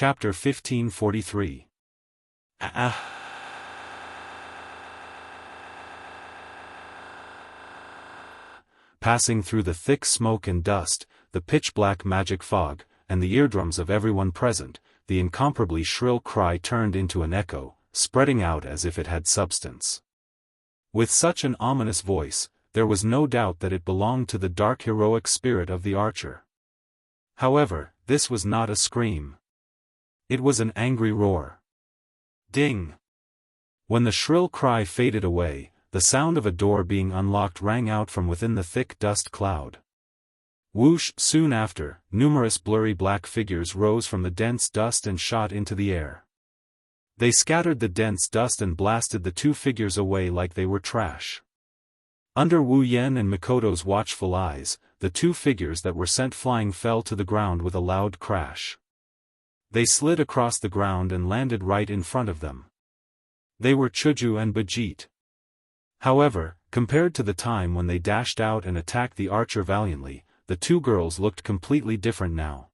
Chapter 1543. Passing through the thick smoke and dust, the pitch-black magic fog, and the eardrums of everyone present, the incomparably shrill cry turned into an echo, spreading out as if it had substance. With such an ominous voice, there was no doubt that it belonged to the dark heroic spirit of the archer. However, this was not a scream. It was an angry roar. Ding! When the shrill cry faded away, the sound of a door being unlocked rang out from within the thick dust cloud. Whoosh! Soon after, numerous blurry black figures rose from the dense dust and shot into the air. They scattered the dense dust and blasted the two figures away like they were trash. Under Wu Yan and Mikoto's watchful eyes, the two figures that were sent flying fell to the ground with a loud crash. They slid across the ground and landed right in front of them. They were Chuju and Bajit. However, compared to the time when they dashed out and attacked the archer valiantly, the two girls looked completely different now.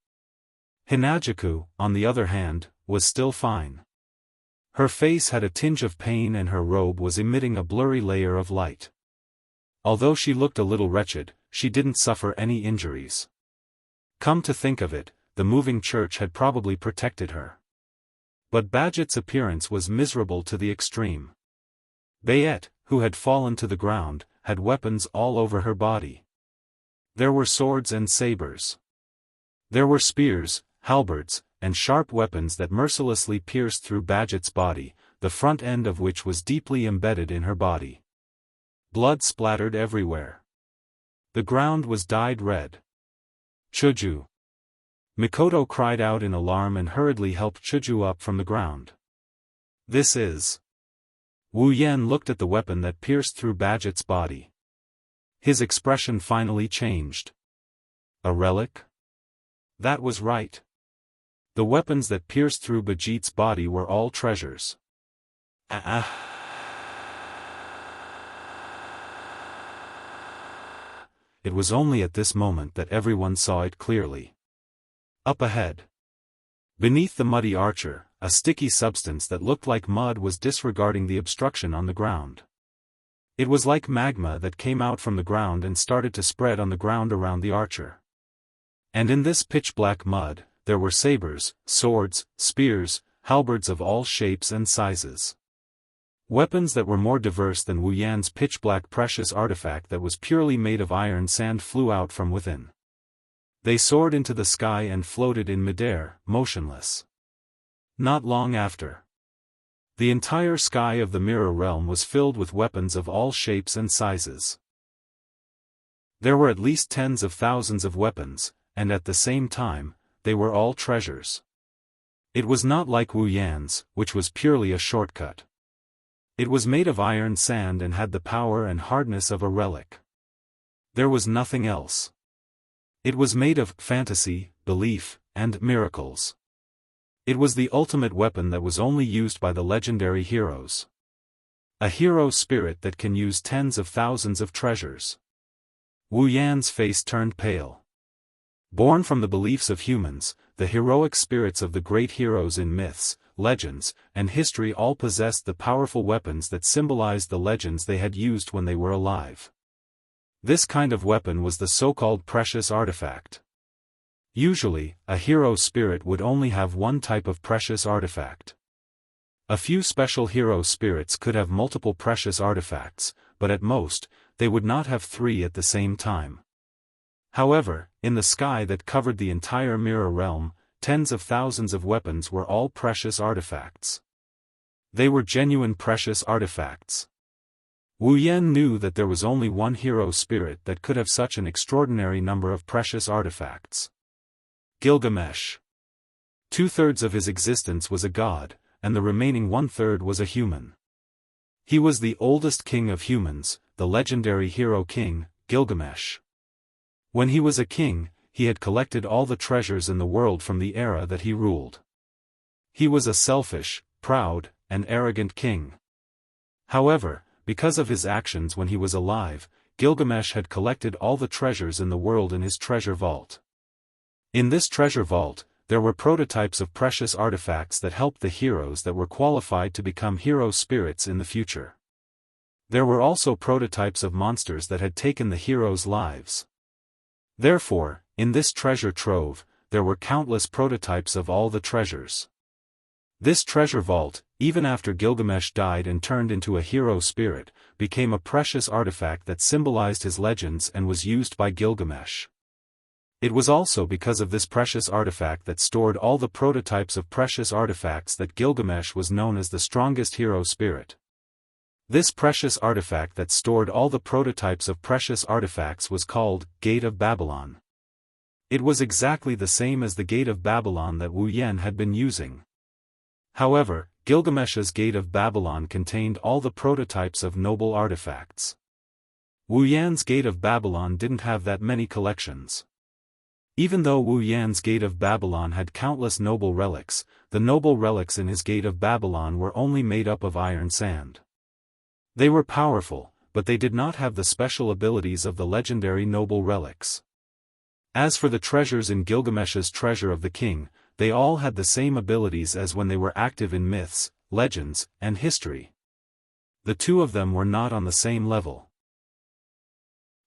Hinajaku, on the other hand, was still fine. Her face had a tinge of pain and her robe was emitting a blurry layer of light. Although she looked a little wretched, she didn't suffer any injuries. Come to think of it, the moving church had probably protected her. But Bajit's appearance was miserable to the extreme. Bayet, who had fallen to the ground, had weapons all over her body. There were swords and sabers. There were spears, halberds, and sharp weapons that mercilessly pierced through Bajit's body, the front end of which was deeply embedded in her body. Blood splattered everywhere. The ground was dyed red. Chuju! Mikoto cried out in alarm and hurriedly helped Chuju up from the ground. This is... Wu Yan looked at the weapon that pierced through Bajit's body. His expression finally changed. A relic? That was right. The weapons that pierced through Bajit's body were all treasures. It was only at this moment that everyone saw it clearly. Up ahead, beneath the muddy archer, a sticky substance that looked like mud was disregarding the obstruction on the ground. It was like magma that came out from the ground and started to spread on the ground around the archer. And in this pitch-black mud, there were sabers, swords, spears, halberds of all shapes and sizes. Weapons that were more diverse than Wu Yan's pitch-black precious artifact that was purely made of iron sand flew out from within. They soared into the sky and floated in midair, motionless. Not long after, the entire sky of the Mirror Realm was filled with weapons of all shapes and sizes. There were at least tens of thousands of weapons, and at the same time, they were all treasures. It was not like Wu Yan's, which was purely a shortcut. It was made of iron sand and had the power and hardness of a relic. There was nothing else. It was made of fantasy, belief, and miracles. It was the ultimate weapon that was only used by the legendary heroes. A hero spirit that can use tens of thousands of treasures. Wu Yan's face turned pale. Born from the beliefs of humans, the heroic spirits of the great heroes in myths, legends, and history all possessed the powerful weapons that symbolized the legends they had used when they were alive. This kind of weapon was the so-called precious artifact. Usually, a hero spirit would only have one type of precious artifact. A few special hero spirits could have multiple precious artifacts, but at most, they would not have three at the same time. However, in the sky that covered the entire Mirror Realm, tens of thousands of weapons were all precious artifacts. They were genuine precious artifacts. Wu Yan knew that there was only one hero spirit that could have such an extraordinary number of precious artifacts. Gilgamesh. 2/3 of his existence was a god, and the remaining 1/3 was a human. He was the oldest king of humans, the legendary hero king, Gilgamesh. When he was a king, he had collected all the treasures in the world from the era that he ruled. He was a selfish, proud, and arrogant king. However, because of his actions when he was alive, Gilgamesh had collected all the treasures in the world in his treasure vault. In this treasure vault, there were prototypes of precious artifacts that helped the heroes that were qualified to become hero spirits in the future. There were also prototypes of monsters that had taken the heroes' lives. Therefore, in this treasure trove, there were countless prototypes of all the treasures. This treasure vault, even after Gilgamesh died and turned into a hero spirit, became a precious artifact that symbolized his legends and was used by Gilgamesh. It was also because of this precious artifact that stored all the prototypes of precious artifacts that Gilgamesh was known as the strongest hero spirit. This precious artifact that stored all the prototypes of precious artifacts was called Gate of Babylon. It was exactly the same as the Gate of Babylon that Wu Yan had been using. However, Gilgamesh's Gate of Babylon contained all the prototypes of noble artifacts. Wu Yan's Gate of Babylon didn't have that many collections. Even though Wu Yan's Gate of Babylon had countless noble relics, the noble relics in his Gate of Babylon were only made up of iron sand. They were powerful, but they did not have the special abilities of the legendary noble relics. As for the treasures in Gilgamesh's Treasure of the King, they all had the same abilities as when they were active in myths, legends, and history. The two of them were not on the same level.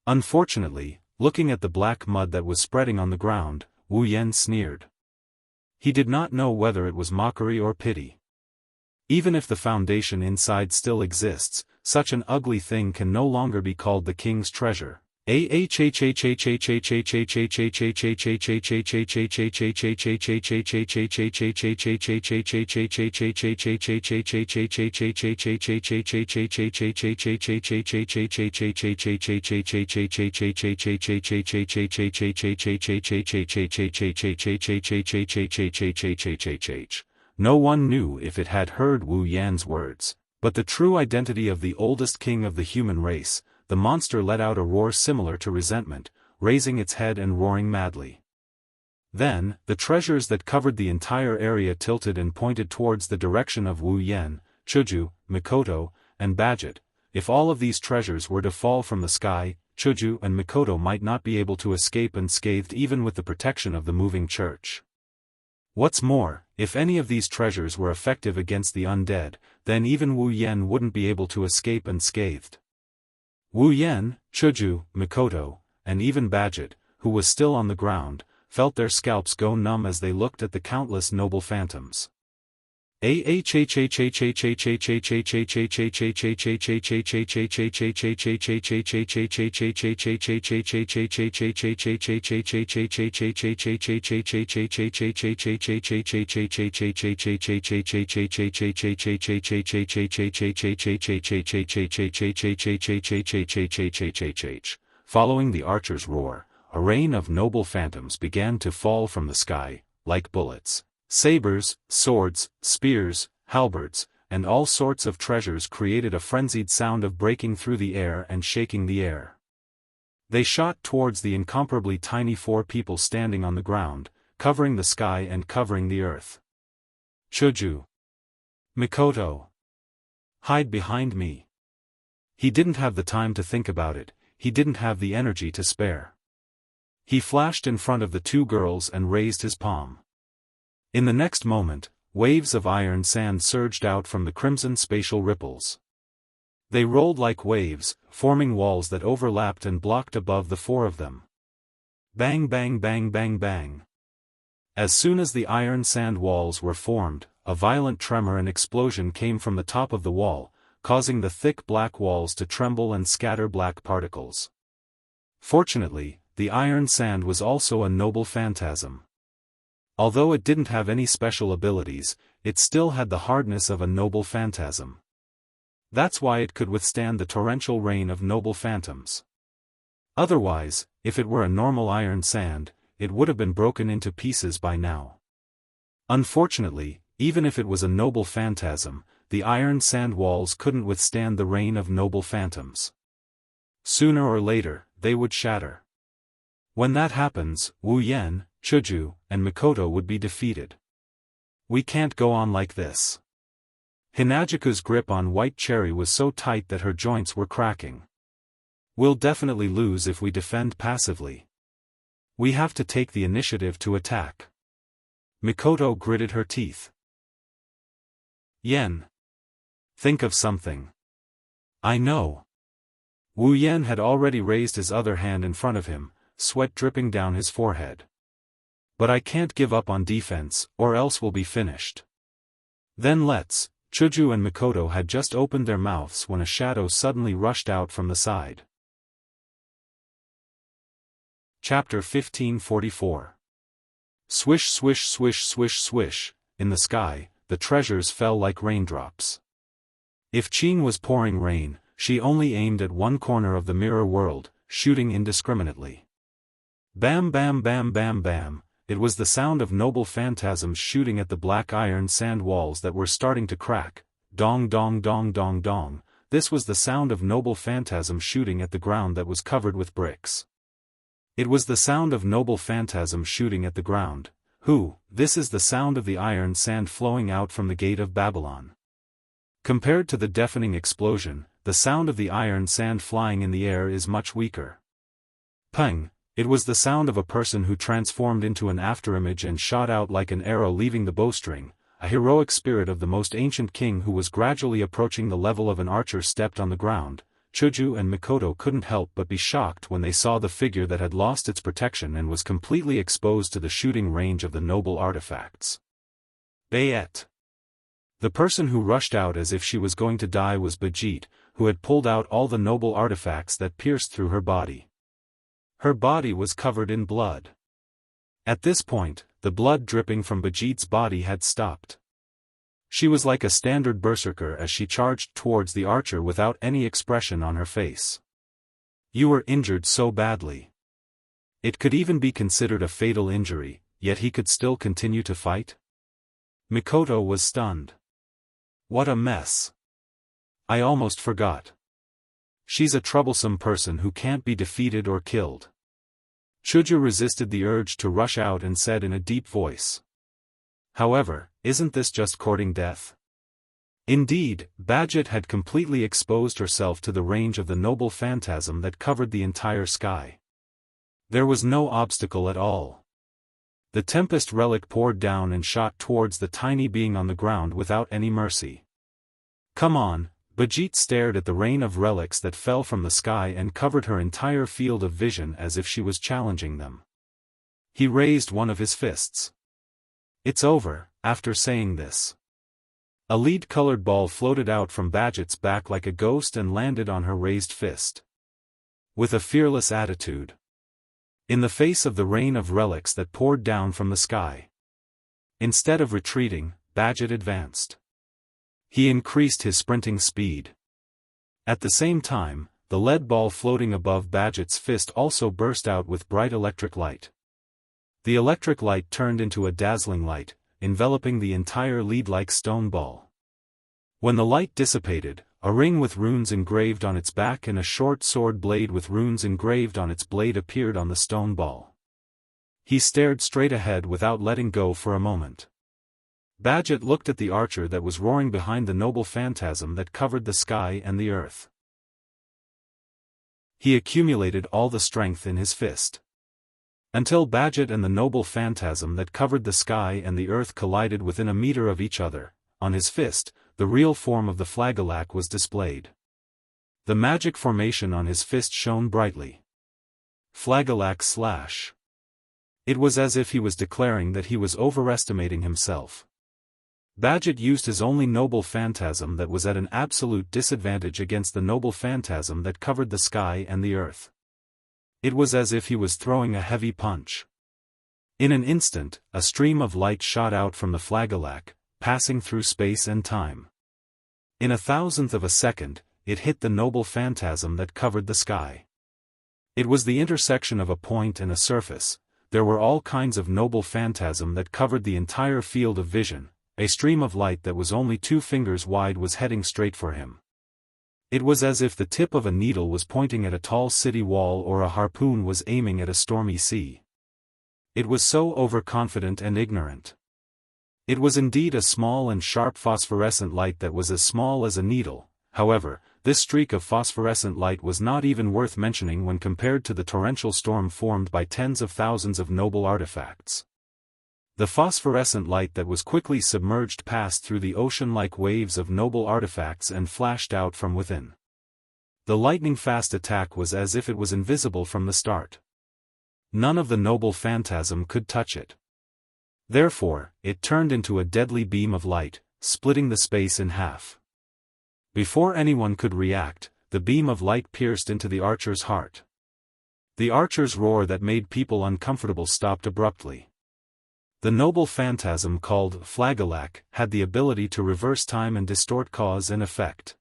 Unfortunately, looking at the black mud that was spreading on the ground, Wu Yan sneered. He did not know whether it was mockery or pity. Even if the foundation inside still exists, such an ugly thing can no longer be called the king's treasure. No one knew if it had heard Wu Yan's words, but the true identity of the oldest king of the human race, the monster let out a roar similar to resentment, raising its head and roaring madly. Then, the treasures that covered the entire area tilted and pointed towards the direction of Wu Yan, Chuju, Mikoto, and Badget. If all of these treasures were to fall from the sky, Chuju and Mikoto might not be able to escape unscathed even with the protection of the moving church. What's more, if any of these treasures were effective against the undead, then even Wu Yan wouldn't be able to escape unscathed. Wu Yan, Chuju, Mikoto, and even Badget, who was still on the ground, felt their scalps go numb as they looked at the countless noble phantoms. Following the archer's roar, a rain of noble phantoms began to fall from the sky, like bullets. Sabers, swords, spears, halberds, and all sorts of treasures created a frenzied sound of breaking through the air and shaking the air. They shot towards the incomparably tiny four people standing on the ground, covering the sky and covering the earth. Chuju. Mikoto. Hide behind me. He didn't have the time to think about it, he didn't have the energy to spare. He flashed in front of the two girls and raised his palm. In the next moment, waves of iron sand surged out from the crimson spatial ripples. They rolled like waves, forming walls that overlapped and blocked above the four of them. Bang bang bang bang bang. As soon as the iron sand walls were formed, a violent tremor and explosion came from the top of the wall, causing the thick black walls to tremble and scatter black particles. Fortunately, the iron sand was also a noble phantasm. Although it didn't have any special abilities, it still had the hardness of a noble phantasm. That's why it could withstand the torrential rain of noble phantoms. Otherwise, if it were a normal iron sand, it would have been broken into pieces by now. Unfortunately, even if it was a noble phantasm, the iron sand walls couldn't withstand the rain of noble phantoms. Sooner or later, they would shatter. When that happens, Wu Yan, Chuju, and Mikoto would be defeated. We can't go on like this. Hinajiku's grip on White Cherry was so tight that her joints were cracking. We'll definitely lose if we defend passively. We have to take the initiative to attack. Mikoto gritted her teeth. Yen. Think of something. I know. Wu Yen had already raised his other hand in front of him, sweat dripping down his forehead. But I can't give up on defense, or else we'll be finished. Then let's. Chuju and Mikoto had just opened their mouths when a shadow suddenly rushed out from the side. Chapter 1544. Swish swish swish swish swish, in the sky, the treasures fell like raindrops. If Qin was pouring rain, she only aimed at one corner of the mirror world, shooting indiscriminately. Bam bam bam bam bam, it was the sound of noble phantasms shooting at the black iron sand walls that were starting to crack. Dong dong dong dong dong, this was the sound of noble phantasms shooting at the ground that was covered with bricks. It was the sound of noble phantasms shooting at the ground. This is the sound of the iron sand flowing out from the gate of Babylon. Compared to the deafening explosion, the sound of the iron sand flying in the air is much weaker. Peng, it was the sound of a person who transformed into an afterimage and shot out like an arrow leaving the bowstring, a heroic spirit of the most ancient king who was gradually approaching the level of an archer stepped on the ground. Chuju and Mikoto couldn't help but be shocked when they saw the figure that had lost its protection and was completely exposed to the shooting range of the noble artifacts. Bayet. The person who rushed out as if she was going to die was Bajit, who had pulled out all the noble artifacts that pierced through her body. Her body was covered in blood. At this point, the blood dripping from Bajit's body had stopped. She was like a standard berserker as she charged towards the archer without any expression on her face. You were injured so badly. It could even be considered a fatal injury, yet he could still continue to fight? Mikoto was stunned. What a mess. I almost forgot. She's a troublesome person who can't be defeated or killed. Chuju resisted the urge to rush out and said in a deep voice. However, isn't this just courting death? Indeed, Bajit had completely exposed herself to the range of the noble phantasm that covered the entire sky. There was no obstacle at all. The Tempest relic poured down and shot towards the tiny being on the ground without any mercy. Come on, Bajit stared at the rain of relics that fell from the sky and covered her entire field of vision as if she was challenging them. He raised one of his fists. It's over. After saying this, a lead-colored ball floated out from Bajit's back like a ghost and landed on her raised fist. With a fearless attitude. In the face of the rain of relics that poured down from the sky. Instead of retreating, Bajit advanced. He increased his sprinting speed. At the same time, the lead ball floating above Bajit's fist also burst out with bright electric light. The electric light turned into a dazzling light, enveloping the entire lead-like stone ball. When the light dissipated, a ring with runes engraved on its back and a short sword blade with runes engraved on its blade appeared on the stone ball. He stared straight ahead without letting go for a moment. Bajit looked at the archer that was roaring behind the noble phantasm that covered the sky and the earth. He accumulated all the strength in his fist. Until Bajit and the noble phantasm that covered the sky and the earth collided within a meter of each other. On his fist, the real form of the flagellach was displayed. The magic formation on his fist shone brightly. Flagellach slash. It was as if he was declaring that he was overestimating himself. Bajit used his only noble phantasm that was at an absolute disadvantage against the noble phantasm that covered the sky and the earth. It was as if he was throwing a heavy punch. In an instant, a stream of light shot out from the flagellach, passing through space and time. In a thousandth of a second, it hit the noble phantasm that covered the sky. It was the intersection of a point and a surface. There were all kinds of noble phantasm that covered the entire field of vision. A stream of light that was only 2 fingers wide was heading straight for him. It was as if the tip of a needle was pointing at a tall city wall or a harpoon was aiming at a stormy sea. It was so overconfident and ignorant. It was indeed a small and sharp phosphorescent light that was as small as a needle. However, this streak of phosphorescent light was not even worth mentioning when compared to the torrential storm formed by tens of thousands of noble artifacts. The phosphorescent light that was quickly submerged passed through the ocean-like waves of noble artifacts and flashed out from within. The lightning-fast attack was as if it was invisible from the start. None of the noble phantasm could touch it. Therefore, it turned into a deadly beam of light, splitting the space in half. Before anyone could react, the beam of light pierced into the archer's heart. The archer's roar that made people uncomfortable stopped abruptly. The noble phantasm called Flagelak had the ability to reverse time and distort cause and effect.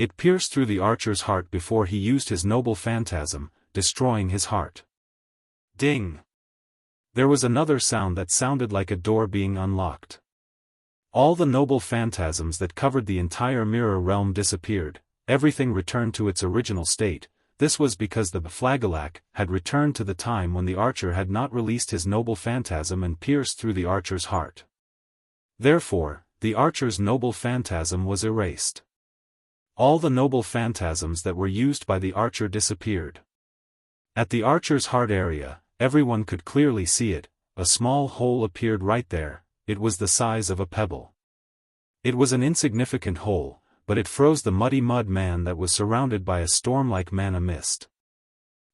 It pierced through the archer's heart before he used his noble phantasm, destroying his heart. Ding! There was another sound that sounded like a door being unlocked. All the noble phantasms that covered the entire mirror realm disappeared, everything returned to its original state. This was because the Flagelak had returned to the time when the archer had not released his noble phantasm and pierced through the archer's heart. Therefore, the archer's noble phantasm was erased. All the noble phantasms that were used by the archer disappeared. At the archer's heart area, everyone could clearly see it. A small hole appeared right there. It was the size of a pebble. It was an insignificant hole, but it froze the muddy mud man that was surrounded by a storm-like mana mist.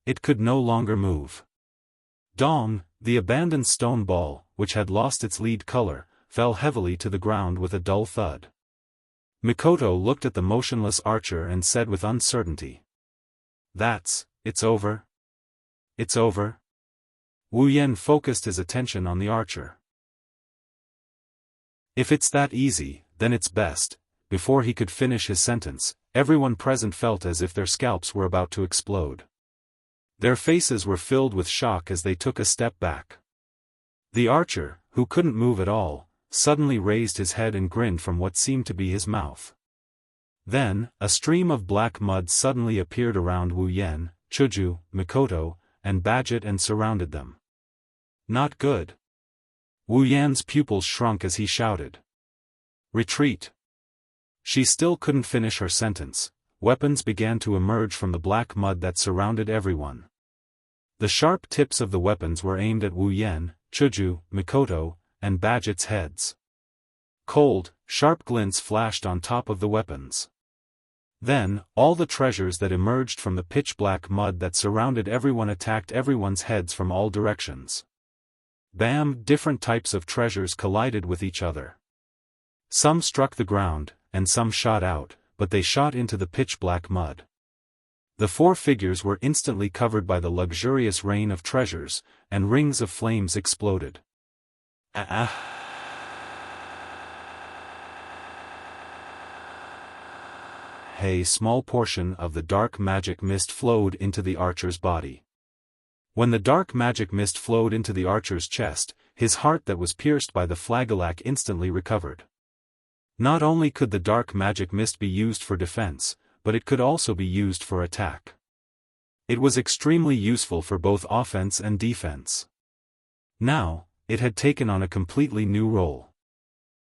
It could no longer move. Dong, the abandoned stone ball, which had lost its lead color, fell heavily to the ground with a dull thud. Mikoto looked at the motionless archer and said with uncertainty, "It's over? It's over?" Wu Yan focused his attention on the archer. "If it's that easy, then it's best." Before he could finish his sentence, everyone present felt as if their scalps were about to explode. Their faces were filled with shock as they took a step back. The archer, who couldn't move at all, suddenly raised his head and grinned from what seemed to be his mouth. Then, a stream of black mud suddenly appeared around Wu Yan, Chuju, Mikoto, and Badget and surrounded them. "Not good." Wu Yan's pupils shrunk as he shouted, "Retreat!" She still couldn't finish her sentence. Weapons began to emerge from the black mud that surrounded everyone. The sharp tips of the weapons were aimed at Wu Yan, Chuju, Mikoto, and Badget's heads. Cold, sharp glints flashed on top of the weapons. Then, all the treasures that emerged from the pitch-black mud that surrounded everyone attacked everyone's heads from all directions. Bam! Different types of treasures collided with each other. Some struck the ground, and some shot out, but they shot into the pitch-black mud. The four figures were instantly covered by the luxurious rain of treasures, and rings of flames exploded. A small portion of the dark magic mist flowed into the archer's body. When the dark magic mist flowed into the archer's chest, his heart that was pierced by the Flagelak instantly recovered. Not only could the dark magic mist be used for defense, but it could also be used for attack. It was extremely useful for both offense and defense. Now, it had taken on a completely new role.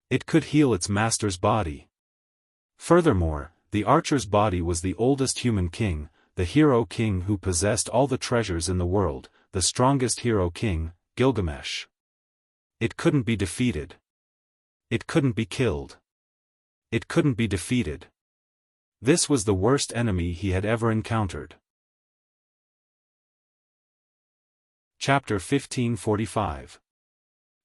It could heal its master's body. Furthermore, the archer's body was the oldest human king, the hero king who possessed all the treasures in the world, the strongest hero king, Gilgamesh. It couldn't be defeated. It couldn't be killed. It couldn't be defeated. This was the worst enemy he had ever encountered. Chapter 1545.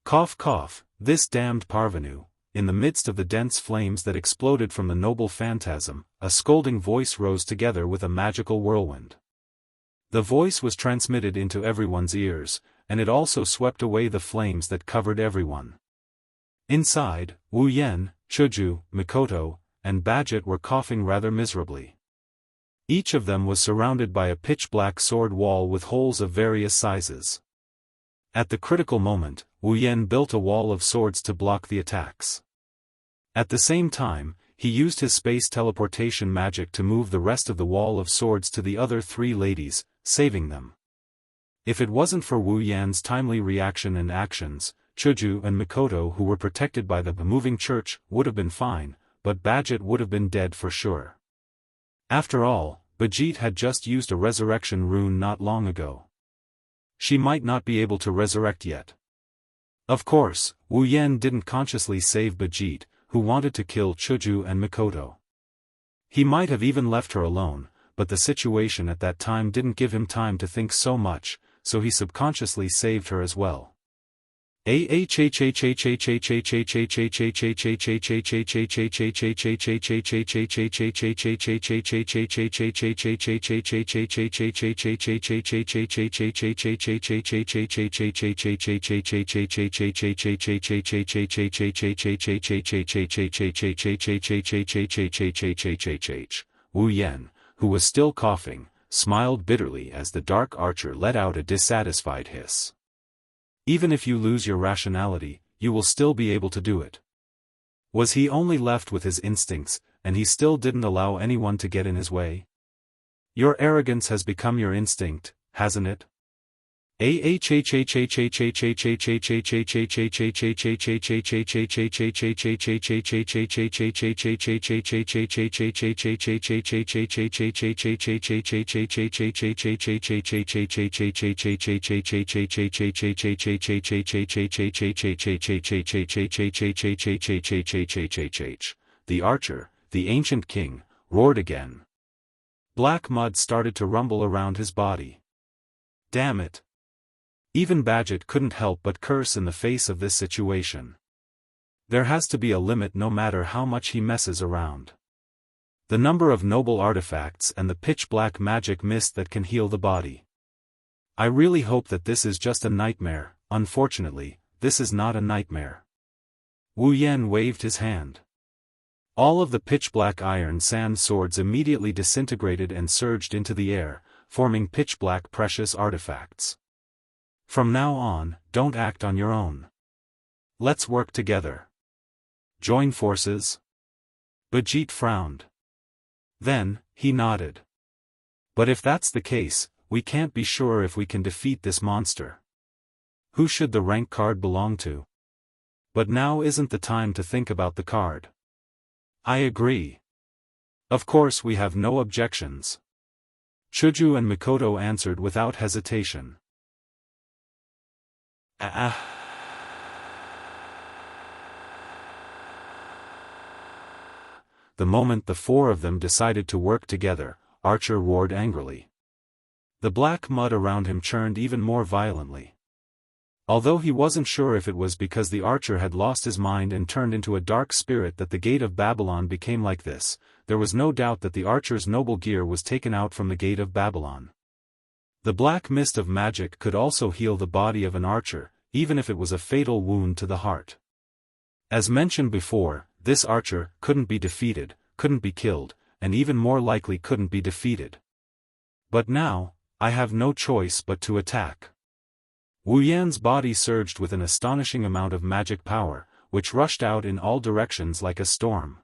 Cough cough, this damned parvenu. In the midst of the dense flames that exploded from the noble phantasm, a scolding voice rose together with a magical whirlwind. The voice was transmitted into everyone's ears, and it also swept away the flames that covered everyone. Inside, Wu Yan, Chuju, Mikoto, and Badget were coughing rather miserably. Each of them was surrounded by a pitch-black sword wall with holes of various sizes. At the critical moment, Wu Yan built a wall of swords to block the attacks. At the same time, he used his space teleportation magic to move the rest of the wall of swords to the other three ladies, saving them. If it wasn't for Wu Yan's timely reaction and actions, Chuju and Mikoto, who were protected by the moving church, would have been fine, but Badget would have been dead for sure. After all, Badget had just used a resurrection rune not long ago. She might not be able to resurrect yet. Of course, Wu Yan didn't consciously save Bajit, who wanted to kill Chuju and Mikoto. He might have even left her alone, but the situation at that time didn't give him time to think so much, so he subconsciously saved her as well. Wu Yan, who was still coughing, smiled bitterly as the dark archer let out a dissatisfied hiss. Even if you lose your rationality, you will still be able to do it. Was he only left with his instincts, and he still didn't allow anyone to get in his way? Your arrogance has become your instinct, hasn't it? The archer, the ancient king, roared again. Black mud started to rumble around his body. Damn it! Even Bajit couldn't help but curse in the face of this situation. There has to be a limit no matter how much he messes around. The number of noble artifacts and the pitch-black magic mist that can heal the body. I really hope that this is just a nightmare. Unfortunately, this is not a nightmare. Wu Yan waved his hand. All of the pitch-black iron sand swords immediately disintegrated and surged into the air, forming pitch-black precious artifacts. From now on, don't act on your own. Let's work together. Join forces? Bajit frowned. Then, he nodded. But if that's the case, we can't be sure if we can defeat this monster. Who should the rank card belong to? But now isn't the time to think about the card. I agree. Of course we have no objections. Chuju and Mikoto answered without hesitation. The moment the four of them decided to work together, Archer roared angrily. The black mud around him churned even more violently. Although he wasn't sure if it was because the archer had lost his mind and turned into a dark spirit that the gate of Babylon became like this, there was no doubt that the archer's noble gear was taken out from the gate of Babylon. The black mist of magic could also heal the body of an archer, even if it was a fatal wound to the heart. As mentioned before, this archer couldn't be defeated, couldn't be killed, and even more likely couldn't be defeated. But now, I have no choice but to attack. Wu Yan's body surged with an astonishing amount of magic power, which rushed out in all directions like a storm.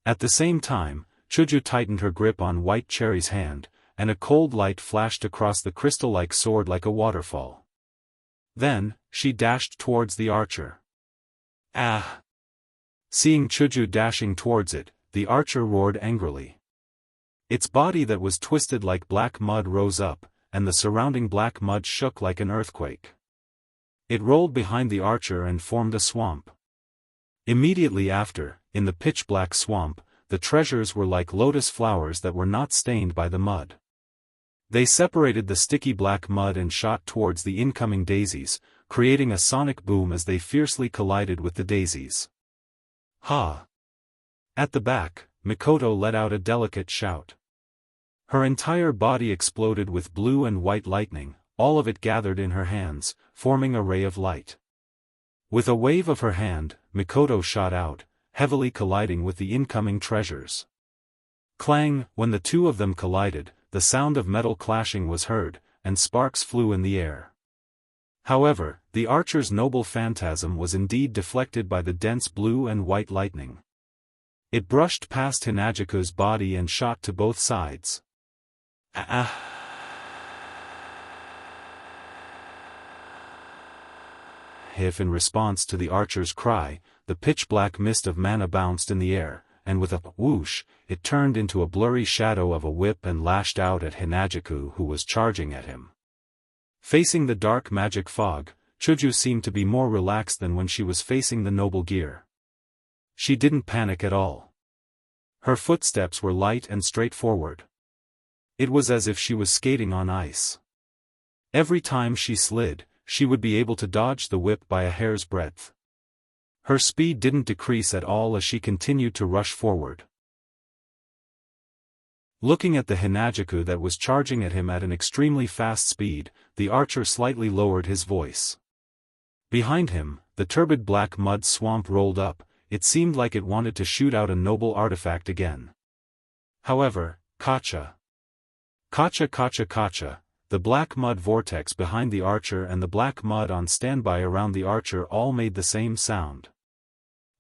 At the same time, Chuju tightened her grip on White Cherry's hand, and a cold light flashed across the crystal-like sword like a waterfall. Then, she dashed towards the archer. Ah! Seeing Chuju dashing towards it, the archer roared angrily. Its body that was twisted like black mud rose up, and the surrounding black mud shook like an earthquake. It rolled behind the archer and formed a swamp. Immediately after, in the pitch-black swamp, the treasures were like lotus flowers that were not stained by the mud. They separated the sticky black mud and shot towards the incoming daisies, creating a sonic boom as they fiercely collided with the daisies. Ha! At the back, Mikoto let out a delicate shout. Her entire body exploded with blue and white lightning, all of it gathered in her hands, forming a ray of light. With a wave of her hand, Mikoto shot out, heavily colliding with the incoming treasures. Clang! When the two of them collided, the sound of metal clashing was heard, and sparks flew in the air. However, the archer's noble phantasm was indeed deflected by the dense blue and white lightning. It brushed past Hinajiku's body and shot to both sides. If in response to the archer's cry, the pitch-black mist of mana bounced in the air, and with a whoosh, it turned into a blurry shadow of a whip and lashed out at Hinajiku who was charging at him. Facing the dark magic fog, Chuju seemed to be more relaxed than when she was facing the noble gear. She didn't panic at all. Her footsteps were light and straightforward. It was as if she was skating on ice. Every time she slid, she would be able to dodge the whip by a hair's breadth. Her speed didn't decrease at all as she continued to rush forward. Looking at the Hinajaku that was charging at him at an extremely fast speed, the archer slightly lowered his voice. Behind him, the turbid black mud swamp rolled up. It seemed like it wanted to shoot out a noble artifact again. However, Kacha, the black mud vortex behind the archer and the black mud on standby around the archer all made the same sound.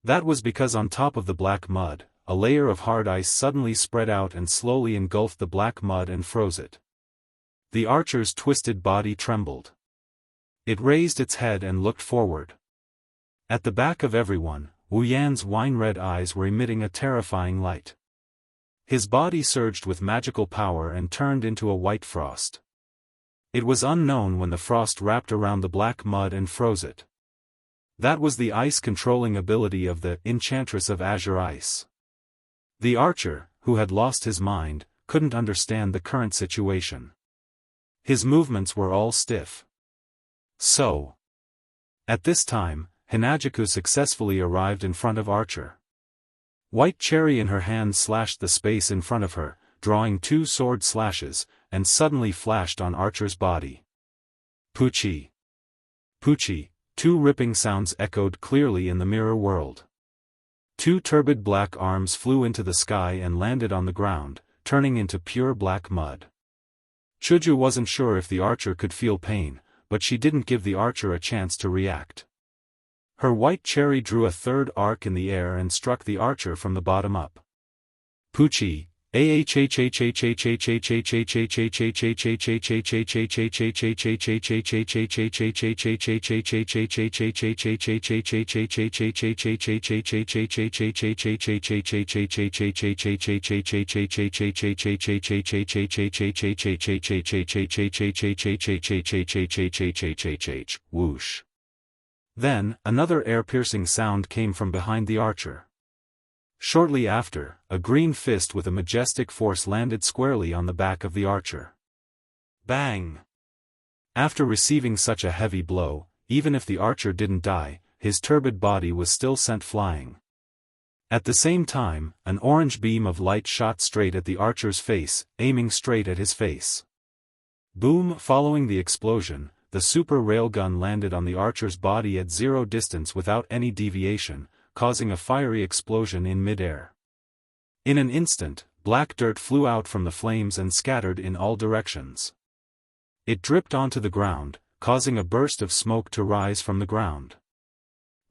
That was because on top of the black mud, a layer of hard ice suddenly spread out and slowly engulfed the black mud and froze it. The archer's twisted body trembled. It raised its head and looked forward. At the back of everyone, Wu Yan's wine-red eyes were emitting a terrifying light. His body surged with magical power and turned into a white frost. It was unknown when the frost wrapped around the black mud and froze it. That was the ice-controlling ability of the Enchantress of Azure Ice. The archer, who had lost his mind, couldn't understand the current situation. His movements were all stiff. So, at this time, Hinajaku successfully arrived in front of Archer. White Cherry in her hand slashed the space in front of her, drawing 2 sword slashes, and suddenly flashed on Archer's body. Puchi! Puchi! 2 ripping sounds echoed clearly in the mirror world. 2 turbid black arms flew into the sky and landed on the ground, turning into pure black mud. Chuju wasn't sure if the archer could feel pain, but she didn't give the archer a chance to react. Her white cherry drew a third arc in the air and struck the archer from the bottom up. Puchi, whoosh. Then, another air-piercing sound came from behind the archer. Shortly after, a green fist with a majestic force landed squarely on the back of the archer. Bang! After receiving such a heavy blow, even if the archer didn't die, his turbid body was still sent flying. At the same time, an orange beam of light shot straight at the archer's face, aiming straight at his face. Boom! Following the explosion, the super railgun landed on the archer's body at 0 distance without any deviation, causing a fiery explosion in mid-air. In an instant, black dirt flew out from the flames and scattered in all directions. It dripped onto the ground, causing a burst of smoke to rise from the ground.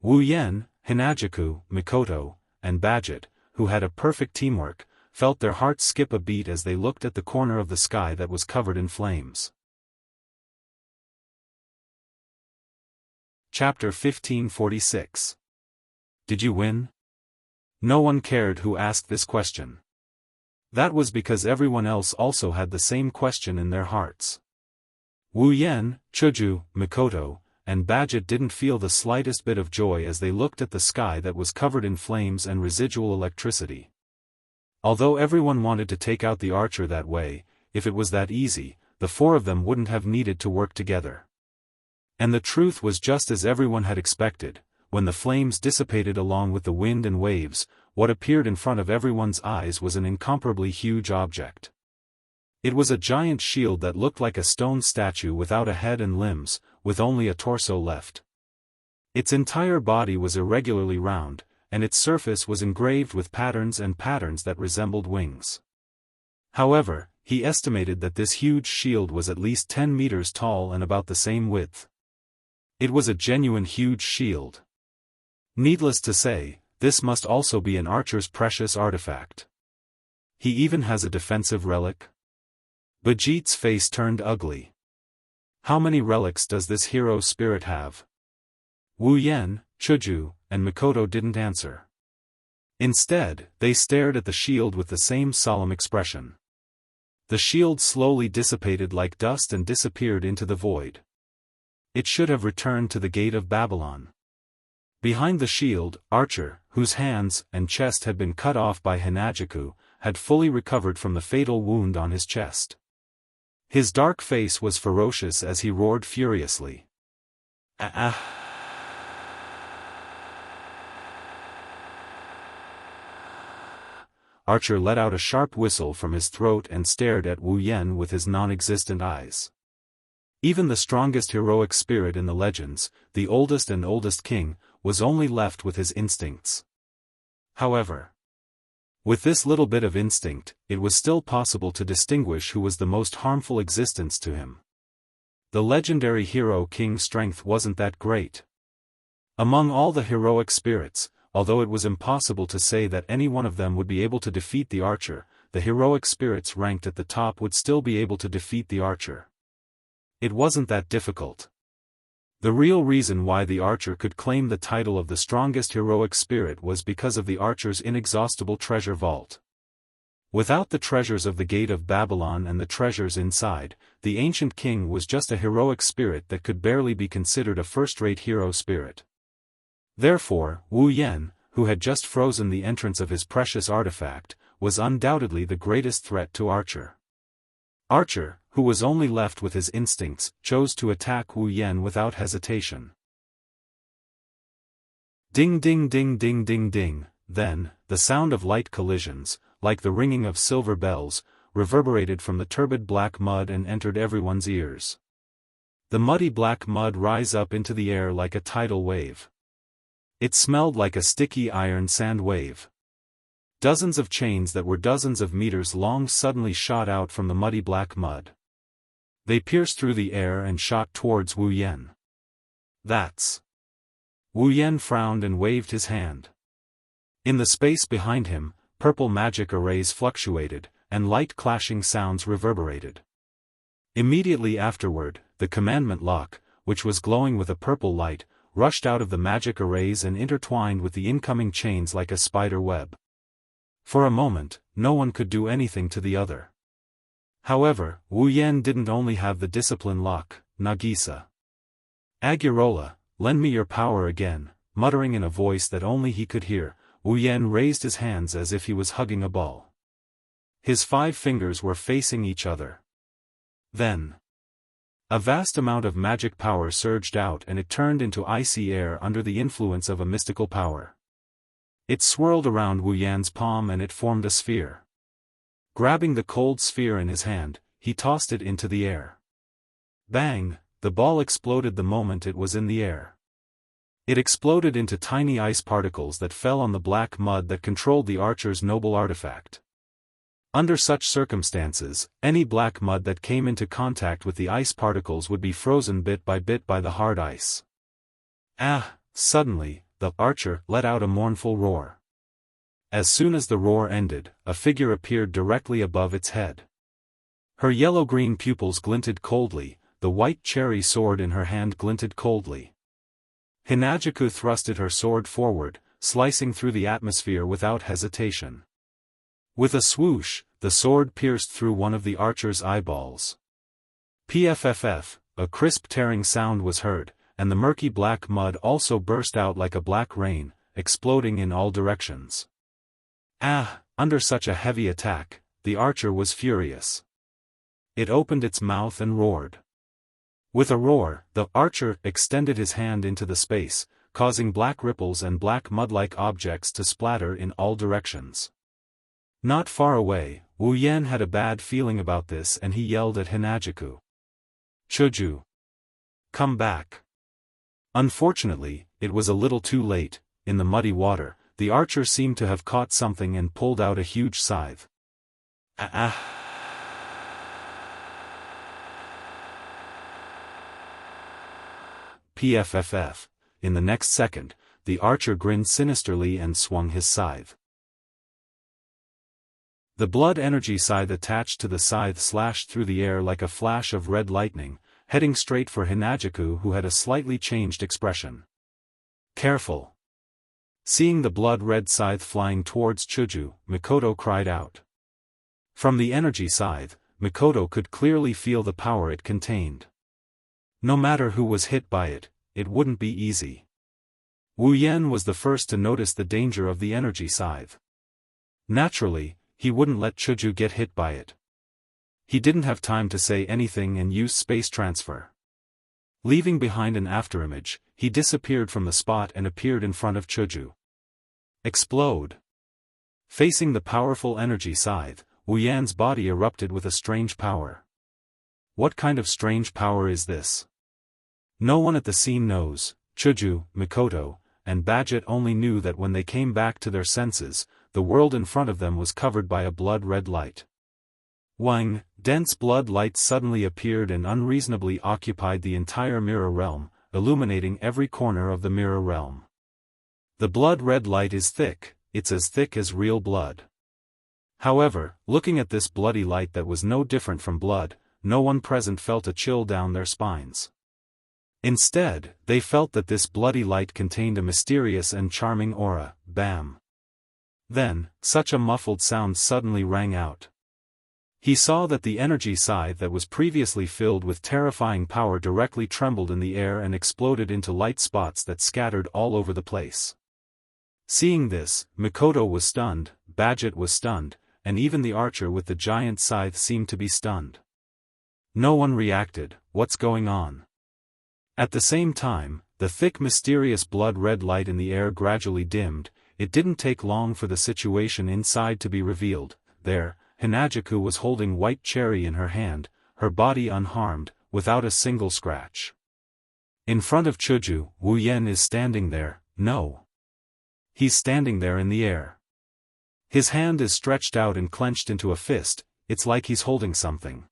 Wu Yan, Hinajaku, Mikoto, and Badget, who had a perfect teamwork, felt their hearts skip a beat as they looked at the corner of the sky that was covered in flames. Chapter 1546. Did you win? No one cared who asked this question. That was because everyone else also had the same question in their hearts. Wu Yan, Chuju, Mikoto, and Badget didn't feel the slightest bit of joy as they looked at the sky that was covered in flames and residual electricity. Although everyone wanted to take out the archer that way, if it was that easy, the 4 of them wouldn't have needed to work together. And the truth was just as everyone had expected. When the flames dissipated along with the wind and waves, what appeared in front of everyone's eyes was an incomparably huge object. It was a giant shield that looked like a stone statue without a head and limbs, with only a torso left. Its entire body was irregularly round, and its surface was engraved with patterns that resembled wings. However, he estimated that this huge shield was at least 10 meters tall and about the same width. It was a genuine huge shield. Needless to say, this must also be an archer's precious artifact. He even has a defensive relic? Bajit's face turned ugly. How many relics does this hero spirit have? Wu Yan, Chuju, and Mikoto didn't answer. Instead, they stared at the shield with the same solemn expression. The shield slowly dissipated like dust and disappeared into the void. It should have returned to the gate of Babylon. Behind the shield, Archer, whose hands and chest had been cut off by Hinajaku, had fully recovered from the fatal wound on his chest. His dark face was ferocious as he roared furiously. Archer let out a sharp whistle from his throat and stared at Wu Yan with his non-existent eyes. Even the strongest heroic spirit in the legends, the oldest and oldest king, was only left with his instincts. However, with this little bit of instinct, it was still possible to distinguish who was the most harmful existence to him. The legendary hero king's strength wasn't that great. Among all the heroic spirits, although it was impossible to say that any one of them would be able to defeat the archer, the heroic spirits ranked at the top would still be able to defeat the archer. It wasn't that difficult. The real reason why the archer could claim the title of the strongest heroic spirit was because of the archer's inexhaustible treasure vault. Without the treasures of the Gate of Babylon and the treasures inside, the ancient king was just a heroic spirit that could barely be considered a first-rate hero spirit. Therefore, Wu Yan, who had just frozen the entrance of his precious artifact, was undoubtedly the greatest threat to Archer. Archer, who was only left with his instincts, chose to attack Wu Yan without hesitation. Ding ding ding ding ding ding, then, the sound of light collisions, like the ringing of silver bells, reverberated from the turbid black mud and entered everyone's ears. The muddy black mud rose up into the air like a tidal wave. It smelled like a sticky iron sand wave. Dozens of chains that were dozens of meters long suddenly shot out from the muddy black mud. They pierced through the air and shot towards Wu Yan. That's... Wu Yan frowned and waved his hand. In the space behind him, purple magic arrays fluctuated, and light clashing sounds reverberated. Immediately afterward, the commandment lock, which was glowing with a purple light, rushed out of the magic arrays and intertwined with the incoming chains like a spider web. For a moment, no one could do anything to the other. However, Wu Yan didn't only have the discipline lock, Nagisa. Agurola, lend me your power again, muttering in a voice that only he could hear, Wu Yan raised his hands as if he was hugging a ball. His 5 fingers were facing each other. Then, a vast amount of magic power surged out and it turned into icy air under the influence of a mystical power. It swirled around Wu Yan's palm and it formed a sphere. Grabbing the cold sphere in his hand, he tossed it into the air. Bang! The ball exploded the moment it was in the air. It exploded into tiny ice particles that fell on the black mud that controlled the archer's noble artifact. Under such circumstances, any black mud that came into contact with the ice particles would be frozen bit by the hard ice. Suddenly, the archer let out a mournful roar. As soon as the roar ended, a figure appeared directly above its head. Her yellow-green pupils glinted coldly, the white cherry sword in her hand glinted coldly. Hinajaku thrusted her sword forward, slicing through the atmosphere without hesitation. With a swoosh, the sword pierced through one of the archer's eyeballs. Pfff, a crisp tearing sound was heard, and the murky black mud also burst out like a black rain, exploding in all directions. Under such a heavy attack, the archer was furious. It opened its mouth and roared. With a roar, the archer extended his hand into the space, causing black ripples and black mud-like objects to splatter in all directions. Not far away, Wu Yan had a bad feeling about this and he yelled at Hinajaku. "Choju! Come back!" Unfortunately, it was a little too late. In the muddy water, the archer seemed to have caught something and pulled out a huge scythe. Pfff. In the next second, the archer grinned sinisterly and swung his scythe. The blood energy scythe attached to the scythe slashed through the air like a flash of red lightning, heading straight for Hinajaku, who had a slightly changed expression. "Careful!" Seeing the blood-red scythe flying towards Choju, Mikoto cried out. From the energy scythe, Mikoto could clearly feel the power it contained. No matter who was hit by it, it wouldn't be easy. Wu Yan was the first to notice the danger of the energy scythe. Naturally, he wouldn't let Chuju get hit by it. He didn't have time to say anything and use space transfer. Leaving behind an afterimage, he disappeared from the spot and appeared in front of Chuju. Explode! Facing the powerful energy scythe, Wu Yan's body erupted with a strange power. What kind of strange power is this? No one at the scene knows. Chuju, Mikoto, and Badget only knew that when they came back to their senses, the world in front of them was covered by a blood-red light. Wang, dense blood light suddenly appeared and unreasonably occupied the entire mirror realm, illuminating every corner of the mirror realm. The blood-red light is thick, it's as thick as real blood. However, looking at this bloody light that was no different from blood, no one present felt a chill down their spines. Instead, they felt that this bloody light contained a mysterious and charming aura. Bam! Then, such a muffled sound suddenly rang out. He saw that the energy scythe that was previously filled with terrifying power directly trembled in the air and exploded into light spots that scattered all over the place. Seeing this, Mikoto was stunned, Badget was stunned, and even the archer with the giant scythe seemed to be stunned. No one reacted. What's going on? At the same time, the thick mysterious blood-red light in the air gradually dimmed. It didn't take long for the situation inside to be revealed. There, Hinajaku was holding white cherry in her hand, her body unharmed, without a single scratch. In front of Chuju, Wu Yan is standing there. No. He's standing there in the air. His hand is stretched out and clenched into a fist. It's like he's holding something.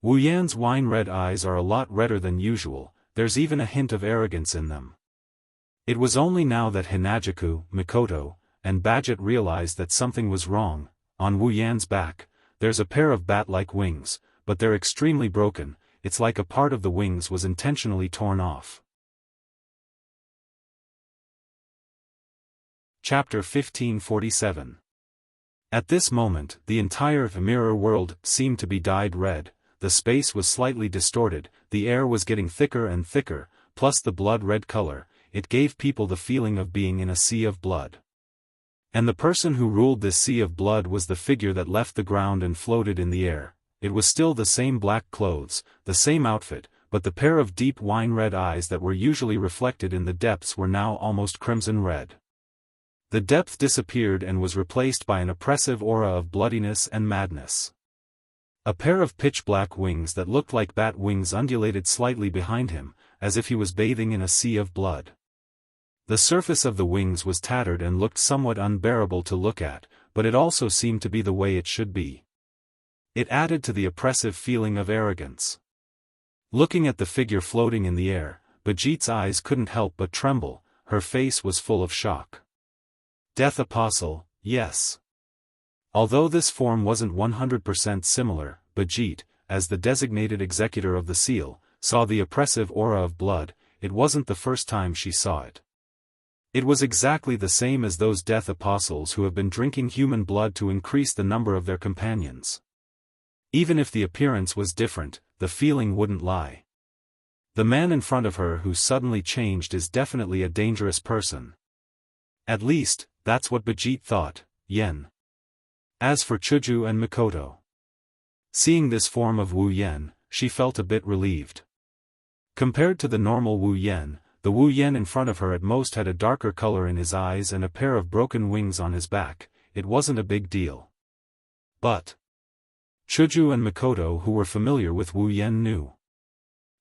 Wu Yan's wine-red eyes are a lot redder than usual. There's even a hint of arrogance in them. It was only now that Hinajaku, Mikoto, and Badget realized that something was wrong. On Wu Yan's back, there's a pair of bat-like wings, but they're extremely broken. It's like a part of the wings was intentionally torn off. Chapter 1547. At this moment, the entire mirror world seemed to be dyed red. The space was slightly distorted, the air was getting thicker and thicker, plus the blood-red color, it gave people the feeling of being in a sea of blood. And the person who ruled this sea of blood was the figure that left the ground and floated in the air. It was still the same black clothes, the same outfit, but the pair of deep wine-red eyes that were usually reflected in the depths were now almost crimson red. The depth disappeared and was replaced by an oppressive aura of bloodiness and madness. A pair of pitch-black wings that looked like bat wings undulated slightly behind him, as if he was bathing in a sea of blood. The surface of the wings was tattered and looked somewhat unbearable to look at, but it also seemed to be the way it should be. It added to the oppressive feeling of arrogance. Looking at the figure floating in the air, Bajit's eyes couldn't help but tremble, her face was full of shock. Death Apostle, yes. Although this form wasn't 100% similar, Bajit, as the designated executor of the seal, saw the oppressive aura of blood. It wasn't the first time she saw it. It was exactly the same as those death apostles who have been drinking human blood to increase the number of their companions. Even if the appearance was different, the feeling wouldn't lie. The man in front of her who suddenly changed is definitely a dangerous person. At least, that's what Bajit thought. Yen. As for Chuju and Mikoto, seeing this form of Wu Yan, she felt a bit relieved. Compared to the normal Wu Yan, the Wu Yan in front of her at most had a darker color in his eyes and a pair of broken wings on his back. It wasn't a big deal. But Chuju and Mikoto, who were familiar with Wu Yan, knew.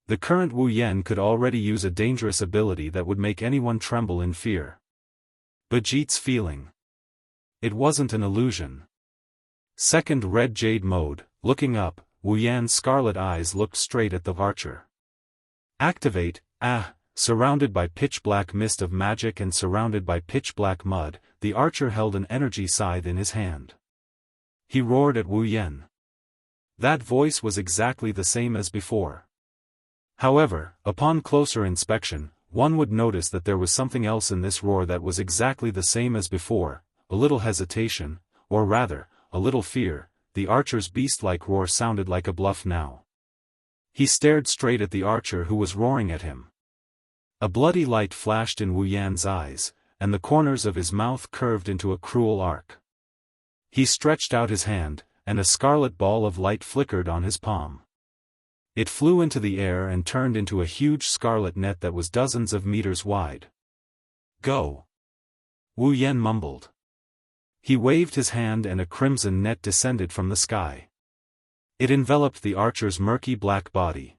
The current Wu Yan could already use a dangerous ability that would make anyone tremble in fear. Bajit's feeling. It wasn't an illusion. Second red jade mode. Looking up, Wu Yan's scarlet eyes looked straight at the archer. Activate. Surrounded by pitch-black mist of magic and surrounded by pitch-black mud, the archer held an energy scythe in his hand. He roared at Wu Yan. That voice was exactly the same as before. However, upon closer inspection, one would notice that there was something else in this roar that was exactly the same as before. A little hesitation, or rather, a little fear. The archer's beast-like roar sounded like a bluff now. He stared straight at the archer who was roaring at him. A bloody light flashed in Wu Yan's eyes, and the corners of his mouth curved into a cruel arc. He stretched out his hand, and a scarlet ball of light flickered on his palm. It flew into the air and turned into a huge scarlet net that was dozens of meters wide. "Go!" Wu Yan mumbled. He waved his hand and a crimson net descended from the sky. It enveloped the archer's murky black body.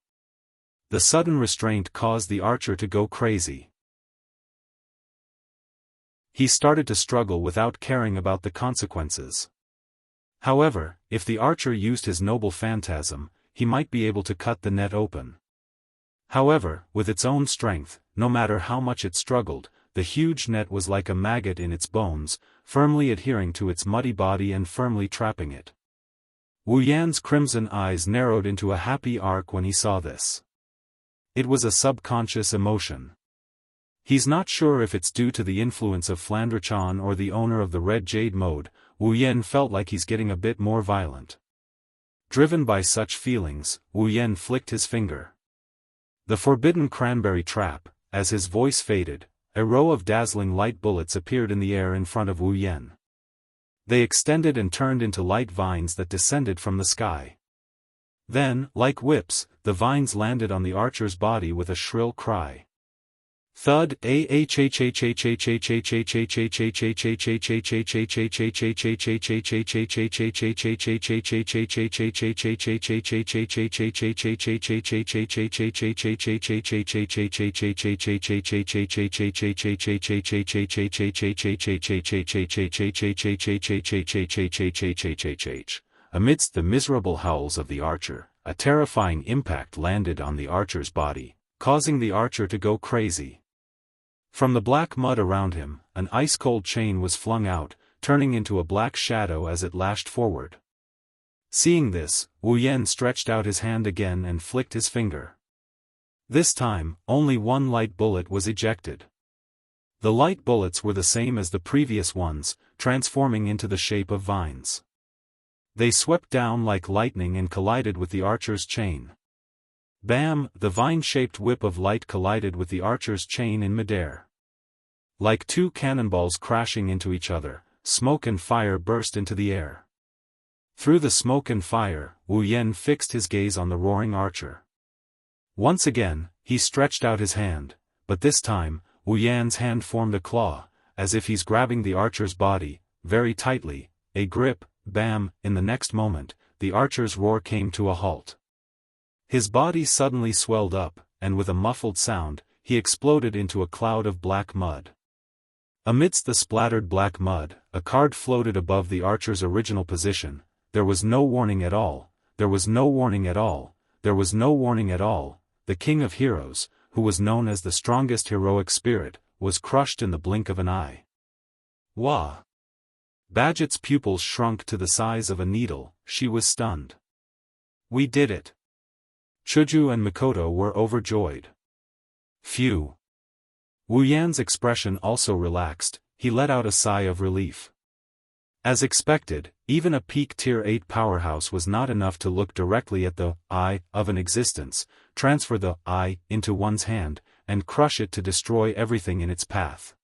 The sudden restraint caused the archer to go crazy. He started to struggle without caring about the consequences. However, if the archer used his noble phantasm, he might be able to cut the net open. However, with its own strength, no matter how much it struggled, the huge net was like a maggot in its bones, firmly adhering to its muddy body and firmly trapping it. Wu Yan's crimson eyes narrowed into a happy arc when he saw this. It was a subconscious emotion. He's not sure if it's due to the influence of Flandrachan or the owner of the Red Jade mode. Wu Yan felt like he's getting a bit more violent. Driven by such feelings, Wu Yan flicked his finger. The forbidden cranberry trap. As his voice faded, a row of dazzling light bullets appeared in the air in front of Wu Yan. They extended and turned into light vines that descended from the sky. Then, like whips, the vines landed on the archer's body with a shrill cry. Thud. Amidst the miserable howls of the archer, a terrifying impact landed on the archer's body, causing the archer to go crazy. From the black mud around him, an ice-cold chain was flung out, turning into a black shadow as it lashed forward. Seeing this, Wu Yan stretched out his hand again and flicked his finger. This time, only one light bullet was ejected. The light bullets were the same as the previous ones, transforming into the shape of vines. They swept down like lightning and collided with the archer's chain. Bam! The vine-shaped whip of light collided with the archer's chain in midair. Like two cannonballs crashing into each other, smoke and fire burst into the air. Through the smoke and fire, Wu Yan fixed his gaze on the roaring archer. Once again, he stretched out his hand, but this time, Wu Yan's hand formed a claw, as if he's grabbing the archer's body, very tightly, a grip. Bam! In the next moment, the archer's roar came to a halt. His body suddenly swelled up, and with a muffled sound, he exploded into a cloud of black mud. Amidst the splattered black mud, a card floated above the archer's original position. There was no warning at all, there was no warning at all, there was no warning at all. The King of Heroes, who was known as the strongest heroic spirit, was crushed in the blink of an eye. Wah! Badget's pupils shrunk to the size of a needle. She was stunned. We did it. Chuju and Mikoto were overjoyed. Phew. Wu Yan's expression also relaxed. He let out a sigh of relief. As expected, even a peak Tier 8 powerhouse was not enough to look directly at the eye of an existence, transfer the eye into one's hand, and crush it to destroy everything in its path.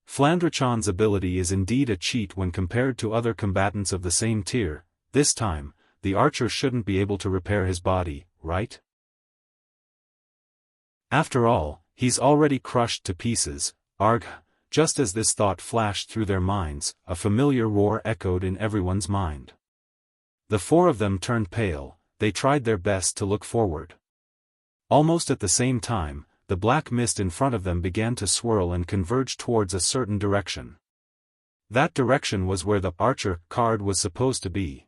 Flandrachan's ability is indeed a cheat when compared to other combatants of the same tier. This time, the archer shouldn't be able to repair his body, right? After all, he's already crushed to pieces. Argh! Just as this thought flashed through their minds, a familiar roar echoed in everyone's mind. The four of them turned pale. They tried their best to look forward. Almost at the same time, the black mist in front of them began to swirl and converge towards a certain direction. That direction was where the archer card was supposed to be.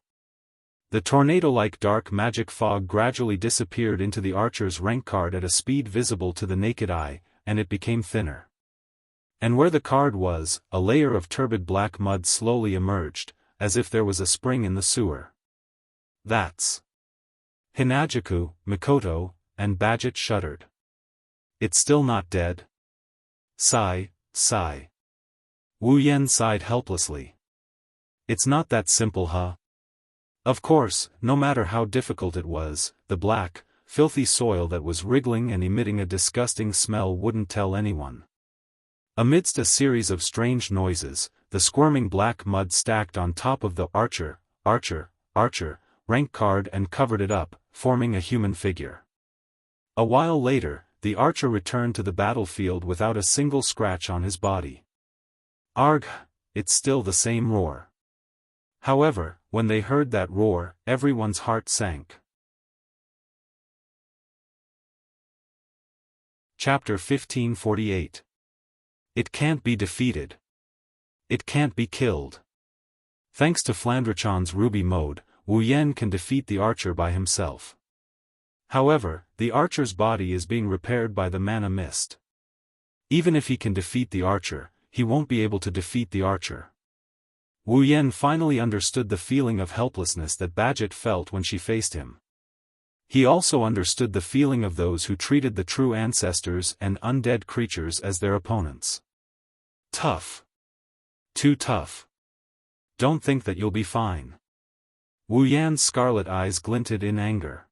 The tornado-like dark magic fog gradually disappeared into the archer's rank card at a speed visible to the naked eye, and it became thinner. And where the card was, a layer of turbid black mud slowly emerged, as if there was a spring in the sewer. That's Hinajaku, Mikoto, and Badget shuddered. It's still not dead? Sigh, sigh. Wu Yan sighed helplessly. It's not that simple, huh? Of course, no matter how difficult it was, the black, filthy soil that was wriggling and emitting a disgusting smell wouldn't tell anyone. Amidst a series of strange noises, the squirming black mud stacked on top of the archer rank card and covered it up, forming a human figure. A while later, the archer returned to the battlefield without a single scratch on his body. Argh! It's still the same roar. However, when they heard that roar, everyone's heart sank. Chapter 1548. It can't be defeated. It can't be killed. Thanks to Flandrachon's ruby mode, Wu Yan can defeat the archer by himself. However, the archer's body is being repaired by the mana mist. Even if he can defeat the archer, he won't be able to defeat the archer. Wu Yan finally understood the feeling of helplessness that Badget felt when she faced him. He also understood the feeling of those who treated the true ancestors and undead creatures as their opponents. Tough. Too tough. Don't think that you'll be fine. Wu Yan's scarlet eyes glinted in anger.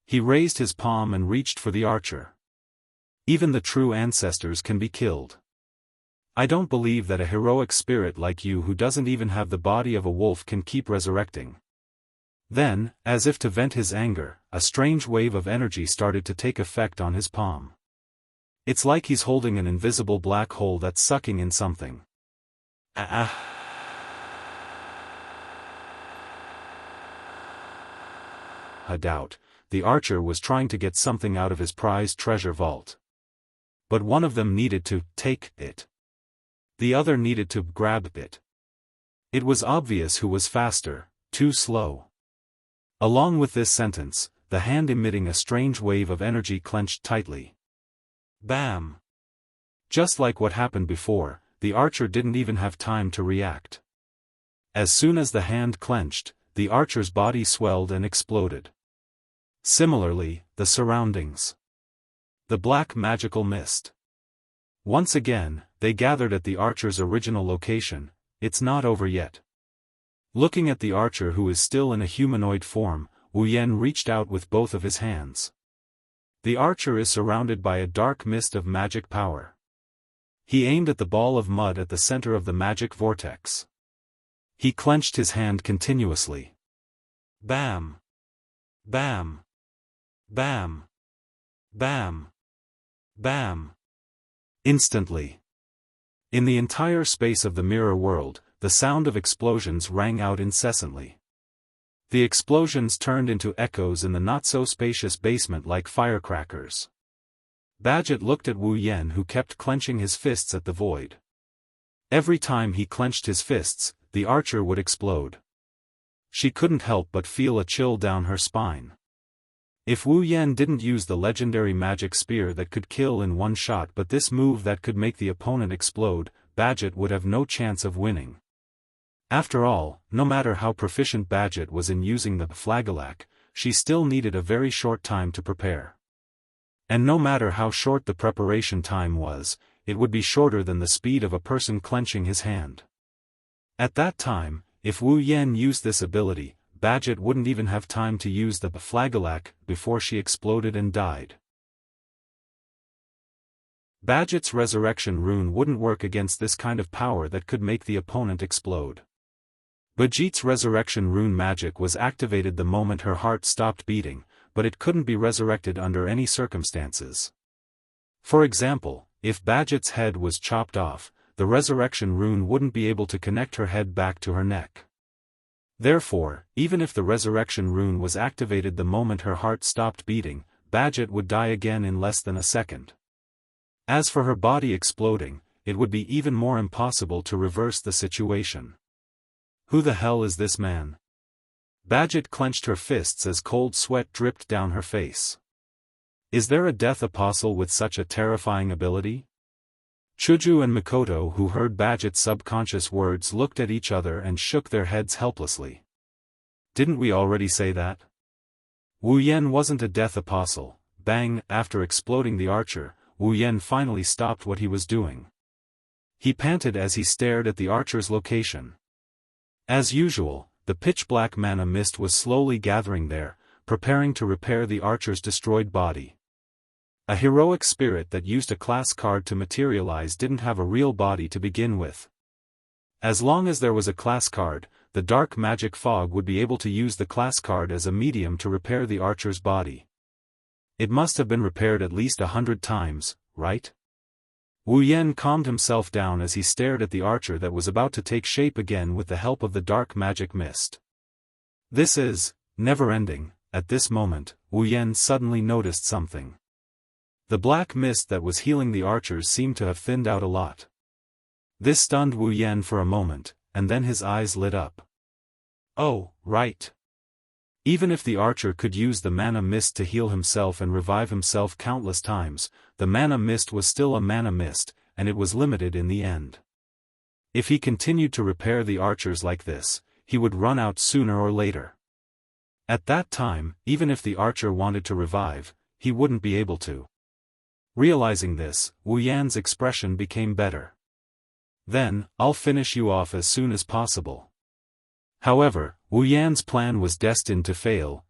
He raised his palm and reached for the archer. Even the true ancestors can be killed. I don't believe that a heroic spirit like you who doesn't even have the body of a wolf can keep resurrecting. Then, as if to vent his anger, a strange wave of energy started to take effect on his palm. It's like he's holding an invisible black hole that's sucking in something. I doubt, the archer was trying to get something out of his prized treasure vault. But one of them needed to take it. The other needed to grab it. It was obvious who was faster, too slow. Along with this sentence, the hand emitting a strange wave of energy clenched tightly. Bam! Just like what happened before, the archer didn't even have time to react. As soon as the hand clenched, the archer's body swelled and exploded. Similarly, the surroundings. The black magical mist. Once again, they gathered at the archer's original location. It's not over yet. Looking at the archer who is still in a humanoid form, Wu Yan reached out with both of his hands. The archer is surrounded by a dark mist of magic power. He aimed at the ball of mud at the center of the magic vortex. He clenched his hand continuously. Bam! Bam! Bam! Bam! Bam! Instantly. In the entire space of the mirror world, the sound of explosions rang out incessantly. The explosions turned into echoes in the not-so-spacious basement like firecrackers. Badget looked at Wu Yan who kept clenching his fists at the void. Every time he clenched his fists, the archer would explode. She couldn't help but feel a chill down her spine. If Wu Yan didn't use the legendary magic spear that could kill in one shot but this move that could make the opponent explode, Badget would have no chance of winning. After all, no matter how proficient Badget was in using the flagellac, she still needed a very short time to prepare. And no matter how short the preparation time was, it would be shorter than the speed of a person clenching his hand. At that time, if Wu Yan used this ability, Badget wouldn't even have time to use the flagellac before she exploded and died. Badget's resurrection rune wouldn't work against this kind of power that could make the opponent explode. Badget's resurrection rune magic was activated the moment her heart stopped beating, but it couldn't be resurrected under any circumstances. For example, if Badget's head was chopped off, the resurrection rune wouldn't be able to connect her head back to her neck. Therefore, even if the resurrection rune was activated the moment her heart stopped beating, Badget would die again in less than a second. As for her body exploding, it would be even more impossible to reverse the situation. Who the hell is this man? Badget clenched her fists as cold sweat dripped down her face. Is there a death apostle with such a terrifying ability? Chuju and Mikoto, who heard Badget's subconscious words, looked at each other and shook their heads helplessly. Didn't we already say that? Wu Yan wasn't a death apostle. Bang! After exploding the archer, Wu Yan finally stopped what he was doing. He panted as he stared at the archer's location. As usual, the pitch-black mana mist was slowly gathering there, preparing to repair the archer's destroyed body. A heroic spirit that used a class card to materialize didn't have a real body to begin with. As long as there was a class card, the dark magic fog would be able to use the class card as a medium to repair the archer's body. It must have been repaired at least 100 times, right? Wu Yan calmed himself down as he stared at the archer that was about to take shape again with the help of the dark magic mist. This is never-ending. At this moment, Wu Yan suddenly noticed something. The black mist that was healing the archers seemed to have thinned out a lot. This stunned Wu Yan for a moment, and then his eyes lit up. Oh, right. Even if the archer could use the mana mist to heal himself and revive himself countless times, the mana mist was still a mana mist, and it was limited in the end. If he continued to repair the archers like this, he would run out sooner or later. At that time, even if the archer wanted to revive, he wouldn't be able to. Realizing this, Wu Yan's expression became better. Then, I'll finish you off as soon as possible. However, Wu Yan's plan was destined to fail.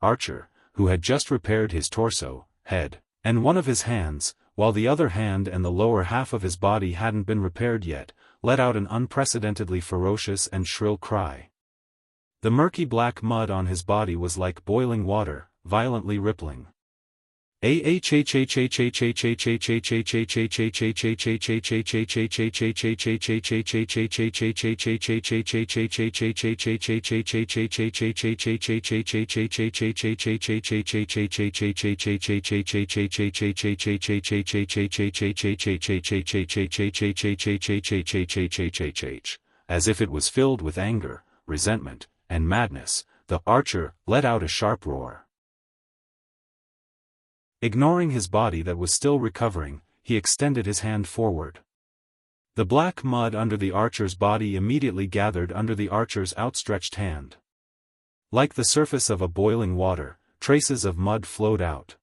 Archer, who had just repaired his torso, head, and one of his hands, while the other hand and the lower half of his body hadn't been repaired yet, let out an unprecedentedly ferocious and shrill cry. The murky black mud on his body was like boiling water, violently rippling. As if it was filled with anger, resentment, and madness, the archer let out a sharp roar. Ignoring his body that was still recovering, he extended his hand forward. The black mud under the archer's body immediately gathered under the archer's outstretched hand. Like the surface of a boiling water, traces of mud flowed out.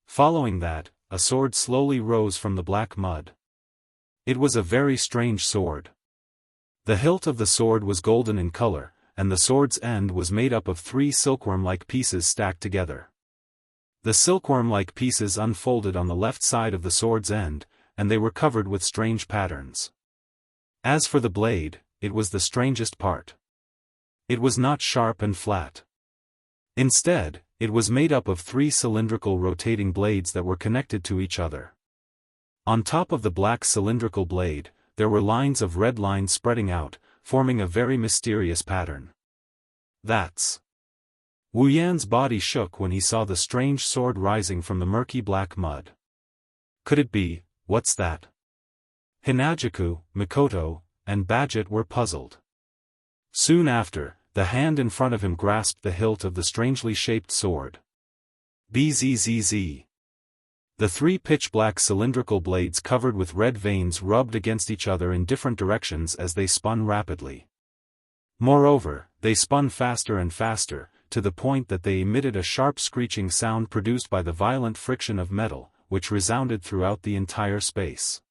Following that, a sword slowly rose from the black mud. It was a very strange sword. The hilt of the sword was golden in color, and the sword's end was made up of 3 silkworm-like pieces stacked together. The silkworm-like pieces unfolded on the left side of the sword's end, and they were covered with strange patterns. As for the blade, it was the strangest part. It was not sharp and flat. Instead, it was made up of 3 cylindrical rotating blades that were connected to each other. On top of the black cylindrical blade, there were lines of red lines spreading out, forming a very mysterious pattern. That's... Wu Yan's body shook when he saw the strange sword rising from the murky black mud. Could it be, what's that? Hinajaku, Mikoto, and Badget were puzzled. Soon after, the hand in front of him grasped the hilt of the strangely shaped sword. Bzzz. The 3 pitch-black cylindrical blades covered with red veins rubbed against each other in different directions as they spun rapidly. Moreover, they spun faster and faster, to the point that they emitted a sharp screeching sound produced by the violent friction of metal, which resounded throughout the entire space.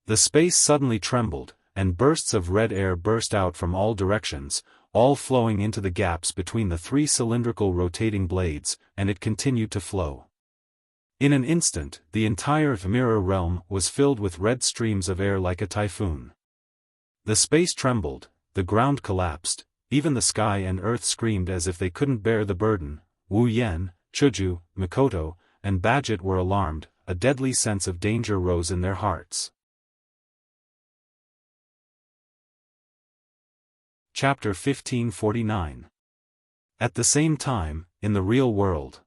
The space suddenly trembled, and bursts of red air burst out from all directions, all flowing into the gaps between the 3 cylindrical rotating blades, and it continued to flow. In an instant, the entire mirror realm was filled with red streams of air like a typhoon. The space trembled, the ground collapsed, even the sky and earth screamed as if they couldn't bear the burden. Wu Yan, Chuju, Mikoto, and Badget were alarmed, a deadly sense of danger rose in their hearts. Chapter 1549. At the same time, in the real world.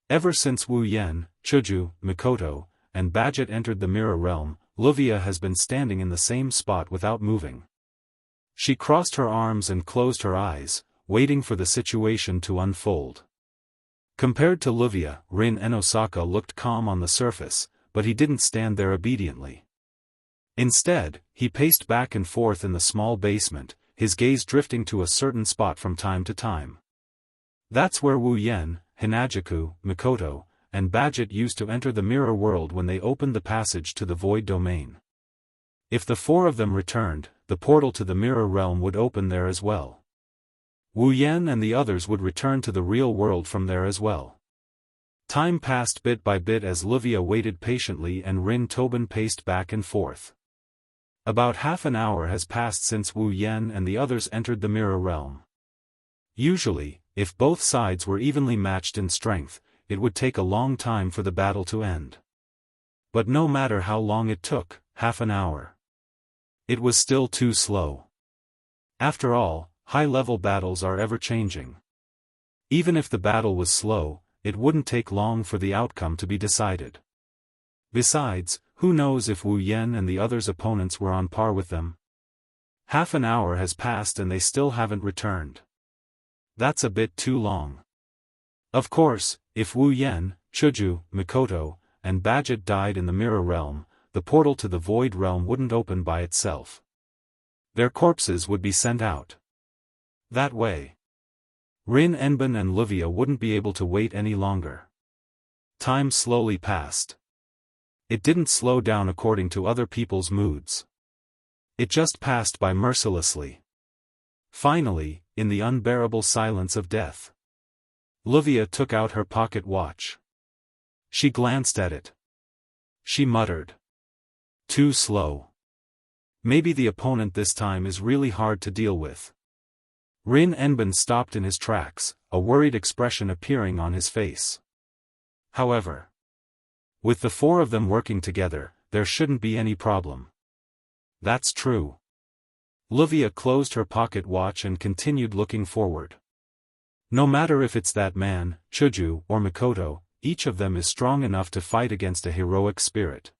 Ever since Wu Yan, Chuju, Mikoto, and Badget entered the mirror realm, Luvia has been standing in the same spot without moving. She crossed her arms and closed her eyes, waiting for the situation to unfold. Compared to Luvia, Rin and Osaka looked calm on the surface, but he didn't stand there obediently. Instead, he paced back and forth in the small basement, his gaze drifting to a certain spot from time to time. That's where Wu Yan, Hinajaku, Mikoto, and Badget used to enter the mirror world when they opened the passage to the void domain. If the four of them returned, the portal to the mirror realm would open there as well. Wu Yan and the others would return to the real world from there as well. Time passed bit by bit as Livia waited patiently and Rin Tobin paced back and forth. About half an hour has passed since Wu Yan and the others entered the mirror realm. Usually, if both sides were evenly matched in strength, it would take a long time for the battle to end. But no matter how long it took, half an hour, it was still too slow. After all, high-level battles are ever-changing. Even if the battle was slow, it wouldn't take long for the outcome to be decided. Besides, who knows if Wu Yan and the others' opponents were on par with them? Half an hour has passed and they still haven't returned. That's a bit too long. Of course, if Wu Yan, Chuju, Mikoto, and Badget died in the mirror realm, the portal to the void realm wouldn't open by itself. Their corpses would be sent out. That way, Rin Enbin and Livia wouldn't be able to wait any longer. Time slowly passed. It didn't slow down according to other people's moods. It just passed by mercilessly. Finally, in the unbearable silence of death, Livia took out her pocket watch. She glanced at it. She muttered, "Too slow. Maybe the opponent this time is really hard to deal with." Rin Enbin stopped in his tracks, a worried expression appearing on his face. However, with the four of them working together, there shouldn't be any problem. That's true. Livia closed her pocket watch and continued looking forward. No matter if it's that man, Chuju, or Mikoto, each of them is strong enough to fight against a heroic spirit.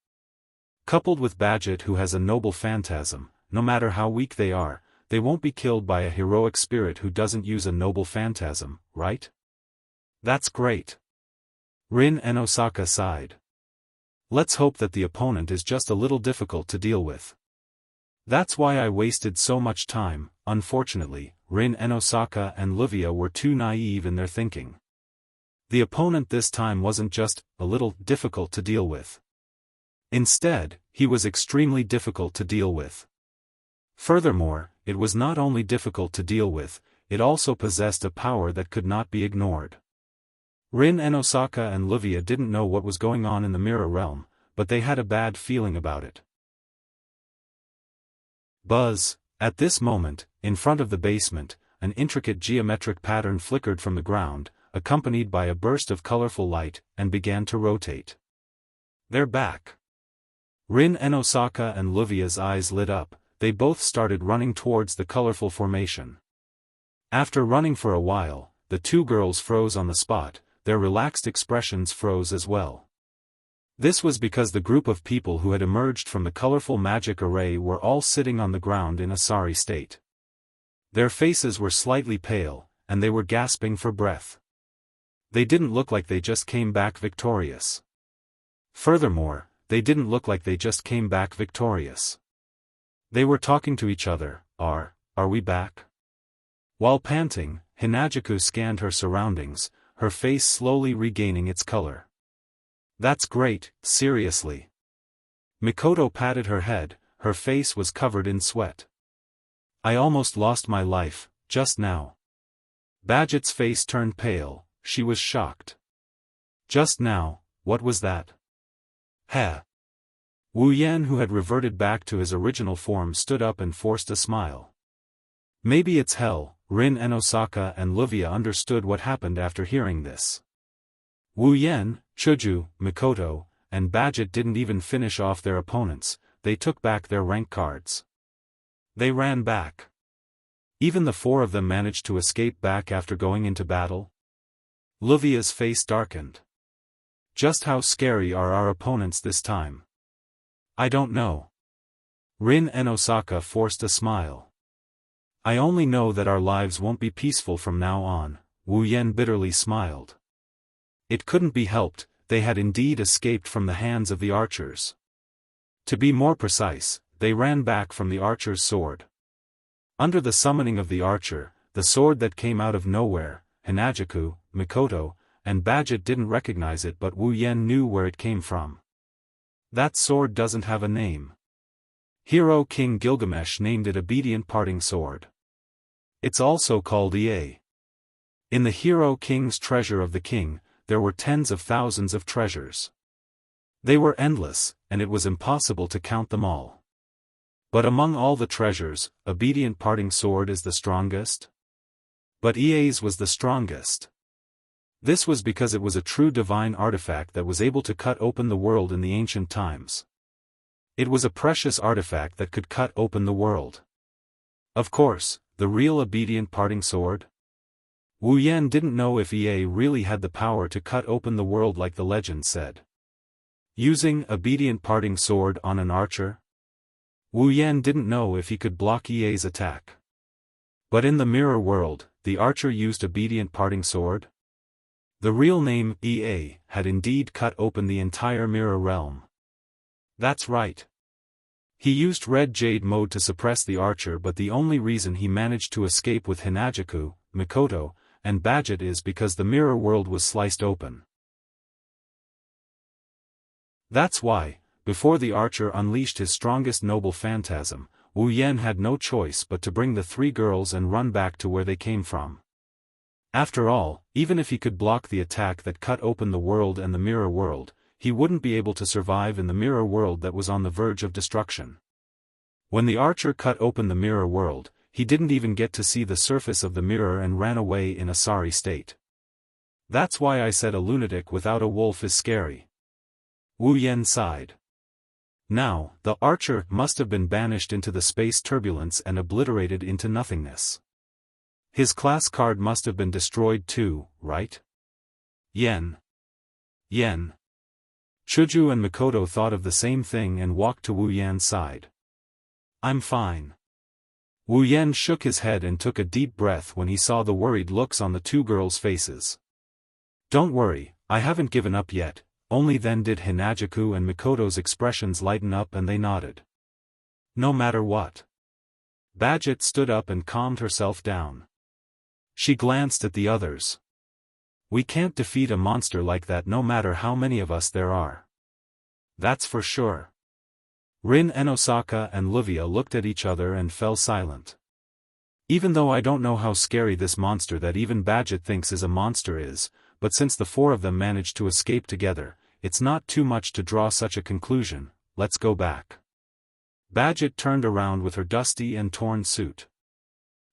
Coupled with Badget, who has a noble phantasm, no matter how weak they are, they won't be killed by a heroic spirit who doesn't use a noble phantasm, right? That's great. Rin and Osaka sighed. Let's hope that the opponent is just a little difficult to deal with. That's why I wasted so much time. Unfortunately, Rin and Osaka and Livia were too naive in their thinking. The opponent this time wasn't just a little difficult to deal with. Instead, he was extremely difficult to deal with. Furthermore, it was not only difficult to deal with, it also possessed a power that could not be ignored. Rin and Osaka and Livia didn't know what was going on in the mirror realm, but they had a bad feeling about it. Buzz! At this moment, in front of the basement, an intricate geometric pattern flickered from the ground, accompanied by a burst of colorful light, and began to rotate. They're back! Rin and Osaka and Livia's eyes lit up, they both started running towards the colorful formation. After running for a while, the two girls froze on the spot, their relaxed expressions froze as well. This was because the group of people who had emerged from the colorful magic array were all sitting on the ground in a sorry state. Their faces were slightly pale, and they were gasping for breath. They didn't look like they just came back victorious. Furthermore, they didn't look like they just came back victorious. They were talking to each other. Are we back? While panting, Hinajaku scanned her surroundings, her face slowly regaining its color. That's great, seriously. Mikoto patted her head, her face was covered in sweat. I almost lost my life, just now. Badget's face turned pale, she was shocked. Just now, what was that? Heh. Wu Yan, who had reverted back to his original form, stood up and forced a smile. Maybe it's hell. Rin and Osaka and Livia understood what happened after hearing this. Wu Yan, Chuju, Mikoto, and Badget didn't even finish off their opponents, they took back their rank cards. They ran back. Even the four of them managed to escape back after going into battle. Livia's face darkened. Just how scary are our opponents this time? I don't know. Rin and Osaka forced a smile. I only know that our lives won't be peaceful from now on, Wu Yan bitterly smiled. It couldn't be helped, they had indeed escaped from the hands of the archers. To be more precise, they ran back from the archer's sword. Under the summoning of the archer, the sword that came out of nowhere, Hinajaku, Mikoto, and Badget didn't recognize it, but Wu Yen knew where it came from. That sword doesn't have a name. Hero King Gilgamesh named it Obedient Parting Sword. It's also called Ea. In the Hero King's treasure of the king, there were tens of thousands of treasures. They were endless, and it was impossible to count them all. But among all the treasures, Obedient Parting Sword is the strongest? But Ea's was the strongest. This was because it was a true divine artifact that was able to cut open the world in the ancient times. It was a precious artifact that could cut open the world. Of course, the real Obedient Parting Sword? Wu Yen didn't know if Ea really had the power to cut open the world like the legend said. Using Obedient Parting Sword on an archer? Wu Yen didn't know if he could block Ea's attack. But in the mirror world, the archer used Obedient Parting Sword? The real name, Ea, had indeed cut open the entire mirror realm. That's right. He used Red Jade mode to suppress the archer, but the only reason he managed to escape with Hinajaku, Mikoto, and Badget is because the mirror world was sliced open. That's why, before the archer unleashed his strongest noble phantasm, Wu Yen had no choice but to bring the three girls and run back to where they came from. After all, even if he could block the attack that cut open the world and the mirror world, he wouldn't be able to survive in the mirror world that was on the verge of destruction. When the archer cut open the mirror world, he didn't even get to see the surface of the mirror and ran away in a sorry state. That's why I said a lunatic without a wolf is scary. Wu Yen sighed. Now, the archer must have been banished into the space turbulence and obliterated into nothingness. His class card must have been destroyed too, right? Yen. Chuju and Mikoto thought of the same thing and walked to Wu Yen's side. I'm fine. Wu Yen shook his head and took a deep breath when he saw the worried looks on the two girls' faces. Don't worry, I haven't given up yet. Only then did Hinajaku and Mikoto's expressions lighten up and they nodded. No matter what. Badget stood up and calmed herself down. She glanced at the others. We can't defeat a monster like that no matter how many of us there are. That's for sure. Rin Enosaka and Luvia looked at each other and fell silent. Even though I don't know how scary this monster that even Badget thinks is a monster is, but since the four of them managed to escape together, it's not too much to draw such a conclusion. Let's go back. Badget turned around with her dusty and torn suit.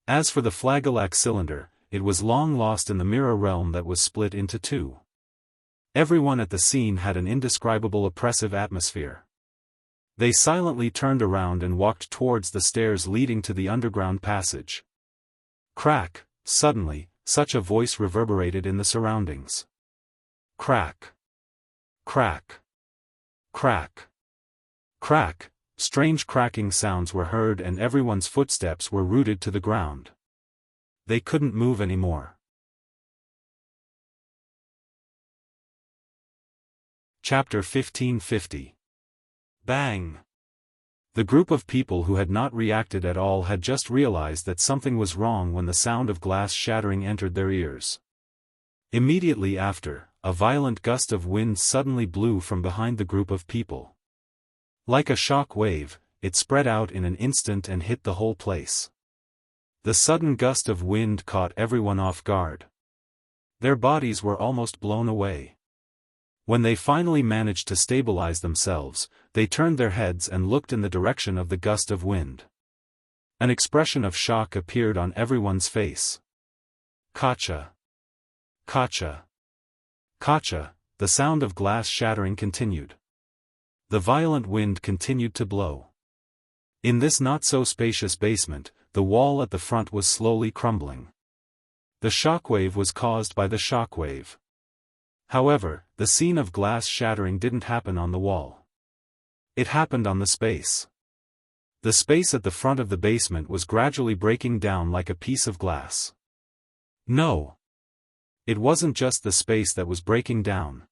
As for the Flagellac cylinder, it was long lost in the mirror realm that was split into two. Everyone at the scene had an indescribable oppressive atmosphere. They silently turned around and walked towards the stairs leading to the underground passage. Crack, suddenly, such a voice reverberated in the surroundings. Crack. Crack. Crack. Crack, strange cracking sounds were heard and everyone's footsteps were rooted to the ground. They couldn't move anymore. Chapter 1550. Bang! The group of people who had not reacted at all had just realized that something was wrong when the sound of glass shattering entered their ears. Immediately after, a violent gust of wind suddenly blew from behind the group of people. Like a shock wave, it spread out in an instant and hit the whole place. The sudden gust of wind caught everyone off guard. Their bodies were almost blown away. When they finally managed to stabilize themselves, they turned their heads and looked in the direction of the gust of wind. An expression of shock appeared on everyone's face. Kacha! Kacha! Kacha! The sound of glass shattering continued. The violent wind continued to blow. In this not-so-spacious basement, the wall at the front was slowly crumbling. The shockwave was caused by the shockwave. However, the scene of glass shattering didn't happen on the wall. It happened on the space. The space at the front of the basement was gradually breaking down like a piece of glass. No! It wasn't just the space that was breaking down.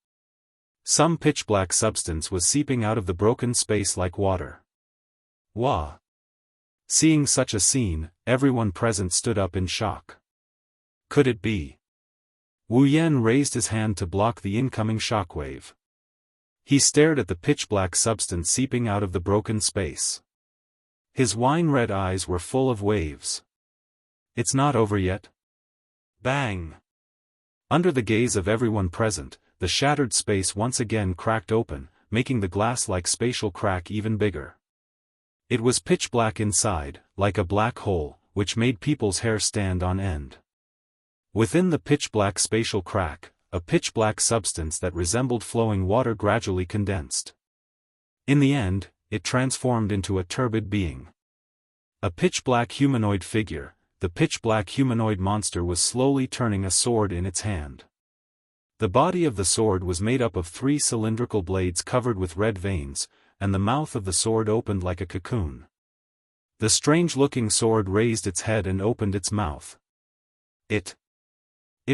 Some pitch-black substance was seeping out of the broken space like water. Wah! Seeing such a scene, everyone present stood up in shock. Could it be? Wu Yan raised his hand to block the incoming shockwave. He stared at the pitch-black substance seeping out of the broken space. His wine-red eyes were full of waves. It's not over yet? Bang! Under the gaze of everyone present, the shattered space once again cracked open, making the glass-like spatial crack even bigger. It was pitch-black inside, like a black hole, which made people's hair stand on end. Within the pitch-black spatial crack, a pitch-black substance that resembled flowing water gradually condensed. In the end, it transformed into a turbid being. A pitch-black humanoid figure, the pitch-black humanoid monster was slowly turning a sword in its hand. The body of the sword was made up of 3 cylindrical blades covered with red veins, and the mouth of the sword opened like a cocoon. The strange-looking sword raised its head and opened its mouth. It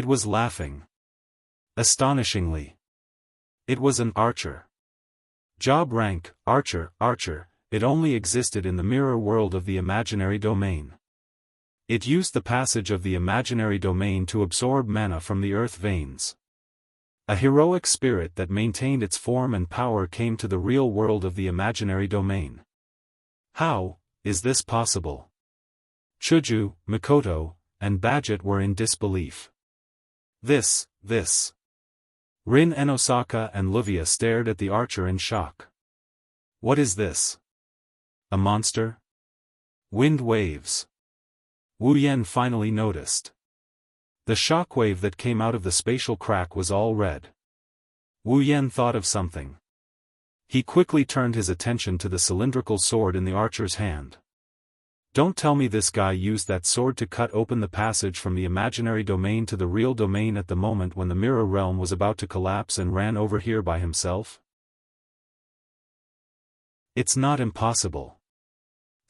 was laughing. Astonishingly. It was an archer. Job rank, archer, it only existed in the mirror world of the imaginary domain. It used the passage of the imaginary domain to absorb mana from the earth veins. A heroic spirit that maintained its form and power came to the real world of the imaginary domain. How is this possible? Chuju, Mikoto, and Badget were in disbelief. This. Rin and Osaka and Luvia stared at the archer in shock. What is this? A monster? Wind waves. Wu Yan finally noticed. The shockwave that came out of the spatial crack was all red. Wu Yan thought of something. He quickly turned his attention to the cylindrical sword in the archer's hand. Don't tell me this guy used that sword to cut open the passage from the imaginary domain to the real domain at the moment when the mirror realm was about to collapse and ran over here by himself? It's not impossible.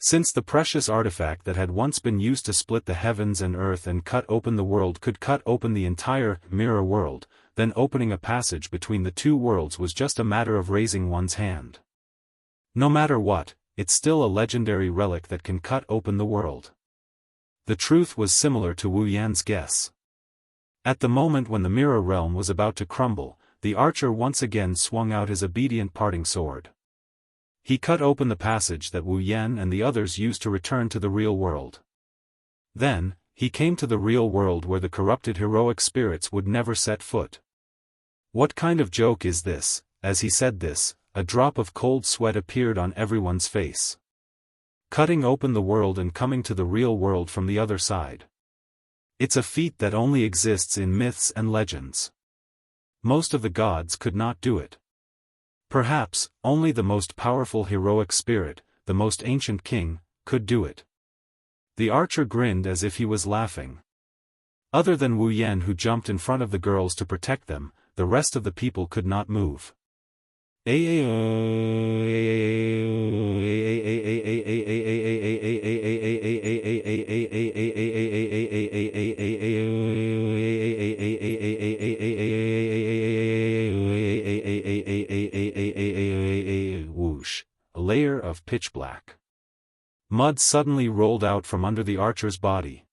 Since the precious artifact that had once been used to split the heavens and earth and cut open the world could cut open the entire mirror world, then opening a passage between the 2 worlds was just a matter of raising one's hand. No matter what, it's still a legendary relic that can cut open the world. The truth was similar to Wu Yan's guess. At the moment when the mirror realm was about to crumble, the archer once again swung out his obedient parting sword. He cut open the passage that Wu Yan and the others used to return to the real world. Then, he came to the real world where the corrupted heroic spirits would never set foot. What kind of joke is this? As he said this, a drop of cold sweat appeared on everyone's face. Cutting open the world and coming to the real world from the other side. It's a feat that only exists in myths and legends. Most of the gods could not do it. Perhaps, only the most powerful heroic spirit, the most ancient king, could do it. The archer grinned as if he was laughing. Other than Wu Yan who jumped in front of the girls to protect them, the rest of the people could not move. Whoosh, a layer of pitch black mud suddenly rolled out from under the archer's body.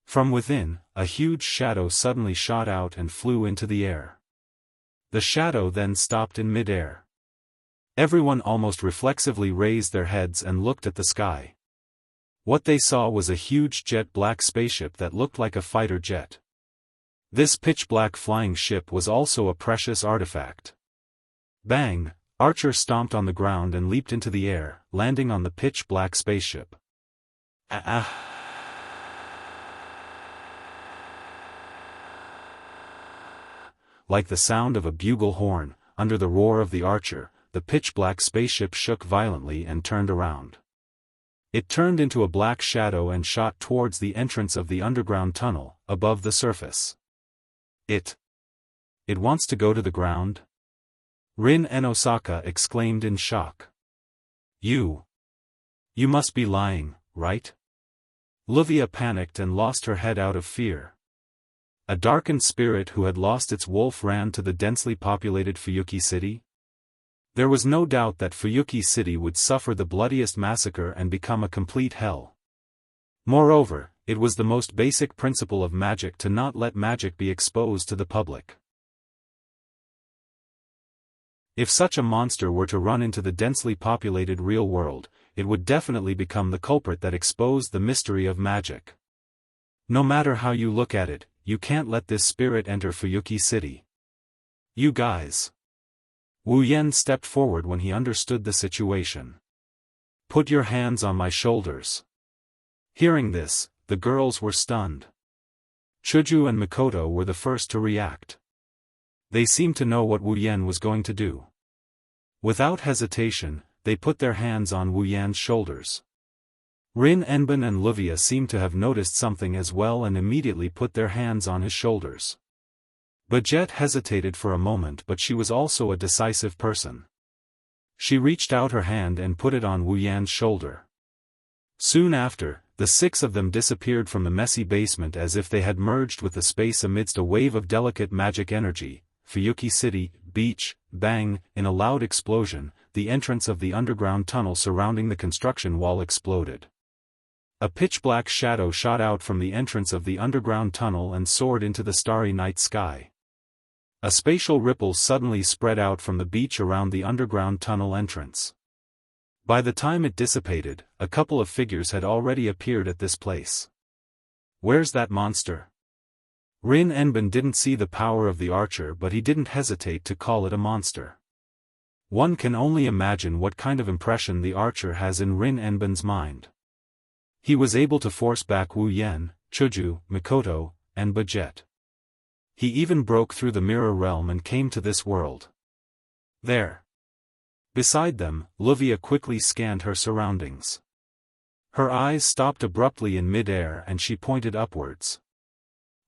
From within, a huge shadow suddenly shot out and flew into the air. The shadow then stopped in mid-air. Everyone almost reflexively raised their heads and looked at the sky. What they saw was a huge jet-black spaceship that looked like a fighter jet. This pitch-black flying ship was also a precious artifact. Bang! Archer stomped on the ground and leaped into the air, landing on the pitch-black spaceship. Like the sound of a bugle horn, under the roar of the archer, the pitch-black spaceship shook violently and turned around. It turned into a black shadow and shot towards the entrance of the underground tunnel, above the surface. It wants to go to the ground? Rin and Osaka exclaimed in shock. You must be lying, right? Luvia panicked and lost her head out of fear. A darkened spirit who had lost its wolf ran to the densely populated Fuyuki city? There was no doubt that Fuyuki City would suffer the bloodiest massacre and become a complete hell. Moreover, it was the most basic principle of magic to not let magic be exposed to the public. If such a monster were to run into the densely populated real world, it would definitely become the culprit that exposed the mystery of magic. No matter how you look at it, you can't let this spirit enter Fuyuki City. You guys. Wu Yan stepped forward when he understood the situation. Put your hands on my shoulders. Hearing this, the girls were stunned. Chuju and Mikoto were the first to react. They seemed to know what Wu Yan was going to do. Without hesitation, they put their hands on Wu Yan's shoulders. Rin Enbin and Luvia seemed to have noticed something as well and immediately put their hands on his shoulders. Bajet hesitated for a moment, but she was also a decisive person. She reached out her hand and put it on Wu Yan's shoulder. Soon after, the six of them disappeared from the messy basement as if they had merged with the space amidst a wave of delicate magic energy. Fuyuki City, beach, bang, in a loud explosion, the entrance of the underground tunnel surrounding the construction wall exploded. A pitch-black shadow shot out from the entrance of the underground tunnel and soared into the starry night sky. A spatial ripple suddenly spread out from the beach around the underground tunnel entrance. By the time it dissipated, a couple of figures had already appeared at this place. Where's that monster? Rin Enbin didn't see the power of the archer, but he didn't hesitate to call it a monster. One can only imagine what kind of impression the archer has in Rin Enbin's mind. He was able to force back Wu Yan, Chuju, Mikoto, and Bajet. He even broke through the mirror realm and came to this world. There. Beside them, Luvia quickly scanned her surroundings. Her eyes stopped abruptly in mid-air and she pointed upwards.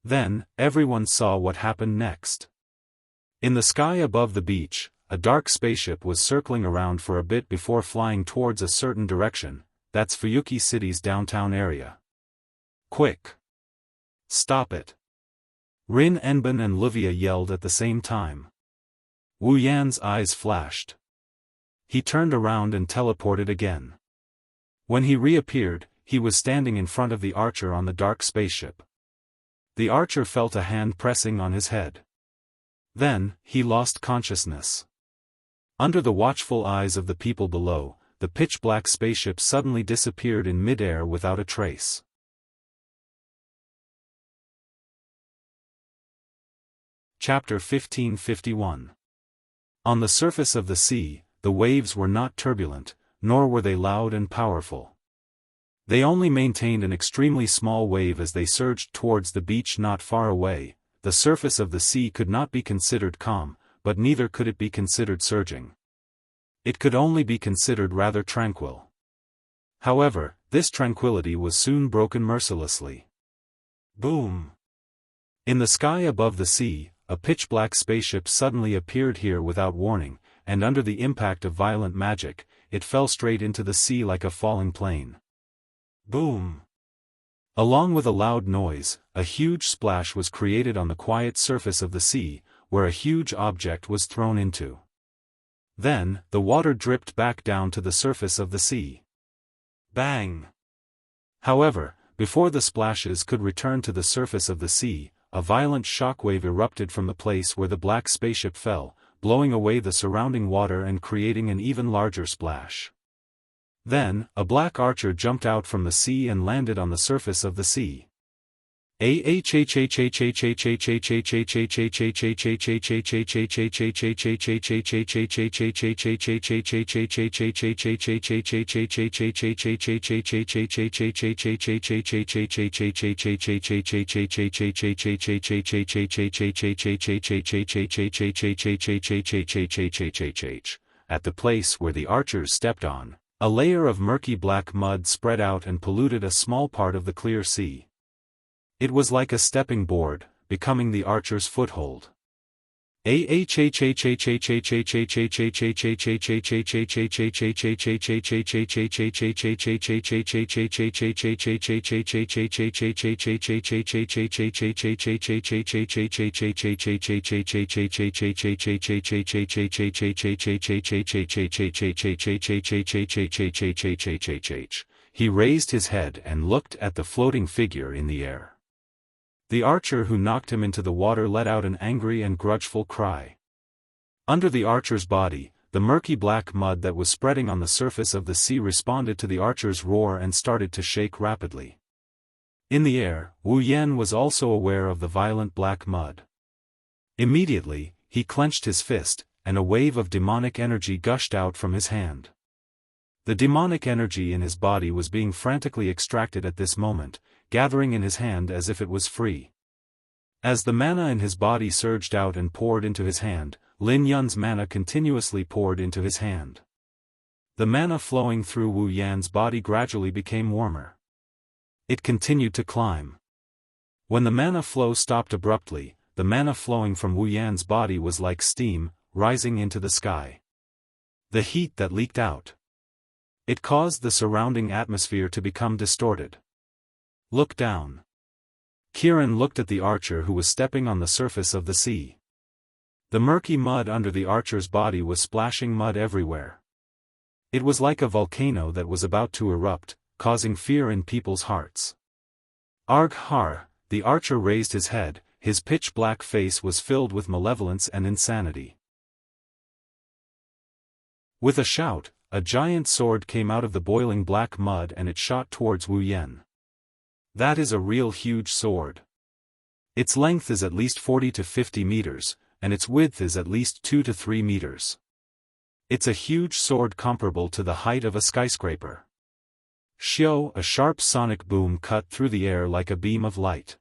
Then, everyone saw what happened next. In the sky above the beach, a dark spaceship was circling around for a bit before flying towards a certain direction. That's Fuyuki City's downtown area. Quick! Stop it! Rin Enbin and Luvia yelled at the same time. Wu Yan's eyes flashed. He turned around and teleported again. When he reappeared, he was standing in front of the archer on the dark spaceship. The archer felt a hand pressing on his head. Then, he lost consciousness. Under the watchful eyes of the people below, the pitch-black spaceship suddenly disappeared in mid-air without a trace. Chapter 1551. On the surface of the sea, the waves were not turbulent, nor were they loud and powerful. They only maintained an extremely small wave as they surged towards the beach not far away. The surface of the sea could not be considered calm, but neither could it be considered surging. It could only be considered rather tranquil. However, this tranquility was soon broken mercilessly. Boom! In the sky above the sea, a pitch-black spaceship suddenly appeared here without warning, and under the impact of violent magic, it fell straight into the sea like a falling plane. Boom! Along with a loud noise, a huge splash was created on the quiet surface of the sea, where a huge object was thrown into. Then, the water dripped back down to the surface of the sea. Bang! However, before the splashes could return to the surface of the sea, a violent shockwave erupted from the place where the black spaceship fell, blowing away the surrounding water and creating an even larger splash. Then, a black archer jumped out from the sea and landed on the surface of the sea. At the place where the archers stepped on, a layer of murky black mud spread out and polluted a small part of the clear sea. It was like a stepping board, becoming the archer's foothold. He raised his head and looked at the floating figure in the air. The archer who knocked him into the water let out an angry and grudgeful cry. Under the archer's body, the murky black mud that was spreading on the surface of the sea responded to the archer's roar and started to shake rapidly. In the air, Wu Yan was also aware of the violent black mud. Immediately, he clenched his fist, and a wave of demonic energy gushed out from his hand. The demonic energy in his body was being frantically extracted at this moment, gathering in his hand as if it was free. As the mana in his body surged out and poured into his hand, Lin Yun's mana continuously poured into his hand. The mana flowing through Wu Yan's body gradually became warmer. It continued to climb. When the mana flow stopped abruptly, the mana flowing from Wu Yan's body was like steam, rising into the sky. The heat that leaked out. It caused the surrounding atmosphere to become distorted. Look down. Kiran looked at the archer who was stepping on the surface of the sea. The murky mud under the archer's body was splashing mud everywhere. It was like a volcano that was about to erupt, causing fear in people's hearts. Arg har, the archer raised his head, his pitch-black face was filled with malevolence and insanity. With a shout, a giant sword came out of the boiling black mud and it shot towards Wu Yan. That is a real huge sword. Its length is at least 40 to 50 meters, and its width is at least 2 to 3 meters. It's a huge sword comparable to the height of a skyscraper. Xiao, a sharp sonic boom cut through the air like a beam of light.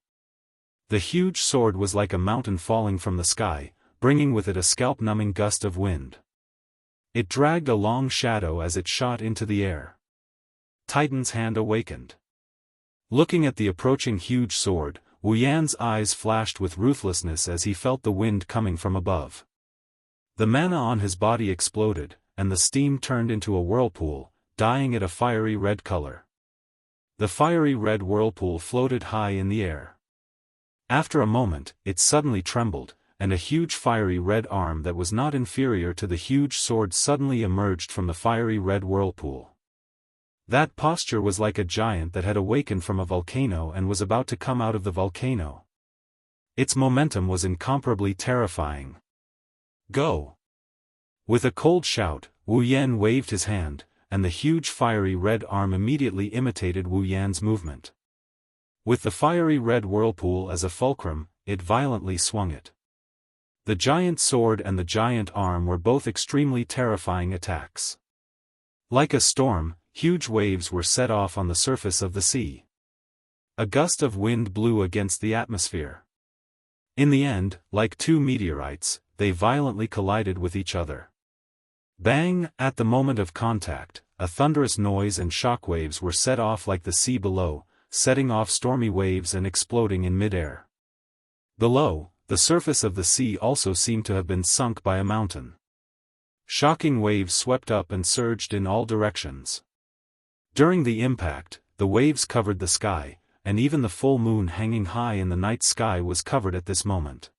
The huge sword was like a mountain falling from the sky, bringing with it a scalp-numbing gust of wind. It dragged a long shadow as it shot into the air. Titan's hand awakened. Looking at the approaching huge sword, Wu Yan's eyes flashed with ruthlessness as he felt the wind coming from above. The mana on his body exploded, and the steam turned into a whirlpool, dyeing it a fiery red color. The fiery red whirlpool floated high in the air. After a moment, it suddenly trembled, and a huge fiery red arm that was not inferior to the huge sword suddenly emerged from the fiery red whirlpool. That posture was like a giant that had awakened from a volcano and was about to come out of the volcano. Its momentum was incomparably terrifying. Go! With a cold shout, Wu Yan waved his hand, and the huge fiery red arm immediately imitated Wu Yan's movement. With the fiery red whirlpool as a fulcrum, it violently swung it. The giant sword and the giant arm were both extremely terrifying attacks. Like a storm, huge waves were set off on the surface of the sea. A gust of wind blew against the atmosphere. In the end, like two meteorites, they violently collided with each other. Bang! At the moment of contact, a thunderous noise and shockwaves were set off like the sea below, setting off stormy waves and exploding in midair. Below, the surface of the sea also seemed to have been sunk by a mountain. Shocking waves swept up and surged in all directions. During the impact, the waves covered the sky, and even the full moon hanging high in the night sky was covered at this moment.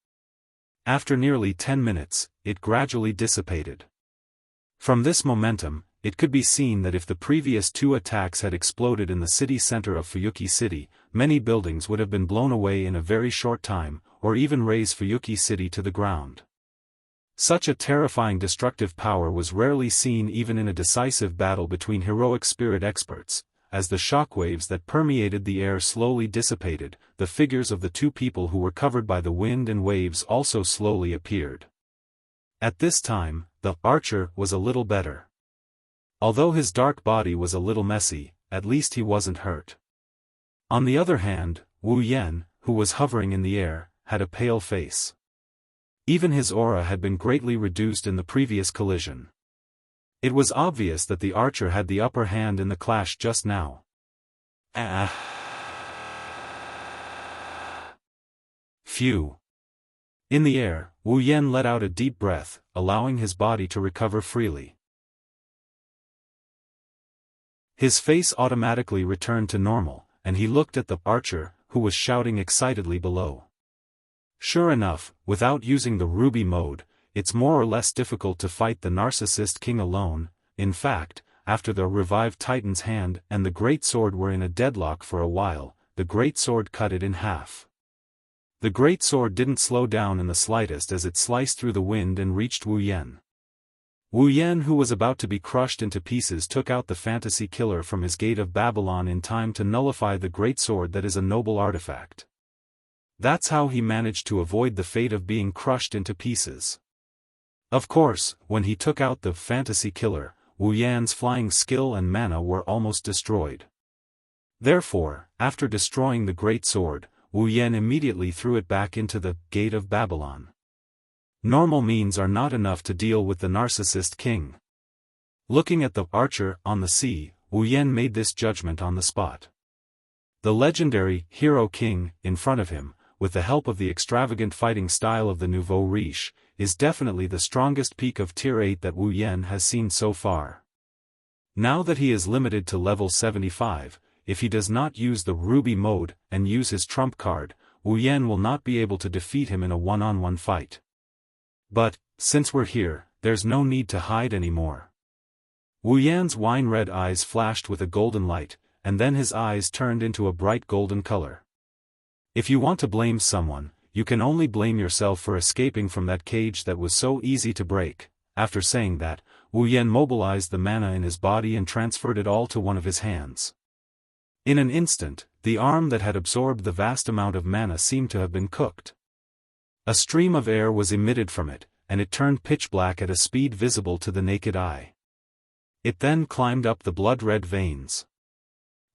After nearly 10 minutes, it gradually dissipated. From this momentum, it could be seen that if the previous two attacks had exploded in the city center of Fuyuki City, many buildings would have been blown away in a very short time, or even raze Fuyuki City to the ground. Such a terrifying destructive power was rarely seen even in a decisive battle between heroic spirit experts. As the shockwaves that permeated the air slowly dissipated, the figures of the two people who were covered by the wind and waves also slowly appeared. At this time, the archer was a little better. Although his dark body was a little messy, at least he wasn't hurt. On the other hand, Wu Yan, who was hovering in the air, had a pale face. Even his aura had been greatly reduced in the previous collision. It was obvious that the archer had the upper hand in the clash just now. Phew. In the air, Wu Yan let out a deep breath, allowing his body to recover freely. His face automatically returned to normal, and he looked at the archer, who was shouting excitedly below. Sure enough, without using the ruby mode, it's more or less difficult to fight the Narcissist King alone. In fact, after the revived Titan's hand and the great sword were in a deadlock for a while, the great sword cut it in half. The great sword didn't slow down in the slightest as it sliced through the wind and reached Wu Yan. Wu Yan, who was about to be crushed into pieces, took out the fantasy killer from his gate of Babylon in time to nullify the great sword that is a noble artifact. That's how he managed to avoid the fate of being crushed into pieces. Of course, when he took out the fantasy killer, Wu Yan's flying skill and mana were almost destroyed. Therefore, after destroying the great sword, Wu Yan immediately threw it back into the gate of Babylon. Normal means are not enough to deal with the Narcissist King. Looking at the archer on the sea, Wu Yan made this judgment on the spot. The legendary Hero King, in front of him, with the help of the extravagant fighting style of the nouveau riche, is definitely the strongest peak of Tier 8 that Wu Yan has seen so far. Now that he is limited to level 75, if he does not use the ruby mode and use his trump card, Wu Yan will not be able to defeat him in a one-on-one fight. But, since we're here, there's no need to hide anymore. Wu Yan's wine-red eyes flashed with a golden light, and then his eyes turned into a bright golden color. If you want to blame someone, you can only blame yourself for escaping from that cage that was so easy to break. After saying that, Wu Yan mobilized the mana in his body and transferred it all to one of his hands. In an instant, the arm that had absorbed the vast amount of mana seemed to have been cooked. A stream of air was emitted from it, and it turned pitch black at a speed visible to the naked eye. It then climbed up the blood-red veins.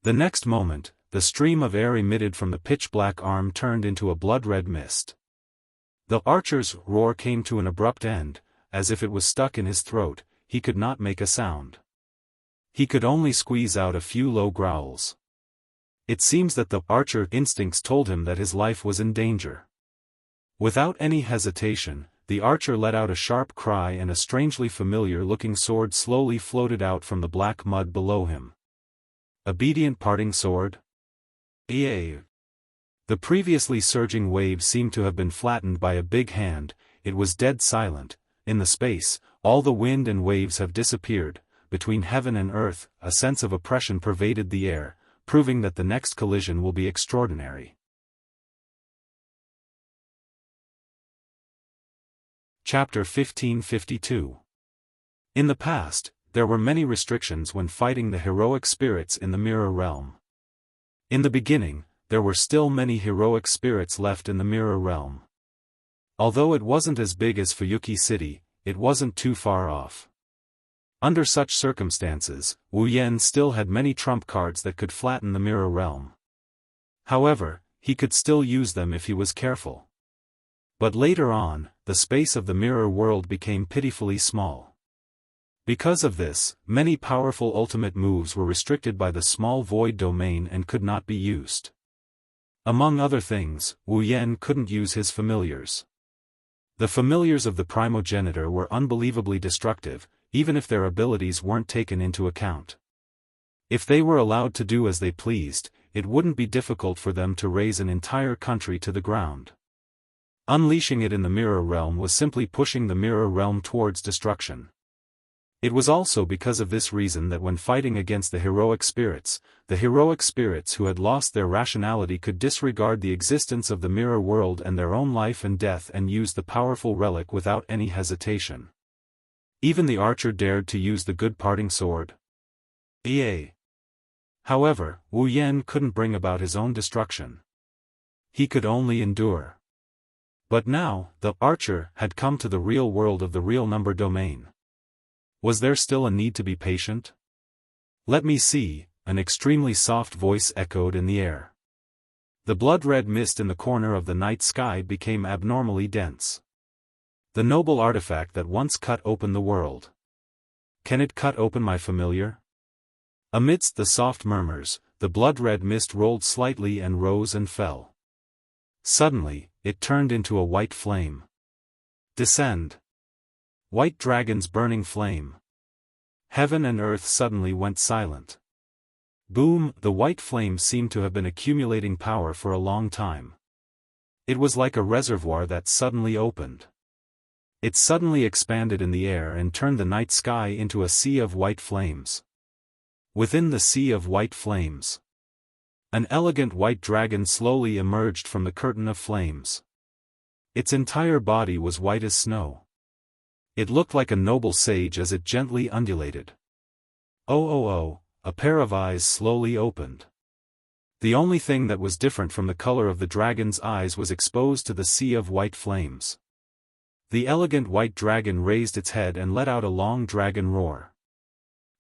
The next moment, the stream of air emitted from the pitch-black arm turned into a blood-red mist. The archer's roar came to an abrupt end, as if it was stuck in his throat. He could not make a sound. He could only squeeze out a few low growls. It seems that the archer's instincts told him that his life was in danger. Without any hesitation, the archer let out a sharp cry and a strangely familiar-looking sword slowly floated out from the black mud below him. Obedient parting sword? Yay! The previously surging wave seemed to have been flattened by a big hand. It was dead silent. In the space, all the wind and waves have disappeared. Between heaven and earth, a sense of oppression pervaded the air, proving that the next collision will be extraordinary. Chapter 1552. In the past, there were many restrictions when fighting the heroic spirits in the Mirror Realm. In the beginning, there were still many heroic spirits left in the Mirror Realm. Although it wasn't as big as Fuyuki City, it wasn't too far off. Under such circumstances, Wu Yan still had many trump cards that could flatten the Mirror Realm. However, he could still use them if he was careful. But later on, the space of the mirror world became pitifully small. Because of this, many powerful ultimate moves were restricted by the small void domain and could not be used. Among other things, Wu Yan couldn't use his familiars. The familiars of the primogenitor were unbelievably destructive, even if their abilities weren't taken into account. If they were allowed to do as they pleased, it wouldn't be difficult for them to raze an entire country to the ground. Unleashing it in the Mirror Realm was simply pushing the Mirror Realm towards destruction. It was also because of this reason that when fighting against the heroic spirits who had lost their rationality could disregard the existence of the mirror world and their own life and death and use the powerful relic without any hesitation. Even the archer dared to use the good parting sword. Yay! However, Wu Yan couldn't bring about his own destruction. He could only endure. But now, the archer had come to the real world of the real number domain. Was there still a need to be patient? Let me see, an extremely soft voice echoed in the air. The blood-red mist in the corner of the night sky became abnormally dense. The noble artifact that once cut open the world. Can it cut open my familiar? Amidst the soft murmurs, the blood-red mist rolled slightly and rose and fell. Suddenly, it turned into a white flame. Descend. White dragon's burning flame. Heaven and earth suddenly went silent. Boom, the white flame seemed to have been accumulating power for a long time. It was like a reservoir that suddenly opened. It suddenly expanded in the air and turned the night sky into a sea of white flames. Within the sea of white flames, an elegant white dragon slowly emerged from the curtain of flames. Its entire body was white as snow. It looked like a noble sage as it gently undulated. Oh, a pair of eyes slowly opened. The only thing that was different from the color of the dragon's eyes was exposed to the sea of white flames. The elegant white dragon raised its head and let out a long dragon roar.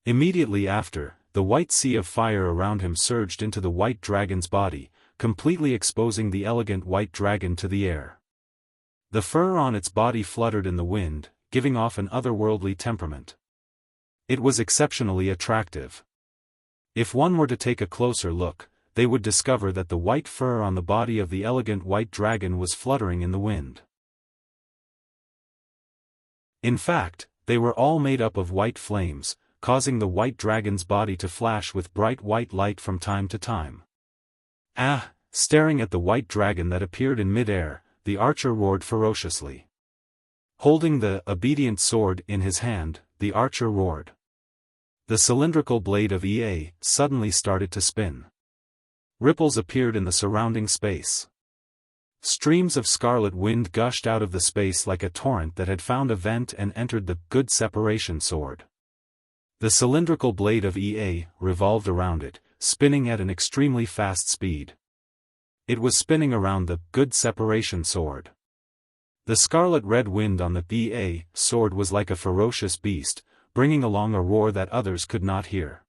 Immediately after, the white sea of fire around him surged into the white dragon's body, completely exposing the elegant white dragon to the air. The fur on its body fluttered in the wind, giving off an otherworldly temperament. It was exceptionally attractive. If one were to take a closer look, they would discover that the white fur on the body of the elegant white dragon was fluttering in the wind. In fact, they were all made up of white flames, causing the white dragon's body to flash with bright white light from time to time. Staring at the white dragon that appeared in mid-air, the archer roared ferociously. Holding the obedient sword in his hand, the archer roared. The cylindrical blade of Ea suddenly started to spin. Ripples appeared in the surrounding space. Streams of scarlet wind gushed out of the space like a torrent that had found a vent and entered the good separation sword. The cylindrical blade of Ea revolved around it, spinning at an extremely fast speed. It was spinning around the good separation sword. The scarlet-red wind on the Ea sword was like a ferocious beast, bringing along a roar that others could not hear.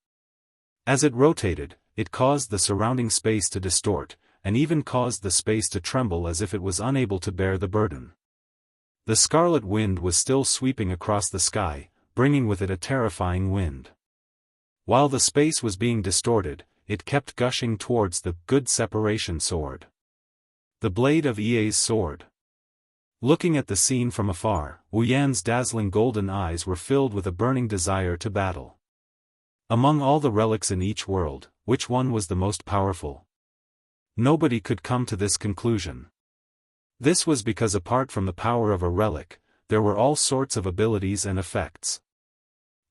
As it rotated, it caused the surrounding space to distort, and even caused the space to tremble as if it was unable to bear the burden. The scarlet wind was still sweeping across the sky, bringing with it a terrifying wind. While the space was being distorted, it kept gushing towards the good separation sword. The blade of Ea's sword. Looking at the scene from afar, Wu Yan's dazzling golden eyes were filled with a burning desire to battle. Among all the relics in each world, which one was the most powerful? Nobody could come to this conclusion. This was because apart from the power of a relic, there were all sorts of abilities and effects.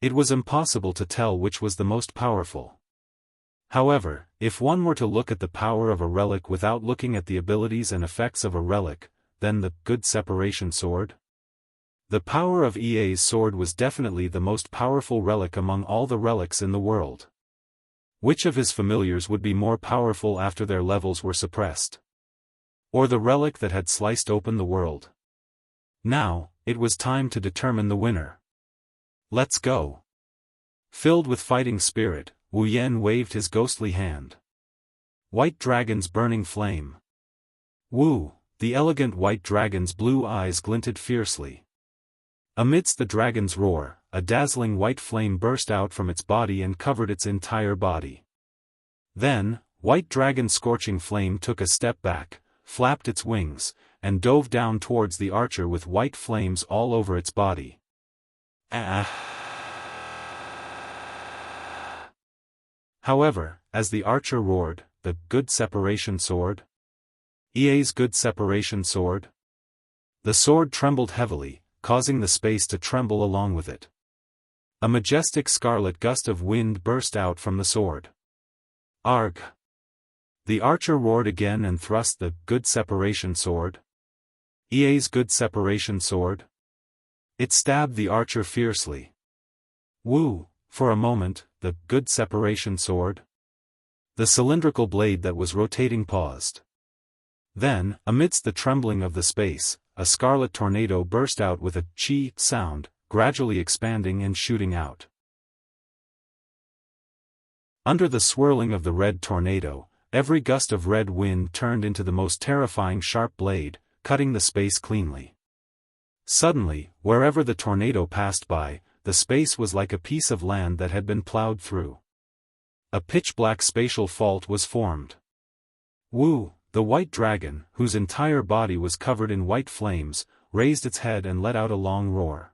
It was impossible to tell which was the most powerful. However, if one were to look at the power of a relic without looking at the abilities and effects of a relic, then the good separation sword? The power of Ea's sword was definitely the most powerful relic among all the relics in the world. Which of his familiars would be more powerful after their levels were suppressed? Or the relic that had sliced open the world? Now, it was time to determine the winner. Let's go. Filled with fighting spirit, Wu Yan waved his ghostly hand. White dragon's burning flame. Wu, the elegant white dragon's blue eyes glinted fiercely. Amidst the dragon's roar, a dazzling white flame burst out from its body and covered its entire body. Then, white dragon's scorching flame took a step back, flapped its wings, and dove down towards the archer with white flames all over its body. However, as the archer roared, the good separation sword? Ea's good separation sword? The sword trembled heavily, causing the space to tremble along with it. A majestic scarlet gust of wind burst out from the sword. Arg! The archer roared again and thrust the good separation sword. Ea's good separation sword? It stabbed the archer fiercely. Woo! For a moment, the good separation sword? The cylindrical blade that was rotating paused. Then, amidst the trembling of the space, a scarlet tornado burst out with a chi sound, gradually expanding and shooting out. Under the swirling of the red tornado, every gust of red wind turned into the most terrifying sharp blade, cutting the space cleanly. Suddenly, wherever the tornado passed by, the space was like a piece of land that had been plowed through. A pitch-black spatial fault was formed. Wu, the white dragon, whose entire body was covered in white flames, raised its head and let out a long roar.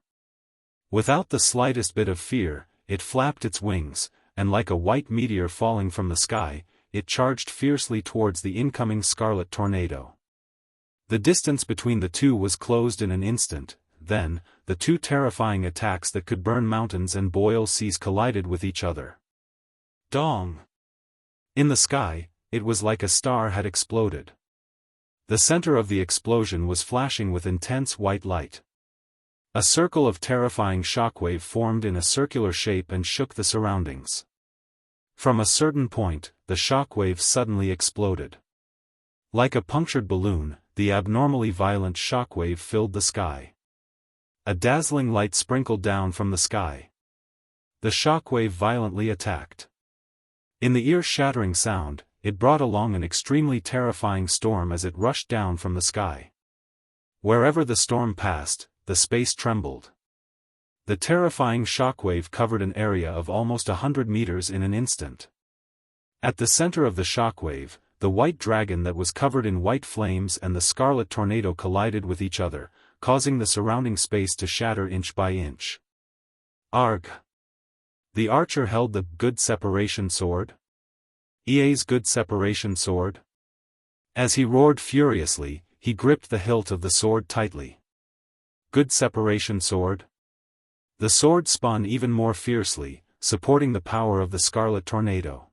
Without the slightest bit of fear, it flapped its wings, and like a white meteor falling from the sky, it charged fiercely towards the incoming scarlet tornado. The distance between the two was closed in an instant. Then, the two terrifying attacks that could burn mountains and boil seas collided with each other. Dong! In the sky, it was like a star had exploded. The center of the explosion was flashing with intense white light. A circle of terrifying shockwave formed in a circular shape and shook the surroundings. From a certain point, the shockwave suddenly exploded. Like a punctured balloon, the abnormally violent shockwave filled the sky. A dazzling light sprinkled down from the sky. The shockwave violently attacked. In the ear-shattering sound, it brought along an extremely terrifying storm as it rushed down from the sky. Wherever the storm passed, the space trembled. The terrifying shockwave covered an area of almost 100 meters in an instant. At the center of the shockwave, the white dragon that was covered in white flames and the scarlet tornado collided with each other, causing the surrounding space to shatter inch by inch. Arg! The archer held the good separation sword. EA's good separation sword. As he roared furiously, he gripped the hilt of the sword tightly. Good separation sword. The sword spun even more fiercely, supporting the power of the scarlet tornado.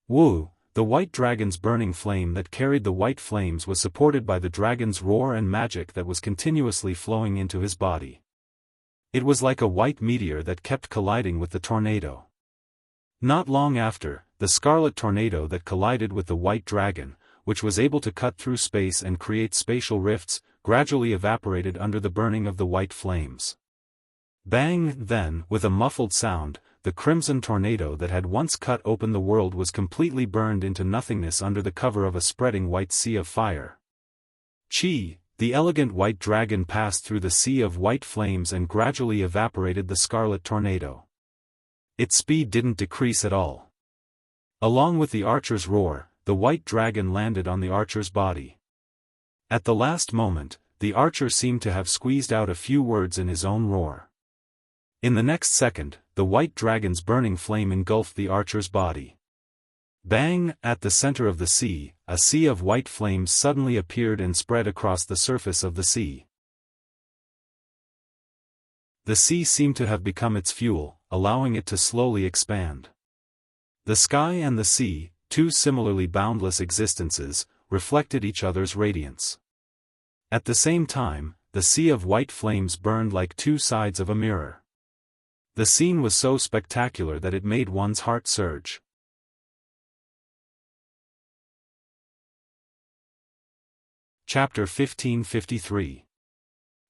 Wu! The white dragon's burning flame that carried the white flames was supported by the dragon's roar and magic that was continuously flowing into his body. It was like a white meteor that kept colliding with the tornado. Not long after, the scarlet tornado that collided with the white dragon, which was able to cut through space and create spatial rifts, gradually evaporated under the burning of the white flames. Bang! Then, with a muffled sound, the crimson tornado that had once cut open the world was completely burned into nothingness under the cover of a spreading white sea of fire. Chi! The elegant white dragon passed through the sea of white flames and gradually evaporated the scarlet tornado. Its speed didn't decrease at all. Along with the archer's roar, the white dragon landed on the archer's body. At the last moment, the archer seemed to have squeezed out a few words in his own roar. In the next second, the white dragon's burning flame engulfed the archer's body. Bang! At the center of the sea, a sea of white flames suddenly appeared and spread across the surface of the sea. The sea seemed to have become its fuel, allowing it to slowly expand. The sky and the sea, two similarly boundless existences, reflected each other's radiance. At the same time, the sea of white flames burned like two sides of a mirror. The scene was so spectacular that it made one's heart surge. Chapter 1553.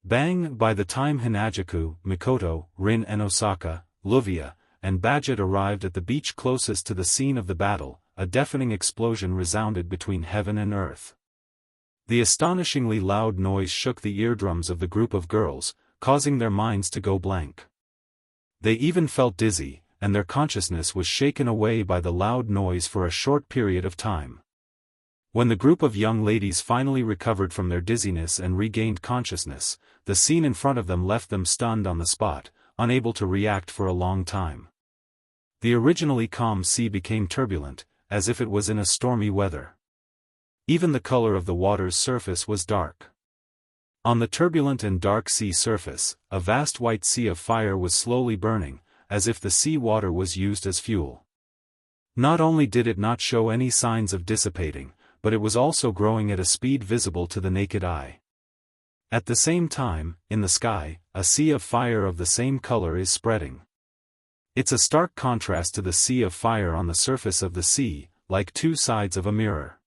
Bang! By the time Hinajaku, Mikoto, Rin and Osaka, Luvia, and Badget arrived at the beach closest to the scene of the battle, a deafening explosion resounded between heaven and earth. The astonishingly loud noise shook the eardrums of the group of girls, causing their minds to go blank. They even felt dizzy, and their consciousness was shaken away by the loud noise for a short period of time. When the group of young ladies finally recovered from their dizziness and regained consciousness, the scene in front of them left them stunned on the spot, unable to react for a long time. The originally calm sea became turbulent, as if it was in a stormy weather. Even the color of the water's surface was dark. On the turbulent and dark sea surface, a vast white sea of fire was slowly burning, as if the sea water was used as fuel. Not only did it not show any signs of dissipating, but it was also growing at a speed visible to the naked eye. At the same time, in the sky, a sea of fire of the same color is spreading. It's a stark contrast to the sea of fire on the surface of the sea, like two sides of a mirror.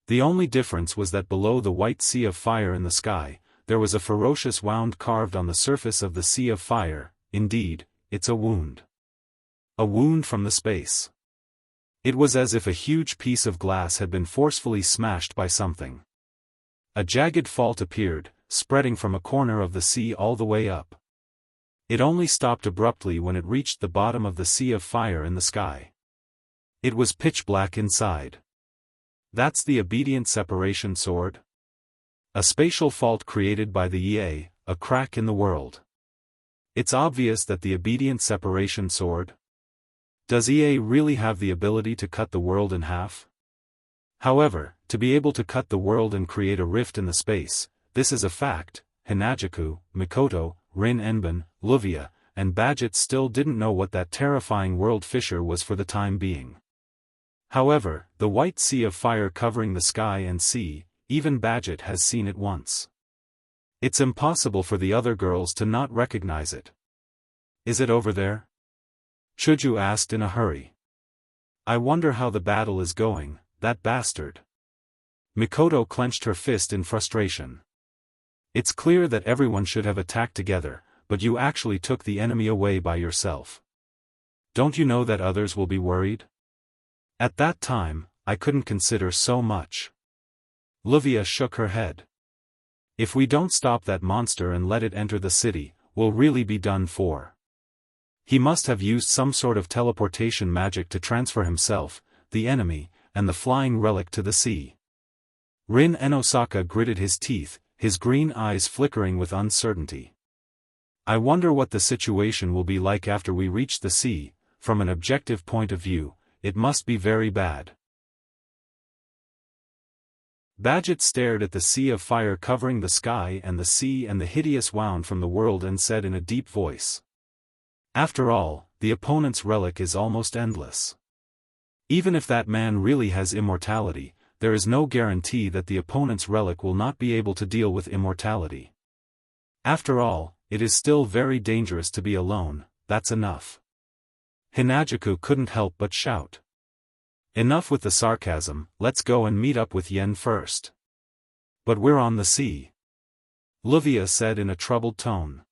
The only difference was that below the white sea of fire in the sky, there was a ferocious wound carved on the surface of the sea of fire. Indeed, it's a wound. A wound from the space. It was as if a huge piece of glass had been forcefully smashed by something. A jagged fault appeared, spreading from a corner of the sea all the way up. It only stopped abruptly when it reached the bottom of the sea of fire in the sky. It was pitch black inside. That's the obedient separation sword? A spatial fault created by the EA, a crack in the world. It's obvious that the obedient separation sword. Does EA really have the ability to cut the world in half? However, to be able to cut the world and create a rift in the space, this is a fact. Hinajaku, Mikoto, Rin Enbin, Luvia, and Badget still didn't know what that terrifying world fissure was for the time being. However, the white sea of fire covering the sky and sea, even Badget has seen it once. It's impossible for the other girls to not recognize it. Is it over there? Chuju asked in a hurry. I wonder how the battle is going, that bastard. Mikoto clenched her fist in frustration. It's clear that everyone should have attacked together, but you actually took the enemy away by yourself. Don't you know that others will be worried? At that time, I couldn't consider so much. Luvia shook her head. If we don't stop that monster and let it enter the city, we'll really be done for. He must have used some sort of teleportation magic to transfer himself, the enemy, and the flying relic to the sea. Rin Enosaka gritted his teeth, his green eyes flickering with uncertainty. I wonder what the situation will be like after we reach the sea. From an objective point of view, it must be very bad. Badget stared at the sea of fire covering the sky and the sea and the hideous wound from the world and said in a deep voice. After all, the opponent's relic is almost endless. Even if that man really has immortality, there is no guarantee that the opponent's relic will not be able to deal with immortality. After all, it is still very dangerous to be alone, that's enough. Hinajaku couldn't help but shout. Enough with the sarcasm, let's go and meet up with Yen first. But we're on the sea. Luvia said in a troubled tone.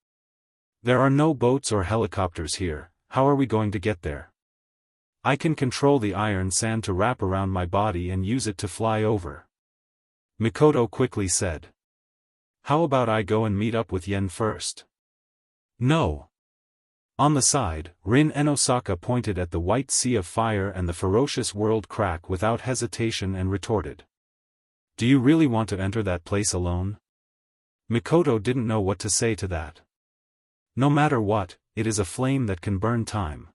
There are no boats or helicopters here, how are we going to get there? I can control the iron sand to wrap around my body and use it to fly over. Mikoto quickly said. How about I go and meet up with Yen first? No. On the side, Rin Enosaka pointed at the white sea of fire and the ferocious world crack without hesitation and retorted. Do you really want to enter that place alone? Mikoto didn't know what to say to that. No matter what, it is a flame that can burn time.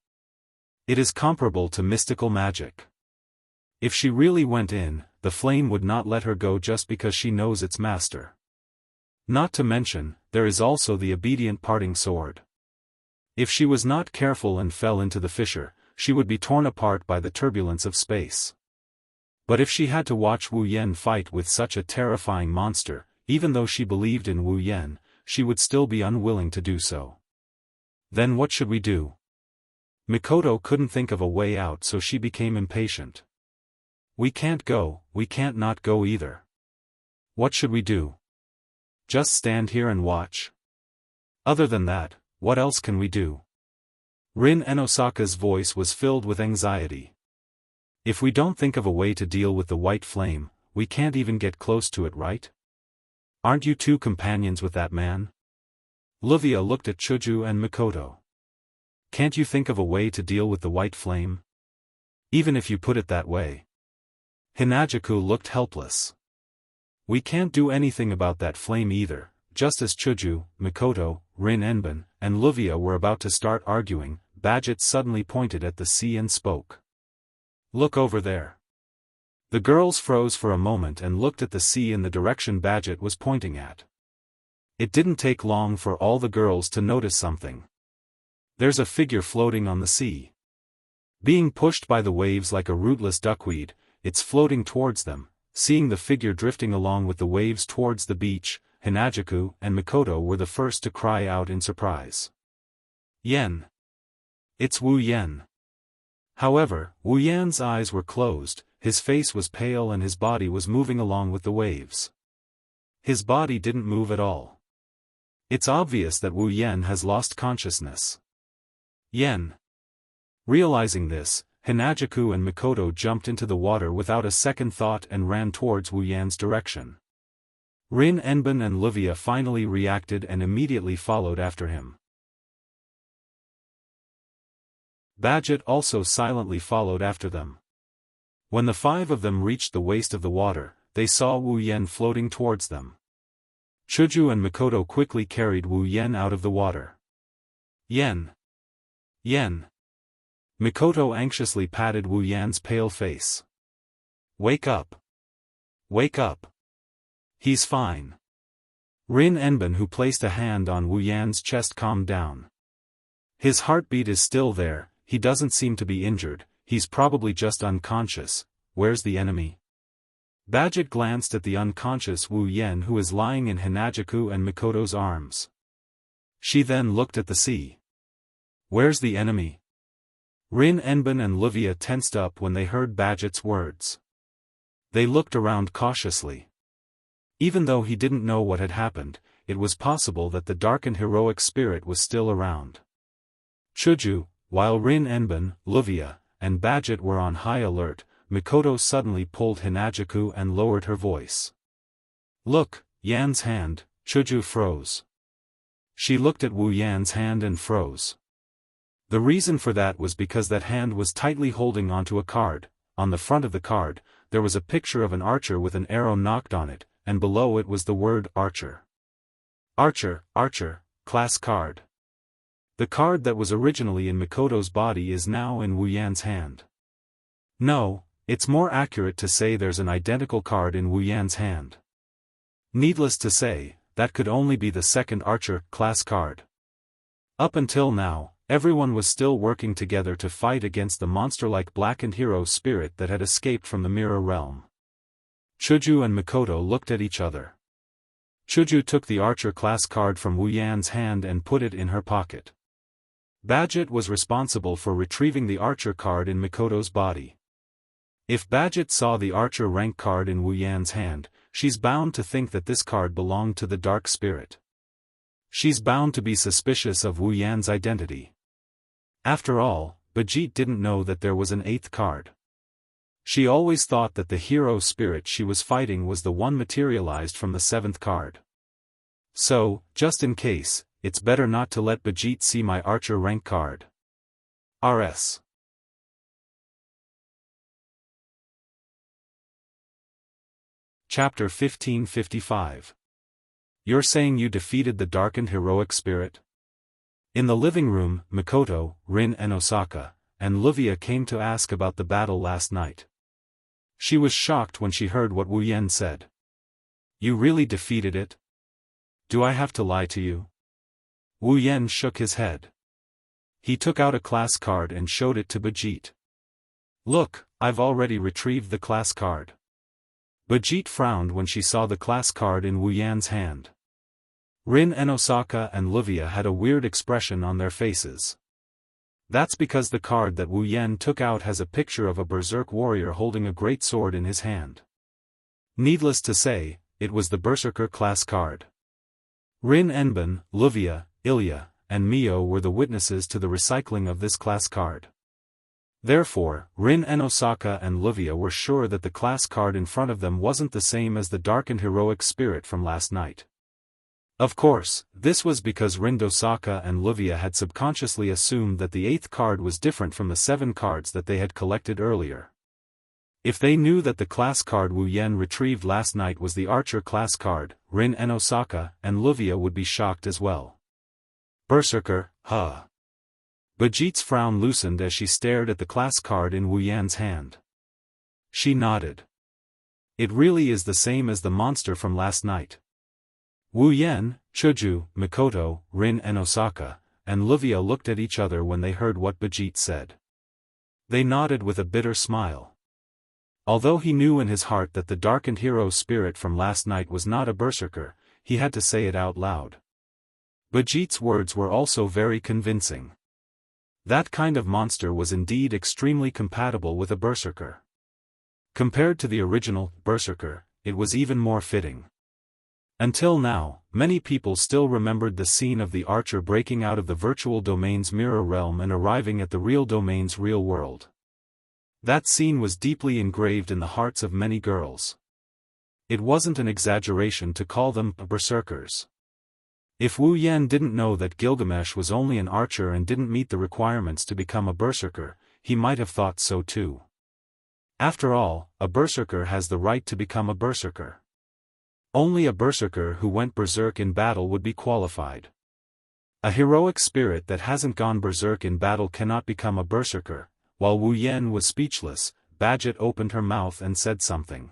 It is comparable to mystical magic. If she really went in, the flame would not let her go just because she knows its master. Not to mention, there is also the obedient parting sword. If she was not careful and fell into the fissure, she would be torn apart by the turbulence of space. But if she had to watch Wu Yen fight with such a terrifying monster, even though she believed in Wu Yen, she would still be unwilling to do so. Then what should we do? Mikoto couldn't think of a way out, so she became impatient. We can't go, we can't not go either. What should we do? Just stand here and watch? Other than that, what else can we do? Rin Enosaka's voice was filled with anxiety. If we don't think of a way to deal with the white flame, we can't even get close to it, right? Aren't you two companions with that man? Luvia looked at Chuju and Mikoto. Can't you think of a way to deal with the white flame? Even if you put it that way. Hinajaku looked helpless. We can't do anything about that flame either. Just as Chuju, Mikoto, Rin Enbin, and Luvia were about to start arguing, Badget suddenly pointed at the sea and spoke. Look over there. The girls froze for a moment and looked at the sea in the direction Badget was pointing at. It didn't take long for all the girls to notice something. There's a figure floating on the sea. Being pushed by the waves like a rootless duckweed, it's floating towards them. Seeing the figure drifting along with the waves towards the beach, Hinajaku and Mikoto were the first to cry out in surprise. Yen. It's Wu Yen. However, Wu Yan's eyes were closed, his face was pale and his body was moving along with the waves. His body didn't move at all. It's obvious that Wu Yen has lost consciousness. Yen. Realizing this, Hinajaku and Mikoto jumped into the water without a second thought and ran towards Wu Yan's direction. Rin Enbin and Luvia finally reacted and immediately followed after him. Badget also silently followed after them. When the five of them reached the waist of the water, they saw Wu Yen floating towards them. Chuju and Mikoto quickly carried Wu Yen out of the water. Yen! Yen! Mikoto anxiously patted Wu Yan's pale face. Wake up! Wake up! He's fine. Rin Enbin, who placed a hand on Wu Yan's chest, calmed down. His heartbeat is still there, he doesn't seem to be injured, he's probably just unconscious. Where's the enemy? Badget glanced at the unconscious Wu Yen, who is lying in Hinajuku and Mikoto's arms. She then looked at the sea. Where's the enemy? Rin Enbin and Livia tensed up when they heard Badget's words. They looked around cautiously. Even though he didn't know what had happened, it was possible that the dark and heroic spirit was still around. Chuju, while Rin Enbin, Livia, and Badget were on high alert, Mikoto suddenly pulled Hinajuku and lowered her voice. Look, Yan's hand. Chuju froze. She looked at Wu Yan's hand and froze. The reason for that was because that hand was tightly holding onto a card. On the front of the card, there was a picture of an archer with an arrow knocked on it, and below it was the word Archer. Archer, Archer, class card. The card that was originally in Mikoto's body is now in Wu Yan's hand. No, it's more accurate to say there's an identical card in Wu Yan's hand. Needless to say, that could only be the second Archer class card. Up until now, everyone was still working together to fight against the monster-like blackened hero spirit that had escaped from the mirror realm. Chuju and Mikoto looked at each other. Chuju took the Archer class card from Wu Yan's hand and put it in her pocket. Badget was responsible for retrieving the Archer card in Mikoto's body. If Badget saw the Archer rank card in Wu Yan's hand, she's bound to think that this card belonged to the dark spirit. She's bound to be suspicious of Wu Yan's identity. After all, Badget didn't know that there was an eighth card. She always thought that the hero spirit she was fighting was the one materialized from the seventh card. So, just in case, it's better not to let Badget see my Archer rank card. RS. Chapter 1555. You're saying you defeated the darkened heroic spirit? In the living room, Mikoto, Rin and Osaka, and Livia came to ask about the battle last night. She was shocked when she heard what Wu Yen said. You really defeated it? Do I have to lie to you? Wu Yen shook his head. He took out a class card and showed it to Badget. Look, I've already retrieved the class card. Badget frowned when she saw the class card in Wu Yan's hand. Rin and Osaka and Livia had a weird expression on their faces. That's because the card that Wu Yen took out has a picture of a berserk warrior holding a great sword in his hand. Needless to say, it was the Berserker class card. Rin Enbin, Livia, Ilya, and Mio were the witnesses to the recycling of this class card. Therefore, Rin and Osaka and Livia were sure that the class card in front of them wasn't the same as the darkened heroic spirit from last night. Of course, this was because Rin, Osaka and Livia had subconsciously assumed that the eighth card was different from the 7 cards that they had collected earlier. If they knew that the class card Wu Yen retrieved last night was the Archer class card, Rin and Osaka and Livia would be shocked as well. Berserker, huh? Badget's frown loosened as she stared at the class card in Wu Yan's hand. She nodded. It really is the same as the monster from last night. Wu Yen, Chuju, Mikoto, Rin and Osaka, and Livia looked at each other when they heard what Badget said. They nodded with a bitter smile. Although he knew in his heart that the darkened hero spirit from last night was not a berserker, he had to say it out loud. Badget's words were also very convincing. That kind of monster was indeed extremely compatible with a berserker. Compared to the original berserker, it was even more fitting. Until now, many people still remembered the scene of the Archer breaking out of the virtual domain's mirror realm and arriving at the real domain's real world. That scene was deeply engraved in the hearts of many girls. It wasn't an exaggeration to call them berserkers. If Wu Yen didn't know that Gilgamesh was only an archer and didn't meet the requirements to become a berserker, he might have thought so too. After all, a berserker has the right to become a berserker. Only a berserker who went berserk in battle would be qualified. A heroic spirit that hasn't gone berserk in battle cannot become a berserker. While Wu Yan was speechless, Badget opened her mouth and said something.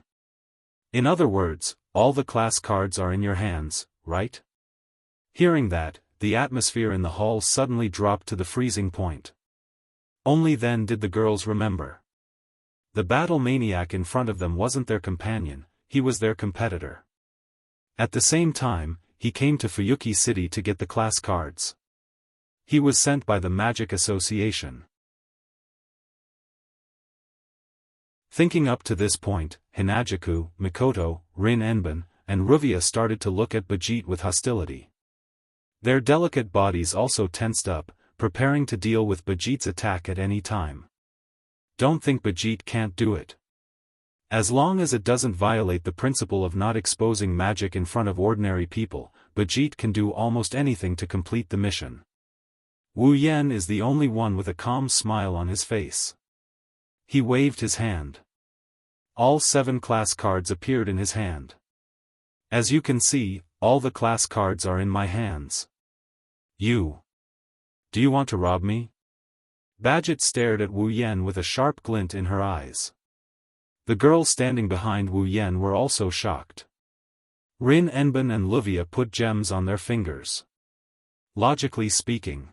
In other words, all the class cards are in your hands, right? Hearing that, the atmosphere in the hall suddenly dropped to the freezing point. Only then did the girls remember. The battle maniac in front of them wasn't their companion, he was their competitor. At the same time, he came to Fuyuki City to get the class cards. He was sent by the Magic Association. Thinking up to this point, Hinajaku, Mikoto, Rin Enbin, and Ruvia started to look at Bajit with hostility. Their delicate bodies also tensed up, preparing to deal with Bajit's attack at any time. Don't think Bajit can't do it. As long as it doesn't violate the principle of not exposing magic in front of ordinary people, Bajit can do almost anything to complete the mission. Wu Yan is the only one with a calm smile on his face. He waved his hand. All 7 class cards appeared in his hand. As you can see, all the class cards are in my hands. Do you want to rob me? Badget stared at Wu Yan with a sharp glint in her eyes. The girls standing behind Wu Yan were also shocked. Rin Enbin and Luvia put gems on their fingers. Logically speaking,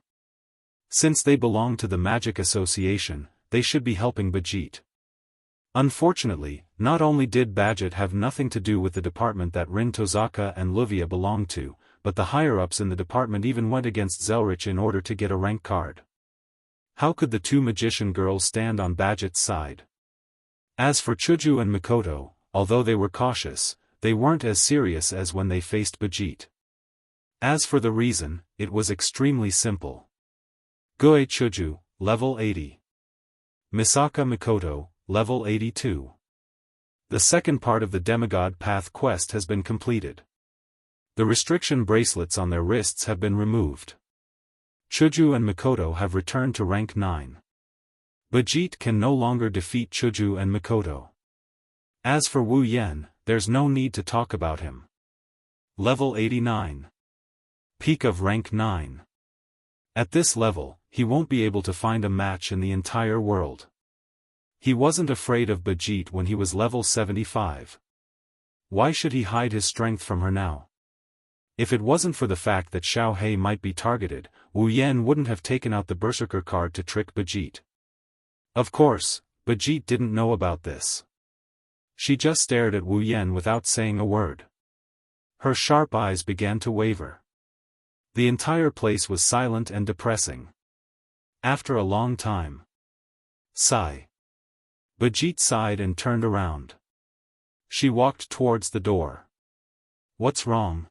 since they belong to the Magic Association, they should be helping Bajit. Unfortunately, not only did Badget have nothing to do with the department that Rin Tozaka and Luvia belonged to, but the higher-ups in the department even went against Zelrich in order to get a rank card. How could the 2 magician girls stand on Badget's side? As for Chuju and Mikoto, although they were cautious, they weren't as serious as when they faced Bajit. As for the reason, it was extremely simple. Guei Chuju, level 80. Misaka Mikoto, level 82. The second part of the Demigod Path quest has been completed. The restriction bracelets on their wrists have been removed. Chuju and Mikoto have returned to rank 9. Bajit can no longer defeat Chuju and Mikoto. As for Wu Yan, there's no need to talk about him. Level 89. Peak of rank 9. At this level, he won't be able to find a match in the entire world. He wasn't afraid of Bajit when he was level 75. Why should he hide his strength from her now? If it wasn't for the fact that Xiao Hei might be targeted, Wu Yan wouldn't have taken out the Berserker card to trick Bajit. Of course, Bajit didn't know about this. She just stared at Wu Yan without saying a word. Her sharp eyes began to waver. The entire place was silent and depressing. After a long time. Sigh. Bajit sighed and turned around. She walked towards the door. What's wrong?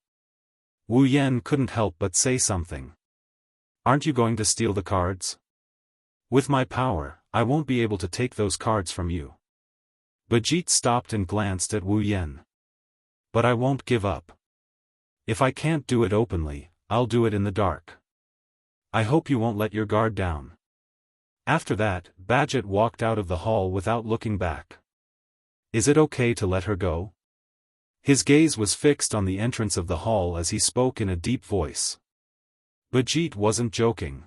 Wu Yan couldn't help but say something. Aren't you going to steal the cards? With my power, I won't be able to take those cards from you. Bajit stopped and glanced at Wu Yan. But I won't give up. If I can't do it openly, I'll do it in the dark. I hope you won't let your guard down. After that, Badget walked out of the hall without looking back. Is it okay to let her go? His gaze was fixed on the entrance of the hall as he spoke in a deep voice. Bajit wasn't joking.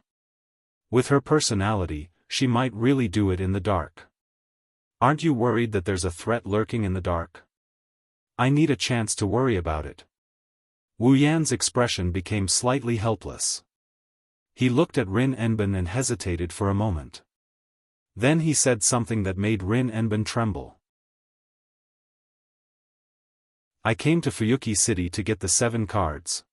With her personality, she might really do it in the dark. Aren't you worried that there's a threat lurking in the dark? I need a chance to worry about it. Wu Yan's expression became slightly helpless. He looked at Rin Enbin and hesitated for a moment. Then he said something that made Rin Enbin tremble. I came to Fuyuki City to get the 7 cards.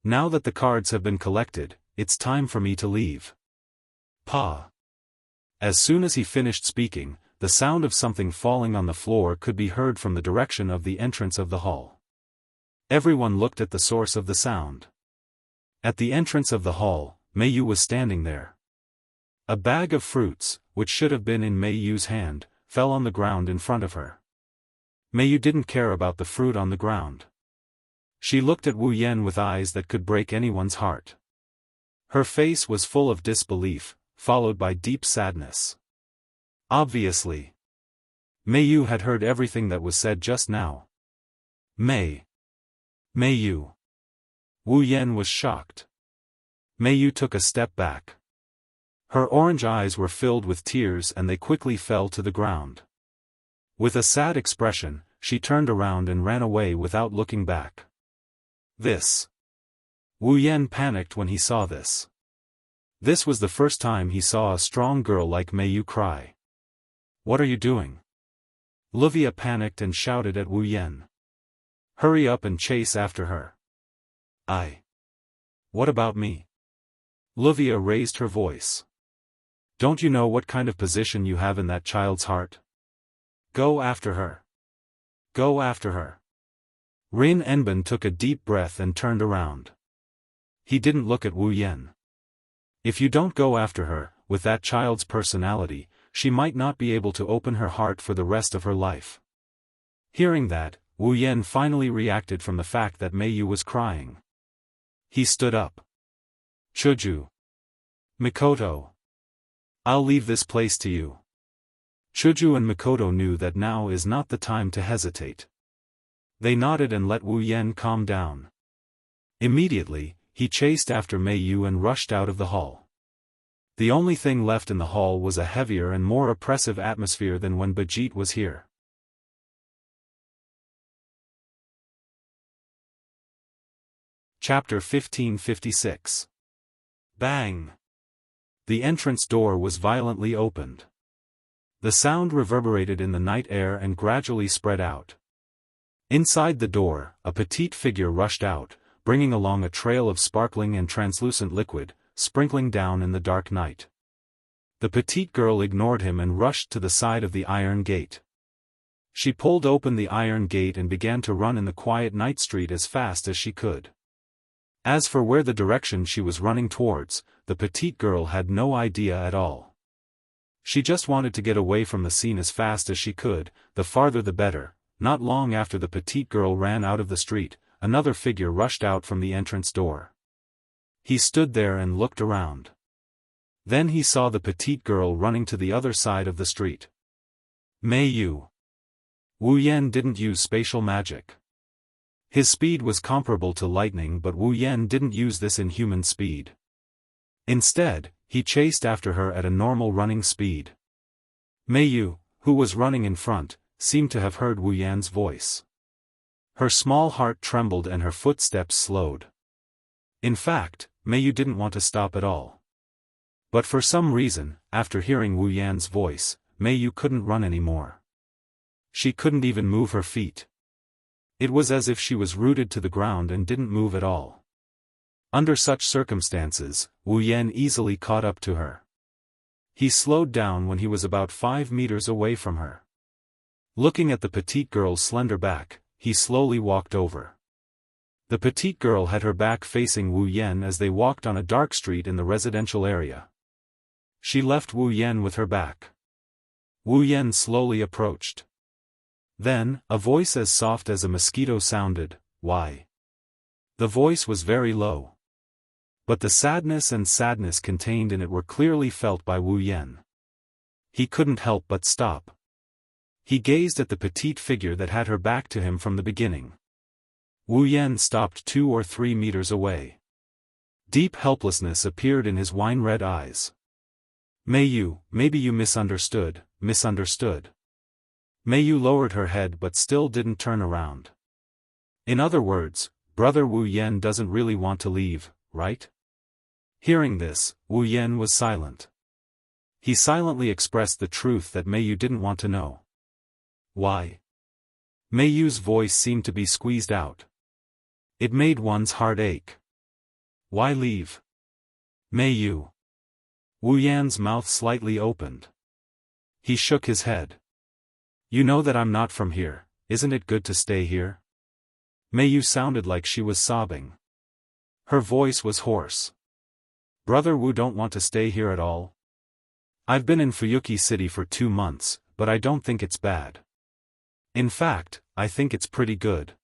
Now that the cards have been collected, it's time for me to leave. Pa. As soon as he finished speaking, the sound of something falling on the floor could be heard from the direction of the entrance of the hall. Everyone looked at the source of the sound. At the entrance of the hall, Mei Yu was standing there. A bag of fruits, which should have been in Mei Yu's hand, fell on the ground in front of her. Mei Yu didn't care about the fruit on the ground. She looked at Wu Yan with eyes that could break anyone's heart. Her face was full of disbelief, followed by deep sadness. Obviously, Mei Yu had heard everything that was said just now. Mei. Mei Yu. Wu Yan was shocked. Mei Yu took a step back. Her orange eyes were filled with tears and they quickly fell to the ground. With a sad expression, she turned around and ran away without looking back. This. Wu Yan panicked when he saw this. This was the first time he saw a strong girl like Mei Yu cry. What are you doing? Livia panicked and shouted at Wu Yan. Hurry up and chase after her. What about me? Livia raised her voice. Don't you know what kind of position you have in that child's heart? Go after her. Go after her. Rin Enbin took a deep breath and turned around. He didn't look at Wu Yan. If you don't go after her, with that child's personality, she might not be able to open her heart for the rest of her life. Hearing that, Wu Yan finally reacted from the fact that Mei Yu was crying. He stood up. Chuju. Mikoto. I'll leave this place to you. Chuju and Mikoto knew that now is not the time to hesitate. They nodded and let Wu Yan calm down. Immediately, he chased after Mei Yu and rushed out of the hall. The only thing left in the hall was a heavier and more oppressive atmosphere than when Bajit was here. Chapter 1556. Bang! The entrance door was violently opened. The sound reverberated in the night air and gradually spread out. Inside the door, a petite figure rushed out, bringing along a trail of sparkling and translucent liquid, sprinkling down in the dark night. The petite girl ignored him and rushed to the side of the iron gate. She pulled open the iron gate and began to run in the quiet night street as fast as she could. As for where the direction she was running towards, the petite girl had no idea at all. She just wanted to get away from the scene as fast as she could, the farther the better. Not long after the petite girl ran out of the street, another figure rushed out from the entrance door. He stood there and looked around. Then he saw the petite girl running to the other side of the street. Mei Yu. Wu Yan didn't use spatial magic. His speed was comparable to lightning, but Wu Yan didn't use this in human speed. Instead, he chased after her at a normal running speed. Mei Yu, who was running in front, seemed to have heard Wu Yan's voice. Her small heart trembled and her footsteps slowed. In fact, Mei Yu didn't want to stop at all. But for some reason, after hearing Wu Yan's voice, Mei Yu couldn't run anymore. She couldn't even move her feet. It was as if she was rooted to the ground and didn't move at all. Under such circumstances, Wu Yan easily caught up to her. He slowed down when he was about 5 meters away from her. Looking at the petite girl's slender back, he slowly walked over. The petite girl had her back facing Wu Yan as they walked on a dark street in the residential area. She left Wu Yan with her back. Wu Yan slowly approached. Then, a voice as soft as a mosquito sounded, "Why?" The voice was very low. But the sadness contained in it were clearly felt by Wu Yan. He couldn't help but stop. He gazed at the petite figure that had her back to him from the beginning. Wu Yan stopped 2 or 3 meters away. Deep helplessness appeared in his wine-red eyes. Mei Yu, maybe you misunderstood. Mei Yu lowered her head but still didn't turn around. In other words, Brother Wu Yan doesn't really want to leave, right? Hearing this, Wu Yan was silent. He silently expressed the truth that Mei Yu didn't want to know. Why? Mei Yu's voice seemed to be squeezed out. It made one's heart ache. Why leave? Mei Yu. Wu Yan's mouth slightly opened. He shook his head. You know that I'm not from here, isn't it good to stay here? Mei Yu sounded like she was sobbing. Her voice was hoarse. Brother Wu don't want to stay here at all? I've been in Fuyuki City for 2 months, but I don't think it's bad. In fact, I think it's pretty good.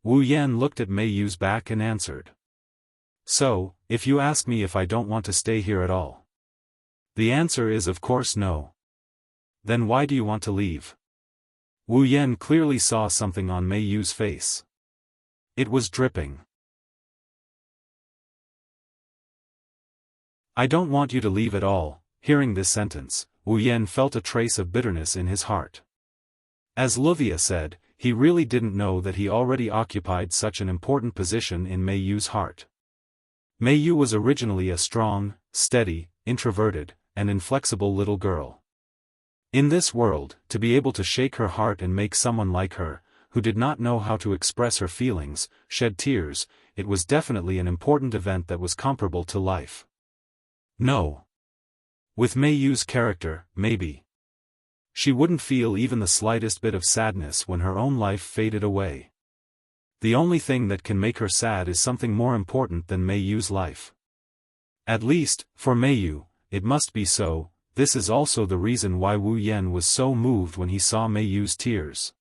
Wu Yan looked at Mei Yu's back and answered. So, if you ask me if I don't want to stay here at all, the answer is of course no. Then why do you want to leave? Wu Yan clearly saw something on Mei Yu's face. It was dripping. I don't want you to leave at all. Hearing this sentence, Wu Yan felt a trace of bitterness in his heart. As Wuxia said, he really didn't know that he already occupied such an important position in Mei Yu's heart. Mei Yu was originally a strong, steady, introverted, and inflexible little girl. In this world, to be able to shake her heart and make someone like her, who did not know how to express her feelings, shed tears, it was definitely an important event that was comparable to life. No. With Mei Yu's character, maybe. She wouldn't feel even the slightest bit of sadness when her own life faded away. The only thing that can make her sad is something more important than Mei Yu's life. At least, for Mei Yu, it must be so. This is also the reason why Wu Yan was so moved when he saw Mei Yu's tears.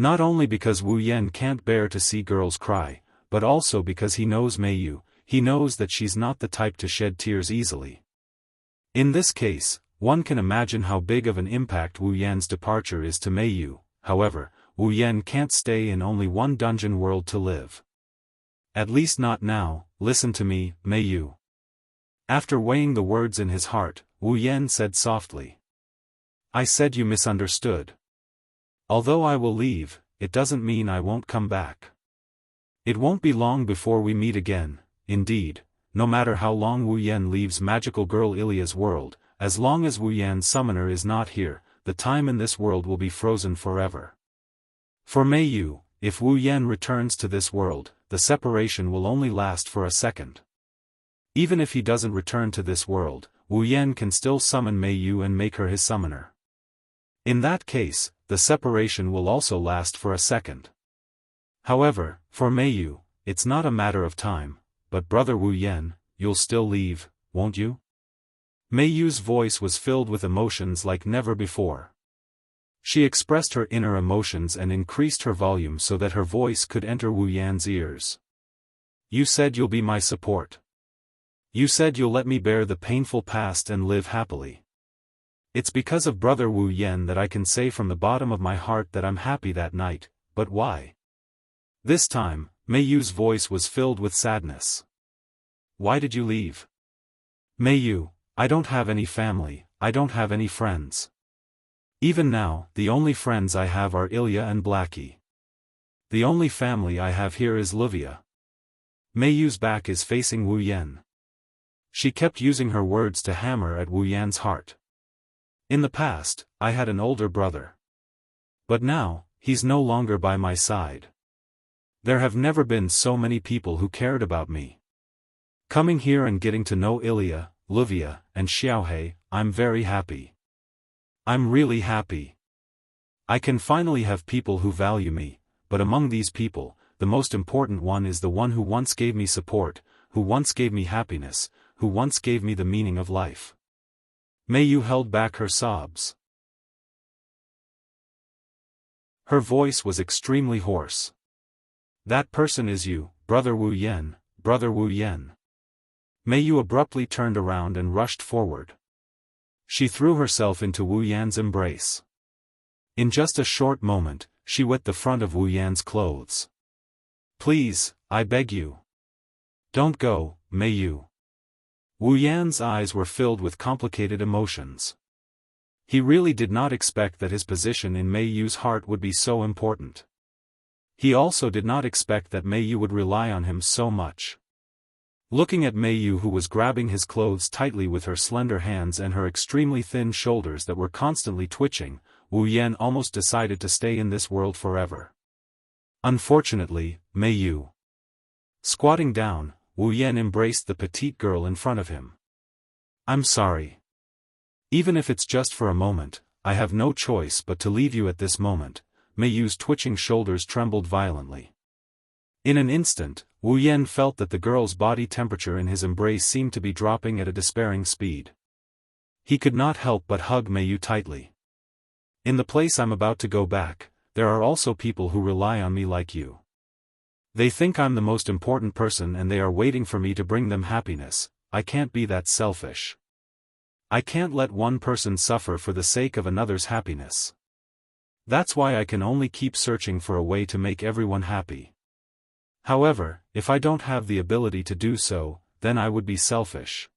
Not only because Wu Yan can't bear to see girls cry, but also because he knows Mei Yu, he knows that she's not the type to shed tears easily. In this case, one can imagine how big of an impact Wu Yan's departure is to Mei Yu. However, Wu Yan can't stay in only one dungeon world to live. At least not now. Listen to me, Mei Yu. After weighing the words in his heart, Wu Yan said softly. I said you misunderstood. Although I will leave, it doesn't mean I won't come back. It won't be long before we meet again. Indeed, no matter how long Wu Yan leaves magical girl Ilia's world, as long as Wu Yan's summoner is not here, the time in this world will be frozen forever. For Mei Yu, if Wu Yan returns to this world, the separation will only last for a second. Even if he doesn't return to this world, Wu Yan can still summon Mei Yu and make her his summoner. In that case, the separation will also last for a second. However, for Mei Yu, it's not a matter of time, but brother Wu Yan, you'll still leave, won't you? Mei Yu's voice was filled with emotions like never before. She expressed her inner emotions and increased her volume so that her voice could enter Wu Yan's ears. You said you'll be my support. You said you'll let me bear the painful past and live happily. It's because of brother Wu Yan that I can say from the bottom of my heart that I'm happy that night, but why? This time, Mei Yu's voice was filled with sadness. Why did you leave? Mei Yu, I don't have any family, I don't have any friends. Even now, the only friends I have are Ilya and Blackie. The only family I have here is Wuxia. Mei Yu's back is facing Wu Yan. She kept using her words to hammer at Wu Yan's heart. In the past, I had an older brother. But now, he's no longer by my side. There have never been so many people who cared about me. Coming here and getting to know Ilya, Wuxia, and Xiaohe, I'm very happy. I'm really happy. I can finally have people who value me, but among these people, the most important one is the one who once gave me support, who once gave me happiness, who once gave me the meaning of life. Mei Yu held back her sobs. Her voice was extremely hoarse. That person is you, brother Wu Yan, brother Wu Yan. Mei Yu abruptly turned around and rushed forward. She threw herself into Wu Yan's embrace. In just a short moment, she wet the front of Wu Yan's clothes. Please, I beg you. Don't go, Mei Yu. Wu Yan's eyes were filled with complicated emotions. He really did not expect that his position in Mei Yu's heart would be so important. He also did not expect that Mei Yu would rely on him so much. Looking at Mei Yu, who was grabbing his clothes tightly with her slender hands and her extremely thin shoulders that were constantly twitching, Wu Yan almost decided to stay in this world forever. Unfortunately, Mei Yu. Squatting down, Wu Yan embraced the petite girl in front of him. I'm sorry. Even if it's just for a moment, I have no choice but to leave you at this moment. Mei Yu's twitching shoulders trembled violently. In an instant, Wu Yan felt that the girl's body temperature in his embrace seemed to be dropping at a despairing speed. He could not help but hug Mei Yu tightly. In the place I'm about to go back, there are also people who rely on me like you. They think I'm the most important person and they are waiting for me to bring them happiness. I can't be that selfish. I can't let one person suffer for the sake of another's happiness. That's why I can only keep searching for a way to make everyone happy. However, if I don't have the ability to do so, then I would be selfish.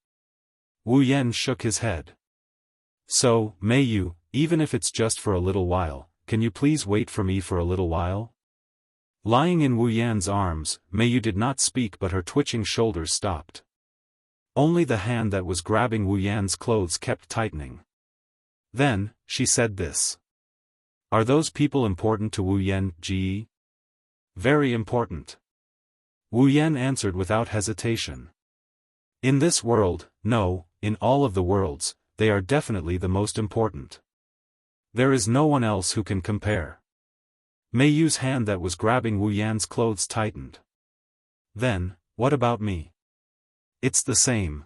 Wu Yan shook his head. So, may you, even if it's just for a little while, can you please wait for me for a little while? Lying in Wu Yan's arms, Mei Yu did not speak, but her twitching shoulders stopped. Only the hand that was grabbing Wu Yan's clothes kept tightening. Then, she said this. Are those people important to Wu Yan, Ji? Very important. Wu Yan answered without hesitation. In this world, no, in all of the worlds, they are definitely the most important. There is no one else who can compare. Mei Yu's hand that was grabbing Wu Yan's clothes tightened. Then, what about me? It's the same.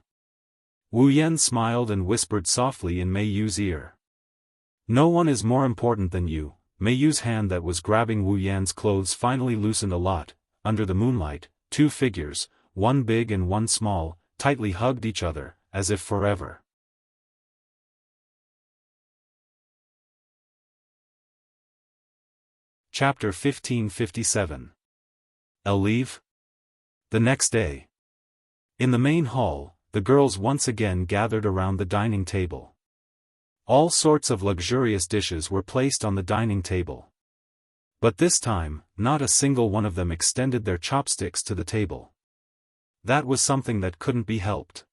Wu Yan smiled and whispered softly in Mei Yu's ear. No one is more important than you. Mei Yu's hand that was grabbing Wu Yan's clothes finally loosened a lot. Under the moonlight, two figures, one big and one small, tightly hugged each other, as if forever. Chapter 1557. I'll leave? The next day. In the main hall, the girls once again gathered around the dining table. All sorts of luxurious dishes were placed on the dining table. But this time, not a single one of them extended their chopsticks to the table. That was something that couldn't be helped.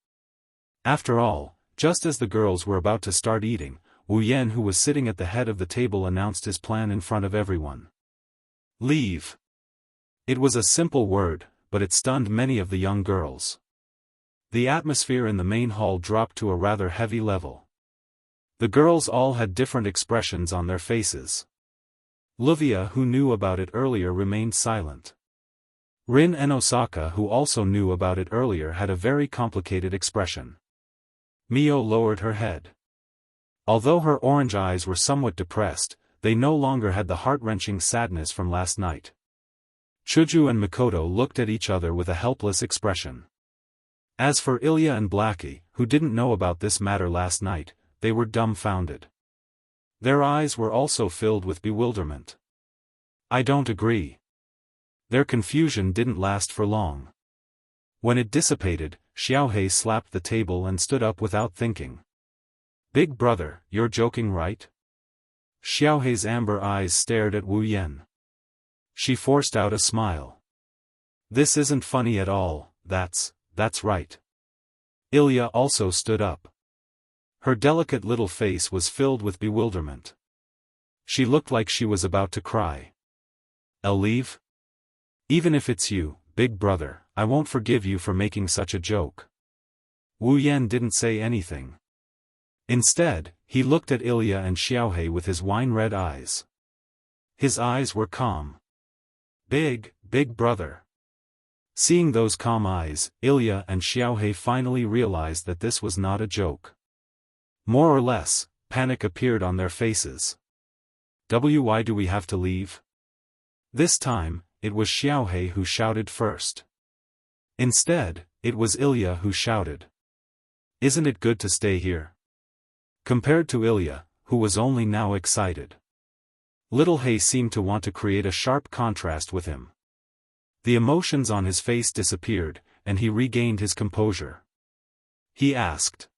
After all, just as the girls were about to start eating, Wu Yan, who was sitting at the head of the table, announced his plan in front of everyone. Leave. It was a simple word, but it stunned many of the young girls. The atmosphere in the main hall dropped to a rather heavy level. The girls all had different expressions on their faces. Luvia, who knew about it earlier, remained silent. Rin and Osaka, who also knew about it earlier, had a very complicated expression. Mio lowered her head. Although her orange eyes were somewhat depressed, they no longer had the heart-wrenching sadness from last night. Chuju and Mikoto looked at each other with a helpless expression. As for Ilya and Blackie, who didn't know about this matter last night, they were dumbfounded. Their eyes were also filled with bewilderment. I don't agree. Their confusion didn't last for long. When it dissipated, Xiaohei slapped the table and stood up without thinking. Big brother, you're joking, right? Xiaohei's amber eyes stared at Wu Yan. She forced out a smile. This isn't funny at all, that's right. Ilya also stood up. Her delicate little face was filled with bewilderment. She looked like she was about to cry. I'll leave? Even if it's you, big brother, I won't forgive you for making such a joke. Wu Yan didn't say anything. Instead, he looked at Ilya and Xiaohei with his wine-red eyes. His eyes were calm. Big brother. Seeing those calm eyes, Ilya and Xiaohei finally realized that this was not a joke. More or less, panic appeared on their faces. Why do we have to leave? This time, it was Xiaohei who shouted first. Instead, it was Ilya who shouted. Isn't it good to stay here? Compared to Ilya, who was only now excited. Little Hei seemed to want to create a sharp contrast with him. The emotions on his face disappeared, and he regained his composure. He asked.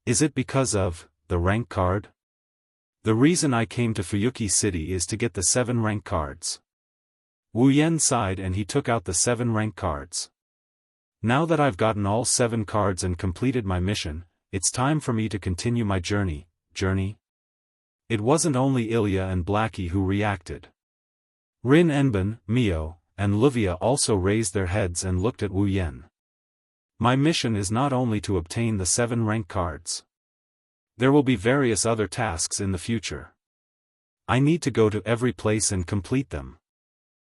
Is it because of the rank card? The reason I came to Fuyuki City is to get the 7 rank cards. Wu Yan sighed and he took out the 7 rank cards. Now that I've gotten all 7 cards and completed my mission, it's time for me to continue my journey. It wasn't only Ilya and Blackie who reacted. Rin Enbin, Mio, and Luvia also raised their heads and looked at Wu Yan. My mission is not only to obtain the 7 rank cards. There will be various other tasks in the future. I need to go to every place and complete them.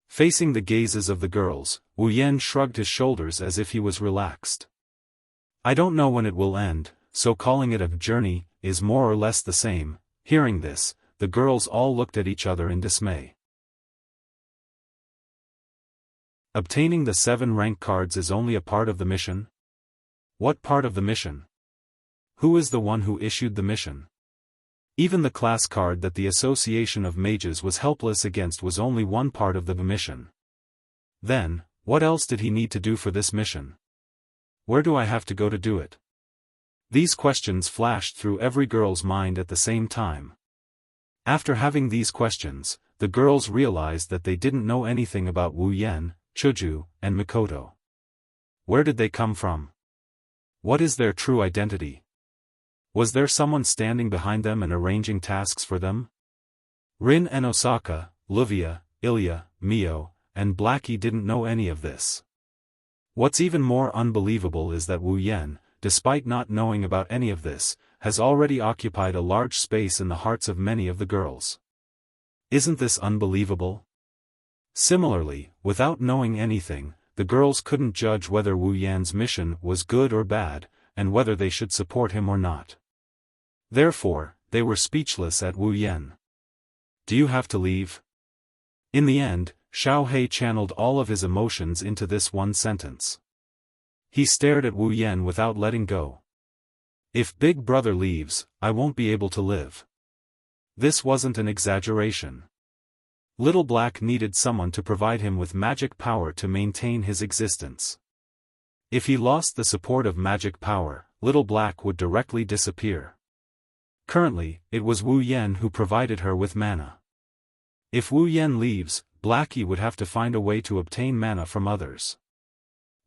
Facing the gazes of the girls, Wu Yan shrugged his shoulders as if he was relaxed. I don't know when it will end, so calling it a journey is more or less the same. Hearing this, the girls all looked at each other in dismay. Obtaining the 7 rank cards is only a part of the mission? What part of the mission? Who is the one who issued the mission? Even the class card that the Association of Mages was helpless against was only one part of the mission. Then, what else did he need to do for this mission? Where do I have to go to do it? These questions flashed through every girl's mind at the same time. After having these questions, the girls realized that they didn't know anything about Wu Yan, Chuju, and Mikoto. Where did they come from? What is their true identity? Was there someone standing behind them and arranging tasks for them? Rin and Osaka, Luvia, Ilya, Mio, and Blackie didn't know any of this. What's even more unbelievable is that Wu Yan, despite not knowing about any of this, has already occupied a large space in the hearts of many of the girls. Isn't this unbelievable? Similarly, without knowing anything, the girls couldn't judge whether Wu Yan's mission was good or bad, and whether they should support him or not. Therefore, they were speechless at Wu Yan. Do you have to leave? In the end, Xiao He channeled all of his emotions into this one sentence. He stared at Wu Yan without letting go. If Big Brother leaves, I won't be able to live. This wasn't an exaggeration. Little Black needed someone to provide him with magic power to maintain his existence. If he lost the support of magic power, Little Black would directly disappear. Currently, it was Wu Yan who provided her with mana. If Wu Yan leaves, Blackie would have to find a way to obtain mana from others.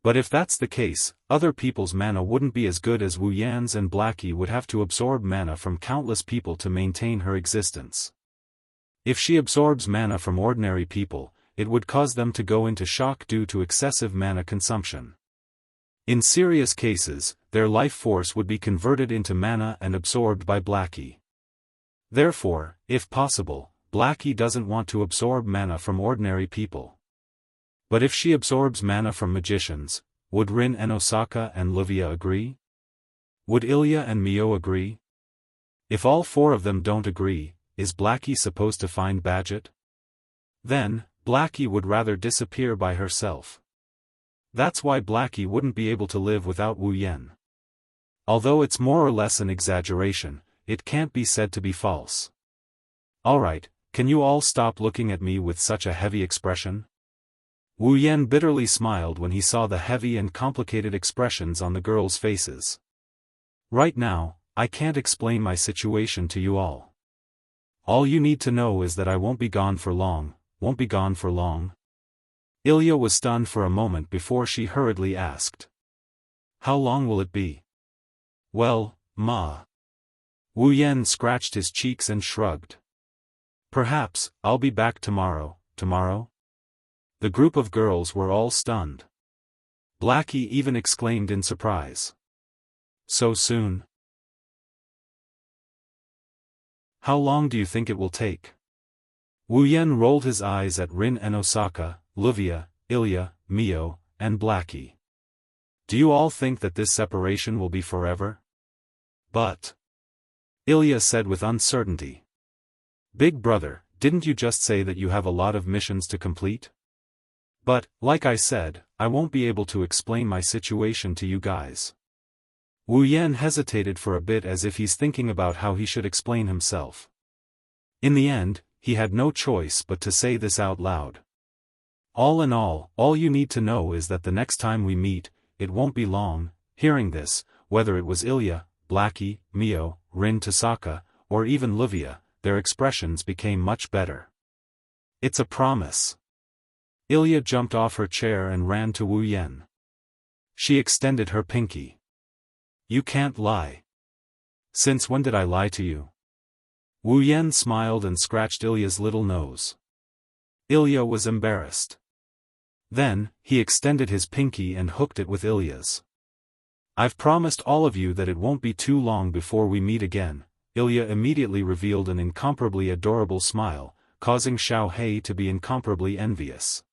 But if that's the case, other people's mana wouldn't be as good as Wu Yan's, and Blackie would have to absorb mana from countless people to maintain her existence. If she absorbs mana from ordinary people, it would cause them to go into shock due to excessive mana consumption. In serious cases, their life force would be converted into mana and absorbed by Blackie. Therefore, if possible, Blackie doesn't want to absorb mana from ordinary people. But if she absorbs mana from magicians, would Rin and Osaka and Luvia agree? Would Ilya and Mio agree? If all four of them don't agree, is Blackie supposed to find Badget? Then, Blackie would rather disappear by herself. That's why Blackie wouldn't be able to live without Wu Yan. Although it's more or less an exaggeration, it can't be said to be false. Alright, can you all stop looking at me with such a heavy expression? Wu Yan bitterly smiled when he saw the heavy and complicated expressions on the girls' faces. Right now, I can't explain my situation to you all. All you need to know is that I won't be gone for long. Won't be gone for long? Ilya was stunned for a moment before she hurriedly asked. How long will it be? Well, Ma. Wu Yan scratched his cheeks and shrugged. Perhaps, I'll be back tomorrow. Tomorrow? The group of girls were all stunned. Blackie even exclaimed in surprise. So soon? How long do you think it will take? Wu Yan rolled his eyes at Rin and Osaka, Luvia, Ilya, Mio, and Blackie. Do you all think that this separation will be forever? But Ilya said with uncertainty. Big Brother, didn't you just say that you have a lot of missions to complete? But, like I said, I won't be able to explain my situation to you guys. Wu Yan hesitated for a bit as if he's thinking about how he should explain himself. In the end, he had no choice but to say this out loud. All in all you need to know is that the next time we meet, it won't be long. Hearing this, whether it was Ilya, Blackie, Mio, Rin Tasaka, or even Luvia, their expressions became much better. It's a promise. Ilya jumped off her chair and ran to Wu Yan. She extended her pinky. You can't lie. Since when did I lie to you? Wu Yan smiled and scratched Ilya's little nose. Ilya was embarrassed. Then, he extended his pinky and hooked it with Ilya's. I've promised all of you that it won't be too long before we meet again. Ilya immediately revealed an incomparably adorable smile, causing Xiao He to be incomparably envious.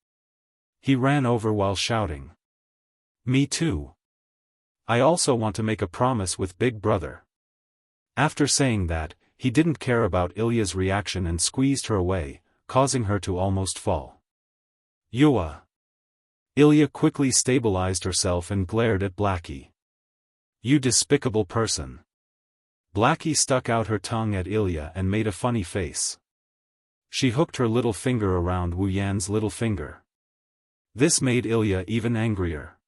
He ran over while shouting. Me too. I also want to make a promise with Big Brother. After saying that, he didn't care about Ilya's reaction and squeezed her away, causing her to almost fall. Yua. Ilya quickly stabilized herself and glared at Blackie. You despicable person. Blackie stuck out her tongue at Ilya and made a funny face. She hooked her little finger around Wu Yan's little finger. This made Ilya even angrier.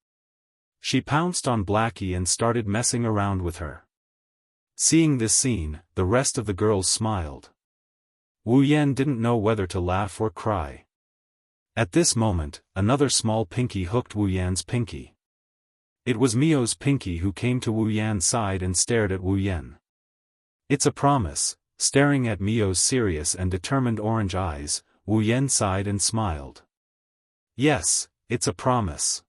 She pounced on Blackie and started messing around with her. Seeing this scene, the rest of the girls smiled. Wu Yan didn't know whether to laugh or cry. At this moment, another small pinky hooked Wu Yan's pinky. It was Mio's pinky who came to Wu Yan's side and stared at Wu Yan. "It's a promise." Staring at Mio's serious and determined orange eyes, Wu Yan sighed and smiled. "Yes, it's a promise."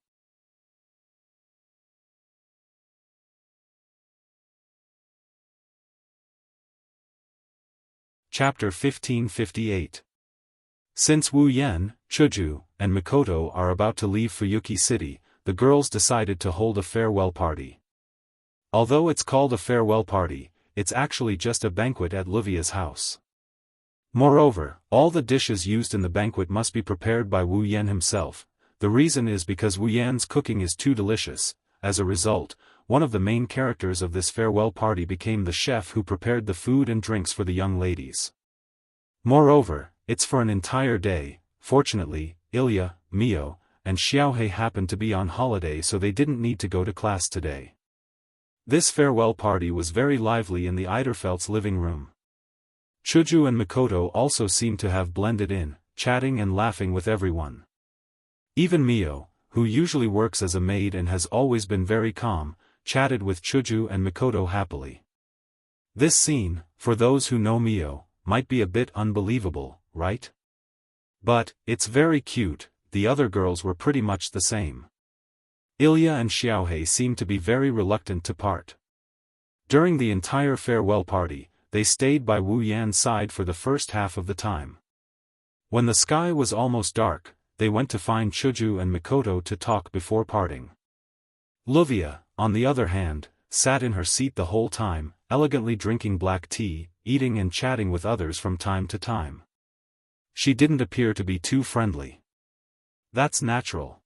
Chapter 1558. Since Wu Yan, Chuju, and Mikoto are about to leave Fuyuki City, the girls decided to hold a farewell party. Although it's called a farewell party, it's actually just a banquet at Luvia's house. Moreover, all the dishes used in the banquet must be prepared by Wu Yan himself. The reason is because Wu Yan's cooking is too delicious. As a result, one of the main characters of this farewell party became the chef who prepared the food and drinks for the young ladies. Moreover, it's for an entire day. Fortunately, Ilya, Mio, and Xiaohei happened to be on holiday, so they didn't need to go to class today. This farewell party was very lively in the Eiderfeldt's living room. Chuju and Mikoto also seemed to have blended in, chatting and laughing with everyone. Even Mio, who usually works as a maid and has always been very calm, chatted with Chuju and Mikoto happily. This scene, for those who know Mio, might be a bit unbelievable, right? But, it's very cute. The other girls were pretty much the same. Ilya and Xiaohei seemed to be very reluctant to part. During the entire farewell party, they stayed by Wu Yan's side for the first half of the time. When the sky was almost dark, they went to find Chuju and Mikoto to talk before parting. Luvia, on the other hand, sat in her seat the whole time, elegantly drinking black tea, eating and chatting with others from time to time. She didn't appear to be too friendly. That's natural.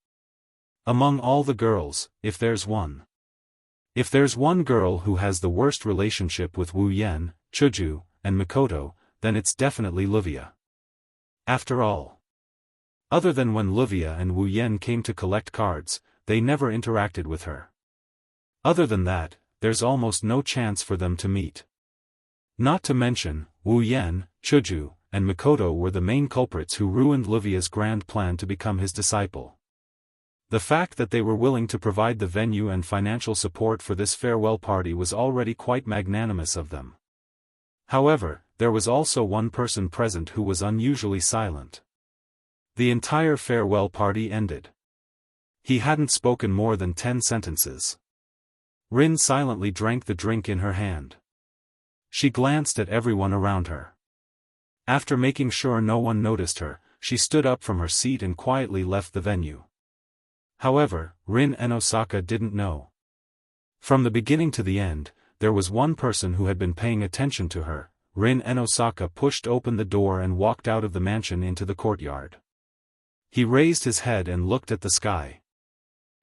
Among all the girls, if there's one girl who has the worst relationship with Wu Yan, Chuju, and Mikoto, then it's definitely Luvia. After all, other than when Luvia and Wu Yan came to collect cards, they never interacted with her. Other than that, there's almost no chance for them to meet. Not to mention, Wu Yan, Chuju, and Mikoto were the main culprits who ruined Luvia's grand plan to become his disciple. The fact that they were willing to provide the venue and financial support for this farewell party was already quite magnanimous of them. However, there was also one person present who was unusually silent. The entire farewell party ended. He hadn't spoken more than 10 sentences. Rin silently drank the drink in her hand. She glanced at everyone around her. After making sure no one noticed her, she stood up from her seat and quietly left the venue. However, Rin and Osaka didn't know. From the beginning to the end, there was one person who had been paying attention to her. Rin and Osaka pushed open the door and walked out of the mansion into the courtyard. He raised his head and looked at the sky.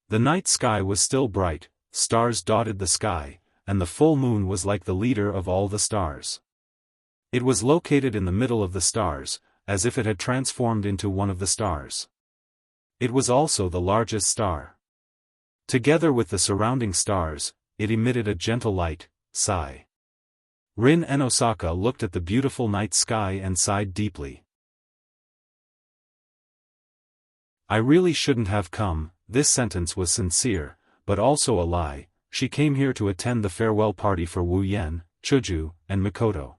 The night sky was still bright, stars dotted the sky, and the full moon was like the leader of all the stars. It was located in the middle of the stars, as if it had transformed into one of the stars. It was also the largest star. Together with the surrounding stars, it emitted a gentle light, sigh. Rin and Osaka looked at the beautiful night sky and sighed deeply. I really shouldn't have come. This sentence was sincere, but also a lie. She came here to attend the farewell party for Wu Yan, Chuju, and Mikoto.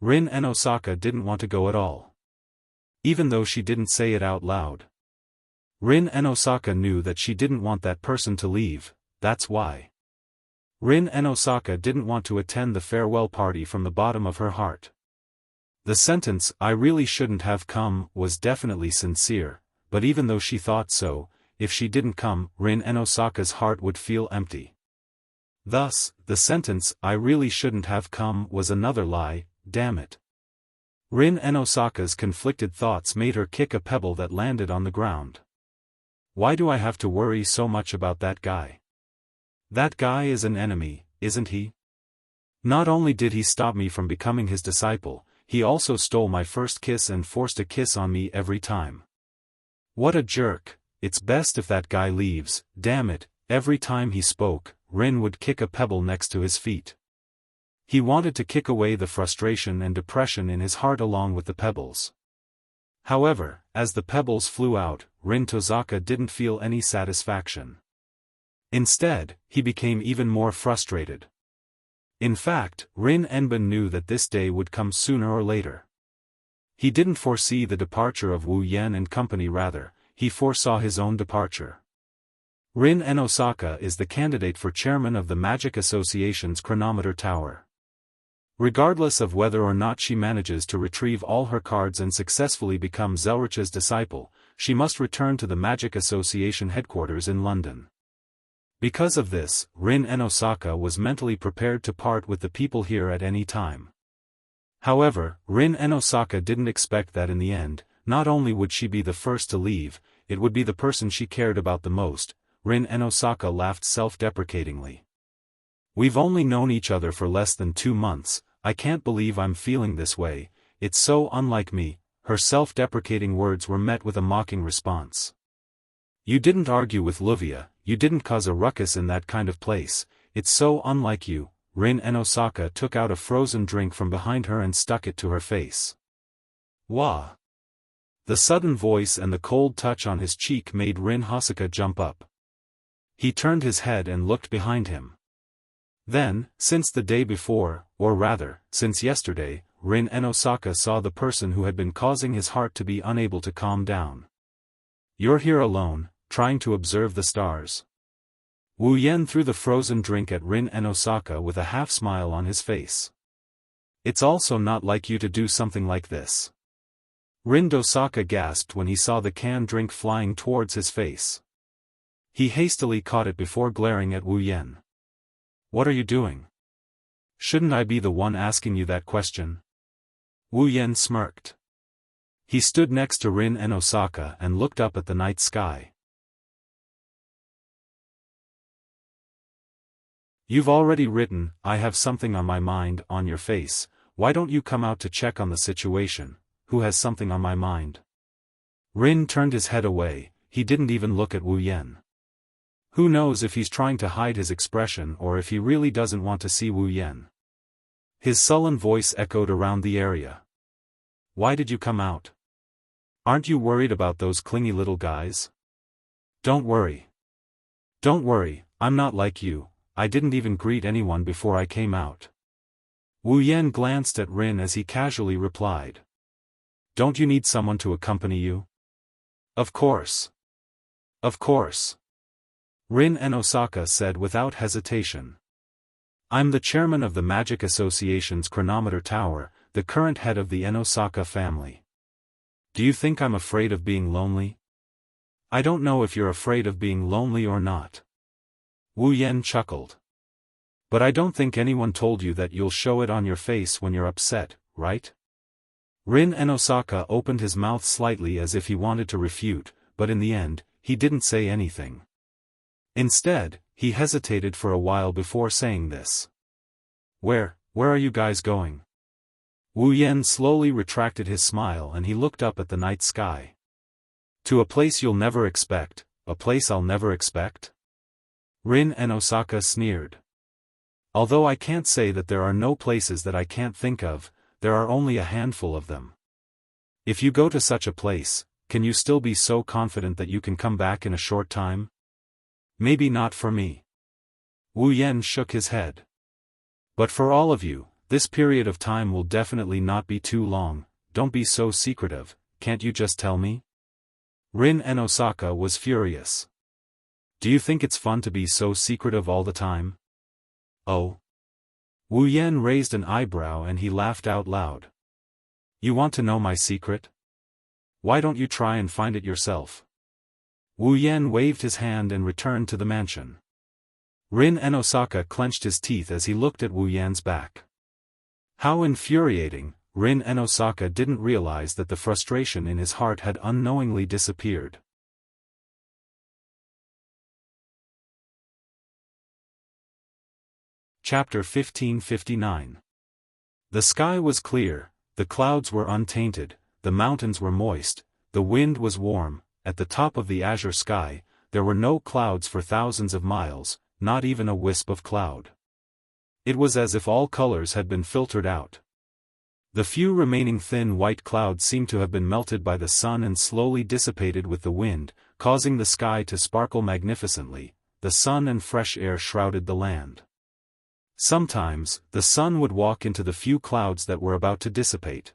Rin and Osaka didn't want to go at all. Even though she didn't say it out loud. Rin and Osaka knew that she didn't want that person to leave, that's why. Rin and Osaka didn't want to attend the farewell party from the bottom of her heart. The sentence, I really shouldn't have come, was definitely sincere, but even though she thought so, if she didn't come, Rin and Osaka's heart would feel empty. Thus, the sentence, I really shouldn't have come, was another lie. Damn it. Rin and Osaka's conflicted thoughts made her kick a pebble that landed on the ground. Why do I have to worry so much about that guy? That guy is an enemy, isn't he? Not only did he stop me from becoming his disciple, he also stole my first kiss and forced a kiss on me every time. What a jerk. it's best if that guy leaves, damn it." Every time he spoke, Rin would kick a pebble next to his feet. He wanted to kick away the frustration and depression in his heart along with the pebbles. However, as the pebbles flew out, Rin Tozaka didn't feel any satisfaction. Instead, he became even more frustrated. In fact, Rin Enbin knew that this day would come sooner or later. He didn't foresee the departure of Wu Yan and company, rather, he foresaw his own departure. Rin Enosaka is the candidate for chairman of the Magic Association's Chronometer Tower. Regardless of whether or not she manages to retrieve all her cards and successfully become Zelrich's disciple, she must return to the Magic Association headquarters in London. Because of this, Rin Enosaka was mentally prepared to part with the people here at any time. However, Rin Enosaka didn't expect that in the end, not only would she be the first to leave, it would be the person she cared about the most. Rin Enosaka laughed self-deprecatingly. "We've only known each other for less than 2 months, I can't believe I'm feeling this way, it's so unlike me." Her self-deprecating words were met with a mocking response. "You didn't argue with Luvia, you didn't cause a ruckus in that kind of place, it's so unlike you." Rin Enosaka took out a frozen drink from behind her and stuck it to her face. "Wah!" The sudden voice and the cold touch on his cheek made Rin Hosoka jump up. He turned his head and looked behind him. Then, since the day before, or rather, since yesterday, Rin Enosaka saw the person who had been causing his heart to be unable to calm down. "You're here alone, trying to observe the stars." Wu Yan threw the frozen drink at Rin Enosaka with a half-smile on his face. "It's also not like you to do something like this." Rin Dosaka gasped when he saw the canned drink flying towards his face. He hastily caught it before glaring at Wu Yan. "What are you doing? Shouldn't I be the one asking you that question?" Wu Yan smirked. He stood next to Rin Enosaka and looked up at the night sky. "You've already written, 'I have something on my mind,' on your face, why don't you come out to check on the situation? Who has something on my mind?" Rin turned his head away, he didn't even look at Wu Yan. Who knows if he's trying to hide his expression or if he really doesn't want to see Wu Yan. His sullen voice echoed around the area. "Why did you come out? Aren't you worried about those clingy little guys?" Don't worry, I'm not like you, I didn't even greet anyone before I came out." Wu Yan glanced at Rin as he casually replied. "Don't you need someone to accompany you?" Of course. Rin Enosaka said without hesitation. "I'm the chairman of the Magic Association's Chronometer Tower, the current head of the Enosaka family. Do you think I'm afraid of being lonely?" "I don't know if you're afraid of being lonely or not." Wu Yan chuckled. "But I don't think anyone told you that you'll show it on your face when you're upset, right?" Rin Enosaka opened his mouth slightly as if he wanted to refute, but in the end, he didn't say anything. Instead, he hesitated for a while before saying this. Where are you guys going?" Wu Yan slowly retracted his smile and he looked up at the night sky. "To a place you'll never expect, a place I'll never expect?" Rin Enosaka sneered. "Although I can't say that there are no places that I can't think of, there are only a handful of them. If you go to such a place, can you still be so confident that you can come back in a short time?" "Maybe not for me." Wu Yan shook his head. "But for all of you, this period of time will definitely not be too long, don't be so secretive, can't you just tell me?" Rin Enosaka was furious. "Do you think it's fun to be so secretive all the time?" "Oh?" Wu Yan raised an eyebrow and he laughed out loud. "You want to know my secret? Why don't you try and find it yourself?" Wu Yan waved his hand and returned to the mansion. Rin Enosaka clenched his teeth as he looked at Wu Yan's back. How infuriating, Rin Enosaka didn't realize that the frustration in his heart had unknowingly disappeared. Chapter 1559. The sky was clear, the clouds were untainted, the mountains were moist, the wind was warm, at the top of the azure sky, there were no clouds for thousands of miles, not even a wisp of cloud. It was as if all colors had been filtered out. The few remaining thin white clouds seemed to have been melted by the sun and slowly dissipated with the wind, causing the sky to sparkle magnificently. The sun and fresh air shrouded the land. Sometimes, the sun would walk into the few clouds that were about to dissipate.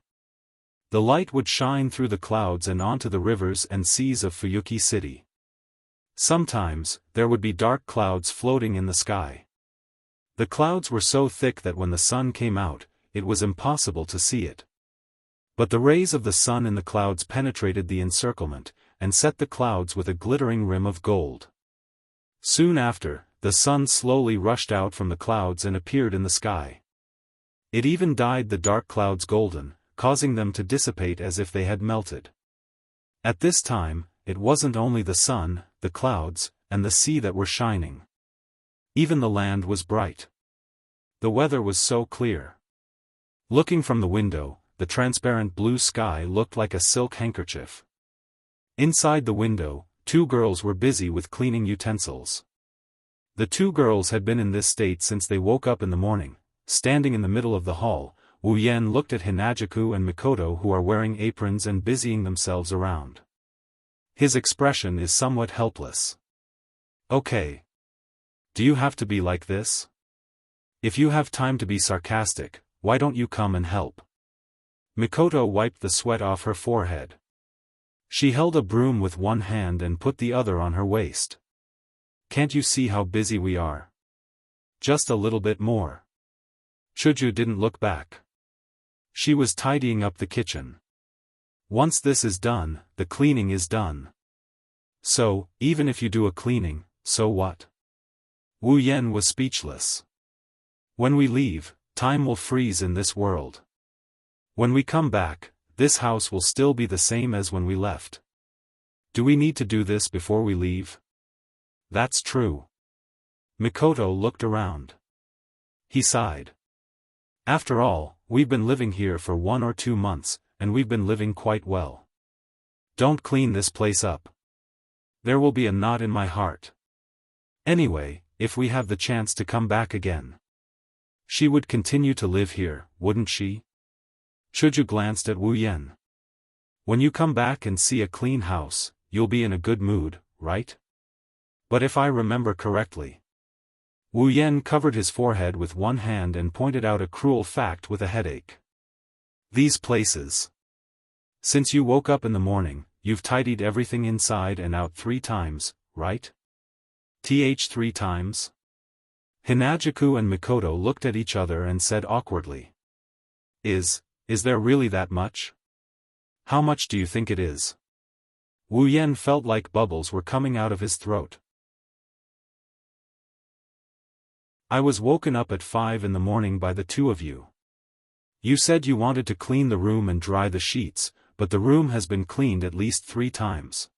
The light would shine through the clouds and onto the rivers and seas of Fuyuki City. Sometimes, there would be dark clouds floating in the sky. The clouds were so thick that when the sun came out, it was impossible to see it. But the rays of the sun in the clouds penetrated the encirclement, and set the clouds with a glittering rim of gold. Soon after, the sun slowly rushed out from the clouds and appeared in the sky. It even dyed the dark clouds golden, causing them to dissipate as if they had melted. At this time, it wasn't only the sun, the clouds, and the sea that were shining. Even the land was bright. The weather was so clear. Looking from the window, the transparent blue sky looked like a silk handkerchief. Inside the window, two girls were busy with cleaning utensils. The two girls had been in this state since they woke up in the morning. Standing in the middle of the hall, Wu Yan looked at Hinajuku and Mikoto, who are wearing aprons and busying themselves around. His expression is somewhat helpless. Okay. Do you have to be like this? If you have time to be sarcastic, why don't you come and help? Mikoto wiped the sweat off her forehead. She held a broom with one hand and put the other on her waist. Can't you see how busy we are? Just a little bit more. Chuju didn't look back. She was tidying up the kitchen. Once this is done, the cleaning is done. So, even if you do a cleaning, so what? Wu Yan was speechless. When we leave, time will freeze in this world. When we come back, this house will still be the same as when we left. Do we need to do this before we leave? That's true. Mikoto looked around. He sighed. After all, we've been living here for 1 or 2 months, and we've been living quite well. Don't clean this place up. There will be a knot in my heart. Anyway, if we have the chance to come back again, she would continue to live here, wouldn't she? Chuju glanced at Wu Yan. When you come back and see a clean house, you'll be in a good mood, right? But if I remember correctly. Wu Yan covered his forehead with one hand and pointed out a cruel fact with a headache. These places. Since you woke up in the morning, you've tidied everything inside and out 3 times, right? 3 times? Hinajuku and Mikoto looked at each other and said awkwardly. Is there really that much? How much do you think it is? Wu Yan felt like bubbles were coming out of his throat. I was woken up at 5 in the morning by the 2 of you. You said you wanted to clean the room and dry the sheets, but the room has been cleaned at least 3 times.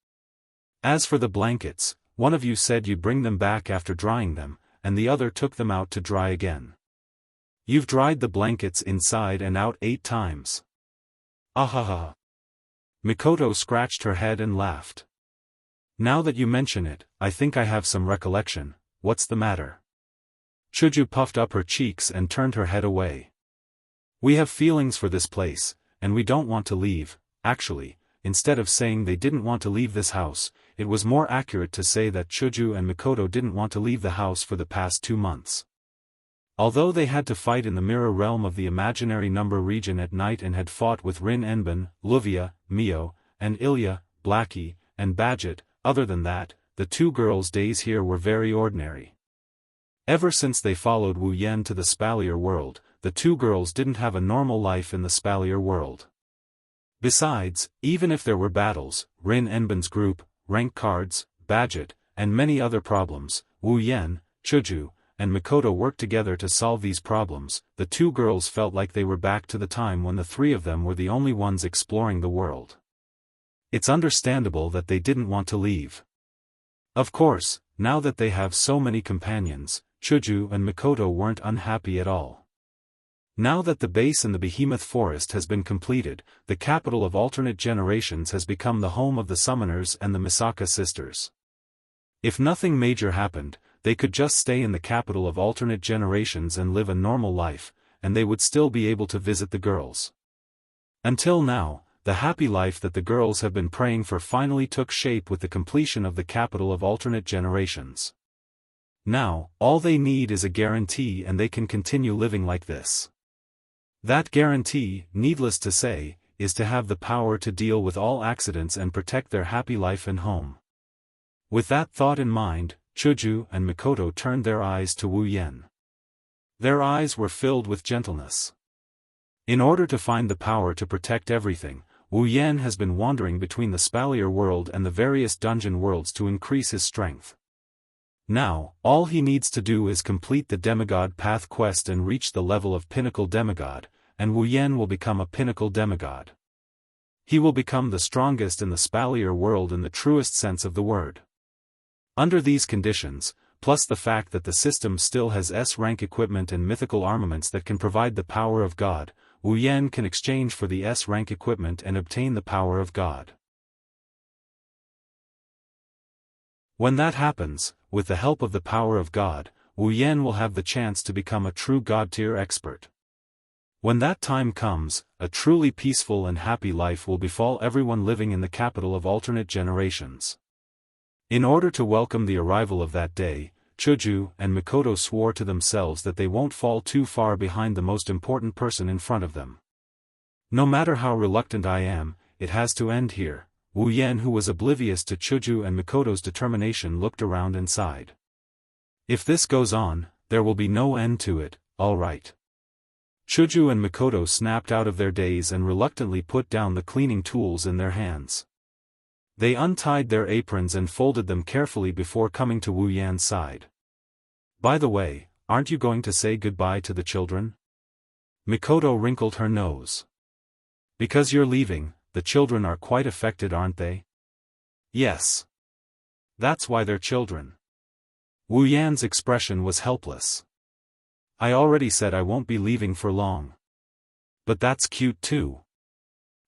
As for the blankets, one of you said you'd bring them back after drying them, and the other took them out to dry again. You've dried the blankets inside and out 8 times. Ahaha. Mikoto scratched her head and laughed. Now that you mention it, I think I have some recollection. What's the matter? Chuju puffed up her cheeks and turned her head away. We have feelings for this place, and we don't want to leave. Actually, instead of saying they didn't want to leave this house, it was more accurate to say that Chuju and Mikoto didn't want to leave the house for the past 2 months. Although they had to fight in the mirror realm of the imaginary number region at night and had fought with Rin Enbin, Luvia, Mio, and Ilya, Blackie, and Badget, other than that, the 2 girls' days here were very ordinary. Ever since they followed Wu Yan to the Spalier world, the 2 girls didn't have a normal life in the Spalier world. Besides, even if there were battles, Rin Enbin's group, rank cards, Badget, and many other problems, Wu Yan, Chuju, and Mikoto worked together to solve these problems. The 2 girls felt like they were back to the time when the 3 of them were the only ones exploring the world. It's understandable that they didn't want to leave. Of course, now that they have so many companions, Chuju and Mikoto weren't unhappy at all. Now that the base in the behemoth forest has been completed, the capital of alternate generations has become the home of the summoners and the Misaka sisters. If nothing major happened, they could just stay in the capital of alternate generations and live a normal life, and they would still be able to visit the girls. Until now, the happy life that the girls have been praying for finally took shape with the completion of the capital of alternate generations. Now, all they need is a guarantee and they can continue living like this. That guarantee, needless to say, is to have the power to deal with all accidents and protect their happy life and home. With that thought in mind, Chuju and Mikoto turned their eyes to Wu Yan. Their eyes were filled with gentleness. In order to find the power to protect everything, Wu Yan has been wandering between the Spalier world and the various dungeon worlds to increase his strength. Now, all he needs to do is complete the demigod path quest and reach the level of pinnacle demigod, and Wu Yan will become a pinnacle demigod. He will become the strongest in the Spalier world in the truest sense of the word. Under these conditions, plus the fact that the system still has S-rank equipment and mythical armaments that can provide the power of God, Wu Yan can exchange for the S-rank equipment and obtain the power of God. When that happens, with the help of the power of God, Wu Yan will have the chance to become a true God-tier expert. When that time comes, a truly peaceful and happy life will befall everyone living in the capital of alternate generations. In order to welcome the arrival of that day, Chuju and Mikoto swore to themselves that they won't fall too far behind the most important person in front of them. No matter how reluctant I am, it has to end here. Wu Yan, who was oblivious to Chuju and Mikoto's determination, looked around and sighed. If this goes on, there will be no end to it, all right. Chuju and Mikoto snapped out of their daze and reluctantly put down the cleaning tools in their hands. They untied their aprons and folded them carefully before coming to Wu Yan's side. By the way, aren't you going to say goodbye to the children? Mikoto wrinkled her nose. Because you're leaving, the children are quite affected, aren't they? Yes. That's why they're children. Wu Yan's expression was helpless. I already said I won't be leaving for long. But that's cute too.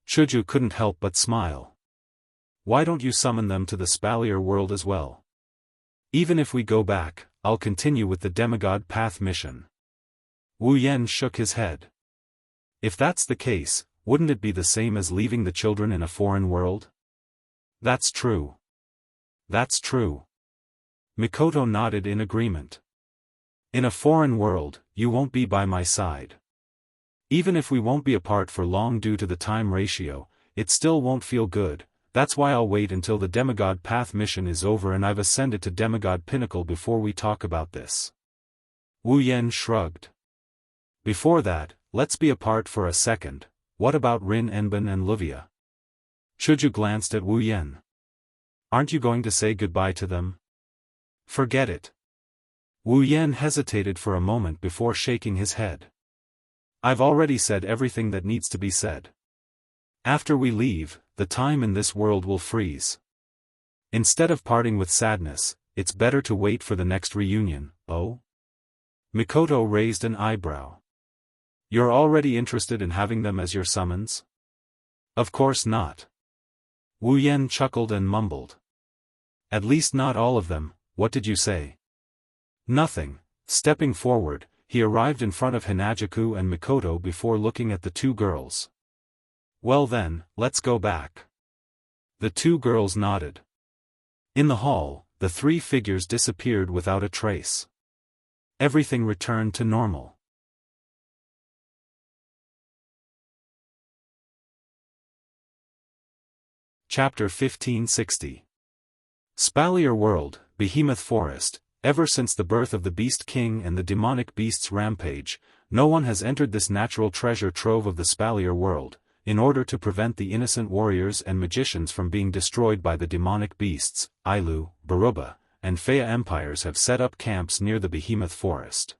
Chuju couldn't help but smile. Why don't you summon them to the Spalier world as well? Even if we go back, I'll continue with the demigod path mission. Wu Yan shook his head. If that's the case, wouldn't it be the same as leaving the children in a foreign world? That's true. That's true. Mikoto nodded in agreement. In a foreign world, you won't be by my side. Even if we won't be apart for long due to the time ratio, it still won't feel good. That's why I'll wait until the demigod path mission is over and I've ascended to demigod pinnacle before we talk about this. Wu Yan shrugged. Before that, let's be apart for a second. What about Rin Enbin and Luvia? Chuju glanced at Wu Yan. Aren't you going to say goodbye to them? Forget it. Wu Yan hesitated for a moment before shaking his head. I've already said everything that needs to be said. After we leave, the time in this world will freeze. Instead of parting with sadness, it's better to wait for the next reunion, oh? Mikoto raised an eyebrow. You're already interested in having them as your summons? Of course not. Wu Yan chuckled and mumbled. At least not all of them. What did you say? Nothing. Stepping forward, he arrived in front of Hinajuku and Mikoto before looking at the two girls. Well then, let's go back. The two girls nodded. In the hall, the three figures disappeared without a trace. Everything returned to normal. Chapter 1560. Spalier World, Behemoth Forest. Ever since the birth of the Beast King and the demonic beast's rampage, no one has entered this natural treasure trove of the Spalier world. In order to prevent the innocent warriors and magicians from being destroyed by the demonic beasts, Ailu, Baruba, and Fea empires have set up camps near the Behemoth Forest.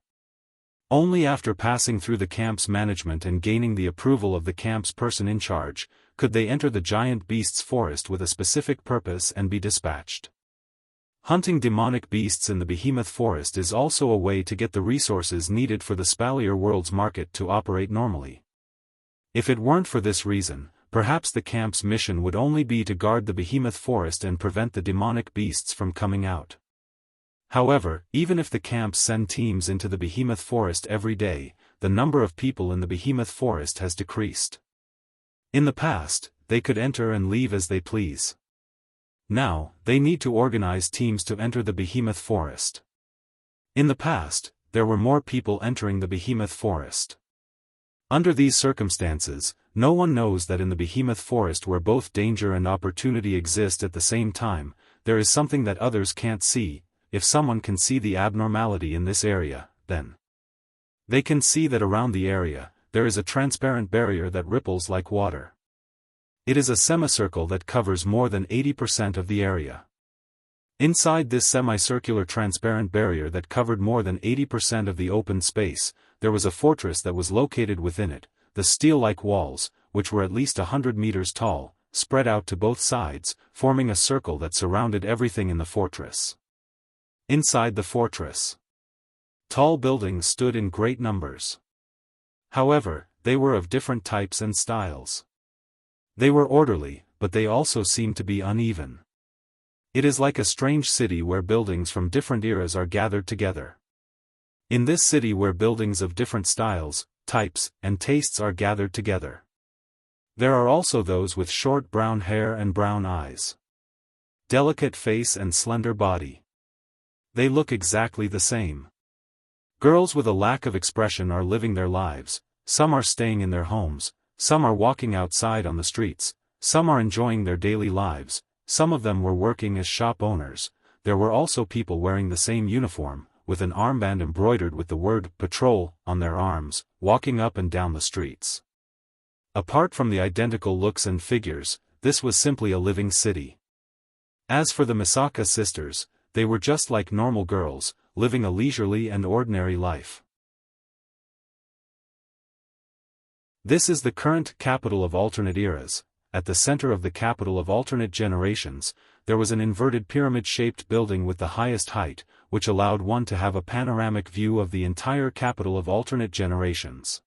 Only after passing through the camp's management and gaining the approval of the camp's person in charge, could they enter the giant beast's forest with a specific purpose and be dispatched. Hunting demonic beasts in the behemoth forest is also a way to get the resources needed for the Spalier world's market to operate normally. If it weren't for this reason, perhaps the camp's mission would only be to guard the behemoth forest and prevent the demonic beasts from coming out. However, even if the camps send teams into the behemoth forest every day, the number of people in the behemoth forest has decreased. In the past, they could enter and leave as they please. Now, they need to organize teams to enter the behemoth forest. In the past, there were more people entering the behemoth forest. Under these circumstances, no one knows that in the behemoth forest where both danger and opportunity exist at the same time, there is something that others can't see. If someone can see the abnormality in this area, then they can see that around the area, there is a transparent barrier that ripples like water. It is a semicircle that covers more than 80% of the area. Inside this semicircular transparent barrier that covered more than 80% of the open space, there was a fortress that was located within it. The steel-like walls, which were at least 100 meters tall, spread out to both sides, forming a circle that surrounded everything in the fortress. Inside the fortress, tall buildings stood in great numbers. However, they were of different types and styles. They were orderly, but they also seemed to be uneven. It is like a strange city where buildings from different eras are gathered together. In this city where buildings of different styles, types, and tastes are gathered together. There are also those with short brown hair and brown eyes. Delicate face and slender body. They look exactly the same. Girls with a lack of expression are living their lives, some are staying in their homes, some are walking outside on the streets, some are enjoying their daily lives, some of them were working as shop owners. There were also people wearing the same uniform, with an armband embroidered with the word "patrol" on their arms, walking up and down the streets. Apart from the identical looks and figures, this was simply a living city. As for the Misaka sisters, they were just like normal girls, living a leisurely and ordinary life. This is the current capital of alternate eras. At the center of the capital of alternate generations, there was an inverted pyramid-shaped building with the highest height, which allowed one to have a panoramic view of the entire capital of alternate generations.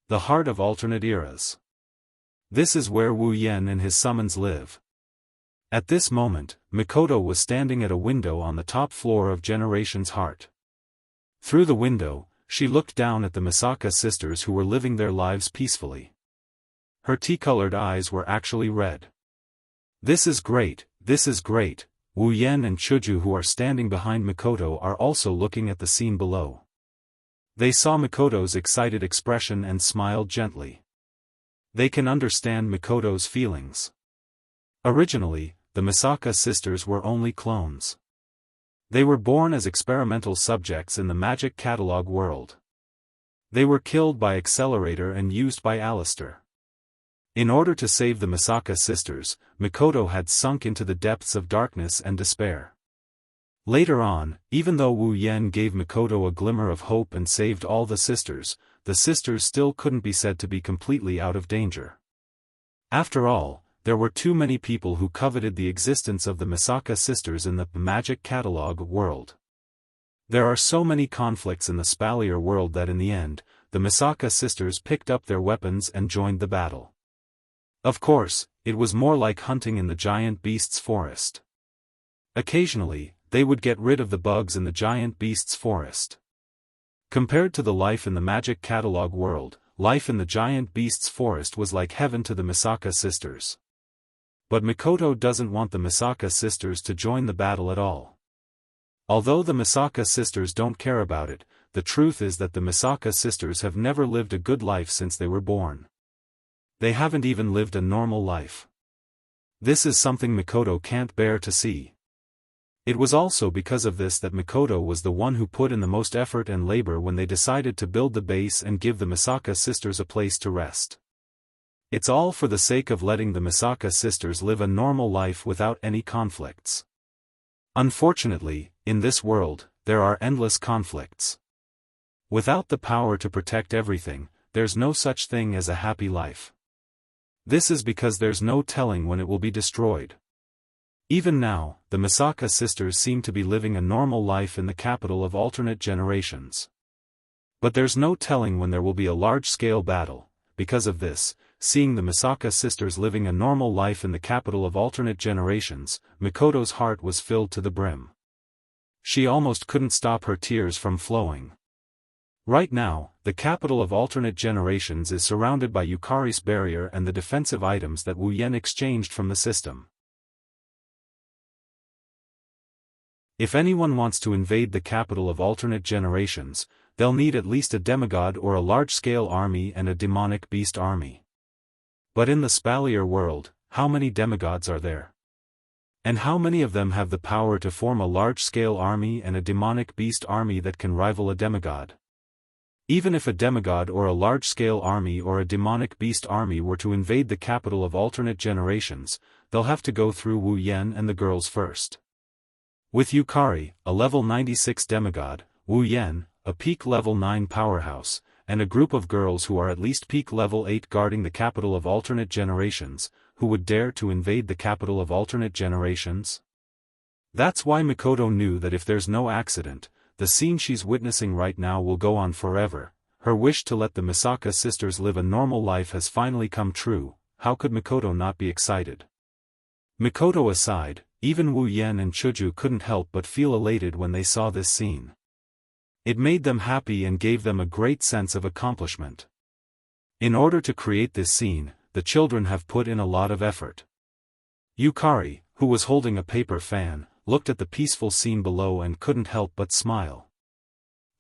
The heart of alternate eras. This is where Wu Yan and his summons live. At this moment, Mikoto was standing at a window on the top floor of Generation's Heart. Through the window, she looked down at the Misaka sisters who were living their lives peacefully. Her tea-colored eyes were actually red. This is great, this is great. Wu Yan and Chuju, who are standing behind Mikoto, are also looking at the scene below. They saw Mikoto's excited expression and smiled gently. They can understand Mikoto's feelings. Originally, the Misaka sisters were only clones. They were born as experimental subjects in the magic catalog world. They were killed by Accelerator and used by Alistair. In order to save the Misaka sisters, Mikoto had sunk into the depths of darkness and despair. Later on, even though Wu Yan gave Mikoto a glimmer of hope and saved all the sisters still couldn't be said to be completely out of danger. After all, there were too many people who coveted the existence of the Misaka sisters in the magic catalog world. There are so many conflicts in the Spalier world that in the end, the Misaka sisters picked up their weapons and joined the battle. Of course, it was more like hunting in the giant beast's forest. Occasionally, they would get rid of the bugs in the giant beast's forest. Compared to the life in the magic catalog world, life in the giant beast's forest was like heaven to the Misaka sisters. But Mikoto doesn't want the Misaka sisters to join the battle at all. Although the Misaka sisters don't care about it, the truth is that the Misaka sisters have never lived a good life since they were born. They haven't even lived a normal life. This is something Mikoto can't bear to see. It was also because of this that Mikoto was the one who put in the most effort and labor when they decided to build the base and give the Misaka sisters a place to rest. It's all for the sake of letting the Misaka sisters live a normal life without any conflicts. Unfortunately, in this world, there are endless conflicts. Without the power to protect everything, there's no such thing as a happy life. This is because there's no telling when it will be destroyed. Even now, the Misaka sisters seem to be living a normal life in the capital of alternate generations. But there's no telling when there will be a large-scale battle. Because of this, seeing the Misaka sisters living a normal life in the capital of alternate generations, Mikoto's heart was filled to the brim. She almost couldn't stop her tears from flowing. Right now, the capital of alternate generations is surrounded by Yukari's barrier and the defensive items that Wu Yan exchanged from the system. If anyone wants to invade the capital of alternate generations, they'll need at least a demigod or a large-scale army and a demonic beast army. But in the Spalier world, how many demigods are there? And how many of them have the power to form a large-scale army and a demonic beast army that can rival a demigod? Even if a demigod or a large-scale army or a demonic beast army were to invade the capital of alternate generations, they'll have to go through Wu Yan and the girls first. With Yukari, a level 96 demigod, Wu Yan, a peak level 9 powerhouse, and a group of girls who are at least peak level 8 guarding the capital of alternate generations, who would dare to invade the capital of alternate generations? That's why Mikoto knew that if there's no accident, the scene she's witnessing right now will go on forever. Her wish to let the Misaka sisters live a normal life has finally come true. How could Mikoto not be excited? Mikoto aside, even Wu Yan and Chuju couldn't help but feel elated when they saw this scene. It made them happy and gave them a great sense of accomplishment. In order to create this scene, the children have put in a lot of effort. Yukari, who was holding a paper fan, looked at the peaceful scene below and couldn't help but smile.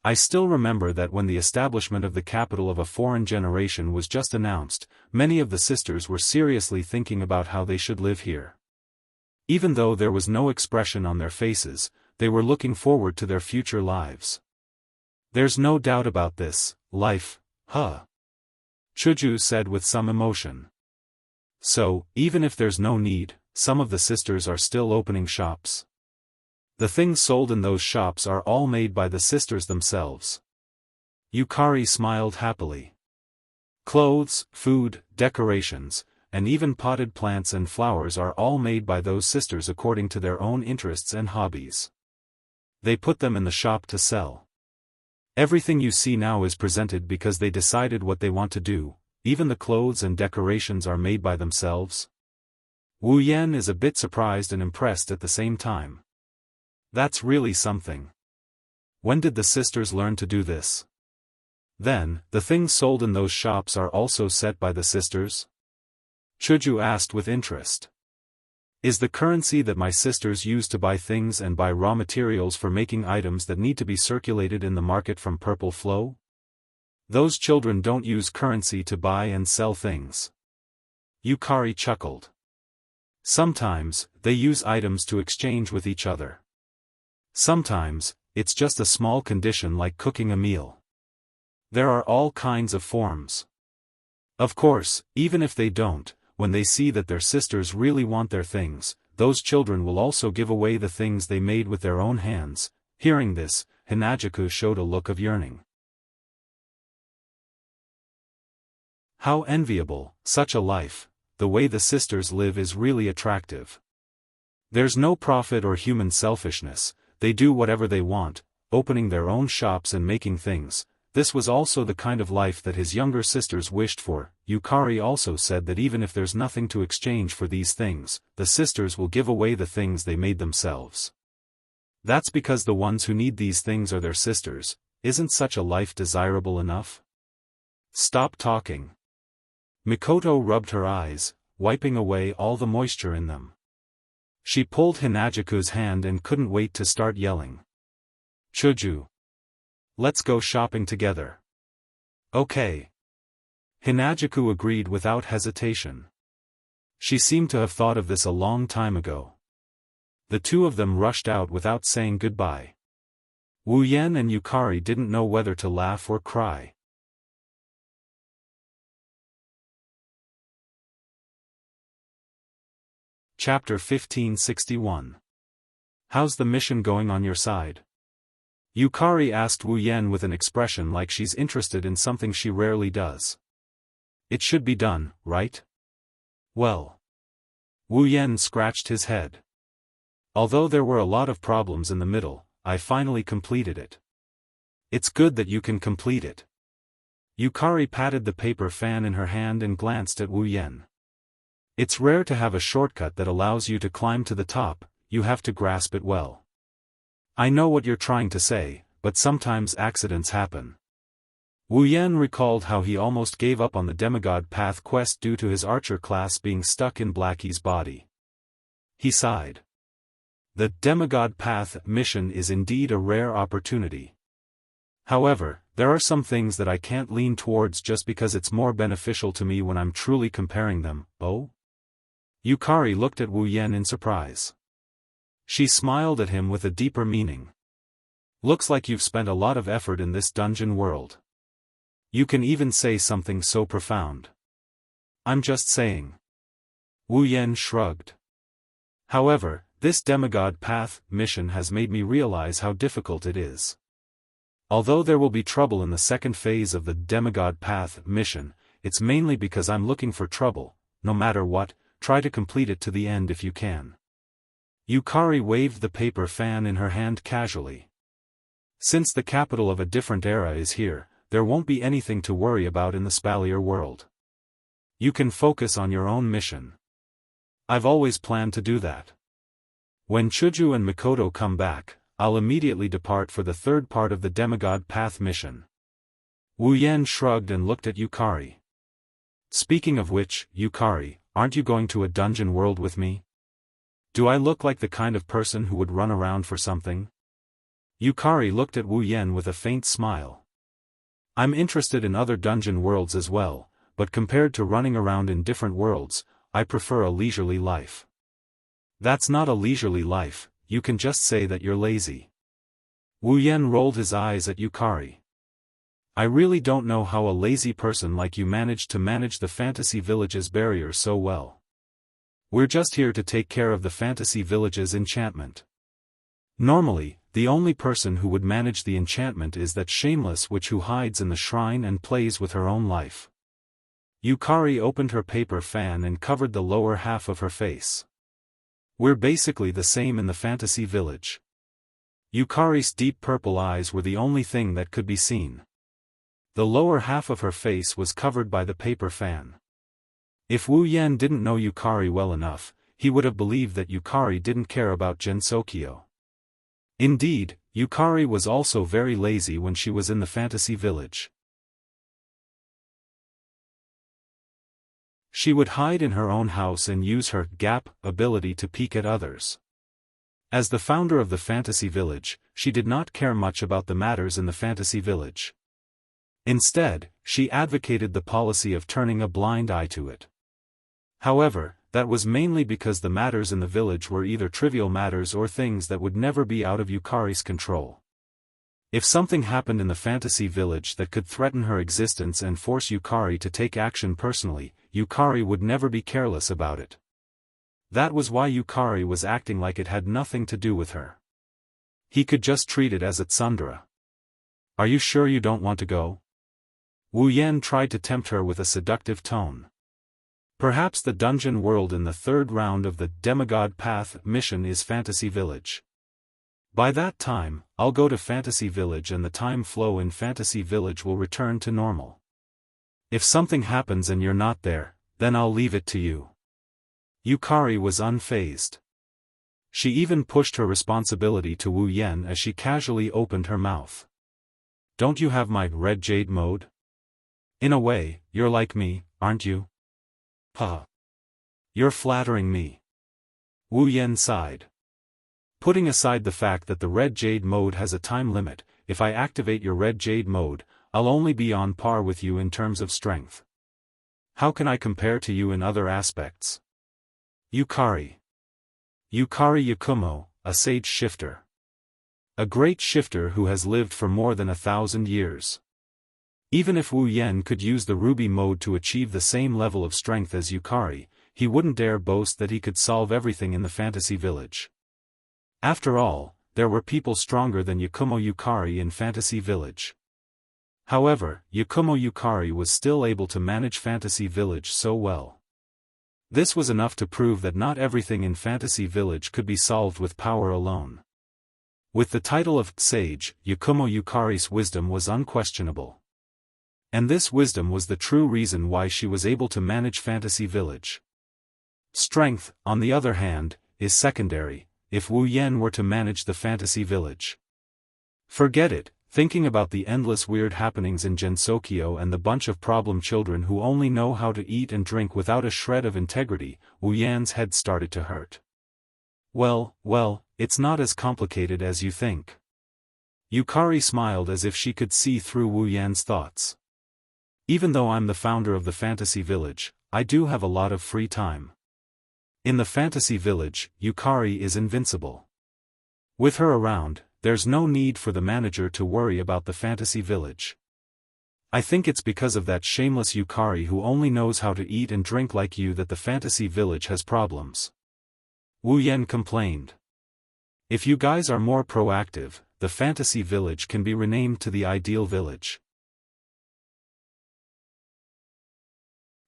I still remember that when the establishment of the capital of a foreign generation was just announced, many of the sisters were seriously thinking about how they should live here. Even though there was no expression on their faces, they were looking forward to their future lives. There's no doubt about this, life, huh? Chuju said with some emotion. So, even if there's no need, some of the sisters are still opening shops. The things sold in those shops are all made by the sisters themselves. Yukari smiled happily. Clothes, food, decorations, and even potted plants and flowers are all made by those sisters according to their own interests and hobbies. They put them in the shop to sell. Everything you see now is presented because they decided what they want to do. Even the clothes and decorations are made by themselves. Wu Yan is a bit surprised and impressed at the same time. That's really something. When did the sisters learn to do this? Then, the things sold in those shops are also set by the sisters? Chuju asked with interest. Is the currency that my sisters use to buy things and buy raw materials for making items that need to be circulated in the market from Purple Flow? Those children don't use currency to buy and sell things. Yukari chuckled. Sometimes, they use items to exchange with each other. Sometimes, it's just a small condition like cooking a meal. There are all kinds of forms. Of course, even if they don't, when they see that their sisters really want their things, those children will also give away the things they made with their own hands. Hearing this, Hinajaku showed a look of yearning. How enviable, such a life. The way the sisters live is really attractive. There's no profit or human selfishness, they do whatever they want, opening their own shops and making things. This was also the kind of life that his younger sisters wished for. Yukari also said that even if there's nothing to exchange for these things, the sisters will give away the things they made themselves. That's because the ones who need these things are their sisters. Isn't such a life desirable enough? Stop talking. Mikoto rubbed her eyes, wiping away all the moisture in them. She pulled Hinajaku's hand and couldn't wait to start yelling. Chuju. Let's go shopping together. Okay. Hinajaku agreed without hesitation. She seemed to have thought of this a long time ago. The two of them rushed out without saying goodbye. Wu Yan and Yukari didn't know whether to laugh or cry. Chapter 1561. How's the mission going on your side? Yukari asked Wu Yan with an expression like she's interested in something she rarely does. It should be done, right? Well. Wu Yan scratched his head. Although there were a lot of problems in the middle, I finally completed it. It's good that you can complete it. Yukari patted the paper fan in her hand and glanced at Wu Yan. It's rare to have a shortcut that allows you to climb to the top, you have to grasp it well. I know what you're trying to say, but sometimes accidents happen. Wu Yan recalled how he almost gave up on the demigod path quest due to his archer class being stuck in Blackie's body. He sighed. The demigod path mission is indeed a rare opportunity. However, there are some things that I can't lean towards just because it's more beneficial to me when I'm truly comparing them. Oh? Yukari looked at Wu Yan in surprise. She smiled at him with a deeper meaning. Looks like you've spent a lot of effort in this dungeon world. You can even say something so profound. I'm just saying. Wu Yan shrugged. However, this demigod path mission has made me realize how difficult it is. Although there will be trouble in the second phase of the demigod path mission, it's mainly because I'm looking for trouble. No matter what, try to complete it to the end if you can. Yukari waved the paper fan in her hand casually. Since the capital of a different era is here, there won't be anything to worry about in the Spalier world. You can focus on your own mission. I've always planned to do that. When Chuju and Mikoto come back, I'll immediately depart for the third part of the demigod path mission. Wu Yan shrugged and looked at Yukari. Speaking of which, Yukari, aren't you going to a dungeon world with me? Do I look like the kind of person who would run around for something? Yukari looked at Wu Yan with a faint smile. I'm interested in other dungeon worlds as well, but compared to running around in different worlds, I prefer a leisurely life. That's not a leisurely life, you can just say that you're lazy. Wu Yan rolled his eyes at Yukari. I really don't know how a lazy person like you managed to manage the Fantasy Village's barrier so well. We're just here to take care of the Fantasy Village's enchantment. Normally, the only person who would manage the enchantment is that shameless witch who hides in the shrine and plays with her own life. Yukari opened her paper fan and covered the lower half of her face. We're basically the same in the Fantasy Village. Yukari's deep purple eyes were the only thing that could be seen. The lower half of her face was covered by the paper fan. If Wu Yan didn't know Yukari well enough, he would have believed that Yukari didn't care about Gensokyo. Indeed, Yukari was also very lazy when she was in the Fantasy Village. She would hide in her own house and use her gap ability to peek at others. As the founder of the Fantasy Village, she did not care much about the matters in the Fantasy Village. Instead, she advocated the policy of turning a blind eye to it. However, that was mainly because the matters in the village were either trivial matters or things that would never be out of Yukari's control. If something happened in the Fantasy Village that could threaten her existence and force Yukari to take action personally, Yukari would never be careless about it. That was why Yukari was acting like it had nothing to do with her. He could just treat it as a tsundere. Are you sure you don't want to go? Wu Yan tried to tempt her with a seductive tone. Perhaps the dungeon world in the third round of the demigod path mission is Fantasy Village. By that time, I'll go to Fantasy Village and the time flow in Fantasy Village will return to normal. If something happens and you're not there, then I'll leave it to you. Yukari was unfazed. She even pushed her responsibility to Wu Yan as she casually opened her mouth. Don't you have my red jade mode? In a way, you're like me, aren't you? Huh. You're flattering me. Wu Yan sighed. Putting aside the fact that the red jade mode has a time limit, if I activate your red jade mode, I'll only be on par with you in terms of strength. How can I compare to you in other aspects? Yukari. Yukari Yakumo, a sage shifter. A great shifter who has lived for more than 1,000 years. Even if Wu Yan could use the ruby mode to achieve the same level of strength as Yukari, he wouldn't dare boast that he could solve everything in the Fantasy Village. After all, there were people stronger than Yakumo Yukari in Fantasy Village. However, Yakumo Yukari was still able to manage Fantasy Village so well. This was enough to prove that not everything in Fantasy Village could be solved with power alone. With the title of sage, Yakumo Yukari's wisdom was unquestionable. And this wisdom was the true reason why she was able to manage Fantasy Village. Strength, on the other hand, is secondary, if Wu Yan were to manage the Fantasy Village. Forget it, thinking about the endless weird happenings in Gensokyo and the bunch of problem children who only know how to eat and drink without a shred of integrity, Wu Yan's head started to hurt. Well, it's not as complicated as you think. Yukari smiled as if she could see through Wu Yan's thoughts. Even though I'm the founder of the Fantasy Village, I do have a lot of free time. In the Fantasy Village, Yukari is invincible. With her around, there's no need for the manager to worry about the Fantasy Village. I think it's because of that shameless Yukari who only knows how to eat and drink like you that the Fantasy Village has problems. Wu Yan complained. If you guys are more proactive, the Fantasy Village can be renamed to the Ideal Village.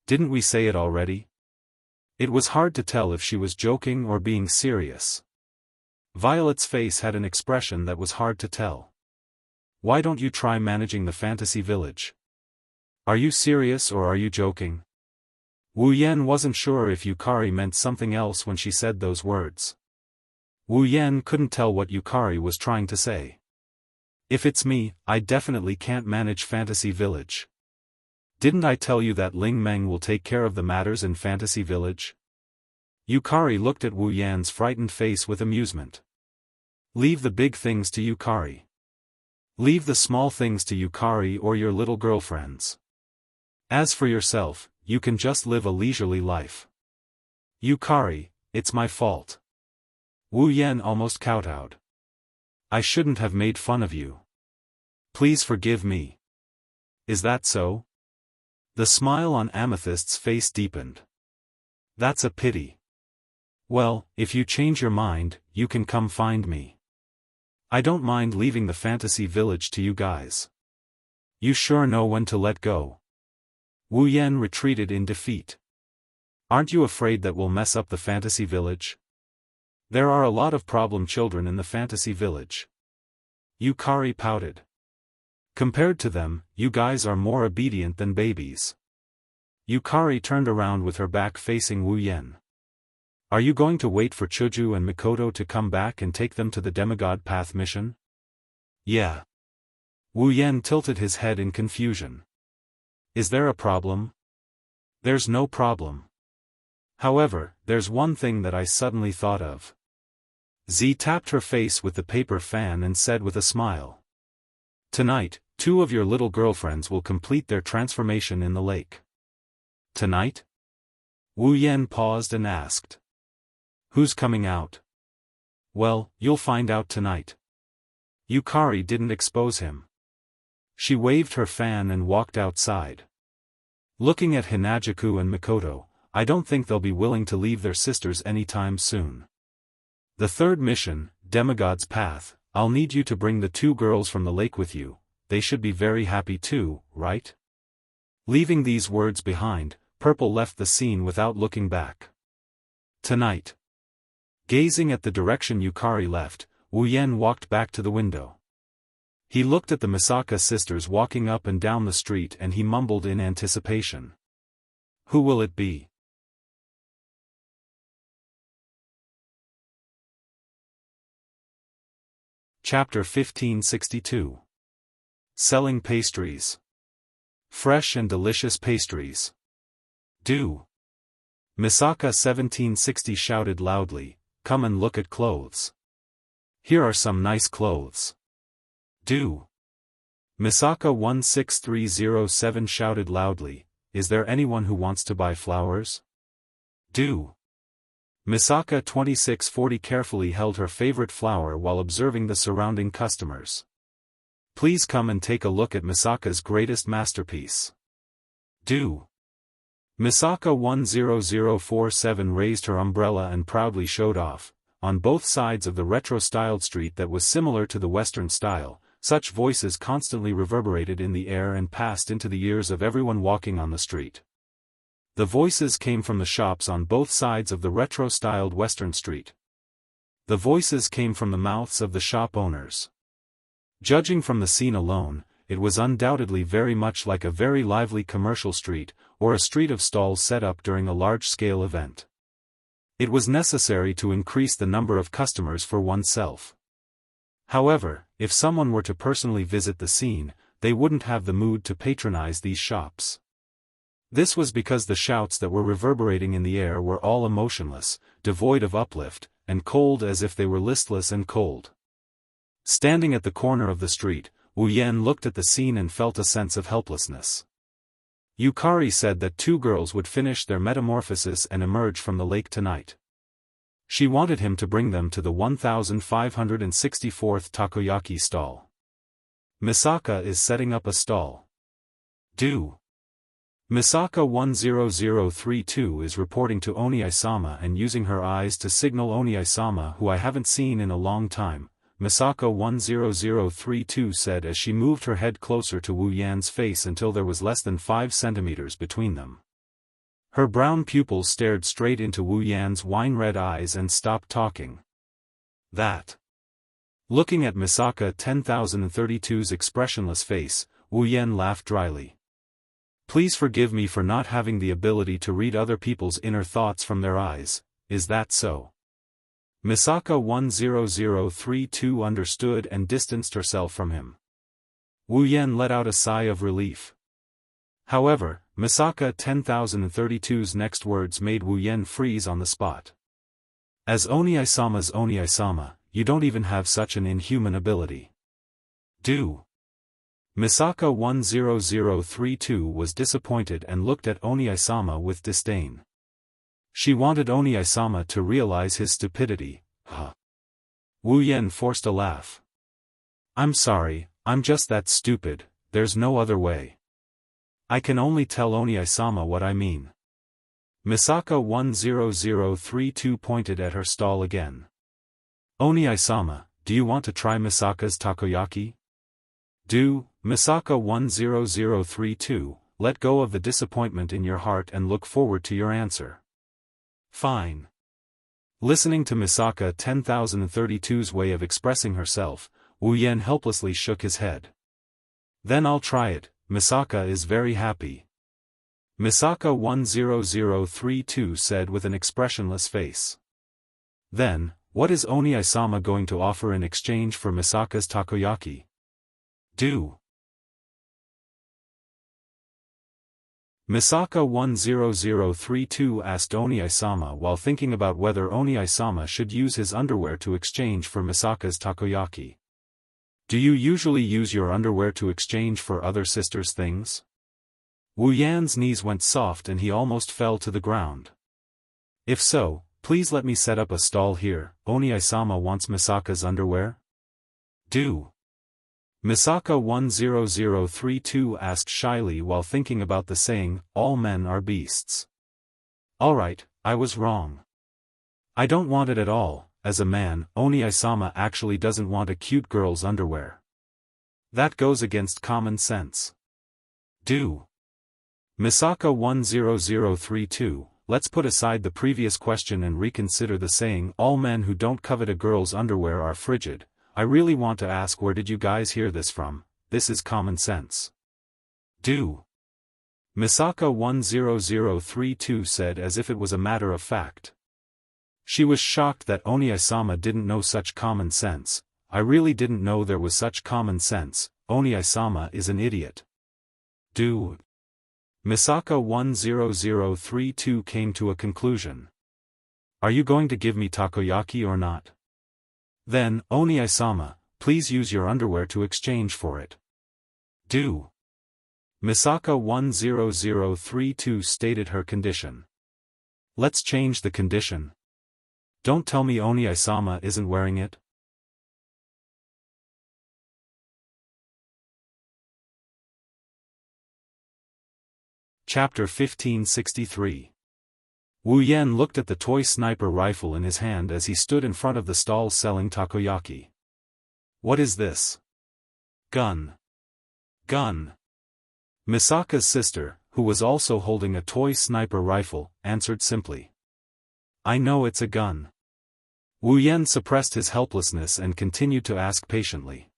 Didn't we say it already? It was hard to tell if she was joking or being serious. Violet's face had an expression that was hard to tell. Why don't you try managing the Fantasy Village? Are you serious or are you joking? Wu Yan wasn't sure if Yukari meant something else when she said those words. Wu Yan couldn't tell what Yukari was trying to say. If it's me, I definitely can't manage Fantasy Village. Didn't I tell you that Ling Meng will take care of the matters in Fantasy Village? Yukari looked at Wu Yan's frightened face with amusement. Leave the big things to Yukari. Leave the small things to Yukari or your little girlfriends. As for yourself, you can just live a leisurely life. Yukari, it's my fault. Wu Yan almost kowtowed. I shouldn't have made fun of you. Please forgive me. Is that so? The smile on Amethyst's face deepened. That's a pity. Well, if you change your mind, you can come find me. I don't mind leaving the Fantasy Village to you guys. You sure know when to let go. Wu Yan retreated in defeat. Aren't you afraid that we'll mess up the Fantasy Village? There are a lot of problem children in the Fantasy Village. Yukari pouted. Compared to them, you guys are more obedient than babies. Yukari turned around with her back facing Wu Yan. Are you going to wait for Chuju and Mikoto to come back and take them to the Demigod Path mission? Yeah. Wu Yan tilted his head in confusion. Is there a problem? There's no problem. However, there's one thing that I suddenly thought of. Z tapped her face with the paper fan and said with a smile. Tonight, 2 of your little girlfriends will complete their transformation in the lake. Tonight? Wu Yan paused and asked. Who's coming out? Well, you'll find out tonight. Yukari didn't expose him. She waved her fan and walked outside. Looking at Hinajuku and Mikoto, I don't think they'll be willing to leave their sisters anytime soon. The 3rd mission, Demigod's Path, I'll need you to bring the 2 girls from the lake with you, they should be very happy too, right? Leaving these words behind, Purple left the scene without looking back. Tonight. Gazing at the direction Yukari left, Wu Yan walked back to the window. He looked at the Misaka sisters walking up and down the street and he mumbled in anticipation. Who will it be? Chapter 1562. Selling pastries. Fresh and delicious pastries. Do. Misaka 1760 shouted loudly, come and look at clothes. Here are some nice clothes. Do. Misaka 16307 shouted loudly, is there anyone who wants to buy flowers? Do. Misaka 2640 carefully held her favorite flower while observing the surrounding customers. Please come and take a look at Misaka's greatest masterpiece. Do. Misaka 10047 raised her umbrella and proudly showed off, on both sides of the retro-styled street that was similar to the Western style. Such voices constantly reverberated in the air and passed into the ears of everyone walking on the street. The voices came from the shops on both sides of the retro-styled Western Street. The voices came from the mouths of the shop owners. Judging from the scene alone, it was undoubtedly very much like a very lively commercial street, or a street of stalls set up during a large-scale event. It was necessary to increase the number of customers for oneself. However, if someone were to personally visit the scene, they wouldn't have the mood to patronize these shops. This was because the shouts that were reverberating in the air were all emotionless, devoid of uplift, and cold as if they were listless and cold. Standing at the corner of the street, Wu Yan looked at the scene and felt a sense of helplessness. Yukari said that 2 girls would finish their metamorphosis and emerge from the lake tonight. She wanted him to bring them to the 1564th takoyaki stall. Misaka is setting up a stall. Do. Misaka 10032 is reporting to Oni-sama and using her eyes to signal Oni-sama, who I haven't seen in a long time, Misaka 10032 said as she moved her head closer to Wu Yan's face until there was less than 5 centimeters between them. Her brown pupils stared straight into Wu Yan's wine-red eyes and stopped talking. That. Looking at Misaka 10032's expressionless face, Wu Yan laughed dryly. Please forgive me for not having the ability to read other people's inner thoughts from their eyes, is that so? Misaka 10032 understood and distanced herself from him. Wu Yan let out a sigh of relief. However, Misaka 10032's next words made Wu Yan freeze on the spot. As Oni-sama's Oni-sama, you don't even have such an inhuman ability. Do. Misaka 10032 was disappointed and looked at Oni-sama with disdain. She wanted Oni-sama to realize his stupidity. Wu Yan forced a laugh. I'm sorry, I'm just that stupid, there's no other way. I can only tell Oni-sama what I mean. Misaka 10032 pointed at her stall again. Oni-sama, do you want to try Misaka's takoyaki? Do. Misaka 10032, let go of the disappointment in your heart and look forward to your answer. Fine. Listening to Misaka 10032's way of expressing herself, Wu Yan helplessly shook his head. Then I'll try it, Misaka is very happy. Misaka 10032 said with an expressionless face. Then, what is Oni-sama going to offer in exchange for Misaka's takoyaki? Do. Misaka 10032 asked Oni-sama while thinking about whether Oni-sama should use his underwear to exchange for Misaka's takoyaki. Do you usually use your underwear to exchange for other sisters' things? Wu Yan's knees went soft and he almost fell to the ground. If so, please let me set up a stall here. Oni-sama wants Misaka's underwear? Do. Misaka 10032 asked shyly while thinking about the saying, all men are beasts. Alright, I was wrong. I don't want it at all. As a man, Oni-sama actually doesn't want a cute girl's underwear. That goes against common sense. Do. Misaka 10032, let's put aside the previous question and reconsider the saying, all men who don't covet a girl's underwear are frigid. I really want to ask, where did you guys hear this from? This is common sense. Do. Misaka 10032 said as if it was a matter of fact. She was shocked that Oni-sama didn't know such common sense. I really didn't know there was such common sense. Oni-sama is an idiot. Do. Misaka 10032 came to a conclusion. Are you going to give me takoyaki or not? Then, Oni-sama, please use your underwear to exchange for it. Do. Misaka 10032 stated her condition. Let's change the condition. Don't tell me Oni-sama isn't wearing it. Chapter 1563. Wu Yan looked at the toy sniper rifle in his hand as he stood in front of the stall selling takoyaki. What is this? Gun. Gun. Misaka's sister, who was also holding a toy sniper rifle, answered simply. I know it's a gun. Wu Yan suppressed his helplessness and continued to ask patiently.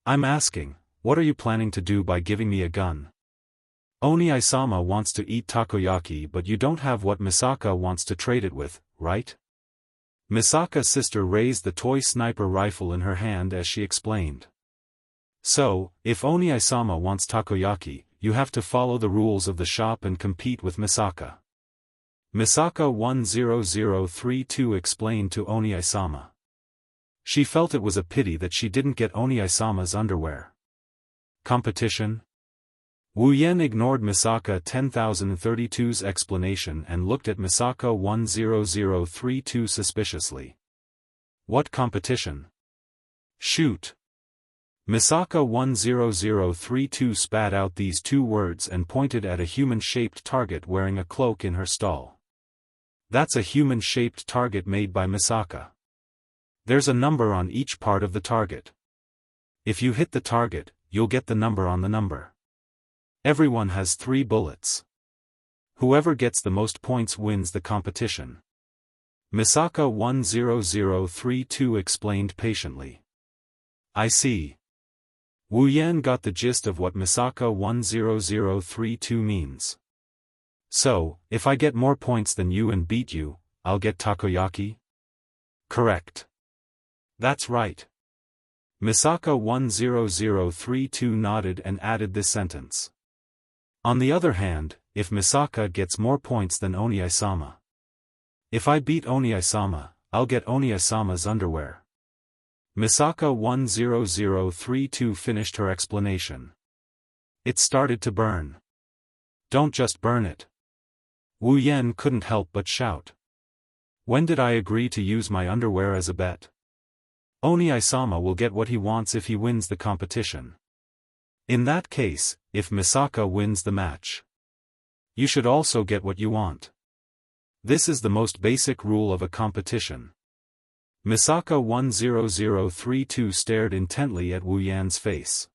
I'm asking, what are you planning to do by giving me a gun? Oni-sama wants to eat takoyaki, but you don't have what Misaka wants to trade it with, right? Misaka's sister raised the toy sniper rifle in her hand as she explained. So, if Oni-sama wants takoyaki, you have to follow the rules of the shop and compete with Misaka. Misaka 10032 explained to Oni-sama. She felt it was a pity that she didn't get Oni-sama's underwear. Competition? Wu Yan ignored Misaka 10032's explanation and looked at Misaka 10032 suspiciously. What competition? Shoot! Misaka 10032 spat out these two words and pointed at a human-shaped target wearing a cloak in her stall. That's a human-shaped target made by Misaka. There's a number on each part of the target. If you hit the target, you'll get the number on the number. Everyone has 3 bullets. Whoever gets the most points wins the competition. Misaka 10032 explained patiently. I see. Wu Yan got the gist of what Misaka 10032 means. So, if I get more points than you and beat you, I'll get takoyaki? Correct. That's right. Misaka 10032 nodded and added this sentence. On the other hand, if Misaka gets more points than Oni-sama. If I beat Oni-sama, I'll get Oni-sama's underwear. Misaka 10032 finished her explanation. It started to burn. Don't just burn it. Wu Yan couldn't help but shout. When did I agree to use my underwear as a bet? Oni-sama will get what he wants if he wins the competition. In that case, if Misaka wins the match, you should also get what you want. This is the most basic rule of a competition. Misaka 10032 stared intently at Wu Yan's face.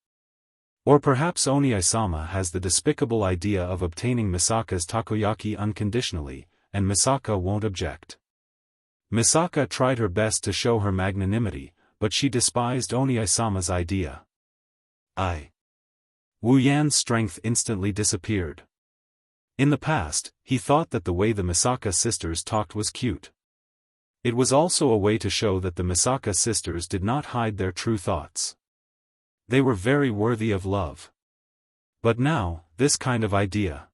Or perhaps Oni-sama has the despicable idea of obtaining Misaka's takoyaki unconditionally, and Misaka won't object. Misaka tried her best to show her magnanimity, but she despised Oni-sama's idea. Wu Yan's strength instantly disappeared. In the past, he thought that the way the Misaka sisters talked was cute. It was also a way to show that the Misaka sisters did not hide their true thoughts. They were very worthy of love. But now, this kind of idea.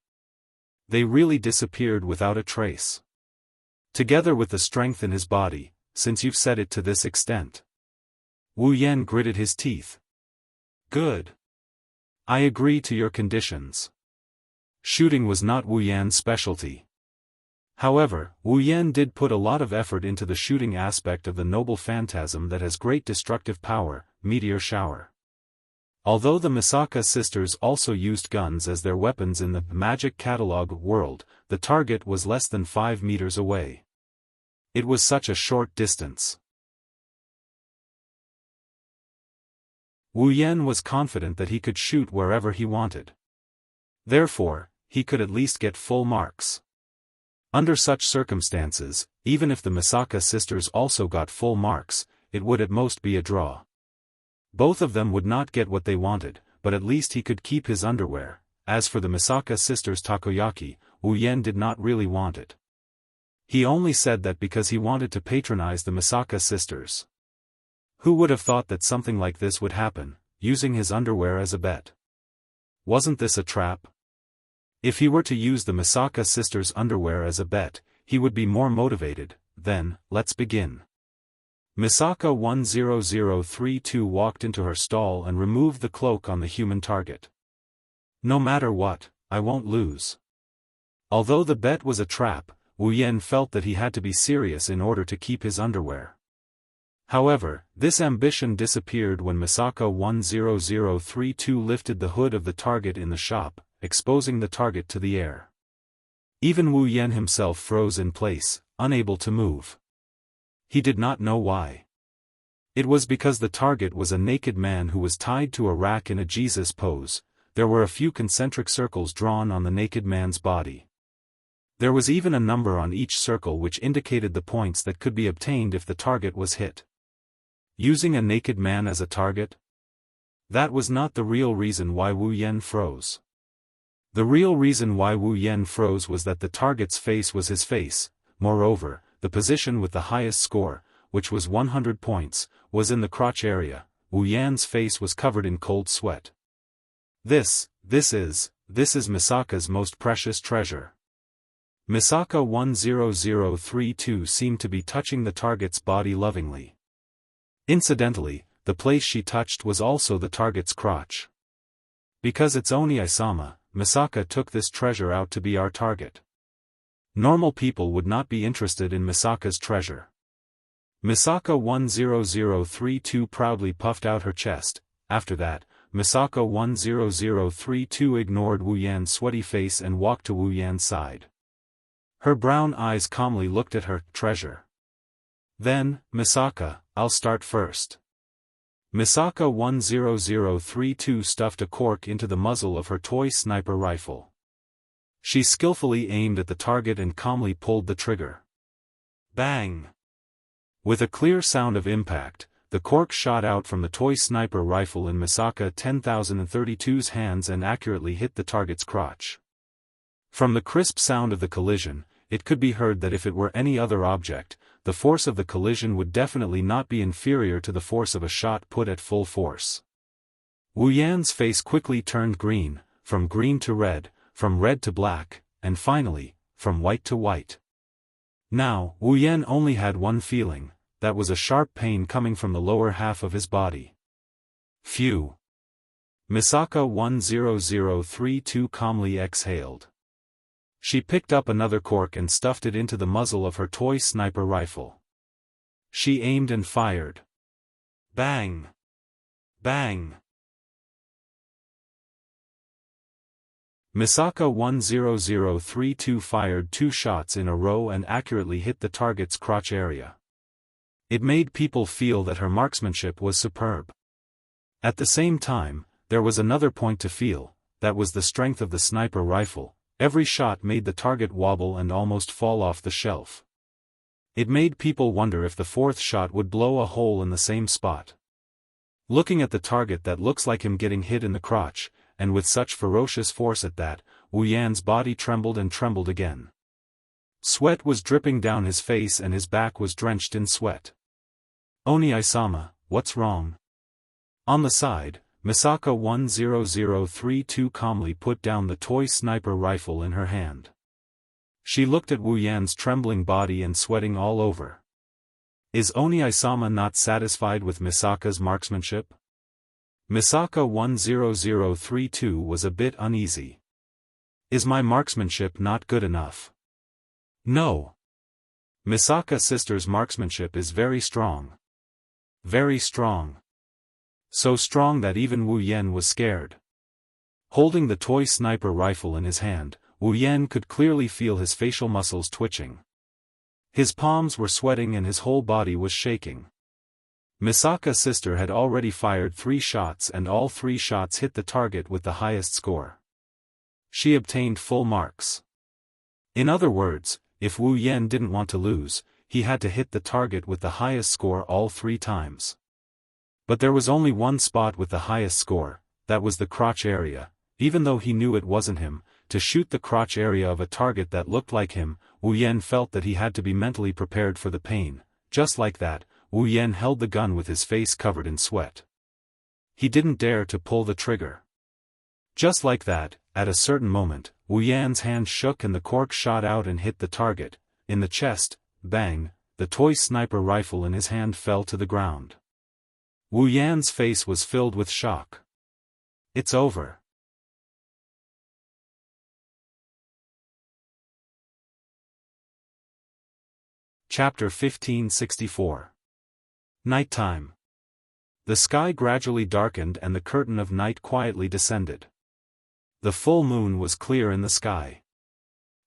They really disappeared without a trace. Together with the strength in his body, since you've said it to this extent. Wu Yan gritted his teeth. Good. I agree to your conditions. Shooting was not Wu Yan's specialty. However, Wu Yan did put a lot of effort into the shooting aspect of the noble phantasm that has great destructive power, meteor shower. Although the Misaka sisters also used guns as their weapons in the magic catalog world, the target was less than 5 meters away. It was such a short distance. Wu Yan was confident that he could shoot wherever he wanted. Therefore, he could at least get full marks. Under such circumstances, even if the Misaka sisters also got full marks, it would at most be a draw. Both of them would not get what they wanted, but at least he could keep his underwear. As for the Misaka sisters' takoyaki, Wu Yan did not really want it. He only said that because he wanted to patronize the Misaka sisters. Who would have thought that something like this would happen, using his underwear as a bet? Wasn't this a trap? If he were to use the Misaka sisters' underwear as a bet, he would be more motivated. Then, let's begin. Misaka 10032 walked into her stall and removed the cloak on the human target. No matter what, I won't lose. Although the bet was a trap, Wu Yan felt that he had to be serious in order to keep his underwear. However, this ambition disappeared when Misaka 10032 lifted the hood of the target in the shop, exposing the target to the air. Even Wu Yan himself froze in place, unable to move. He did not know why. It was because the target was a naked man who was tied to a rack in a Jesus pose, there were a few concentric circles drawn on the naked man's body. There was even a number on each circle which indicated the points that could be obtained if the target was hit. Using a naked man as a target? That was not the real reason why Wu Yan froze. The real reason why Wu Yan froze was that the target's face was his face. Moreover, the position with the highest score, which was 100 points, was in the crotch area. Wu Yan's face was covered in cold sweat. This is Misaka's most precious treasure. Misaka 10032 seemed to be touching the target's body lovingly. Incidentally, the place she touched was also the target's crotch. Because it's Oni-sama, Misaka took this treasure out to be our target. Normal people would not be interested in Misaka's treasure. Misaka 10032 proudly puffed out her chest. After that, Misaka 10032 ignored Wu Yan's sweaty face and walked to Wu Yan's side. Her brown eyes calmly looked at her treasure. Then, Misaka, I'll start first. Misaka 10032 stuffed a cork into the muzzle of her toy sniper rifle. She skillfully aimed at the target and calmly pulled the trigger. Bang! With a clear sound of impact, the cork shot out from the toy sniper rifle in Misaka 10032's hands and accurately hit the target's crotch. From the crisp sound of the collision, it could be heard that if it were any other object, the force of the collision would definitely not be inferior to the force of a shot put at full force. Wu Yan's face quickly turned green, from green to red, from red to black, and finally, from white to white. Now, Wu Yan only had one feeling, that was a sharp pain coming from the lower half of his body. Phew! Misaka 10032 calmly exhaled. She picked up another cork and stuffed it into the muzzle of her toy sniper rifle. She aimed and fired. Bang! Bang! Misaka 10032 fired 2 shots in a row and accurately hit the target's crotch area. It made people feel that her marksmanship was superb. At the same time, there was another point to feel, that was the strength of the sniper rifle. Every shot made the target wobble and almost fall off the shelf. It made people wonder if the 4th shot would blow a hole in the same spot. Looking at the target that looks like him getting hit in the crotch, and with such ferocious force at that, Wu Yan's body trembled and trembled again. Sweat was dripping down his face and his back was drenched in sweat. Oni-sama, what's wrong? On the side, Misaka 10032 calmly put down the toy sniper rifle in her hand. She looked at Wu Yan's trembling body and sweating all over. Is Oni-sama not satisfied with Misaka's marksmanship? Misaka 10032 was a bit uneasy. Is my marksmanship not good enough? No. Misaka sister's marksmanship is very strong. Very strong. So strong that even Wu Yan was scared. Holding the toy sniper rifle in his hand, Wu Yan could clearly feel his facial muscles twitching. His palms were sweating and his whole body was shaking. Misaka's sister had already fired 3 shots and all 3 shots hit the target with the highest score. She obtained full marks. In other words, if Wu Yan didn't want to lose, he had to hit the target with the highest score all 3 times. But there was only one spot with the highest score, that was the crotch area. Even though he knew it wasn't him, to shoot the crotch area of a target that looked like him, Wu Yan felt that he had to be mentally prepared for the pain. Just like that, Wu Yan held the gun with his face covered in sweat. He didn't dare to pull the trigger. Just like that, at a certain moment, Wu Yan's hand shook and the cork shot out and hit the target, in the chest. Bang, the toy sniper rifle in his hand fell to the ground. Wu Yan's face was filled with shock. It's over. Chapter 1564. Nighttime. The sky gradually darkened and the curtain of night quietly descended. The full moon was clear in the sky.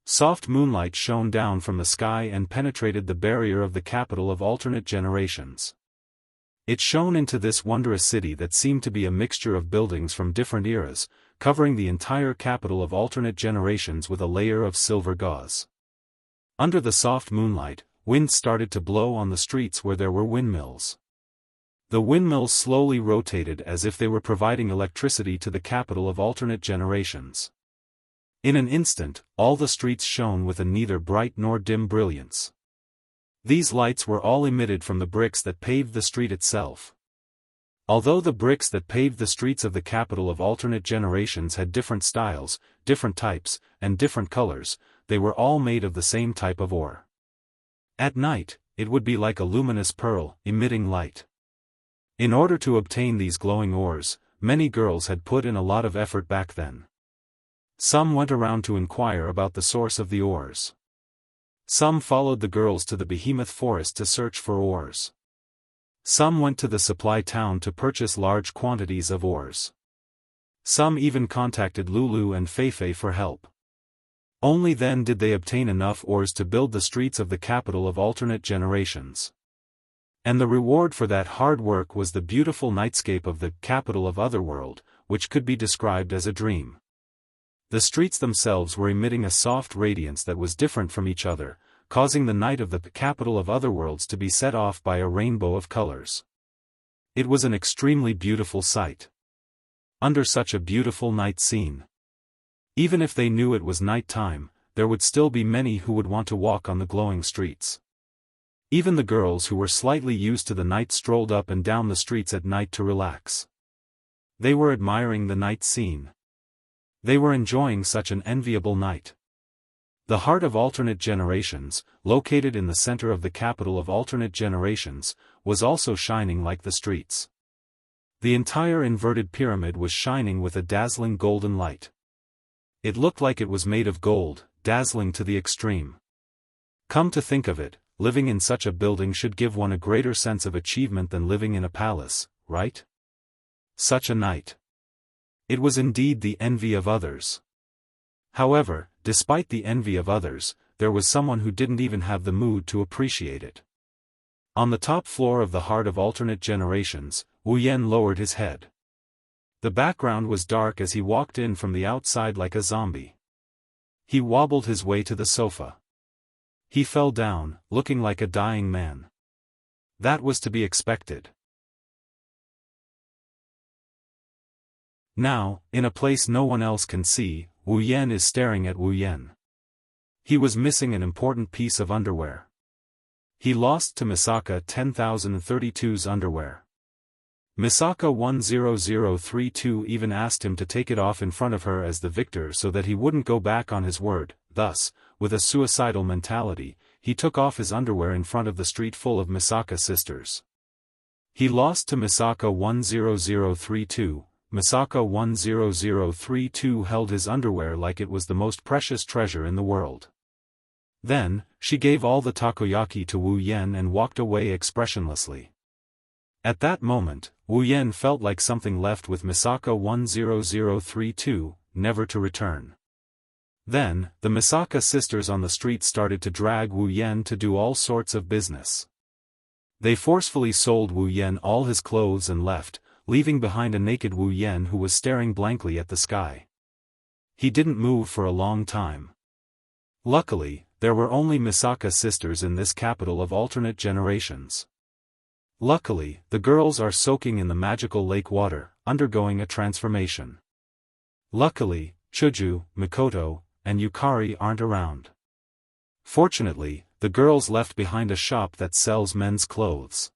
Soft moonlight shone down from the sky and penetrated the barrier of the capital of alternate generations. It shone into this wondrous city that seemed to be a mixture of buildings from different eras, covering the entire capital of alternate generations with a layer of silver gauze. Under the soft moonlight, wind started to blow on the streets where there were windmills. The windmills slowly rotated as if they were providing electricity to the capital of alternate generations. In an instant, all the streets shone with a neither bright nor dim brilliance. These lights were all emitted from the bricks that paved the street itself. Although the bricks that paved the streets of the capital of alternate generations had different styles, different types, and different colors, they were all made of the same type of ore. At night, it would be like a luminous pearl, emitting light. In order to obtain these glowing ores, many girls had put in a lot of effort back then. Some went around to inquire about the source of the ores. Some followed the girls to the behemoth forest to search for ores. Some went to the supply town to purchase large quantities of ores. Some even contacted Lulu and Feifei for help. Only then did they obtain enough ores to build the streets of the capital of alternate generations. And the reward for that hard work was the beautiful nightscape of the capital of Otherworld, which could be described as a dream. The streets themselves were emitting a soft radiance that was different from each other, causing the night of the capital of Otherworlds to be set off by a rainbow of colors. It was an extremely beautiful sight. Under such a beautiful night scene, even if they knew it was night time, there would still be many who would want to walk on the glowing streets. Even the girls who were slightly used to the night strolled up and down the streets at night to relax. They were admiring the night scene. They were enjoying such an enviable night. The heart of alternate generations, located in the center of the capital of alternate generations, was also shining like the streets. The entire inverted pyramid was shining with a dazzling golden light. It looked like it was made of gold, dazzling to the extreme. Come to think of it, living in such a building should give one a greater sense of achievement than living in a palace, right? Such a night. It was indeed the envy of others. However, despite the envy of others, there was someone who didn't even have the mood to appreciate it. On the top floor of the heart of alternate generations, Wu Yan lowered his head. The background was dark as he walked in from the outside like a zombie. He wobbled his way to the sofa. He fell down, looking like a dying man. That was to be expected. Now, in a place no one else can see, Wu Yan is staring at Wu Yan. He was missing an important piece of underwear. He lost to Misaka 10,032's underwear. Misaka 10032 even asked him to take it off in front of her as the victor so that he wouldn't go back on his word. Thus, with a suicidal mentality, he took off his underwear in front of the street full of Misaka sisters. He lost to Misaka 10032. Misaka 10032 held his underwear like it was the most precious treasure in the world. Then, she gave all the takoyaki to Wu Yan and walked away expressionlessly. At that moment, Wu Yan felt like something left with Misaka 10032, never to return. Then, the Misaka sisters on the street started to drag Wu Yan to do all sorts of business. They forcefully sold Wu Yan all his clothes and left, leaving behind a naked Wu Yan who was staring blankly at the sky. He didn't move for a long time. Luckily, there were only Misaka sisters in this capital of alternate generations. Luckily, the girls are soaking in the magical lake water, undergoing a transformation. Luckily, Chuju, Mikoto, and Yukari aren't around. Fortunately, the girls left behind a shop that sells men's clothes.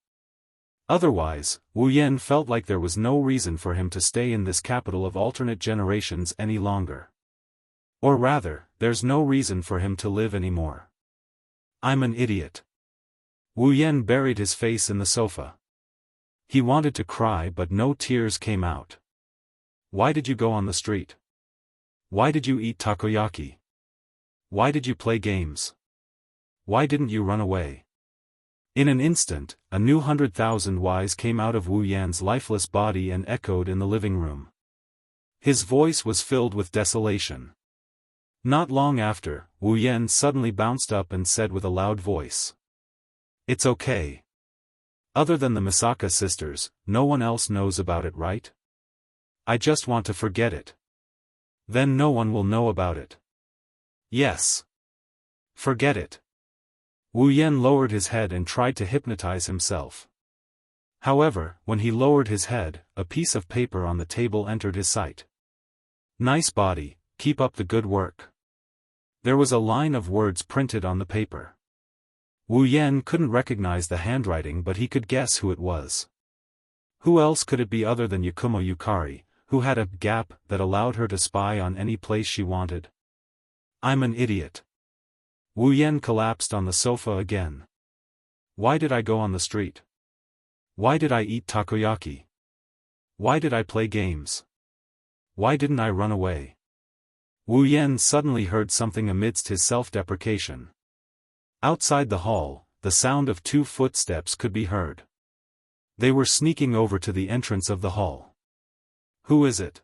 Otherwise, Wu Yan felt like there was no reason for him to stay in this capital of alternate generations any longer. Or rather, there's no reason for him to live anymore. I'm an idiot. Wu Yan buried his face in the sofa. He wanted to cry but no tears came out. Why did you go on the street? Why did you eat takoyaki? Why did you play games? Why didn't you run away? In an instant, a new 100,000 whys came out of Wu Yan's lifeless body and echoed in the living room. His voice was filled with desolation. Not long after, Wu Yan suddenly bounced up and said with a loud voice. It's okay. Other than the Misaka sisters, no one else knows about it, right? I just want to forget it. Then no one will know about it. Yes. Forget it. Wu Yan lowered his head and tried to hypnotize himself. However, when he lowered his head, a piece of paper on the table entered his sight. Nice body, keep up the good work. There was a line of words printed on the paper. Wu Yan couldn't recognize the handwriting, but he could guess who it was. Who else could it be other than Yakumo Yukari, who had a gap that allowed her to spy on any place she wanted? I'm an idiot. Wu Yan collapsed on the sofa again. Why did I go on the street? Why did I eat takoyaki? Why did I play games? Why didn't I run away? Wu Yan suddenly heard something amidst his self-deprecation. Outside the hall, the sound of 2 footsteps could be heard. They were sneaking over to the entrance of the hall. Who is it?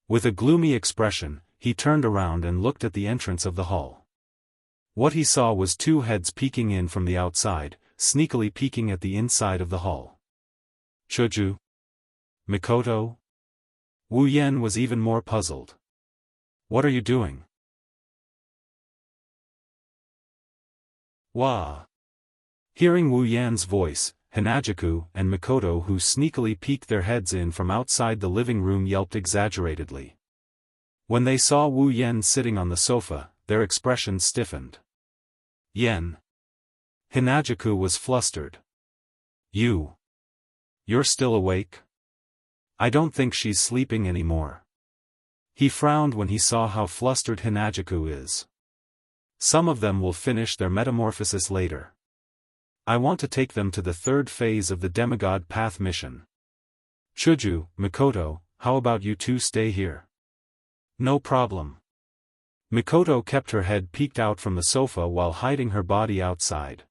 With a gloomy expression, he turned around and looked at the entrance of the hall. What he saw was 2 heads peeking in from the outside, sneakily peeking at the inside of the hall. Chuju? Mikoto? Wu Yan was even more puzzled. What are you doing? Wah! Hearing Wu Yan's voice, Hanajuku and Mikoto, who sneakily peeked their heads in from outside the living room, yelped exaggeratedly. When they saw Wu Yan sitting on the sofa, their expressions stiffened. Yen. Hanajuku was flustered. You're still awake? I don't think she's sleeping anymore. He frowned when he saw how flustered Hanajuku is. Some of them will finish their metamorphosis later. I want to take them to the 3rd phase of the Demigod Path mission. Chuju, Mikoto, how about you 2 stay here? No problem. Mikoto kept her head peeked out from the sofa while hiding her body outside.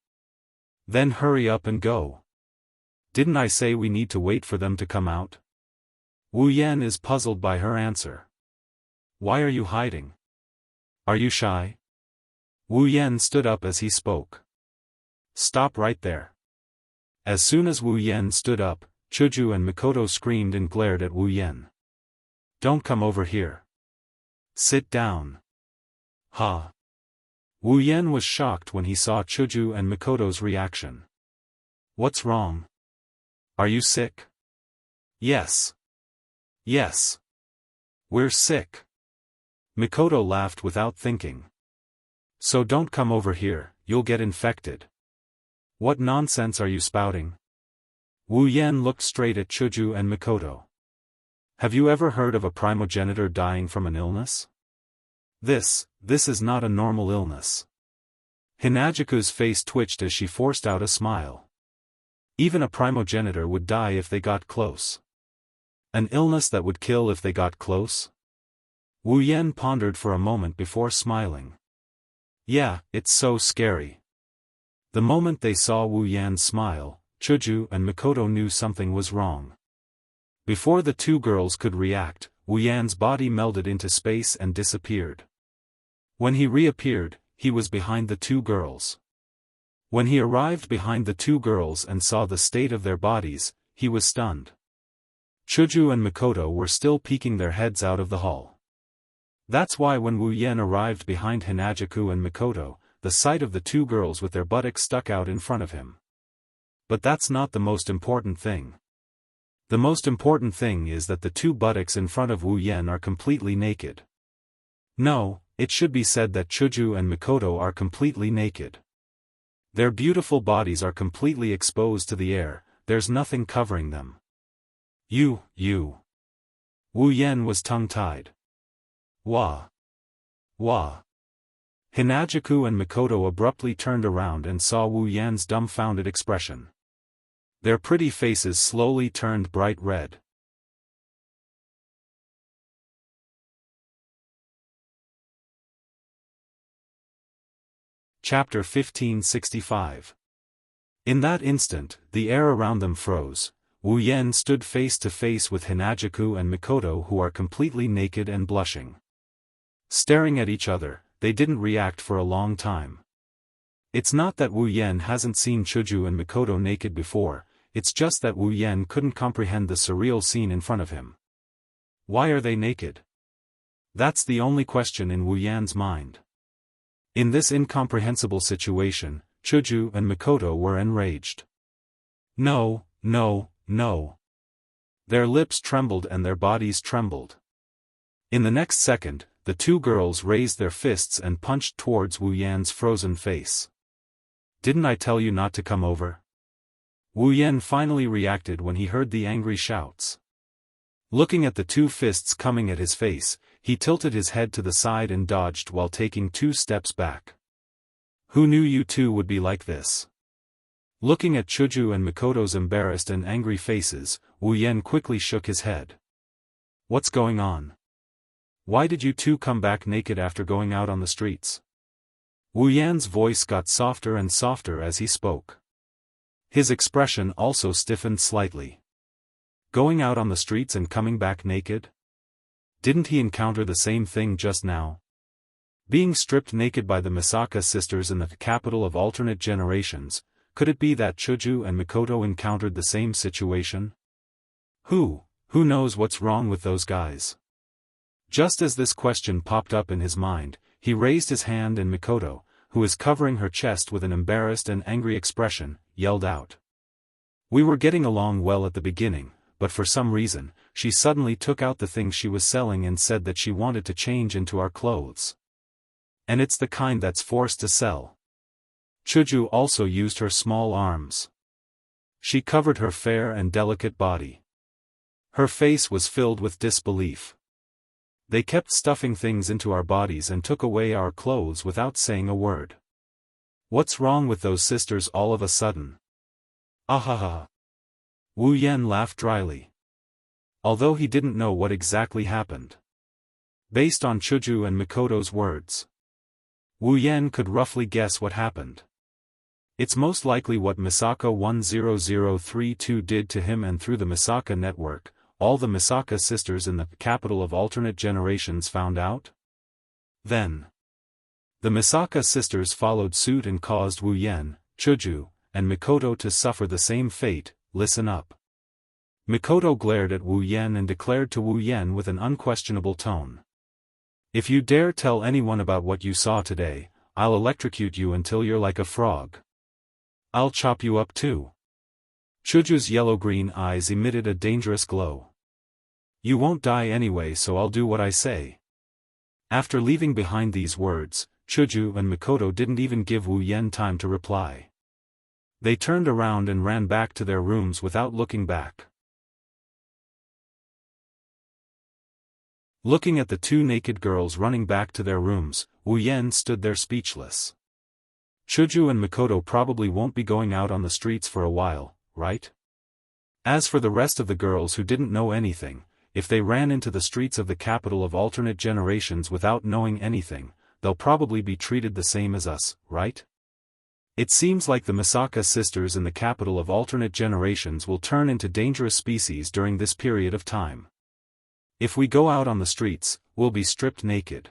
Then hurry up and go. Didn't I say we need to wait for them to come out? Wu Yan is puzzled by her answer. Why are you hiding? Are you shy? Wu Yan stood up as he spoke. Stop right there. As soon as Wu Yan stood up, Chuju and Mikoto screamed and glared at Wu Yan. Don't come over here. Sit down. Ha! Wu Yan was shocked when he saw Chuju and Mikoto's reaction. What's wrong? Are you sick? Yes. Yes. We're sick. Mikoto laughed without thinking. So don't come over here, you'll get infected. What nonsense are you spouting? Wu Yan looked straight at Chuju and Mikoto. Have you ever heard of a primogenitor dying from an illness? This is not a normal illness. Hinajuku's face twitched as she forced out a smile. Even a primogenitor would die if they got close. An illness that would kill if they got close? Wu Yan pondered for a moment before smiling. Yeah, it's so scary. The moment they saw Wu Yan smile, Chuju and Mikoto knew something was wrong. Before the 2 girls could react, Wu Yan's body melded into space and disappeared. When he reappeared, he was behind the 2 girls. When he arrived behind the 2 girls and saw the state of their bodies, he was stunned. Chuju and Mikoto were still peeking their heads out of the hall. That's why when Wu Yan arrived behind Hinajuku and Mikoto, the sight of the 2 girls with their buttocks stuck out in front of him. But that's not the most important thing. The most important thing is that the 2 buttocks in front of Wu Yan are completely naked. No, it should be said that Chuju and Mikoto are completely naked. Their beautiful bodies are completely exposed to the air, there's nothing covering them. You. Wu Yan was tongue-tied. Wah. Hinajuku and Mikoto abruptly turned around and saw Wu Yan's dumbfounded expression. Their pretty faces slowly turned bright red. Chapter 1565. In that instant, the air around them froze. Wu Yan stood face to face with Hinajuku and Mikoto, who are completely naked and blushing. Staring at each other, they didn't react for a long time. It's not that Wu Yan hasn't seen Chuju and Mikoto naked before, it's just that Wu Yan couldn't comprehend the surreal scene in front of him. Why are they naked? That's the only question in Wu Yan's mind. In this incomprehensible situation, Chuju and Mikoto were enraged. No, no, no. Their lips trembled and their bodies trembled. In the next second, the two girls raised their fists and punched towards Wu Yan's frozen face. Didn't I tell you not to come over? Wu Yan finally reacted when he heard the angry shouts. Looking at the two fists coming at his face, he tilted his head to the side and dodged while taking 2 steps back. Who knew you two would be like this? Looking at Chuju and Mikoto's embarrassed and angry faces, Wu Yan quickly shook his head. What's going on? Why did you two come back naked after going out on the streets? Wu Yan's voice got softer and softer as he spoke. His expression also stiffened slightly. Going out on the streets and coming back naked? Didn't he encounter the same thing just now? Being stripped naked by the Misaka sisters in the capital of alternate generations, could it be that Chuju and Mikoto encountered the same situation? Who knows what's wrong with those guys? Just as this question popped up in his mind, he raised his hand and Mikoto, who is covering her chest with an embarrassed and angry expression, yelled out. We were getting along well at the beginning, but for some reason, she suddenly took out the things she was selling and said that she wanted to change into our clothes. And it's the kind that's forced to sell. Chuju also used her small arms. She covered her fair and delicate body. Her face was filled with disbelief. They kept stuffing things into our bodies and took away our clothes without saying a word. What's wrong with those sisters all of a sudden? Ahaha. Wu Yan laughed dryly. Although he didn't know what exactly happened. Based on Chuju and Mikoto's words, Wu Yan could roughly guess what happened. It's most likely what Misaka 10032 did to him, and through the Misaka network, all the Misaka sisters in the capital of alternate generations found out? Then, the Misaka sisters followed suit and caused Wu Yan, Chuju, and Mikoto to suffer the same fate. Listen up. Mikoto glared at Wu Yan and declared to Wu Yan with an unquestionable tone. If you dare tell anyone about what you saw today, I'll electrocute you until you're like a frog. I'll chop you up too. Chuju's yellow-green eyes emitted a dangerous glow. You won't die anyway, so I'll do what I say. After leaving behind these words, Chuju and Mikoto didn't even give Wu Yan time to reply. They turned around and ran back to their rooms without looking back. Looking at the two naked girls running back to their rooms, Wu Yan stood there speechless. Chuju and Mikoto probably won't be going out on the streets for a while, right? As for the rest of the girls who didn't know anything, if they ran into the streets of the capital of alternate generations without knowing anything, they'll probably be treated the same as us, right? It seems like the Misaka sisters in the capital of alternate generations will turn into dangerous species during this period of time. If we go out on the streets, we'll be stripped naked.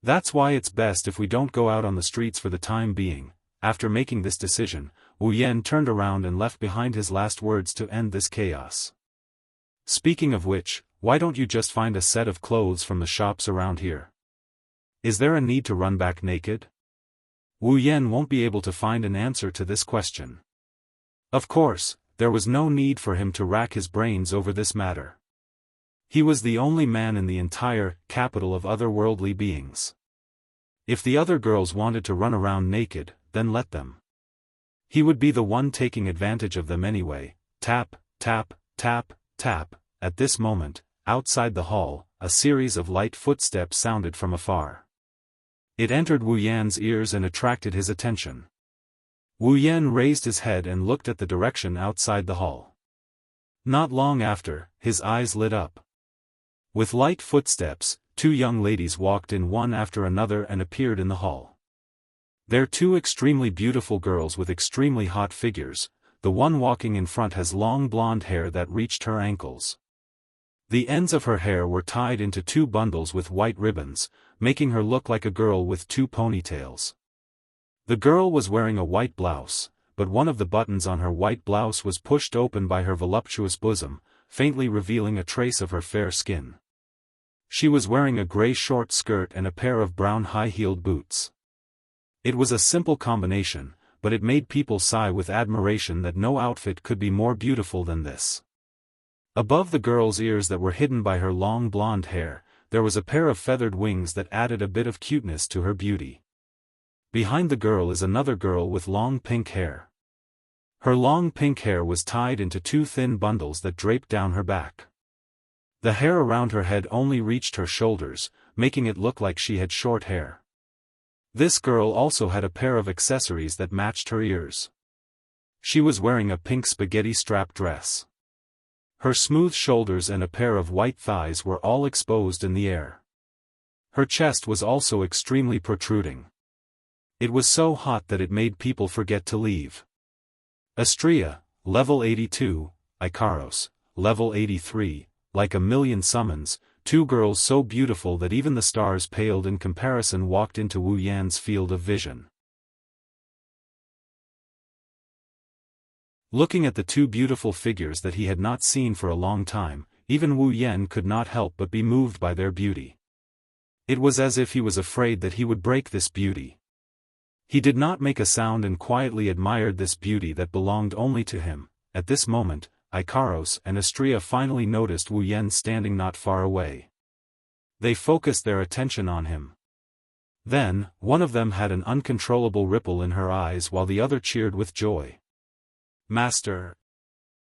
That's why it's best if we don't go out on the streets for the time being. After making this decision, Wu Yan turned around and left behind his last words to end this chaos. Speaking of which, why don't you just find a set of clothes from the shops around here? Is there a need to run back naked? Wu Yan won't be able to find an answer to this question. Of course, there was no need for him to rack his brains over this matter. He was the only man in the entire capital of otherworldly beings. If the other girls wanted to run around naked, then let them. He would be the one taking advantage of them anyway. Tap, tap, tap, tap. At this moment, outside the hall, a series of light footsteps sounded from afar. It entered Wu Yan's ears and attracted his attention. Wu Yan raised his head and looked at the direction outside the hall. Not long after, his eyes lit up. With light footsteps, two young ladies walked in one after another and appeared in the hall. They're two extremely beautiful girls with extremely hot figures. The one walking in front has long blonde hair that reached her ankles. The ends of her hair were tied into two bundles with white ribbons, making her look like a girl with two ponytails. The girl was wearing a white blouse, but one of the buttons on her white blouse was pushed open by her voluptuous bosom, faintly revealing a trace of her fair skin. She was wearing a gray short skirt and a pair of brown high-heeled boots. It was a simple combination, but it made people sigh with admiration that no outfit could be more beautiful than this. Above the girl's ears that were hidden by her long blonde hair, there was a pair of feathered wings that added a bit of cuteness to her beauty. Behind the girl is another girl with long pink hair. Her long pink hair was tied into two thin bundles that draped down her back. The hair around her head only reached her shoulders, making it look like she had short hair. This girl also had a pair of accessories that matched her ears. She was wearing a pink spaghetti strap dress. Her smooth shoulders and a pair of white thighs were all exposed in the air. Her chest was also extremely protruding. It was so hot that it made people forget to leave. Astria, level 82, Ikaros, level 83, like a million summons, two girls so beautiful that even the stars paled in comparison walked into Wu Yan's field of vision. Looking at the two beautiful figures that he had not seen for a long time, even Wu Yan could not help but be moved by their beauty. It was as if he was afraid that he would break this beauty. He did not make a sound and quietly admired this beauty that belonged only to him. At this moment, Ikaros and Astria finally noticed Wu Yan standing not far away. They focused their attention on him. Then, one of them had an uncontrollable ripple in her eyes while the other cheered with joy. "Master!"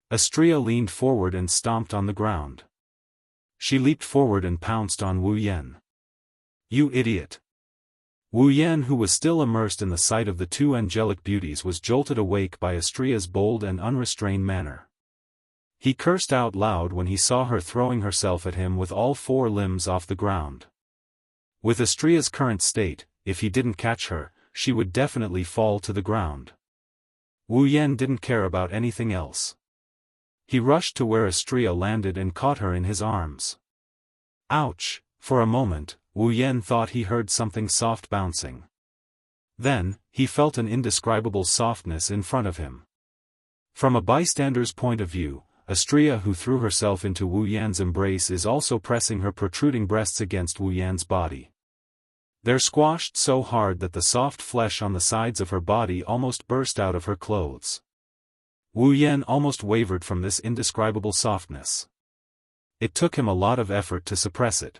Astria leaned forward and stomped on the ground. She leaped forward and pounced on Wu Yan. "You idiot!" Wu Yan, who was still immersed in the sight of the two angelic beauties, was jolted awake by Astria's bold and unrestrained manner. He cursed out loud when he saw her throwing herself at him with all four limbs off the ground. With Astria's current state, if he didn't catch her, she would definitely fall to the ground. Wu Yan didn't care about anything else. He rushed to where Astria landed and caught her in his arms. Ouch! For a moment, Wu Yan thought he heard something soft bouncing. Then, he felt an indescribable softness in front of him. From a bystander's point of view, Astria, who threw herself into Wu Yan's embrace, is also pressing her protruding breasts against Wu Yan's body. They're squashed so hard that the soft flesh on the sides of her body almost burst out of her clothes. Wu Yan almost wavered from this indescribable softness. It took him a lot of effort to suppress it.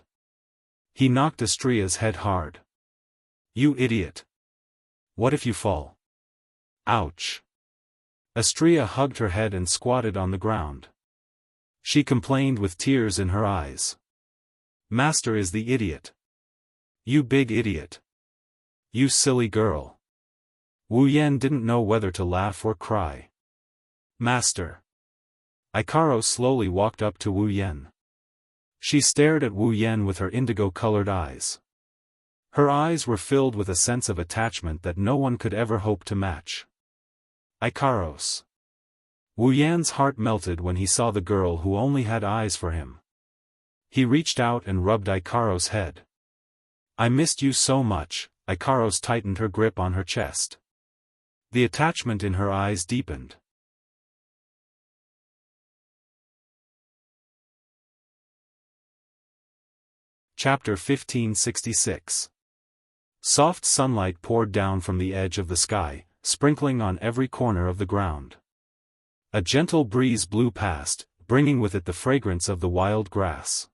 He knocked Astria's head hard. "You idiot! What if you fall?" "Ouch!" Astria hugged her head and squatted on the ground. She complained with tears in her eyes. "Master is the idiot. You big idiot. You silly girl." Wu Yan didn't know whether to laugh or cry. "Master." Ikaros slowly walked up to Wu Yan. She stared at Wu Yan with her indigo-colored eyes. Her eyes were filled with a sense of attachment that no one could ever hope to match. Ikaros. Wu Yan's heart melted when he saw the girl who only had eyes for him. He reached out and rubbed Ikaros' head. "I missed you so much." Ikaros tightened her grip on her chest. The attachment in her eyes deepened. Chapter 1566. Soft sunlight poured down from the edge of the sky, sprinkling on every corner of the ground. A gentle breeze blew past, bringing with it the fragrance of the wild grass.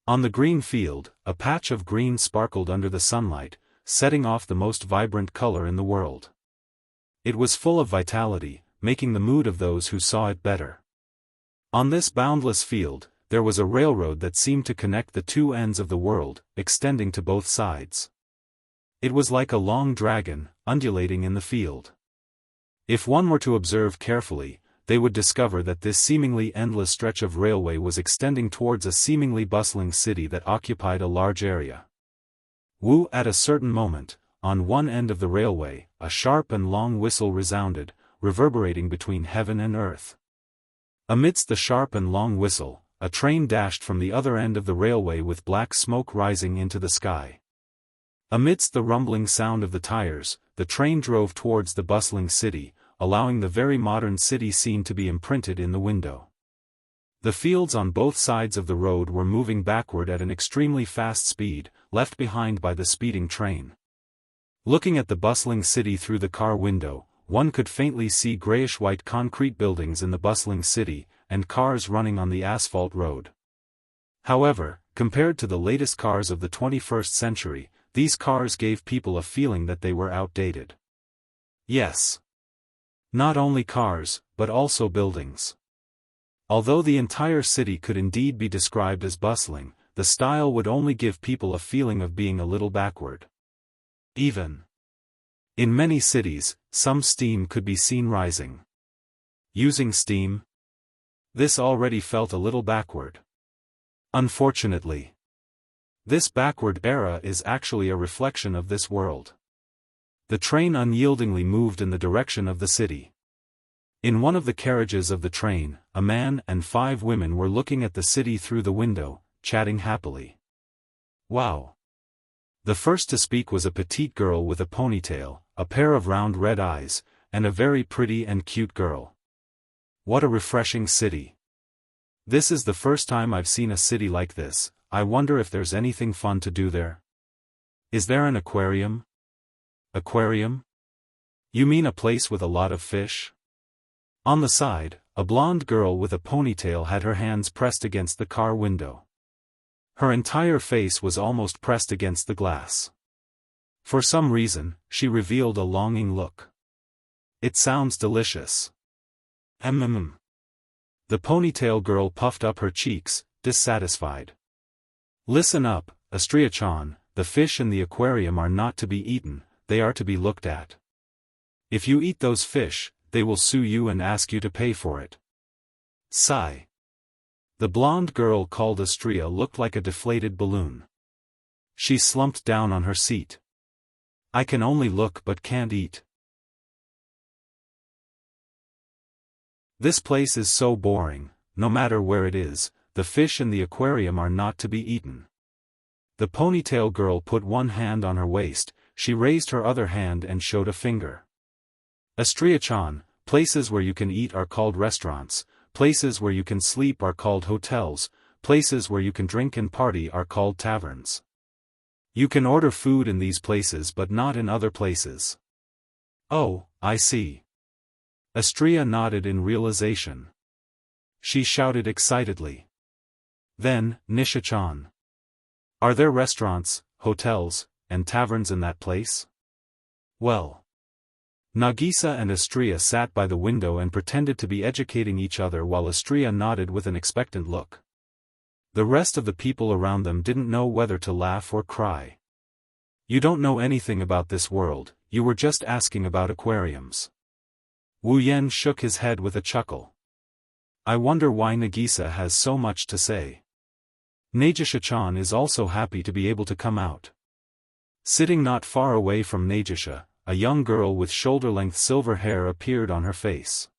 On the green field, a patch of green sparkled under the sunlight, setting off the most vibrant color in the world. It was full of vitality, making the mood of those who saw it better. On this boundless field, there was a railroad that seemed to connect the two ends of the world, extending to both sides. It was like a long dragon, undulating in the field. If one were to observe carefully, they would discover that this seemingly endless stretch of railway was extending towards a seemingly bustling city that occupied a large area. At a certain moment, on one end of the railway, a sharp and long whistle resounded, reverberating between heaven and earth. Amidst the sharp and long whistle, a train dashed from the other end of the railway with black smoke rising into the sky. Amidst the rumbling sound of the tires, the train drove towards the bustling city, allowing the very modern city scene to be imprinted in the window. The fields on both sides of the road were moving backward at an extremely fast speed, left behind by the speeding train. Looking at the bustling city through the car window, one could faintly see grayish-white concrete buildings in the bustling city, and cars running on the asphalt road. However, compared to the latest cars of the 21st century, these cars gave people a feeling that they were outdated. Yes. Not only cars, but also buildings. Although the entire city could indeed be described as bustling, the style would only give people a feeling of being a little backward. Even in many cities, some steam could be seen rising. Using steam? This already felt a little backward. Unfortunately, this backward era is actually a reflection of this world. The train unyieldingly moved in the direction of the city. In one of the carriages of the train, a man and 5 women were looking at the city through the window, chatting happily. Wow! The first to speak was a petite girl with a ponytail, a pair of round red eyes, and a very pretty and cute girl. What a refreshing city! This is the first time I've seen a city like this. I wonder if there's anything fun to do there. Is there an aquarium? Aquarium? You mean a place with a lot of fish? On the side, a blonde girl with a ponytail had her hands pressed against the car window. Her entire face was almost pressed against the glass. For some reason, she revealed a longing look. It sounds delicious. The ponytail girl puffed up her cheeks, dissatisfied. Listen up, Xianxia, the fish in the aquarium are not to be eaten, they are to be looked at. If you eat those fish, they will sue you and ask you to pay for it. Sigh. The blonde girl called Xianxia looked like a deflated balloon. She slumped down on her seat. I can only look but can't eat. This place is so boring, no matter where it is, the fish in the aquarium are not to be eaten. The ponytail girl put one hand on her waist, she raised her other hand and showed a finger. Xianxia, places where you can eat are called restaurants, places where you can sleep are called hotels, places where you can drink and party are called taverns. You can order food in these places but not in other places. Oh, I see. Xianxia nodded in realization. She shouted excitedly. Then, Nisha-chan. Are there restaurants, hotels, and taverns in that place? Well. Nagisa and Xianxia sat by the window and pretended to be educating each other while Xianxia nodded with an expectant look. The rest of the people around them didn't know whether to laugh or cry. You don't know anything about this world, you were just asking about aquariums. Wu Yan shook his head with a chuckle. I wonder why Nagisa has so much to say. Nagisa-chan is also happy to be able to come out. Sitting not far away from Nagisa, a young girl with shoulder-length silver hair appeared on her face.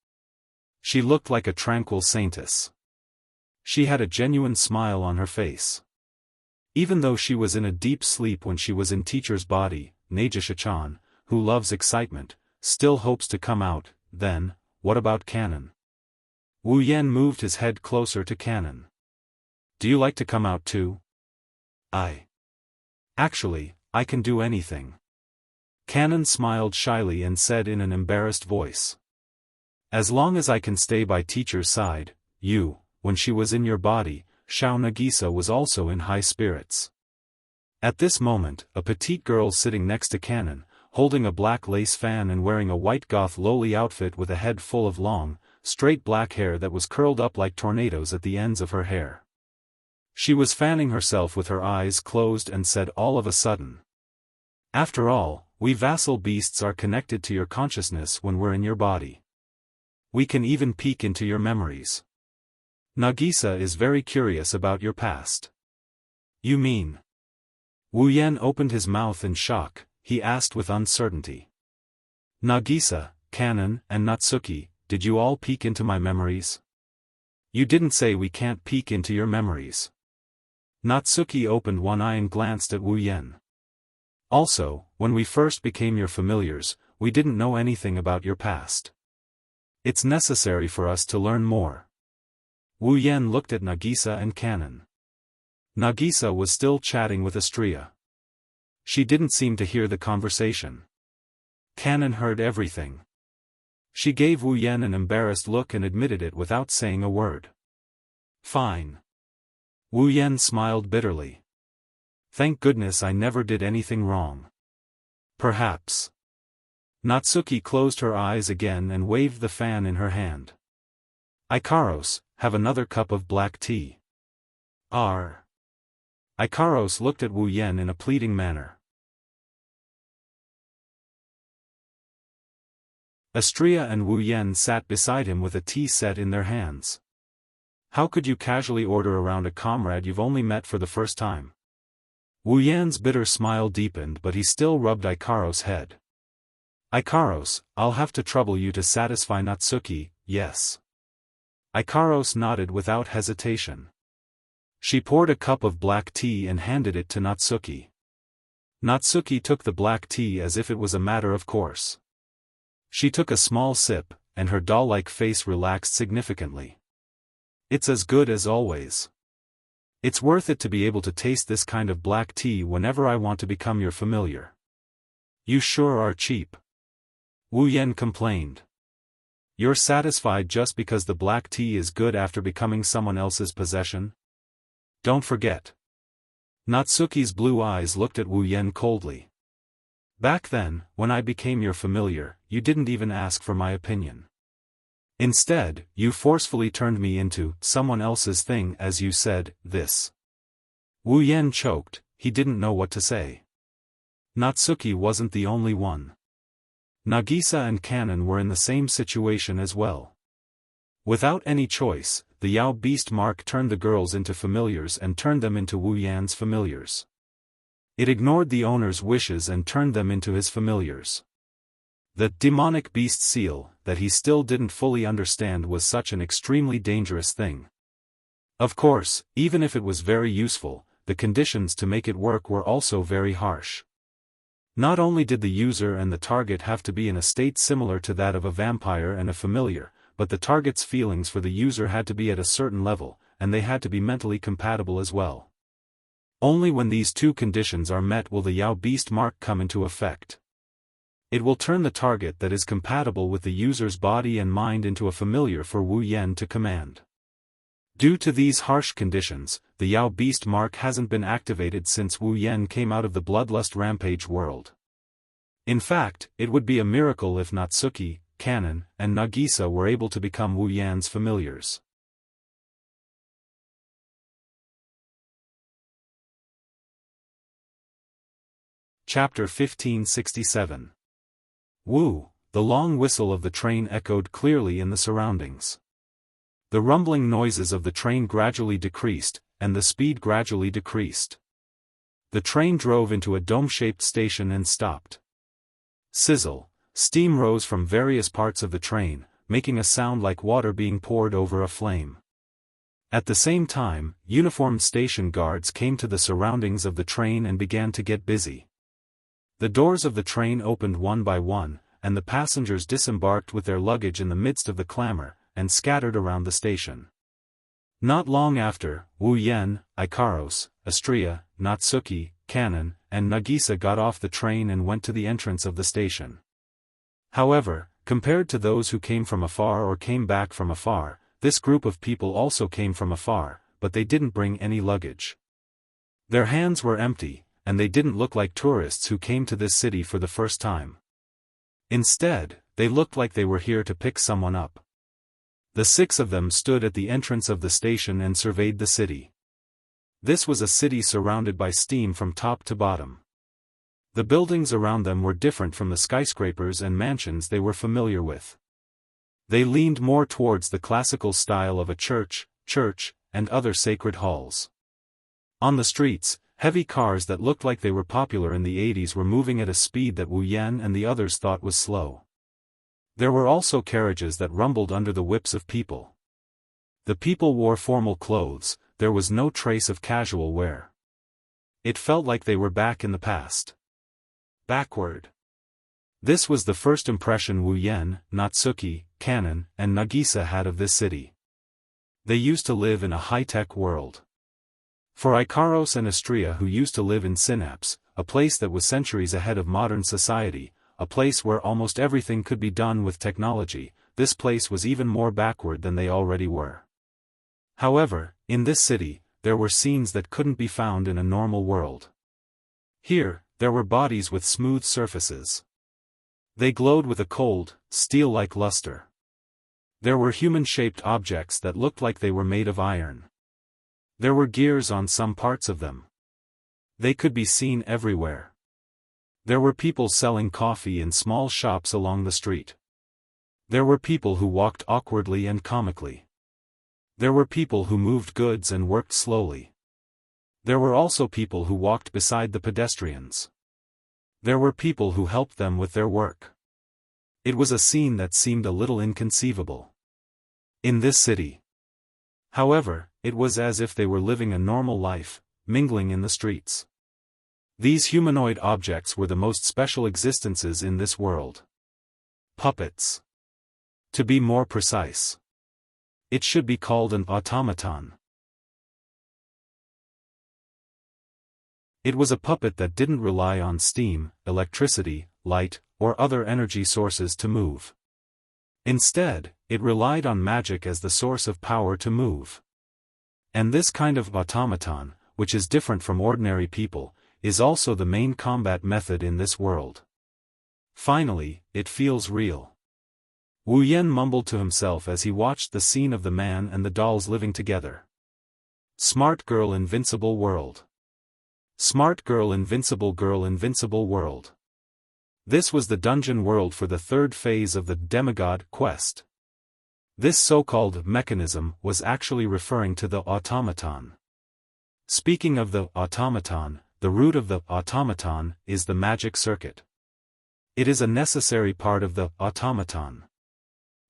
She looked like a tranquil saintess. She had a genuine smile on her face. Even though she was in a deep sleep when she was in teacher's body, Nagisa-chan, who loves excitement, still hopes to come out. Then, what about Canon? Wu Yan moved his head closer to Canon. Do you like to come out too? Actually, I can do anything. Canon smiled shyly and said in an embarrassed voice. As long as I can stay by teacher's side, when she was in your body, Xiao Nagisa was also in high spirits. At this moment, a petite girl sitting next to Canon, holding a black lace fan and wearing a white goth lowly outfit with a head full of long, straight black hair that was curled up like tornadoes at the ends of her hair. She was fanning herself with her eyes closed and said all of a sudden. After all, we vassal beasts are connected to your consciousness when we're in your body. We can even peek into your memories. Nagisa is very curious about your past. You mean? Wu Yan opened his mouth in shock. He asked with uncertainty. Nagisa, Canon, and Natsuki, did you all peek into my memories? You didn't say we can't peek into your memories. Natsuki opened one eye and glanced at Wu Yan. Also, when we first became your familiars, we didn't know anything about your past. It's necessary for us to learn more. Wu Yan looked at Nagisa and Kanon. Nagisa was still chatting with Astria. She didn't seem to hear the conversation. Kanon heard everything. She gave Wu Yan an embarrassed look and admitted it without saying a word. Fine. Wu Yan smiled bitterly. Thank goodness I never did anything wrong. Perhaps. Natsuki closed her eyes again and waved the fan in her hand. Ikaros, have another cup of black tea. Ikaros looked at Wu Yan in a pleading manner. Astria and Wu Yan sat beside him with a tea set in their hands. How could you casually order around a comrade you've only met for the first time? Wu Yan's bitter smile deepened, but he still rubbed Ikaros' head. Ikaros, I'll have to trouble you to satisfy Natsuki, yes. Ikaros nodded without hesitation. She poured a cup of black tea and handed it to Natsuki. Natsuki took the black tea as if it was a matter of course. She took a small sip, and her doll-like face relaxed significantly. It's as good as always. It's worth it to be able to taste this kind of black tea whenever I want to become your familiar. You sure are cheap. Wu Yan complained. You're satisfied just because the black tea is good after becoming someone else's possession? Don't forget. Natsuki's blue eyes looked at Wu Yan coldly. Back then, when I became your familiar, you didn't even ask for my opinion. Instead, you forcefully turned me into someone else's thing, as you said, this. Wu Yan choked, he didn't know what to say. Natsuki wasn't the only one. Nagisa and Kanon were in the same situation as well. Without any choice, the Yao beast mark turned the girls into familiars and turned them into Wu Yan's familiars. It ignored the owner's wishes and turned them into his familiars. The demonic beast seal, that he still didn't fully understand, was such an extremely dangerous thing. Of course, even if it was very useful, the conditions to make it work were also very harsh. Not only did the user and the target have to be in a state similar to that of a vampire and a familiar, but the target's feelings for the user had to be at a certain level, and they had to be mentally compatible as well. Only when these two conditions are met will the Yao beast mark come into effect. It will turn the target that is compatible with the user's body and mind into a familiar for Wu Yan to command. Due to these harsh conditions, the Yao beast mark hasn't been activated since Wu Yan came out of the bloodlust rampage world. In fact, it would be a miracle if Natsuki, Kanon, and Nagisa were able to become Wu Yan's familiars. Chapter 1567. Wu, the long whistle of the train echoed clearly in the surroundings. The rumbling noises of the train gradually decreased, and the speed gradually decreased. The train drove into a dome-shaped station and stopped. Sizzle, steam rose from various parts of the train, making a sound like water being poured over a flame. At the same time, uniformed station guards came to the surroundings of the train and began to get busy. The doors of the train opened one by one, and the passengers disembarked with their luggage in the midst of the clamor, and scattered around the station. Not long after, Wu Yan, Ikaros, Astria, Natsuki, Kanon, and Nagisa got off the train and went to the entrance of the station. However, compared to those who came from afar or came back from afar, this group of people also came from afar, but they didn't bring any luggage. Their hands were empty, and they didn't look like tourists who came to this city for the first time. Instead, they looked like they were here to pick someone up. The 6 of them stood at the entrance of the station and surveyed the city. This was a city surrounded by steam from top to bottom. The buildings around them were different from the skyscrapers and mansions they were familiar with. They leaned more towards the classical style of a church, and other sacred halls. On the streets, heavy cars that looked like they were popular in the 80s were moving at a speed that Wu Yan and the others thought was slow. There were also carriages that rumbled under the whips of people. The people wore formal clothes, there was no trace of casual wear. It felt like they were back in the past. Backward. This was the first impression Wu Yan, Natsuki, Kanon, and Nagisa had of this city. They used to live in a high-tech world. For Ikaros and Astria, who used to live in Synapse, a place that was centuries ahead of modern society, a place where almost everything could be done with technology, this place was even more backward than they already were. However, in this city, there were scenes that couldn't be found in a normal world. Here, there were bodies with smooth surfaces. They glowed with a cold, steel-like luster. There were human-shaped objects that looked like they were made of iron. There were gears on some parts of them. They could be seen everywhere. There were people selling coffee in small shops along the street. There were people who walked awkwardly and comically. There were people who moved goods and worked slowly. There were also people who walked beside the pedestrians. There were people who helped them with their work. It was a scene that seemed a little inconceivable in this city. However, it was as if they were living a normal life, mingling in the streets. These humanoid objects were the most special existences in this world. Puppets. To be more precise, it should be called an automaton. It was a puppet that didn't rely on steam, electricity, light, or other energy sources to move. Instead, it relied on magic as the source of power to move. And this kind of automaton, which is different from ordinary people, is also the main combat method in this world. Finally, it feels real. Wu Yan mumbled to himself as he watched the scene of the man and the dolls living together. Smart girl, invincible world. Smart girl, invincible world. This was the dungeon world for the third phase of the demigod quest. This so-called mechanism was actually referring to the automaton. Speaking of the automaton, the root of the automaton is the magic circuit. It is a necessary part of the automaton.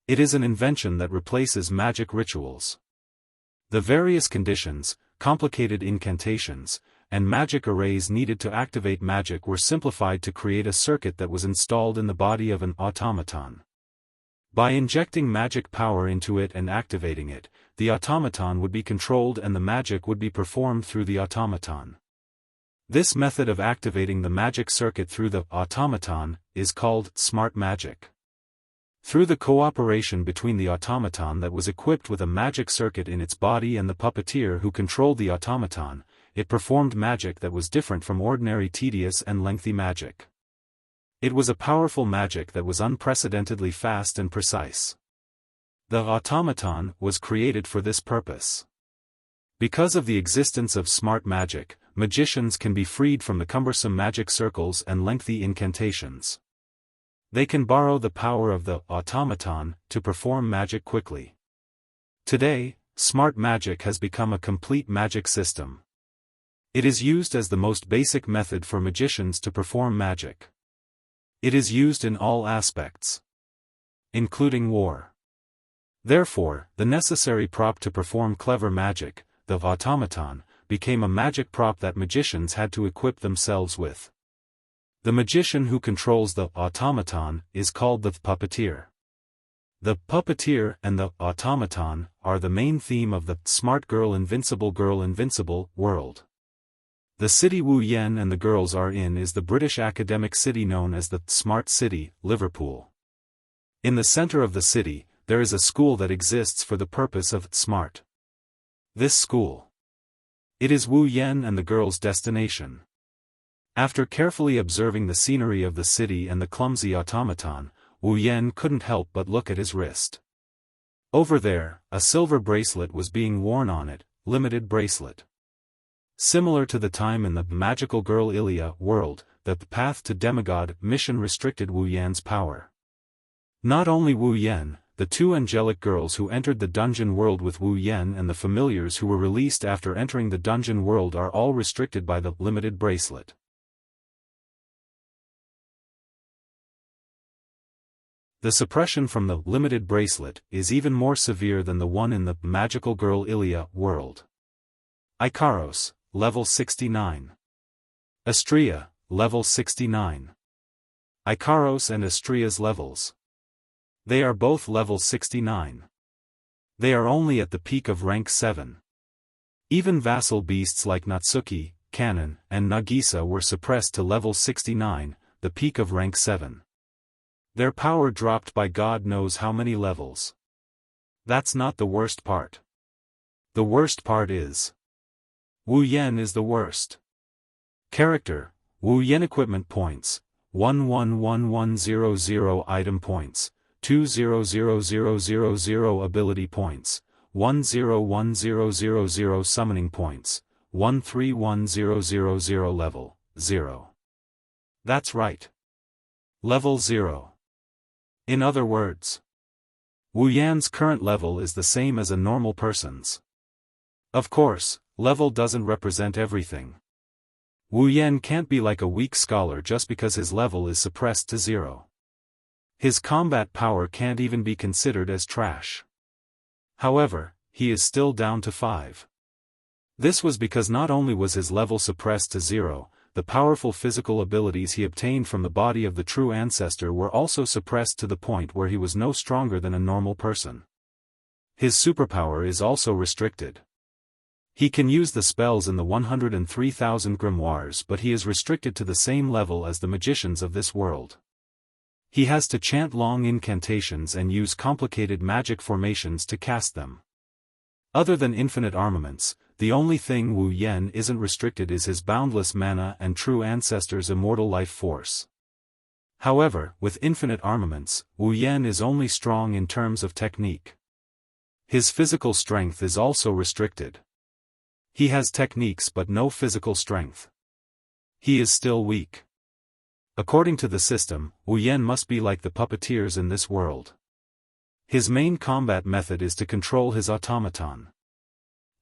It is an invention that replaces magic rituals. The various conditions, complicated incantations, and magic arrays needed to activate magic were simplified to create a circuit that was installed in the body of an automaton. By injecting magic power into it and activating it, the automaton would be controlled and the magic would be performed through the automaton. This method of activating the magic circuit through the automaton is called smart magic. Through the cooperation between the automaton that was equipped with a magic circuit in its body and the puppeteer who controlled the automaton, it performed magic that was different from ordinary tedious and lengthy magic. It was a powerful magic that was unprecedentedly fast and precise. The automaton was created for this purpose. Because of the existence of smart magic, magicians can be freed from the cumbersome magic circles and lengthy incantations. They can borrow the power of the automaton to perform magic quickly. Today, smart magic has become a complete magic system. It is used as the most basic method for magicians to perform magic. It is used in all aspects, including war. Therefore, the necessary prop to perform clever magic, the automaton, became a magic prop that magicians had to equip themselves with. The magician who controls the automaton is called the puppeteer. The puppeteer and the automaton are the main theme of the Smart Girl Invincible world. The city Wu Yan and the girls are in is the British academic city known as the Smart City, Liverpool. In the center of the city, there is a school that exists for the purpose of smart. This school. It is Wu Yan and the girls' destination. After carefully observing the scenery of the city and the clumsy automaton, Wu Yan couldn't help but look at his wrist. Over there, a silver bracelet was being worn on it, limited bracelet. Similar to the time in the magical girl Ilya world, the path to demigod mission restricted Wu Yan's power. Not only Wu Yan, the two angelic girls who entered the dungeon world with Wu Yan and the familiars who were released after entering the dungeon world are all restricted by the limited bracelet. The suppression from the limited bracelet is even more severe than the one in the magical girl Ilya world. Ikaros, level 69. Astria, level 69. Ikaros and Astria's levels. They are both level 69. They are only at the peak of rank 7. Even vassal beasts like Natsuki, Kanon, and Nagisa were suppressed to level 69, the peak of rank 7. Their power dropped by God knows how many levels. That's not the worst part. The worst part is Wu Yan is the worst. Character, Wu Yan equipment points, 111100 item points, 200000 ability points, 101000 summoning points, 131000 level, 0. That's right. Level 0. In other words, Wu Yan's current level is the same as a normal person's. Of course, level doesn't represent everything. Wu Yan can't be like a weak scholar just because his level is suppressed to 0. His combat power can't even be considered as trash. However, he is still down to 5. This was because not only was his level suppressed to 0, the powerful physical abilities he obtained from the body of the true ancestor were also suppressed to the point where he was no stronger than a normal person. His superpower is also restricted. He can use the spells in the 103,000 grimoires, but he is restricted to the same level as the magicians of this world. He has to chant long incantations and use complicated magic formations to cast them. Other than infinite armaments, the only thing Wu Yan isn't restricted is his boundless mana and true ancestor's immortal life force. However, with infinite armaments, Wu Yan is only strong in terms of technique. His physical strength is also restricted. He has techniques but no physical strength. He is still weak. According to the system, Wu Yan must be like the puppeteers in this world. His main combat method is to control his automaton.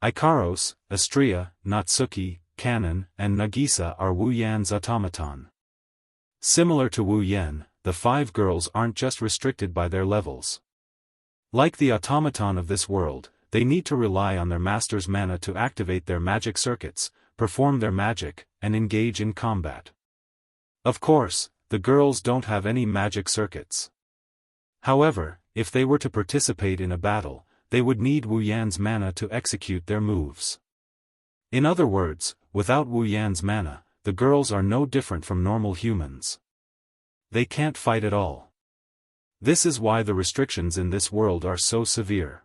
Ikaros, Astria, Natsuki, Kanon, and Nagisa are Wu Yan's automaton. Similar to Wu Yan, the 5 girls aren't just restricted by their levels. Like the automaton of this world, they need to rely on their master's mana to activate their magic circuits, perform their magic, and engage in combat. Of course, the girls don't have any magic circuits. However, if they were to participate in a battle, they would need Wu Yan's mana to execute their moves. In other words, without Wu Yan's mana, the girls are no different from normal humans. They can't fight at all. This is why the restrictions in this world are so severe.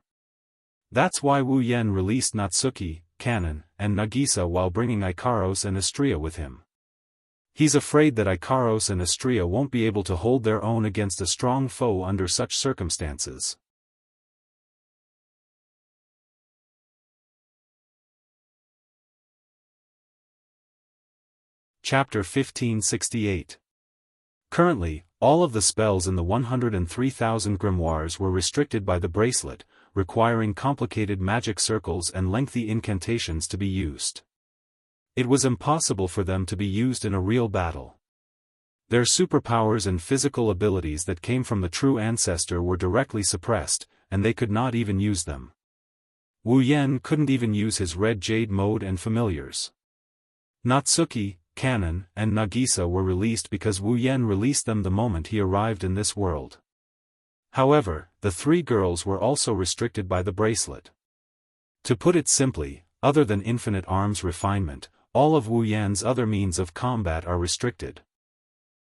That's why Wu Yan released Natsuki, Kanon, and Nagisa while bringing Ikaros and Astria with him. He's afraid that Ikaros and Astria won't be able to hold their own against a strong foe under such circumstances. Chapter 1568. Currently, all of the spells in the 103,000 grimoires were restricted by the bracelet, requiring complicated magic circles and lengthy incantations to be used. It was impossible for them to be used in a real battle. Their superpowers and physical abilities that came from the true ancestor were directly suppressed, and they could not even use them. Wu Yan couldn't even use his red jade mode and familiars. Natsuki, Kanon, and Nagisa were released because Wu Yan released them the moment he arrived in this world. However, the 3 girls were also restricted by the bracelet. To put it simply, other than infinite arms refinement, all of Wu Yan's other means of combat are restricted.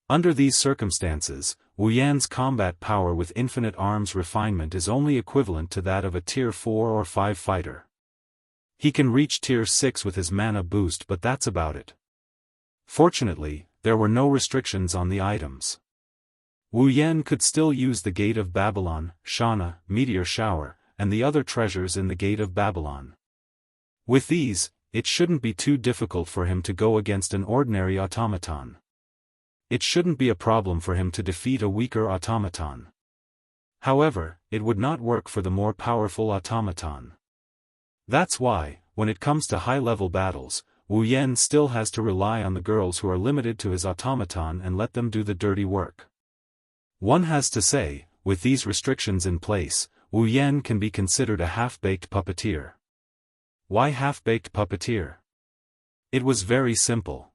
Under these circumstances, Wu Yan's combat power with infinite arms refinement is only equivalent to that of a tier 4 or 5 fighter. He can reach tier 6 with his mana boost, but that's about it. Fortunately, there were no restrictions on the items. Wu Yan could still use the Gate of Babylon, Shana, Meteor Shower, and the other treasures in the Gate of Babylon. With these, it shouldn't be too difficult for him to go against an ordinary automaton. It shouldn't be a problem for him to defeat a weaker automaton. However, it would not work for the more powerful automaton. That's why, when it comes to high-level battles, Wu Yan still has to rely on the girls who are limited to his automaton and let them do the dirty work. One has to say, with these restrictions in place, Wu Yan can be considered a half-baked puppeteer. Why half-baked puppeteer? It was very simple.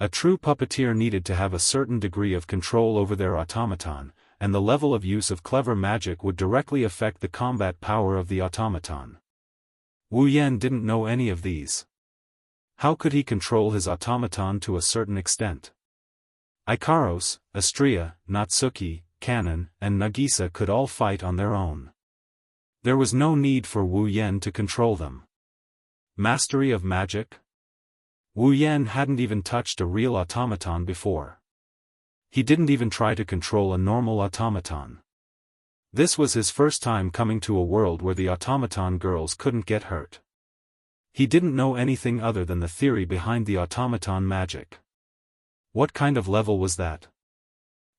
A true puppeteer needed to have a certain degree of control over their automaton, and the level of use of clever magic would directly affect the combat power of the automaton. Wu Yan didn't know any of these. How could he control his automaton to a certain extent? Ikaros, Astria, Natsuki, Kanon, and Nagisa could all fight on their own. There was no need for Wu Yan to control them. Mastery of magic? Wu Yan hadn't even touched a real automaton before. He didn't even try to control a normal automaton. This was his first time coming to a world where the automaton girls couldn't get hurt. He didn't know anything other than the theory behind the automaton magic. What kind of level was that?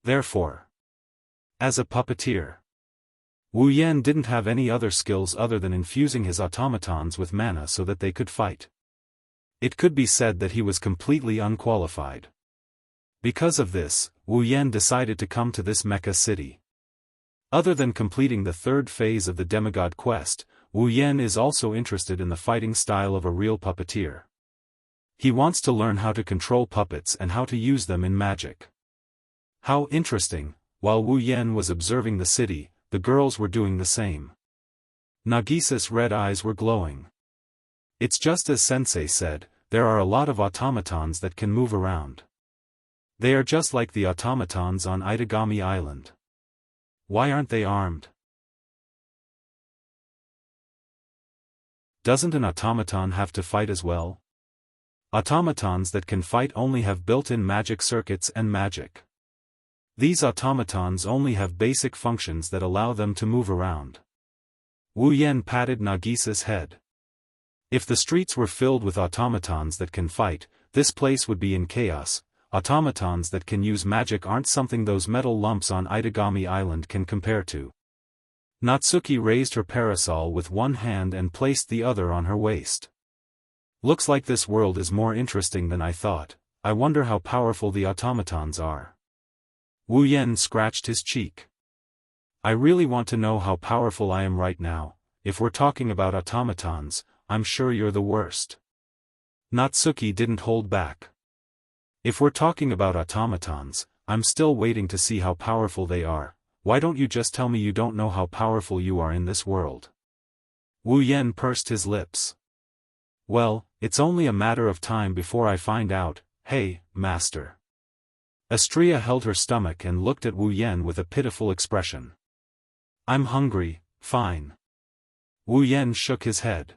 Therefore, as a puppeteer, Wu Yan didn't have any other skills other than infusing his automatons with mana so that they could fight. It could be said that he was completely unqualified. Because of this, Wu Yan decided to come to this Mecha city. Other than completing the third phase of the demigod quest, Wu Yan is also interested in the fighting style of a real puppeteer. He wants to learn how to control puppets and how to use them in magic. How interesting! While Wu Yan was observing the city, the girls were doing the same. Nagisa's red eyes were glowing. It's just as Sensei said, there are a lot of automatons that can move around. They are just like the automatons on Itagami Island. Why aren't they armed? Doesn't an automaton have to fight as well? Automatons that can fight only have built-in magic circuits and magic. These automatons only have basic functions that allow them to move around. Wu Yan patted Nagisa's head. If the streets were filled with automatons that can fight, this place would be in chaos. Automatons that can use magic aren't something those metal lumps on Itagami Island can compare to. Natsuki raised her parasol with one hand and placed the other on her waist. Looks like this world is more interesting than I thought. I wonder how powerful the automatons are. Wu Yan scratched his cheek. I really want to know how powerful I am right now. If we're talking about automatons, I'm sure you're the worst. Natsuki didn't hold back. If we're talking about automatons, I'm still waiting to see how powerful they are. Why don't you just tell me you don't know how powerful you are in this world? Wu Yan pursed his lips. Well, it's only a matter of time before I find out. Hey, master. Astria held her stomach and looked at Wu Yan with a pitiful expression. I'm hungry, fine. Wu Yan shook his head.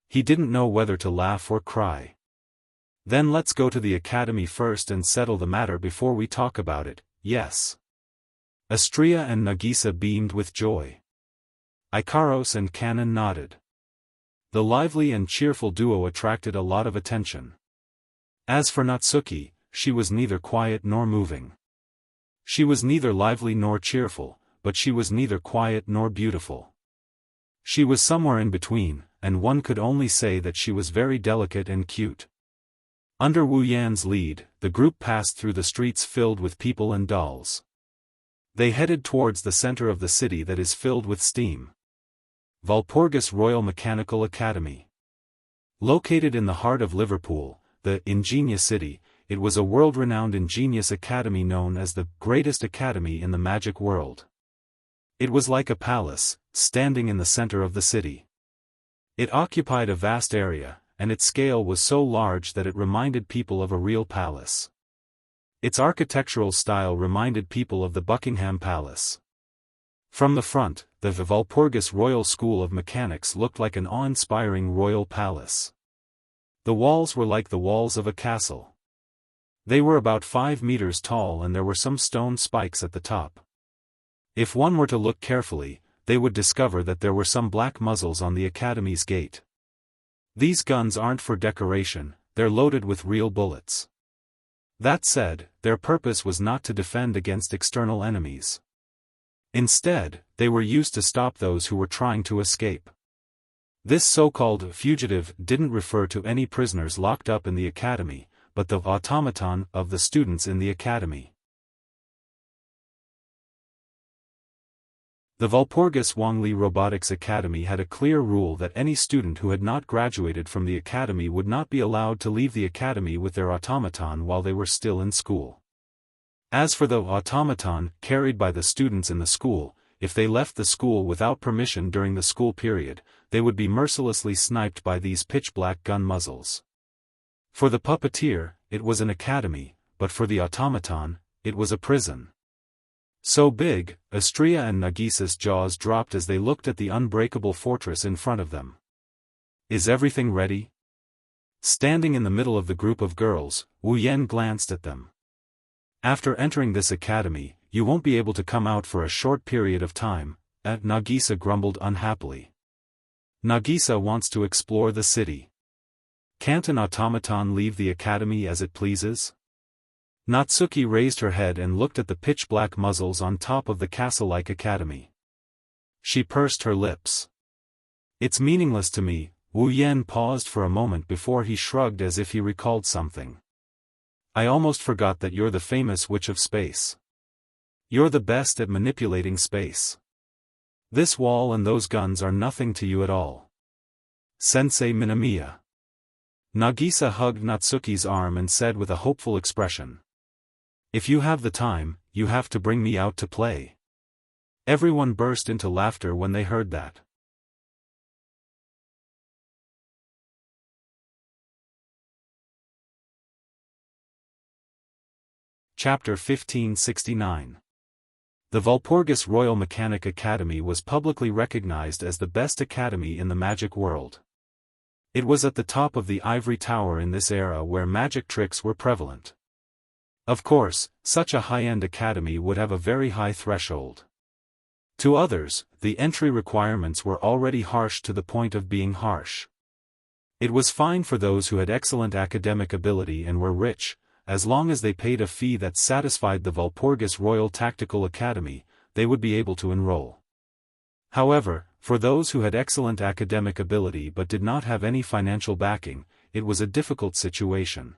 He didn't know whether to laugh or cry. Then let's go to the academy first and settle the matter before we talk about it, yes. Astria and Nagisa beamed with joy. Ikaros and Kanon nodded. The lively and cheerful duo attracted a lot of attention. As for Natsuki, she was neither quiet nor moving. She was neither lively nor cheerful, but she was neither quiet nor beautiful. She was somewhere in between, and one could only say that she was very delicate and cute. Under Wu Yan's lead, the group passed through the streets filled with people and dolls. They headed towards the center of the city that is filled with steam. Walpurgis Royal Mechanical Academy. Located in the heart of Liverpool, the ingenious city, it was a world-renowned ingenious academy known as the greatest academy in the magic world. It was like a palace, standing in the center of the city. It occupied a vast area, and its scale was so large that it reminded people of a real palace. Its architectural style reminded people of the Buckingham Palace. From the front, the Walpurgis Royal School of Mechanics looked like an awe-inspiring royal palace. The walls were like the walls of a castle. They were about 5 meters tall and there were some stone spikes at the top. If one were to look carefully, they would discover that there were some black muzzles on the academy's gate. These guns aren't for decoration, they're loaded with real bullets. That said, their purpose was not to defend against external enemies. Instead, they were used to stop those who were trying to escape. This so-called fugitive didn't refer to any prisoners locked up in the academy, but the automaton of the students in the academy. The Walpurgis Wangli Robotics Academy had a clear rule that any student who had not graduated from the academy would not be allowed to leave the academy with their automaton while they were still in school. As for the automaton carried by the students in the school, if they left the school without permission during the school period, they would be mercilessly sniped by these pitch-black gun muzzles. For the puppeteer, it was an academy, but for the automaton, it was a prison. So big, Astria and Nagisa's jaws dropped as they looked at the unbreakable fortress in front of them. Is everything ready? Standing in the middle of the group of girls, Wu Yan glanced at them. After entering this academy, you won't be able to come out for a short period of time, Nagisa grumbled unhappily. Nagisa wants to explore the city. Can't an automaton leave the academy as it pleases? Natsuki raised her head and looked at the pitch-black muzzles on top of the castle-like academy. She pursed her lips. It's meaningless to me. Wu Yan paused for a moment before he shrugged as if he recalled something. I almost forgot that you're the famous witch of space. You're the best at manipulating space. This wall and those guns are nothing to you at all. Sensei Minamiya. Nagisa hugged Natsuki's arm and said with a hopeful expression. If you have the time, you have to bring me out to play. Everyone burst into laughter when they heard that. Chapter 1569. The Walpurgis Royal Mechanic Academy was publicly recognized as the best academy in the magic world. It was at the top of the ivory tower in this era where magic tricks were prevalent. Of course, such a high-end academy would have a very high threshold. To others, the entry requirements were already harsh to the point of being harsh. It was fine for those who had excellent academic ability and were rich, as long as they paid a fee that satisfied the Walpurgis Royal Tactical Academy, they would be able to enroll. However, for those who had excellent academic ability but did not have any financial backing, it was a difficult situation.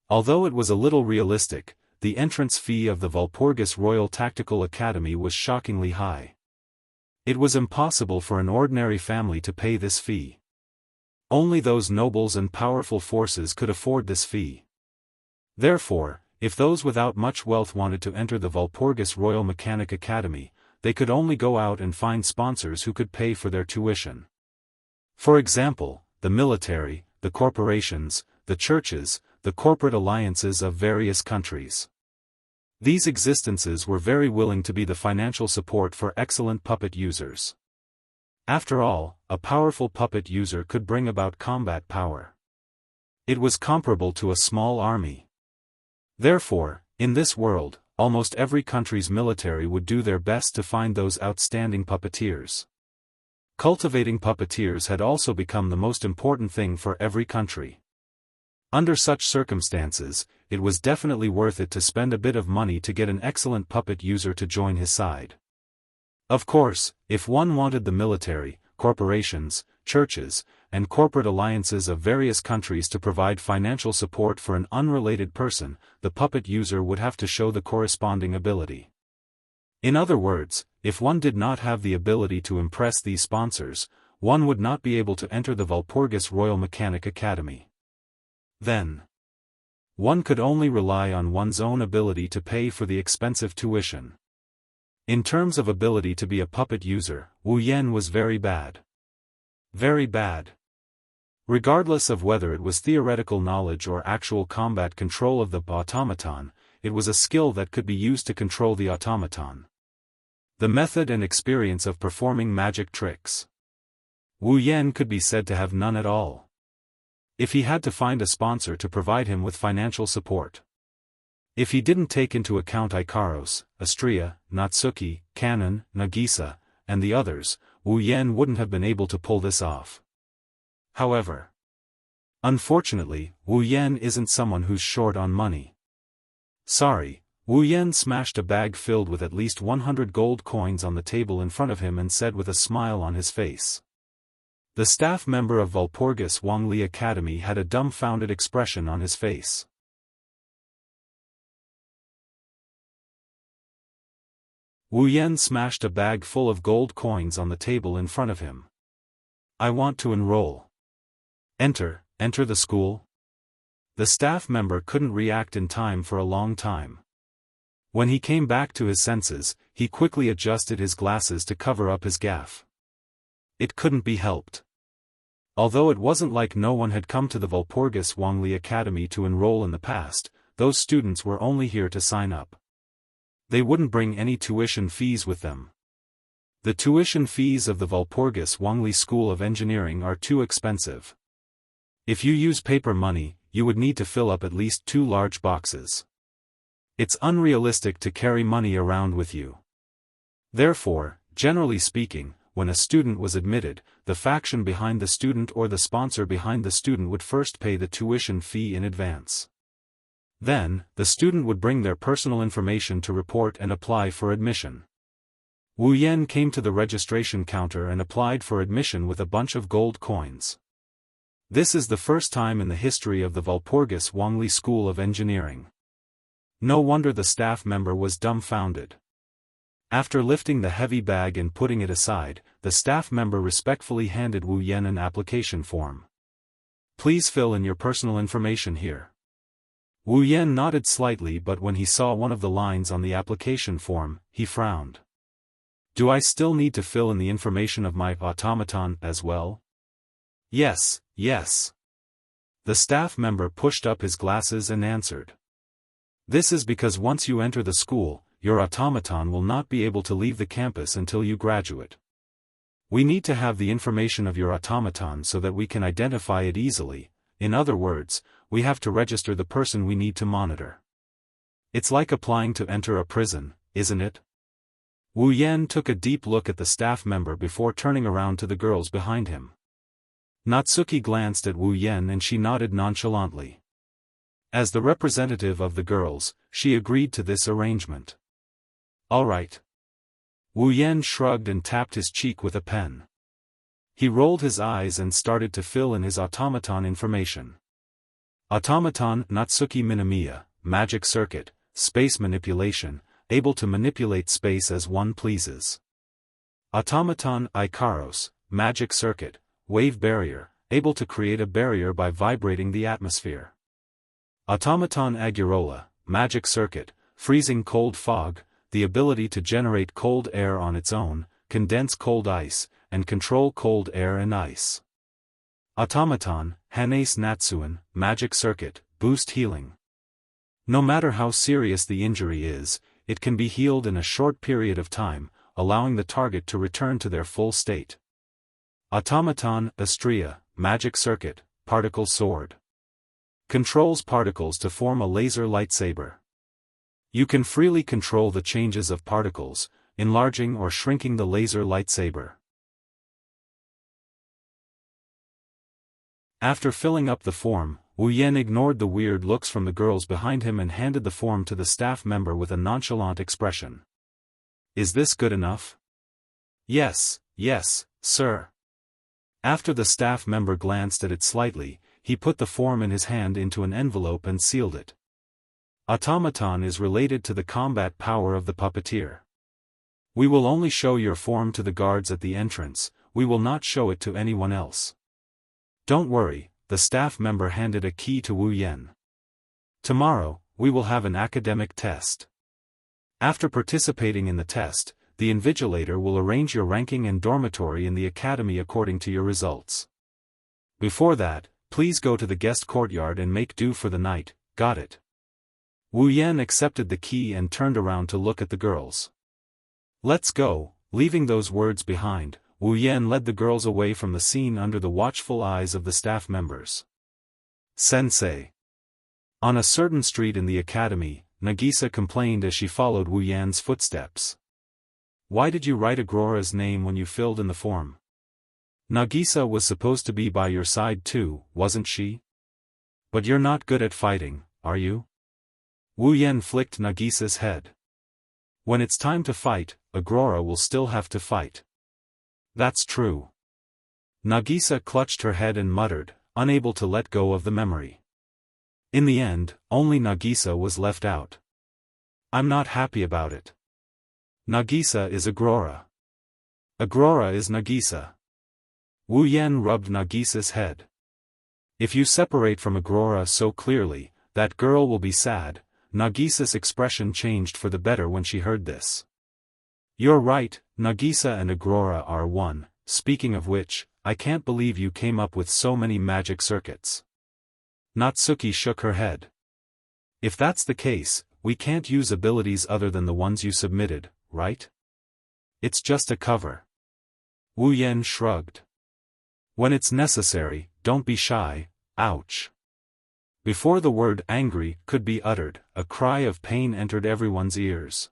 Although it was a little realistic, the entrance fee of the Walpurgis Royal Tactical Academy was shockingly high. It was impossible for an ordinary family to pay this fee. Only those nobles and powerful forces could afford this fee. Therefore, if those without much wealth wanted to enter the Walpurgis Royal Mechanic Academy, they could only go out and find sponsors who could pay for their tuition. For example, the military, the corporations, the churches, the corporate alliances of various countries. These existences were very willing to be the financial support for excellent puppet users. After all, a powerful puppet user could bring about combat power. It was comparable to a small army. Therefore, in this world, almost every country's military would do their best to find those outstanding puppeteers. Cultivating puppeteers had also become the most important thing for every country. Under such circumstances, it was definitely worth it to spend a bit of money to get an excellent puppet user to join his side. Of course, if one wanted the military, corporations, churches, and corporate alliances of various countries to provide financial support for an unrelated person, the puppet user would have to show the corresponding ability. In other words, if one did not have the ability to impress these sponsors, one would not be able to enter the Walpurgis Royal Mechanic Academy. Then, one could only rely on one's own ability to pay for the expensive tuition. In terms of ability to be a puppet user, Wu Yan was very bad. Very bad. Regardless of whether it was theoretical knowledge or actual combat control of the automaton, it was a skill that could be used to control the automaton. The method and experience of performing magic tricks. Wu Yan could be said to have none at all. If he had to find a sponsor to provide him with financial support. If he didn't take into account Ikaros, Astria, Natsuki, Kanon, Nagisa, and the others, Wu Yan wouldn't have been able to pull this off. However, unfortunately, Wu Yan isn't someone who's short on money. Sorry, Wu Yan smashed a bag filled with at least 100 gold coins on the table in front of him and said with a smile on his face. The staff member of Walpurgis Wangli Academy had a dumbfounded expression on his face. Wu Yan smashed a bag full of gold coins on the table in front of him. I want to enroll. Enter the school? The staff member couldn't react in time for a long time. When he came back to his senses, he quickly adjusted his glasses to cover up his gaffe. It couldn't be helped. Although it wasn't like no one had come to the Walpurgis Xianxia Academy to enroll in the past, those students were only here to sign up. They wouldn't bring any tuition fees with them. The tuition fees of the Walpurgis Xianxia School of Engineering are too expensive. If you use paper money, you would need to fill up at least 2 large boxes. It's unrealistic to carry money around with you. Therefore, generally speaking, when a student was admitted, the faction behind the student or the sponsor behind the student would first pay the tuition fee in advance. Then, the student would bring their personal information to report and apply for admission. Wu Yan came to the registration counter and applied for admission with a bunch of gold coins. This is the first time in the history of the Walpurgis Xianxia School of Engineering. No wonder the staff member was dumbfounded. After lifting the heavy bag and putting it aside, the staff member respectfully handed Wu Yan an application form. Please fill in your personal information here. Wu Yan nodded slightly, but when he saw one of the lines on the application form, he frowned. Do I still need to fill in the information of my automaton as well? Yes, yes. The staff member pushed up his glasses and answered. This is because once you enter the school, your automaton will not be able to leave the campus until you graduate. We need to have the information of your automaton so that we can identify it easily. In other words, we have to register the person we need to monitor. It's like applying to enter a prison, isn't it? Wu Yan took a deep look at the staff member before turning around to the girls behind him. Natsuki glanced at Wu Yan and she nodded nonchalantly. As the representative of the girls, she agreed to this arrangement. All right. Wu Yan shrugged and tapped his cheek with a pen. He rolled his eyes and started to fill in his automaton information. Automaton Natsuki Minamiya, magic circuit, space manipulation, able to manipulate space as one pleases. Automaton Ikaros, magic circuit, wave barrier, able to create a barrier by vibrating the atmosphere. Automaton Agurola, magic circuit, freezing cold fog, the ability to generate cold air on its own, condense cold ice, and control cold air and ice. Automaton Hanase Natsuan, magic circuit, boost healing. No matter how serious the injury is, it can be healed in a short period of time, allowing the target to return to their full state. Automaton Astria, magic circuit, particle sword. Controls particles to form a laser lightsaber. You can freely control the changes of particles, enlarging or shrinking the laser lightsaber. After filling up the form, Wu Yan ignored the weird looks from the girls behind him and handed the form to the staff member with a nonchalant expression. Is this good enough? Yes, yes, sir. After the staff member glanced at it slightly, he put the form in his hand into an envelope and sealed it. Automaton is related to the combat power of the puppeteer. We will only show your form to the guards at the entrance, we will not show it to anyone else. Don't worry, the staff member handed a key to Wu Yan. Tomorrow, we will have an academic test. After participating in the test, the invigilator will arrange your ranking and dormitory in the academy according to your results. Before that, please go to the guest courtyard and make do for the night, got it? Wu Yan accepted the key and turned around to look at the girls. Let's go. Leaving those words behind, Wu Yan led the girls away from the scene under the watchful eyes of the staff members. Sensei. On a certain street in the academy, Nagisa complained as she followed Wu Yan's footsteps. Why did you write Agrora's name when you filled in the form? Nagisa was supposed to be by your side too, wasn't she? But you're not good at fighting, are you? Wu Yan flicked Nagisa's head. When it's time to fight, Agrora will still have to fight. That's true. Nagisa clutched her head and muttered, unable to let go of the memory. In the end, only Nagisa was left out. I'm not happy about it. Nagisa is Agrora. Agrora is Nagisa. Wu Yan rubbed Nagisa's head. If you separate from Agrora so clearly, that girl will be sad. Nagisa's expression changed for the better when she heard this. You're right, Nagisa and Agrora are one, speaking of which, I can't believe you came up with so many magic circuits. Natsuki shook her head. If that's the case, we can't use abilities other than the ones you submitted, right? It's just a cover. Wu Yan shrugged. When it's necessary, don't be shy, ouch. Before the word angry could be uttered, a cry of pain entered everyone's ears.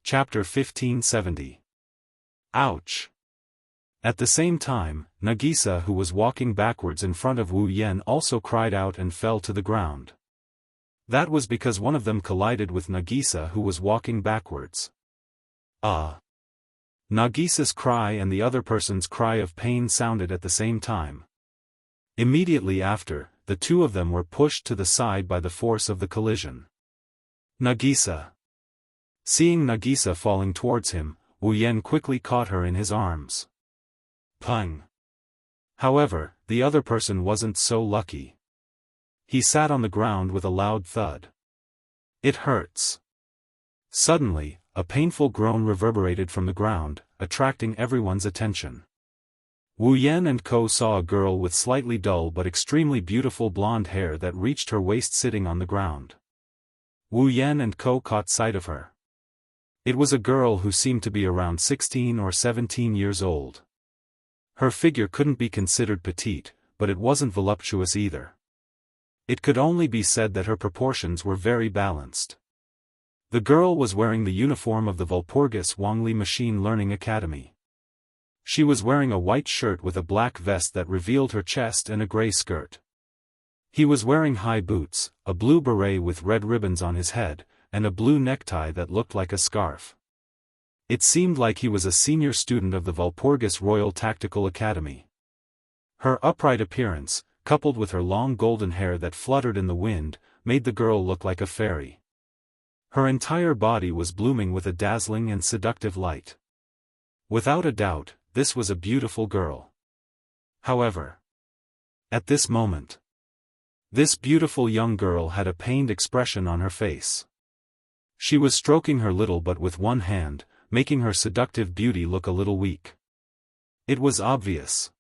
Chapter 1570. Ouch. At the same time, Nagisa, who was walking backwards in front of Wu Yan, also cried out and fell to the ground. That was because one of them collided with Nagisa, who was walking backwards. Nagisa's cry and the other person's cry of pain sounded at the same time. Immediately after, the two of them were pushed to the side by the force of the collision. Nagisa. Seeing Nagisa falling towards him, Wu Yan quickly caught her in his arms. Pung. However, the other person wasn't so lucky. He sat on the ground with a loud thud. It hurts. Suddenly, a painful groan reverberated from the ground, attracting everyone's attention. Wu Yan and Ko saw a girl with slightly dull but extremely beautiful blonde hair that reached her waist sitting on the ground. Wu Yan and Ko caught sight of her. It was a girl who seemed to be around 16 or 17 years old. Her figure couldn't be considered petite, but it wasn't voluptuous either. It could only be said that her proportions were very balanced. The girl was wearing the uniform of the Walpurgis Wangli Machine Learning Academy. She was wearing a white shirt with a black vest that revealed her chest and a gray skirt. He was wearing high boots, a blue beret with red ribbons on his head, and a blue necktie that looked like a scarf. It seemed like he was a senior student of the Walpurgis Royal Tactical Academy. Her upright appearance, coupled with her long golden hair that fluttered in the wind, made the girl look like a fairy. Her entire body was blooming with a dazzling and seductive light. Without a doubt, this was a beautiful girl. However, at this moment, this beautiful young girl had a pained expression on her face. She was stroking her little butt with one hand, making her seductive beauty look a little weak. It was obvious.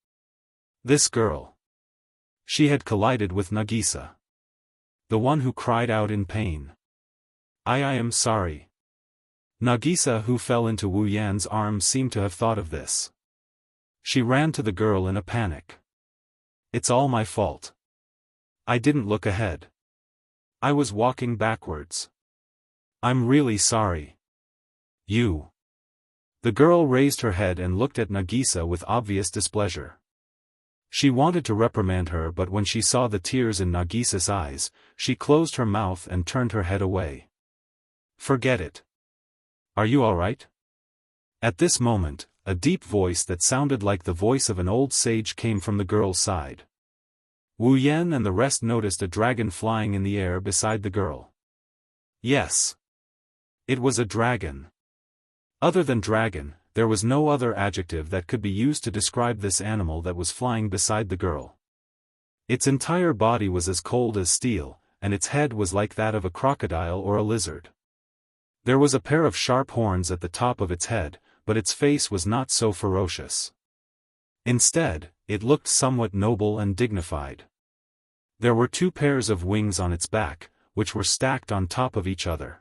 This girl. She had collided with Nagisa. The one who cried out in pain. I am sorry. Nagisa, who fell into Wu Yan's arms, seemed to have thought of this. She ran to the girl in a panic. It's all my fault. I didn't look ahead. I was walking backwards. I'm really sorry. You. The girl raised her head and looked at Nagisa with obvious displeasure. She wanted to reprimand her, but when she saw the tears in Nagisa's eyes, she closed her mouth and turned her head away. Forget it. Are you all right? At this moment, a deep voice that sounded like the voice of an old sage came from the girl's side. Wu Yan and the rest noticed a dragon flying in the air beside the girl. Yes. It was a dragon. Other than dragon, there was no other adjective that could be used to describe this animal that was flying beside the girl. Its entire body was as cold as steel, and its head was like that of a crocodile or a lizard. There was a pair of sharp horns at the top of its head, but its face was not so ferocious. Instead, it looked somewhat noble and dignified. There were 2 pairs of wings on its back, which were stacked on top of each other.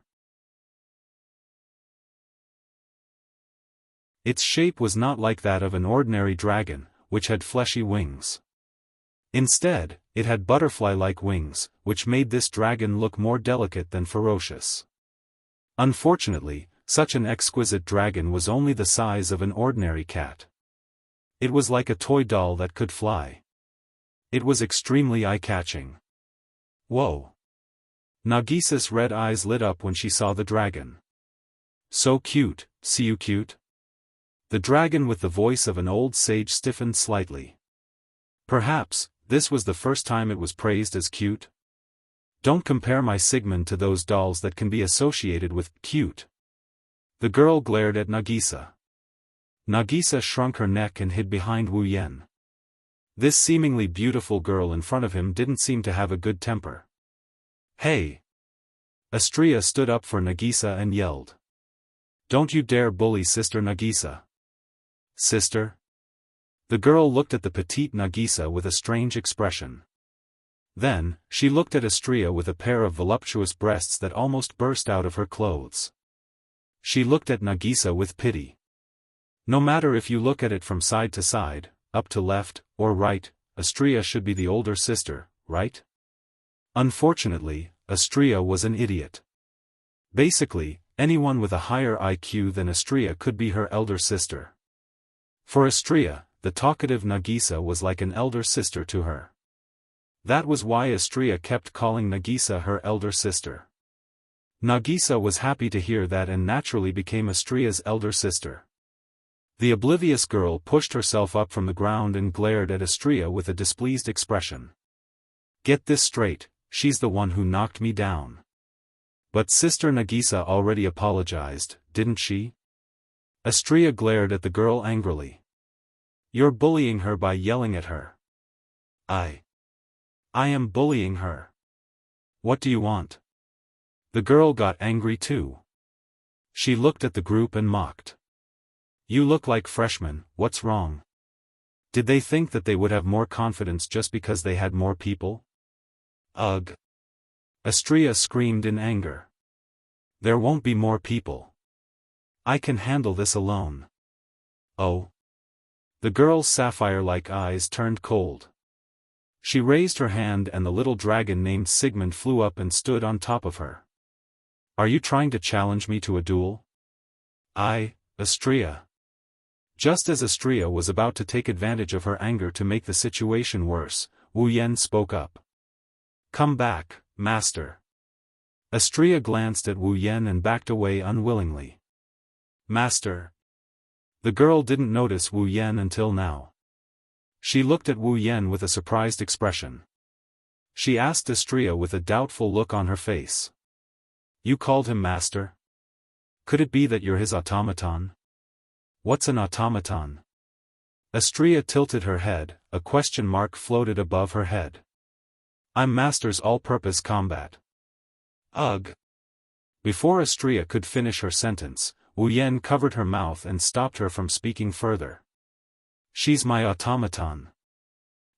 Its shape was not like that of an ordinary dragon, which had fleshy wings. Instead, it had butterfly-like wings, which made this dragon look more delicate than ferocious. Unfortunately, such an exquisite dragon was only the size of an ordinary cat. It was like a toy doll that could fly. It was extremely eye-catching. Whoa! Nagisa's red eyes lit up when she saw the dragon. So cute, see you cute? The dragon with the voice of an old sage stiffened slightly. Perhaps, this was the first time it was praised as cute? Don't compare my Sigmund to those dolls that can be associated with cute. The girl glared at Nagisa. Nagisa shrunk her neck and hid behind Wu Yan. This seemingly beautiful girl in front of him didn't seem to have a good temper. Hey! Astria stood up for Nagisa and yelled. Don't you dare bully Sister Nagisa. Sister? The girl looked at the petite Nagisa with a strange expression. Then, she looked at Astria with a pair of voluptuous breasts that almost burst out of her clothes. She looked at Nagisa with pity. No matter if you look at it from side to side, up to left, or right, Astria should be the older sister, right? Unfortunately, Astria was an idiot. Basically, anyone with a higher IQ than Astria could be her elder sister. For Astria, the talkative Nagisa was like an elder sister to her. That was why Astria kept calling Nagisa her elder sister. Nagisa was happy to hear that and naturally became Astria's elder sister. The oblivious girl pushed herself up from the ground and glared at Astria with a displeased expression. Get this straight, she's the one who knocked me down. But Sister Nagisa already apologized, didn't she? Astria glared at the girl angrily. You're bullying her by yelling at her. I am bullying her. What do you want? The girl got angry too. She looked at the group and mocked. You look like freshmen, what's wrong? Did they think that they would have more confidence just because they had more people? Ugh! Astria screamed in anger. There won't be more people. I can handle this alone. Oh! The girl's sapphire-like eyes turned cold. She raised her hand and the little dragon named Sigmund flew up and stood on top of her. Are you trying to challenge me to a duel? Astria. Just as Astria was about to take advantage of her anger to make the situation worse, Wu Yan spoke up. Come back, master. Astria glanced at Wu Yan and backed away unwillingly. Master. The girl didn't notice Wu Yan until now. She looked at Wu Yan with a surprised expression. She asked Astria with a doubtful look on her face. You called him master? Could it be that you're his automaton? What's an automaton? Astria tilted her head, a question mark floated above her head. I'm master's all-purpose combat. Ugh! Before Astria could finish her sentence, Wu Yan covered her mouth and stopped her from speaking further. She's my automaton.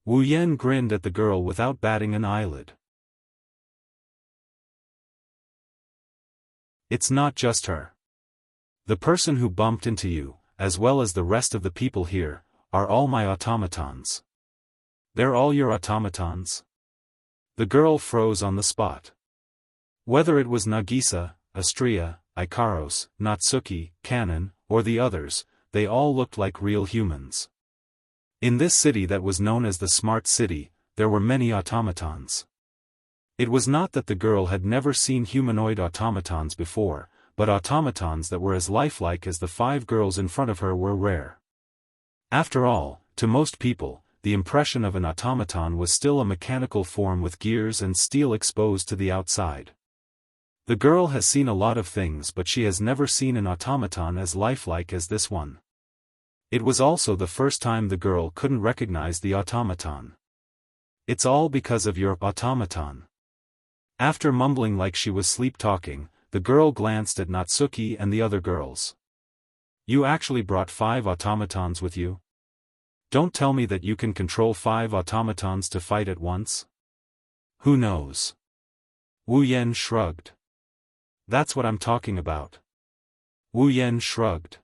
Wu Yan grinned at the girl without batting an eyelid. It's not just her. The person who bumped into you, as well as the rest of the people here, are all my automatons. They're all your automatons? The girl froze on the spot. Whether it was Nagisa, Astria, Ikaros, Natsuki, Kanon, or the others, they all looked like real humans. In this city that was known as the Smart City, there were many automatons. It was not that the girl had never seen humanoid automatons before, but automatons that were as lifelike as the 5 girls in front of her were rare. After all, to most people, the impression of an automaton was still a mechanical form with gears and steel exposed to the outside. The girl has seen a lot of things, but she has never seen an automaton as lifelike as this one. It was also the first time the girl couldn't recognize the automaton. It's all because of your automaton. After mumbling like she was sleep-talking, the girl glanced at Natsuki and the other girls. You actually brought 5 automatons with you? Don't tell me that you can control 5 automatons to fight at once? Who knows? Wu Yan shrugged. That's what I'm talking about. Wu Yan shrugged.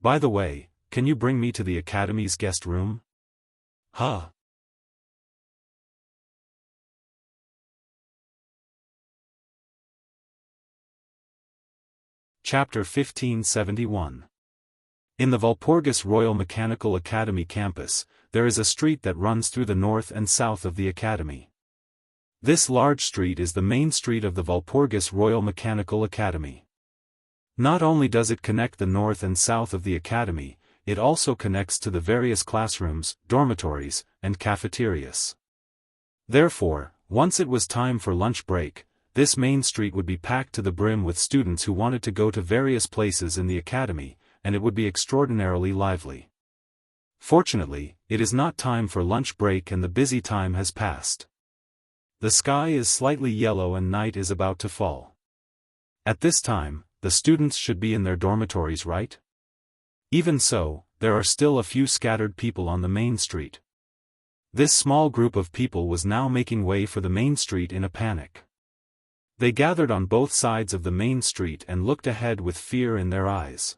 By the way, can you bring me to the Academy's guest room? Huh? Chapter 1571. In the Walpurgis Royal Mechanical Academy campus, there is a street that runs through the north and south of the Academy. This large street is the main street of the Walpurgis Royal Mechanical Academy. Not only does it connect the north and south of the Academy, it also connects to the various classrooms, dormitories, and cafeterias. Therefore, once it was time for lunch break, this main street would be packed to the brim with students who wanted to go to various places in the Academy, and it would be extraordinarily lively. Fortunately, it is not time for lunch break and the busy time has passed. The sky is slightly yellow and night is about to fall. At this time, the students should be in their dormitories, right? Even so, there are still a few scattered people on the main street. This small group of people was now making way for the main street in a panic. They gathered on both sides of the main street and looked ahead with fear in their eyes.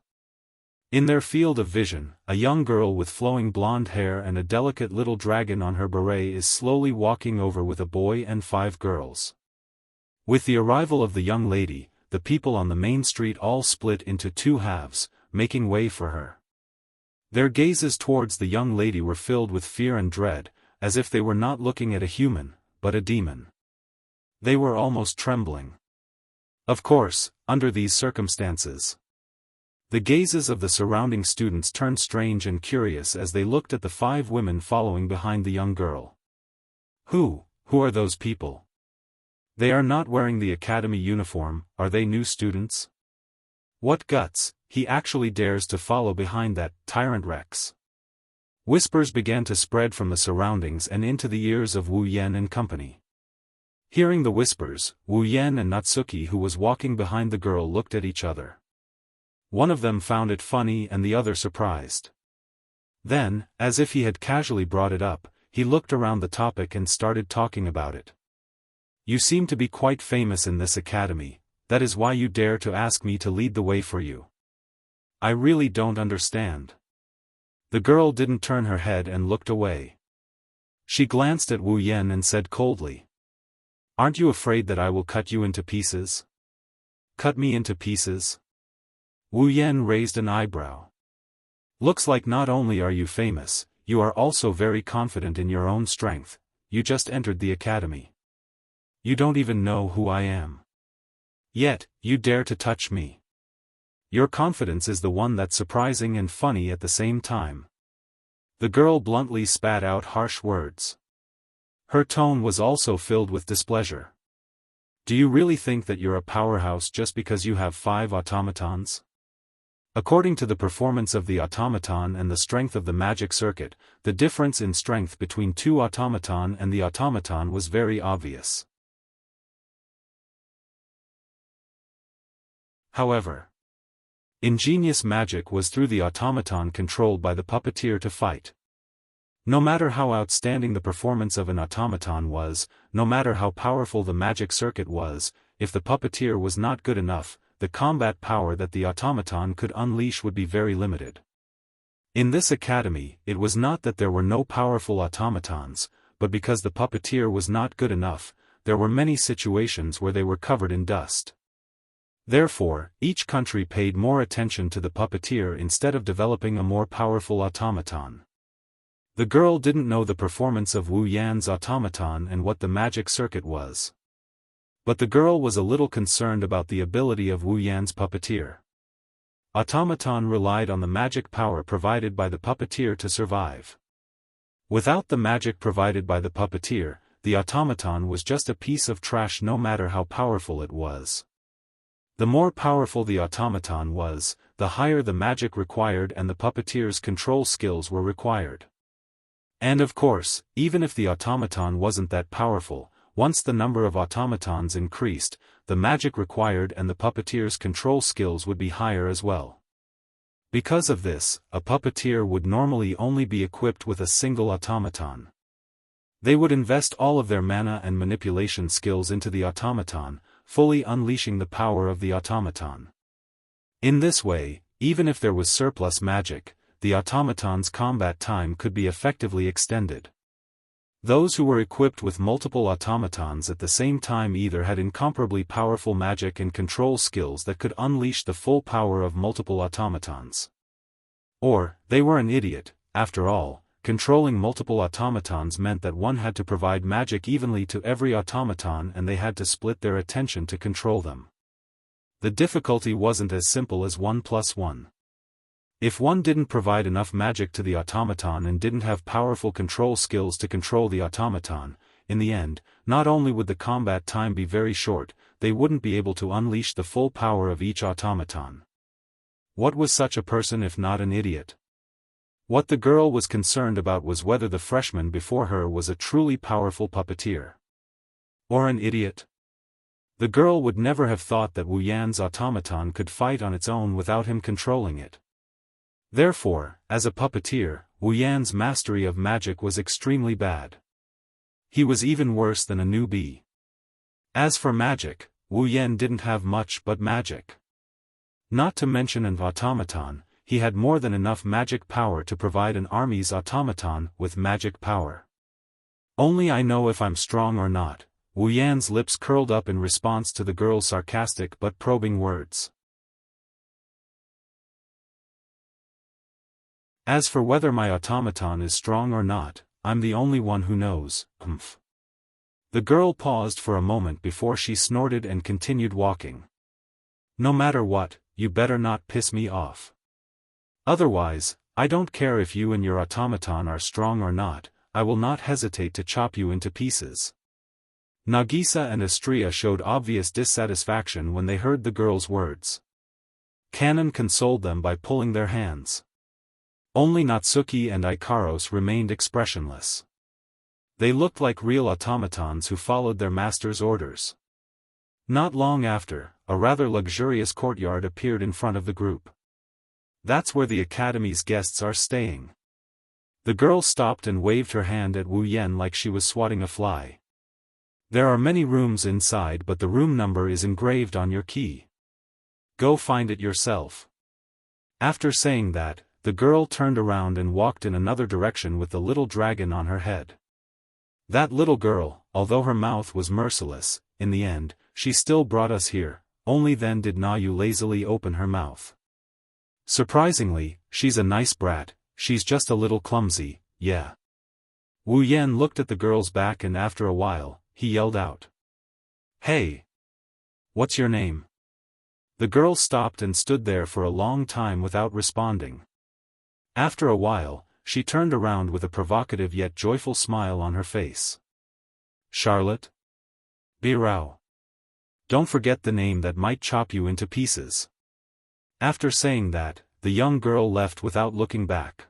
In their field of vision, a young girl with flowing blonde hair and a delicate little dragon on her beret is slowly walking over with a boy and 5 girls. With the arrival of the young lady, the people on the main street all split into 2 halves, making way for her. Their gazes towards the young lady were filled with fear and dread, as if they were not looking at a human, but a demon. They were almost trembling. Of course, under these circumstances, the gazes of the surrounding students turned strange and curious as they looked at the 5 women following behind the young girl. Who are those people? They are not wearing the academy uniform, are they new students? What guts, he actually dares to follow behind that tyrant Rex. Whispers began to spread from the surroundings and into the ears of Wu Yan and company. Hearing the whispers, Wu Yan and Natsuki, who was walking behind the girl, looked at each other. One of them found it funny and the other surprised. Then, as if he had casually brought it up, he looked around the topic and started talking about it. You seem to be quite famous in this academy, that is why you dare to ask me to lead the way for you. I really don't understand. The girl didn't turn her head and looked away. She glanced at Wu Yan and said coldly, "Aren't you afraid that I will cut you into pieces?" Cut me into pieces? Wu Yan raised an eyebrow. Looks like not only are you famous, you are also very confident in your own strength. You just entered the academy. You don't even know who I am. Yet, you dare to touch me. Your confidence is the one that's surprising and funny at the same time. The girl bluntly spat out harsh words. Her tone was also filled with displeasure. Do you really think that you're a powerhouse just because you have 5 automatons? According to the performance of the automaton and the strength of the magic circuit, the difference in strength between 2 automaton and the automaton was very obvious. However, ingenious magic was through the automaton controlled by the puppeteer to fight. No matter how outstanding the performance of an automaton was, no matter how powerful the magic circuit was, if the puppeteer was not good enough, the combat power that the automaton could unleash would be very limited. In this academy, it was not that there were no powerful automatons, but because the puppeteer was not good enough, there were many situations where they were covered in dust. Therefore, each country paid more attention to the puppeteer instead of developing a more powerful automaton. The girl didn't know the performance of Wu Yan's automaton and what the magic circuit was. But the girl was a little concerned about the ability of Wu Yan's puppeteer. Automaton relied on the magic power provided by the puppeteer to survive. Without the magic provided by the puppeteer, the automaton was just a piece of trash no matter how powerful it was. The more powerful the automaton was, the higher the magic required and the puppeteer's control skills were required. And of course, even if the automaton wasn't that powerful, once the number of automatons increased, the magic required and the puppeteer's control skills would be higher as well. Because of this, a puppeteer would normally only be equipped with a single automaton. They would invest all of their mana and manipulation skills into the automaton, fully unleashing the power of the automaton. In this way, even if there was surplus magic, the automaton's combat time could be effectively extended. Those who were equipped with multiple automatons at the same time either had incomparably powerful magic and control skills that could unleash the full power of multiple automatons. Or, they were an idiot. After all, controlling multiple automatons meant that one had to provide magic evenly to every automaton and they had to split their attention to control them. The difficulty wasn't as simple as 1 + 1. If one didn't provide enough magic to the automaton and didn't have powerful control skills to control the automaton, in the end, not only would the combat time be very short, they wouldn't be able to unleash the full power of each automaton. What was such a person if not an idiot? What the girl was concerned about was whether the freshman before her was a truly powerful puppeteer. Or an idiot? The girl would never have thought that Wu Yan's automaton could fight on its own without him controlling it. Therefore, as a puppeteer, Wu Yan's mastery of magic was extremely bad. He was even worse than a newbie. As for magic, Wu Yan didn't have much but magic. Not to mention an automaton, he had more than enough magic power to provide an army's automaton with magic power. Only I know if I'm strong or not. Wu Yan's lips curled up in response to the girl's sarcastic but probing words. As for whether my automaton is strong or not, I'm the only one who knows. Humph. The girl paused for a moment before she snorted and continued walking. No matter what, you better not piss me off. Otherwise, I don't care if you and your automaton are strong or not, I will not hesitate to chop you into pieces. Nagisa and Astria showed obvious dissatisfaction when they heard the girl's words. Kanon consoled them by pulling their hands. Only Natsuki and Ikaros remained expressionless. They looked like real automatons who followed their master's orders. Not long after, a rather luxurious courtyard appeared in front of the group. That's where the academy's guests are staying. The girl stopped and waved her hand at Wu Yan like she was swatting a fly. There are many rooms inside, but the room number is engraved on your key. Go find it yourself. After saying that, the girl turned around and walked in another direction with the little dragon on her head. That little girl, although her mouth was merciless, in the end, she still brought us here. Only then did Nayu lazily open her mouth. Surprisingly, she's a nice brat, she's just a little clumsy, yeah. Wu Yan looked at the girl's back and after a while, he yelled out. Hey! What's your name? The girl stopped and stood there for a long time without responding. After a while, she turned around with a provocative yet joyful smile on her face. Charlotte? Birao. Don't forget the name that might chop you into pieces. After saying that, the young girl left without looking back.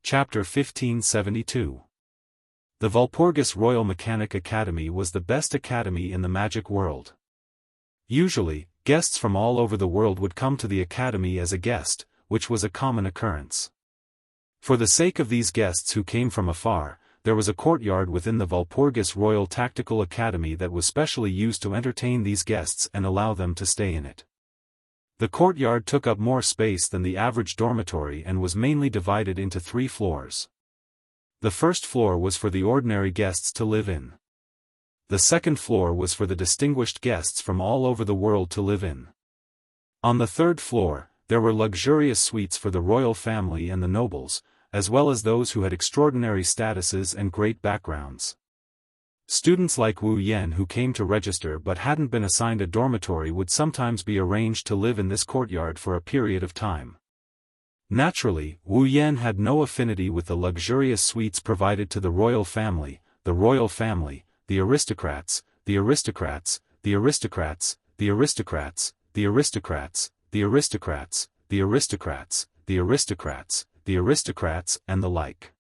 Chapter 1572. The Walpurgis Royal Mechanic Academy was the best academy in the magic world. Usually, guests from all over the world would come to the academy as a guest, which was a common occurrence. For the sake of these guests who came from afar, there was a courtyard within the Walpurgis Royal Tactical Academy that was specially used to entertain these guests and allow them to stay in it. The courtyard took up more space than the average dormitory and was mainly divided into 3 floors. The first floor was for the ordinary guests to live in. The second floor was for the distinguished guests from all over the world to live in. On the third floor, there were luxurious suites for the royal family and the nobles, as well as those who had extraordinary statuses and great backgrounds. Students like Wu Yan who came to register but hadn't been assigned a dormitory would sometimes be arranged to live in this courtyard for a period of time. Naturally, Wu Yan had no affinity with the luxurious suites provided to the royal family, the aristocrats, the aristocrats, the aristocrats, the aristocrats, the aristocrats, the aristocrats, the aristocrats, the aristocrats, the aristocrats, and the like.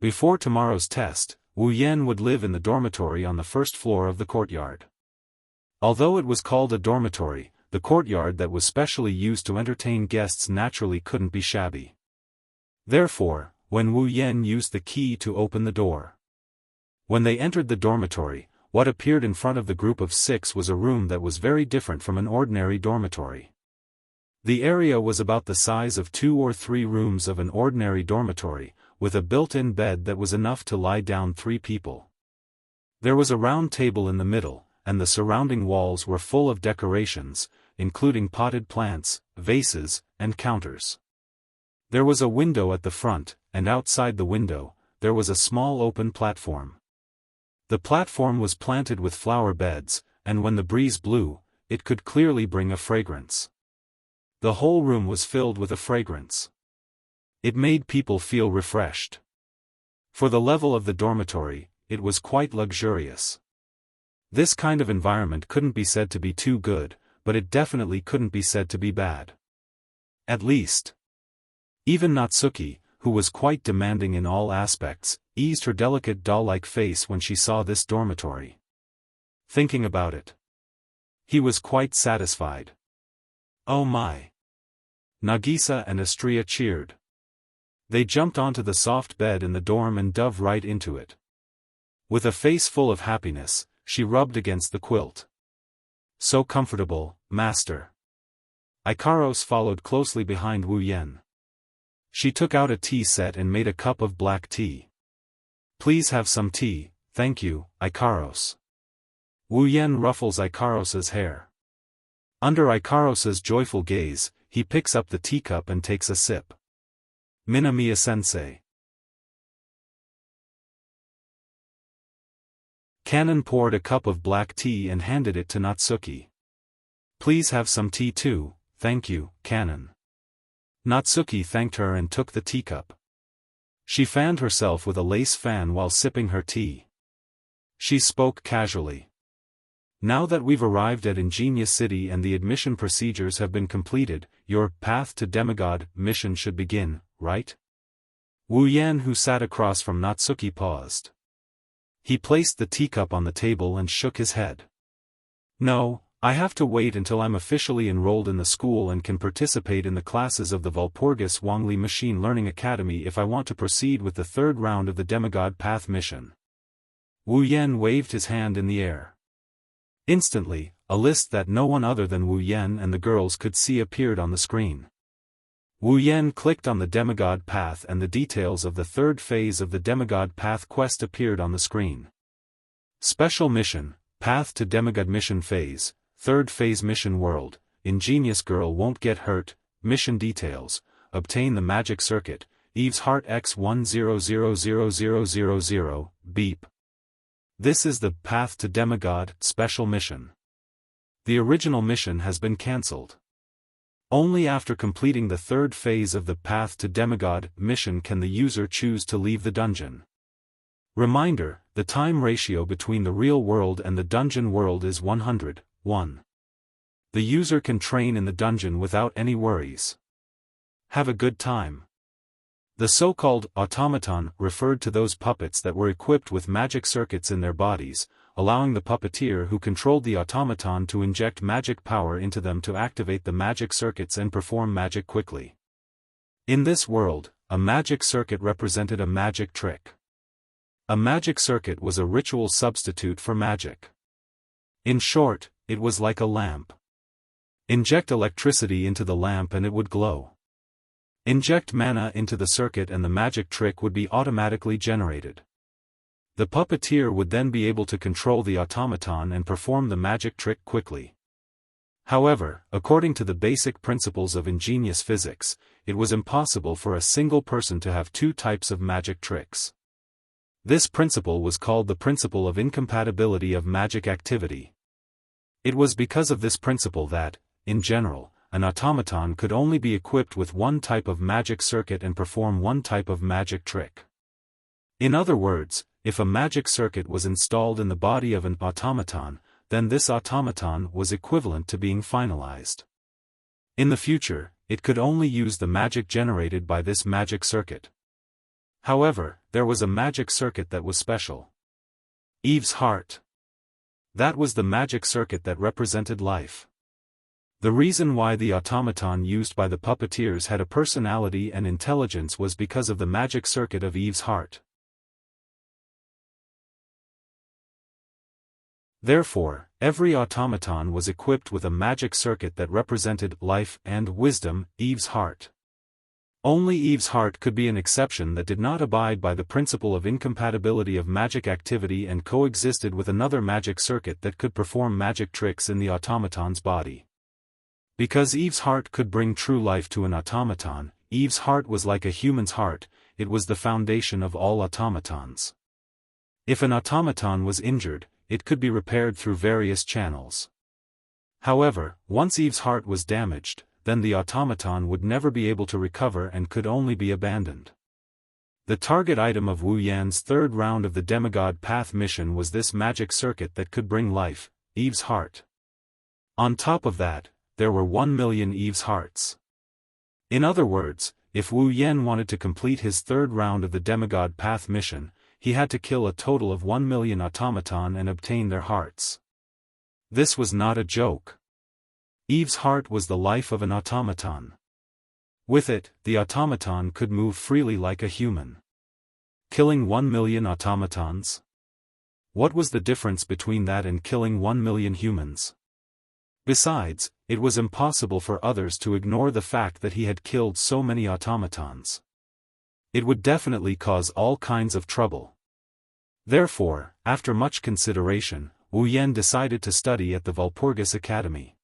Before tomorrow's test, Wu Yan would live in the dormitory on the first floor of the courtyard. Although it was called a dormitory, the courtyard that was specially used to entertain guests naturally couldn't be shabby. Therefore, when Wu Yan used the key to open the door. When they entered the dormitory, what appeared in front of the group of 6 was a room that was very different from an ordinary dormitory. The area was about the size of 2 or 3 rooms of an ordinary dormitory, with a built-in bed that was enough to lie down 3 people. There was a round table in the middle, and the surrounding walls were full of decorations, including potted plants, vases, and counters. There was a window at the front, and outside the window, there was a small open platform. The platform was planted with flower beds, and when the breeze blew, it could clearly bring a fragrance. The whole room was filled with a fragrance. It made people feel refreshed. For the level of the dormitory, it was quite luxurious. This kind of environment couldn't be said to be too good, but it definitely couldn't be said to be bad. At least. Even Natsuki, who was quite demanding in all aspects, eased her delicate doll-like face when she saw this dormitory. Thinking about it, he was quite satisfied. Oh my! Nagisa and Astria cheered. They jumped onto the soft bed in the dorm and dove right into it. With a face full of happiness, she rubbed against the quilt. So comfortable, master. Ikaros followed closely behind Wu Yan. She took out a tea set and made a cup of black tea. Please have some tea, thank you, Ikaros. Wu Yan ruffles Ikaros's hair. Under Ikaros's joyful gaze, he picks up the teacup and takes a sip. Minamiya-sensei. Kanon poured a cup of black tea and handed it to Natsuki. Please have some tea too, thank you, Kanon. Natsuki thanked her and took the teacup. She fanned herself with a lace fan while sipping her tea. She spoke casually. Now that we've arrived at Ingenious City and the admission procedures have been completed, your Path to Demigod mission should begin, right? Wu Yan, who sat across from Natsuki, paused. He placed the teacup on the table and shook his head. No, I have to wait until I'm officially enrolled in the school and can participate in the classes of the Walpurgis Wangli Machine Learning Academy if I want to proceed with the third round of the Demigod Path mission. Wu Yan waved his hand in the air. Instantly, a list that no one other than Wu Yan and the girls could see appeared on the screen. Wu Yan clicked on the Demigod Path and the details of the third phase of the Demigod Path quest appeared on the screen. Special Mission, Path to Demigod Mission Phase, Third Phase Mission World, Ingenious Girl Won't Get Hurt, Mission Details, Obtain the Magic Circuit, Eve's Heart X10000000, Beep. This is the Path to Demigod Special Mission. The original mission has been cancelled. Only after completing the third phase of the Path to Demigod mission can the user choose to leave the dungeon. Reminder, the time ratio between the real world and the dungeon world is 100:1. The user can train in the dungeon without any worries. Have a good time. The so-called automaton referred to those puppets that were equipped with magic circuits in their bodies, allowing the puppeteer who controlled the automaton to inject magic power into them to activate the magic circuits and perform magic quickly. In this world, a magic circuit represented a magic trick. A magic circuit was a ritual substitute for magic. In short, it was like a lamp. Inject electricity into the lamp and it would glow. Inject mana into the circuit and the magic trick would be automatically generated. The puppeteer would then be able to control the automaton and perform the magic trick quickly. However, according to the basic principles of ingenious physics, it was impossible for a single person to have two types of magic tricks. This principle was called the principle of incompatibility of magic activity. It was because of this principle that, in general, an automaton could only be equipped with one type of magic circuit and perform one type of magic trick. In other words, if a magic circuit was installed in the body of an automaton, then this automaton was equivalent to being finalized. In the future, it could only use the magic generated by this magic circuit. However, there was a magic circuit that was special. Eve's Heart. That was the magic circuit that represented life. The reason why the automaton used by the puppeteers had a personality and intelligence was because of the magic circuit of Eve's Heart. Therefore, every automaton was equipped with a magic circuit that represented life and wisdom, Eve's Heart. Only Eve's Heart could be an exception that did not abide by the principle of incompatibility of magic activity and coexisted with another magic circuit that could perform magic tricks in the automaton's body. Because Eve's Heart could bring true life to an automaton, Eve's Heart was like a human's heart, it was the foundation of all automatons. If an automaton was injured, it could be repaired through various channels. However, once Eve's Heart was damaged, then the automaton would never be able to recover and could only be abandoned. The target item of Wu Yan's third round of the Demigod Path mission was this magic circuit that could bring life, Eve's heart. On top of that, there were 1 million Eve's hearts. In other words, if Wu Yan wanted to complete his third round of the Demigod Path mission, he had to kill a total of 1 million automaton and obtain their hearts. This was not a joke. Eve's heart was the life of an automaton. With it, the automaton could move freely like a human. Killing 1 million automatons? What was the difference between that and killing 1 million humans? Besides, it was impossible for others to ignore the fact that he had killed so many automatons. It would definitely cause all kinds of trouble. Therefore, after much consideration, Wu Yan decided to study at the Walpurgis Academy.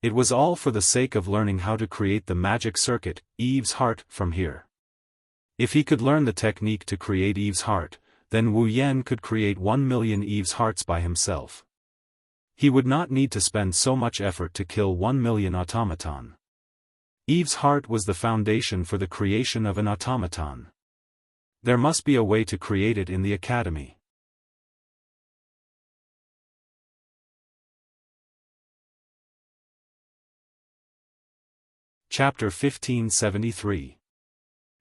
It was all for the sake of learning how to create the magic circuit, Eve's heart, from here. If he could learn the technique to create Eve's heart, then Wu Yan could create 1 million Eve's hearts by himself. He would not need to spend so much effort to kill 1 million automaton. Eve's heart was the foundation for the creation of an automaton. There must be a way to create it in the academy. Chapter 1573.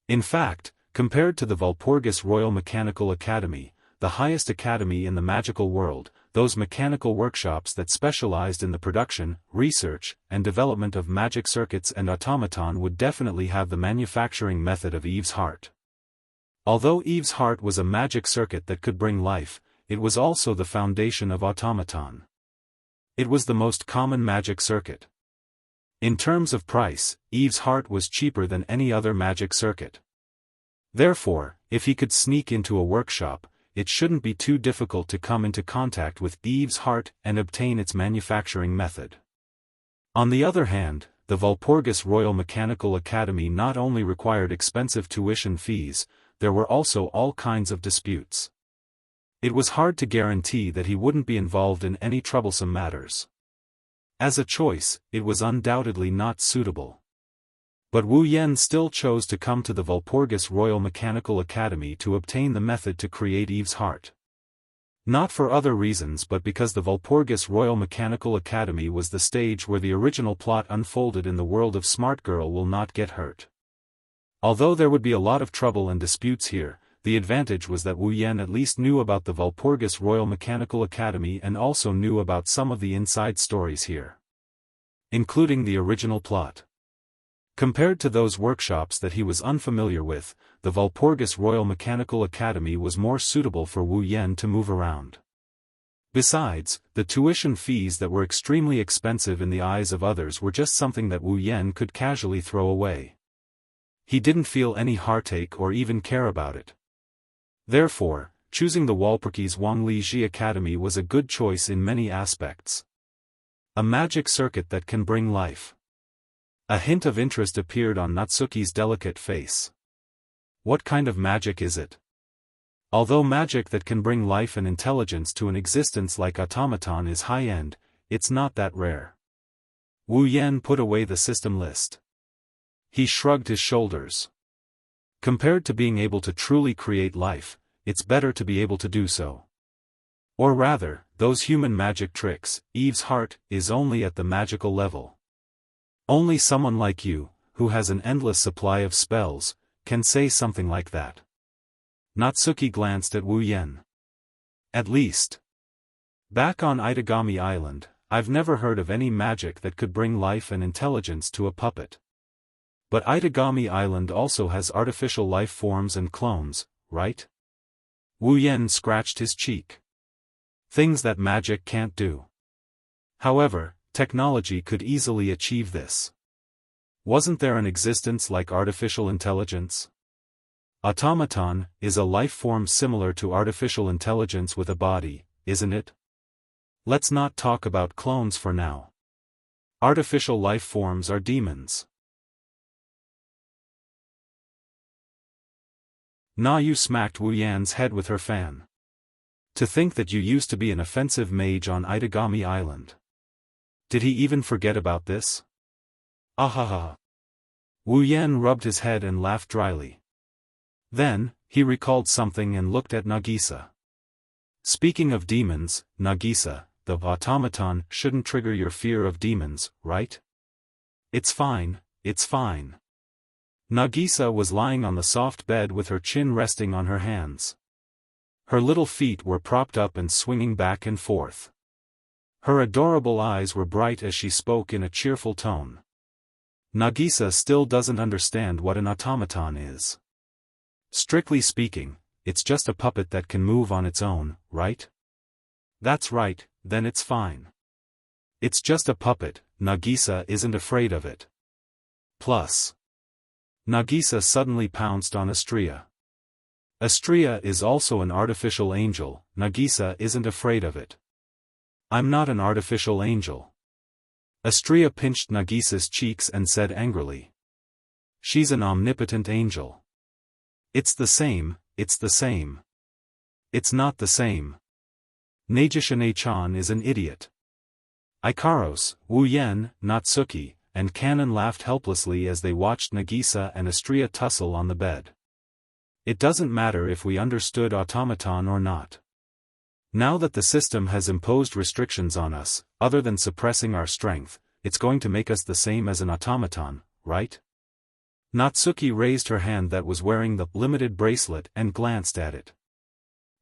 In fact, compared to the Walpurgis Royal Mechanical Academy, the highest academy in the magical world, those mechanical workshops that specialized in the production, research, and development of magic circuits and automaton would definitely have the manufacturing method of Eve's heart. Although Eve's heart was a magic circuit that could bring life, it was also the foundation of automaton. It was the most common magic circuit. In terms of price, Eve's heart was cheaper than any other magic circuit. Therefore, if he could sneak into a workshop, it shouldn't be too difficult to come into contact with Eve's heart and obtain its manufacturing method. On the other hand, the Walpurgis Royal Mechanical Academy not only required expensive tuition fees, there were also all kinds of disputes. It was hard to guarantee that he wouldn't be involved in any troublesome matters. As a choice, it was undoubtedly not suitable. But Wu Yan still chose to come to the Walpurgis Royal Mechanical Academy to obtain the method to create Eve's heart. Not for other reasons but because the Walpurgis Royal Mechanical Academy was the stage where the original plot unfolded in the world of Smart Girl Will Not Get Hurt. Although there would be a lot of trouble and disputes here, the advantage was that Wu Yan at least knew about the Walpurgis Royal Mechanical Academy and also knew about some of the inside stories here, including the original plot. Compared to those workshops that he was unfamiliar with, the Walpurgis Royal Mechanical Academy was more suitable for Wu Yan to move around. Besides, the tuition fees that were extremely expensive in the eyes of others were just something that Wu Yan could casually throw away. He didn't feel any heartache or even care about it. Therefore, choosing the Walpurgis Wangliji Academy was a good choice in many aspects. A magic circuit that can bring life. A hint of interest appeared on Natsuki's delicate face. What kind of magic is it? Although magic that can bring life and intelligence to an existence like automaton is high-end, it's not that rare. Wu Yan put away the system list. He shrugged his shoulders. Compared to being able to truly create life, it's better to be able to do so. Or rather, those human magic tricks, Eve's heart, is only at the magical level. Only someone like you, who has an endless supply of spells, can say something like that. Natsuki glanced at Wu Yan. At least. Back on Itagami Island, I've never heard of any magic that could bring life and intelligence to a puppet. But Itagami Island also has artificial life forms and clones, right? Wu Yan scratched his cheek. Things that magic can't do. However, technology could easily achieve this. Wasn't there an existence like artificial intelligence? Automaton is a life form similar to artificial intelligence with a body, isn't it? Let's not talk about clones for now. Artificial life forms are demons. Na Yu smacked Wu Yan's head with her fan. To think that you used to be an offensive mage on Itagami Island. Did he even forget about this? Ahaha. Wu Yan rubbed his head and laughed dryly. Then, he recalled something and looked at Nagisa. Speaking of demons, Nagisa, the automaton shouldn't trigger your fear of demons, right? It's fine, it's fine. Nagisa was lying on the soft bed with her chin resting on her hands. Her little feet were propped up and swinging back and forth. Her adorable eyes were bright as she spoke in a cheerful tone. Nagisa still doesn't understand what an automaton is. Strictly speaking, it's just a puppet that can move on its own, right? That's right, then it's fine. It's just a puppet, Nagisa isn't afraid of it. Plus. Nagisa suddenly pounced on Astria. Astria is also an artificial angel, Nagisa isn't afraid of it. I'm not an artificial angel. Astria pinched Nagisa's cheeks and said angrily. She's an omnipotent angel. It's the same, it's the same. It's not the same. Nagisa-chan is an idiot. Ikaros, Wu Yen, Natsuki, and Kanon laughed helplessly as they watched Nagisa and Astria tussle on the bed. It doesn't matter if we understood automaton or not. Now that the system has imposed restrictions on us, other than suppressing our strength, it's going to make us the same as an automaton, right? Natsuki raised her hand that was wearing the limited bracelet and glanced at it.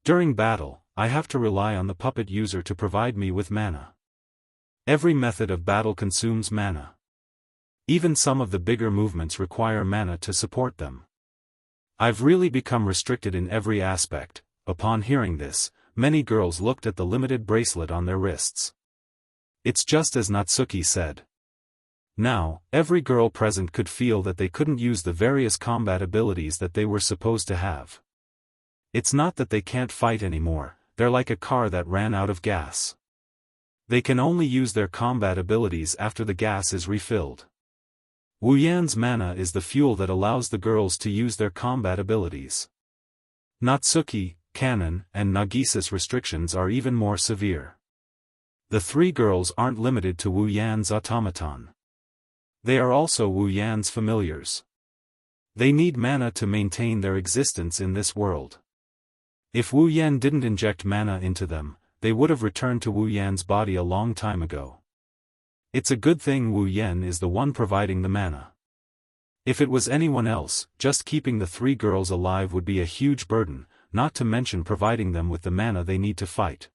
During battle, I have to rely on the puppet user to provide me with mana. Every method of battle consumes mana. Even some of the bigger movements require mana to support them. I've really become restricted in every aspect. Upon hearing this, many girls looked at the limited bracelet on their wrists. It's just as Natsuki said. Now, every girl present could feel that they couldn't use the various combat abilities that they were supposed to have. It's not that they can't fight anymore, they're like a car that ran out of gas. They can only use their combat abilities after the gas is refilled. Wu Yan's mana is the fuel that allows the girls to use their combat abilities. Natsuki, Kanon, and Nagisa's restrictions are even more severe. The three girls aren't limited to Wu Yan's automaton. They are also Wu Yan's familiars. They need mana to maintain their existence in this world. If Wu Yan didn't inject mana into them, they would have returned to Wu Yan's body a long time ago. It's a good thing Wu Yan is the one providing the mana. If it was anyone else, just keeping the three girls alive would be a huge burden, not to mention providing them with the mana they need to fight.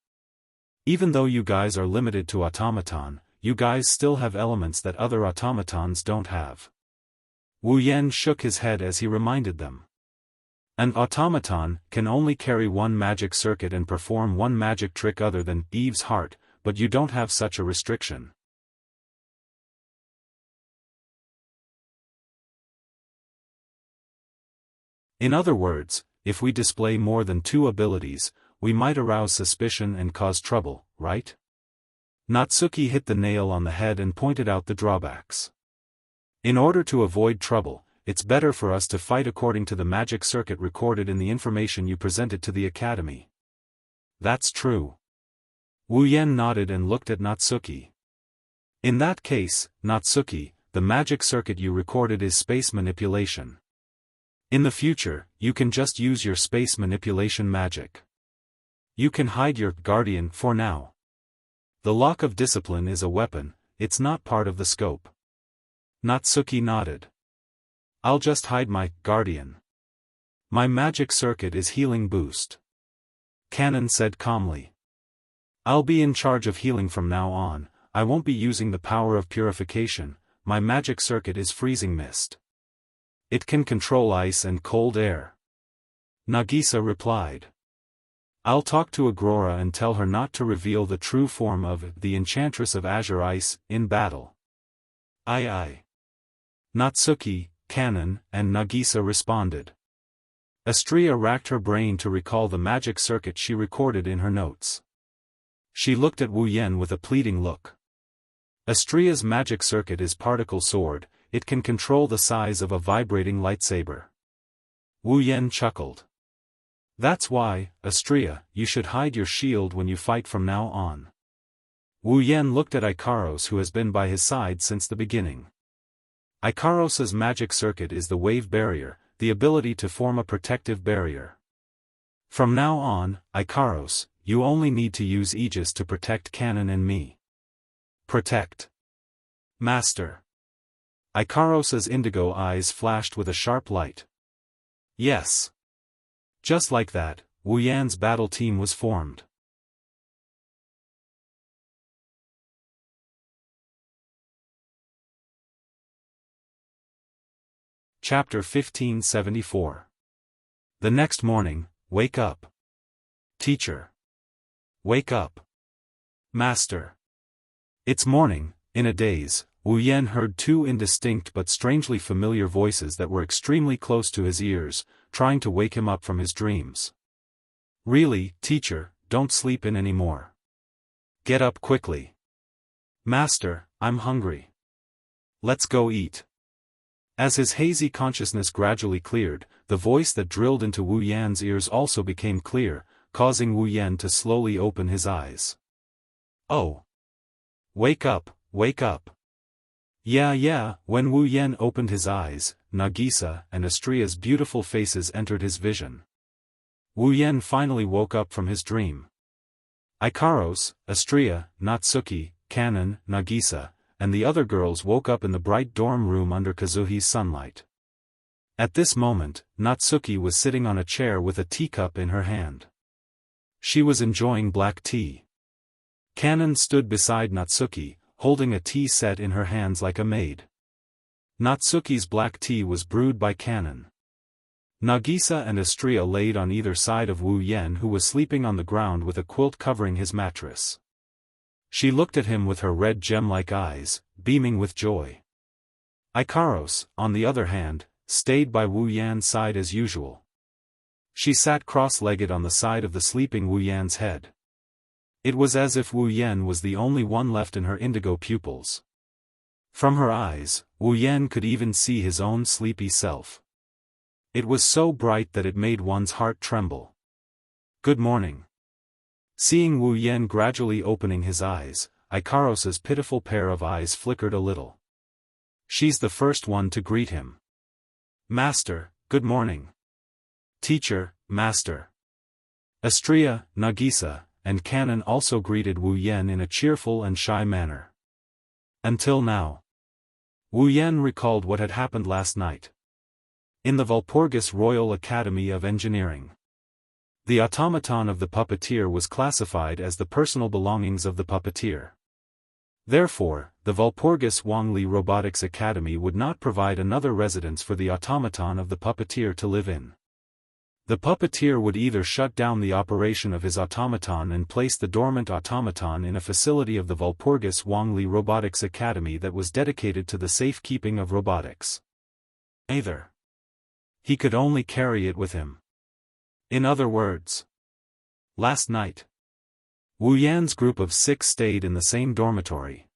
Even though you guys are limited to automaton, you guys still have elements that other automatons don't have. Wu Yan shook his head as he reminded them. An automaton can only carry one magic circuit and perform one magic trick other than Eve's heart, but you don't have such a restriction. In other words, if we display more than two abilities, we might arouse suspicion and cause trouble, right? Natsuki hit the nail on the head and pointed out the drawbacks. In order to avoid trouble, it's better for us to fight according to the magic circuit recorded in the information you presented to the academy. That's true. Wu Yan nodded and looked at Natsuki. In that case, Natsuki, the magic circuit you recorded is space manipulation. In the future, you can just use your space manipulation magic. You can hide your guardian for now. The lock of discipline is a weapon, it's not part of the scope. Natsuki nodded. I'll just hide my guardian. My magic circuit is healing boost. Kanon said calmly. I'll be in charge of healing from now on, I won't be using the power of purification, my magic circuit is freezing mist. It can control ice and cold air. Nagisa replied. I'll talk to Agrora and tell her not to reveal the true form of the Enchantress of Azure Ice in battle. Aye. Natsuki, Kanon, and Nagisa responded. Astria racked her brain to recall the magic circuit she recorded in her notes. She looked at Wu Yan with a pleading look. Astria's magic circuit is particle sword, it can control the size of a vibrating lightsaber. Wu Yan chuckled. That's why, Astria, you should hide your shield when you fight from now on. Wu Yan looked at Ikaros, who has been by his side since the beginning. Ikaros's magic circuit is the wave barrier, the ability to form a protective barrier. From now on, Ikaros, you only need to use Aegis to protect Canon and me. Protect. Master. Ikaros's indigo eyes flashed with a sharp light. Yes. Just like that, Wu Yan's battle team was formed. Chapter 1574. The next morning, wake up. Teacher. Wake up. Master. It's morning. In a daze, Wu Yan heard two indistinct but strangely familiar voices that were extremely close to his ears, trying to wake him up from his dreams. Really, teacher, don't sleep in anymore. Get up quickly. Master, I'm hungry. Let's go eat. As his hazy consciousness gradually cleared, the voice that drilled into Wu Yan's ears also became clear, causing Wu Yan to slowly open his eyes. Oh! Wake up, wake up! Yeah, when Wu Yan opened his eyes, Nagisa and Astria's beautiful faces entered his vision. Wu Yan finally woke up from his dream. Ikaros, Astria, Natsuki, Kanon, Nagisa, and the other girls woke up in the bright dorm room under Kazuhi's sunlight. At this moment, Natsuki was sitting on a chair with a teacup in her hand. She was enjoying black tea. Kanon stood beside Natsuki, holding a tea set in her hands like a maid. Natsuki's black tea was brewed by Kanon. Nagisa and Astria laid on either side of Wu Yan, who was sleeping on the ground with a quilt covering his mattress. She looked at him with her red gem-like eyes, beaming with joy. Ikaros, on the other hand, stayed by Wu Yan's side as usual. She sat cross-legged on the side of the sleeping Wu Yan's head. It was as if Wu Yan was the only one left in her indigo pupils. From her eyes, Wu Yan could even see his own sleepy self. It was so bright that it made one's heart tremble. Good morning. Seeing Wu Yan gradually opening his eyes, Ikaros's pitiful pair of eyes flickered a little. She's the first one to greet him. Master, good morning. Teacher, Master. Astria, Nagisa, and Kanon also greeted Wu Yan in a cheerful and shy manner. Until now. Wu Yan recalled what had happened last night. In the Walpurgis Royal Academy of Engineering. The automaton of the puppeteer was classified as the personal belongings of the puppeteer. Therefore, the Walpurgis Wangli Robotics Academy would not provide another residence for the automaton of the puppeteer to live in. The puppeteer would either shut down the operation of his automaton and place the dormant automaton in a facility of the Walpurgis Wangli Robotics Academy that was dedicated to the safekeeping of robotics. Either. He could only carry it with him. In other words, last night, Wu Yan's group of 6 stayed in the same dormitory.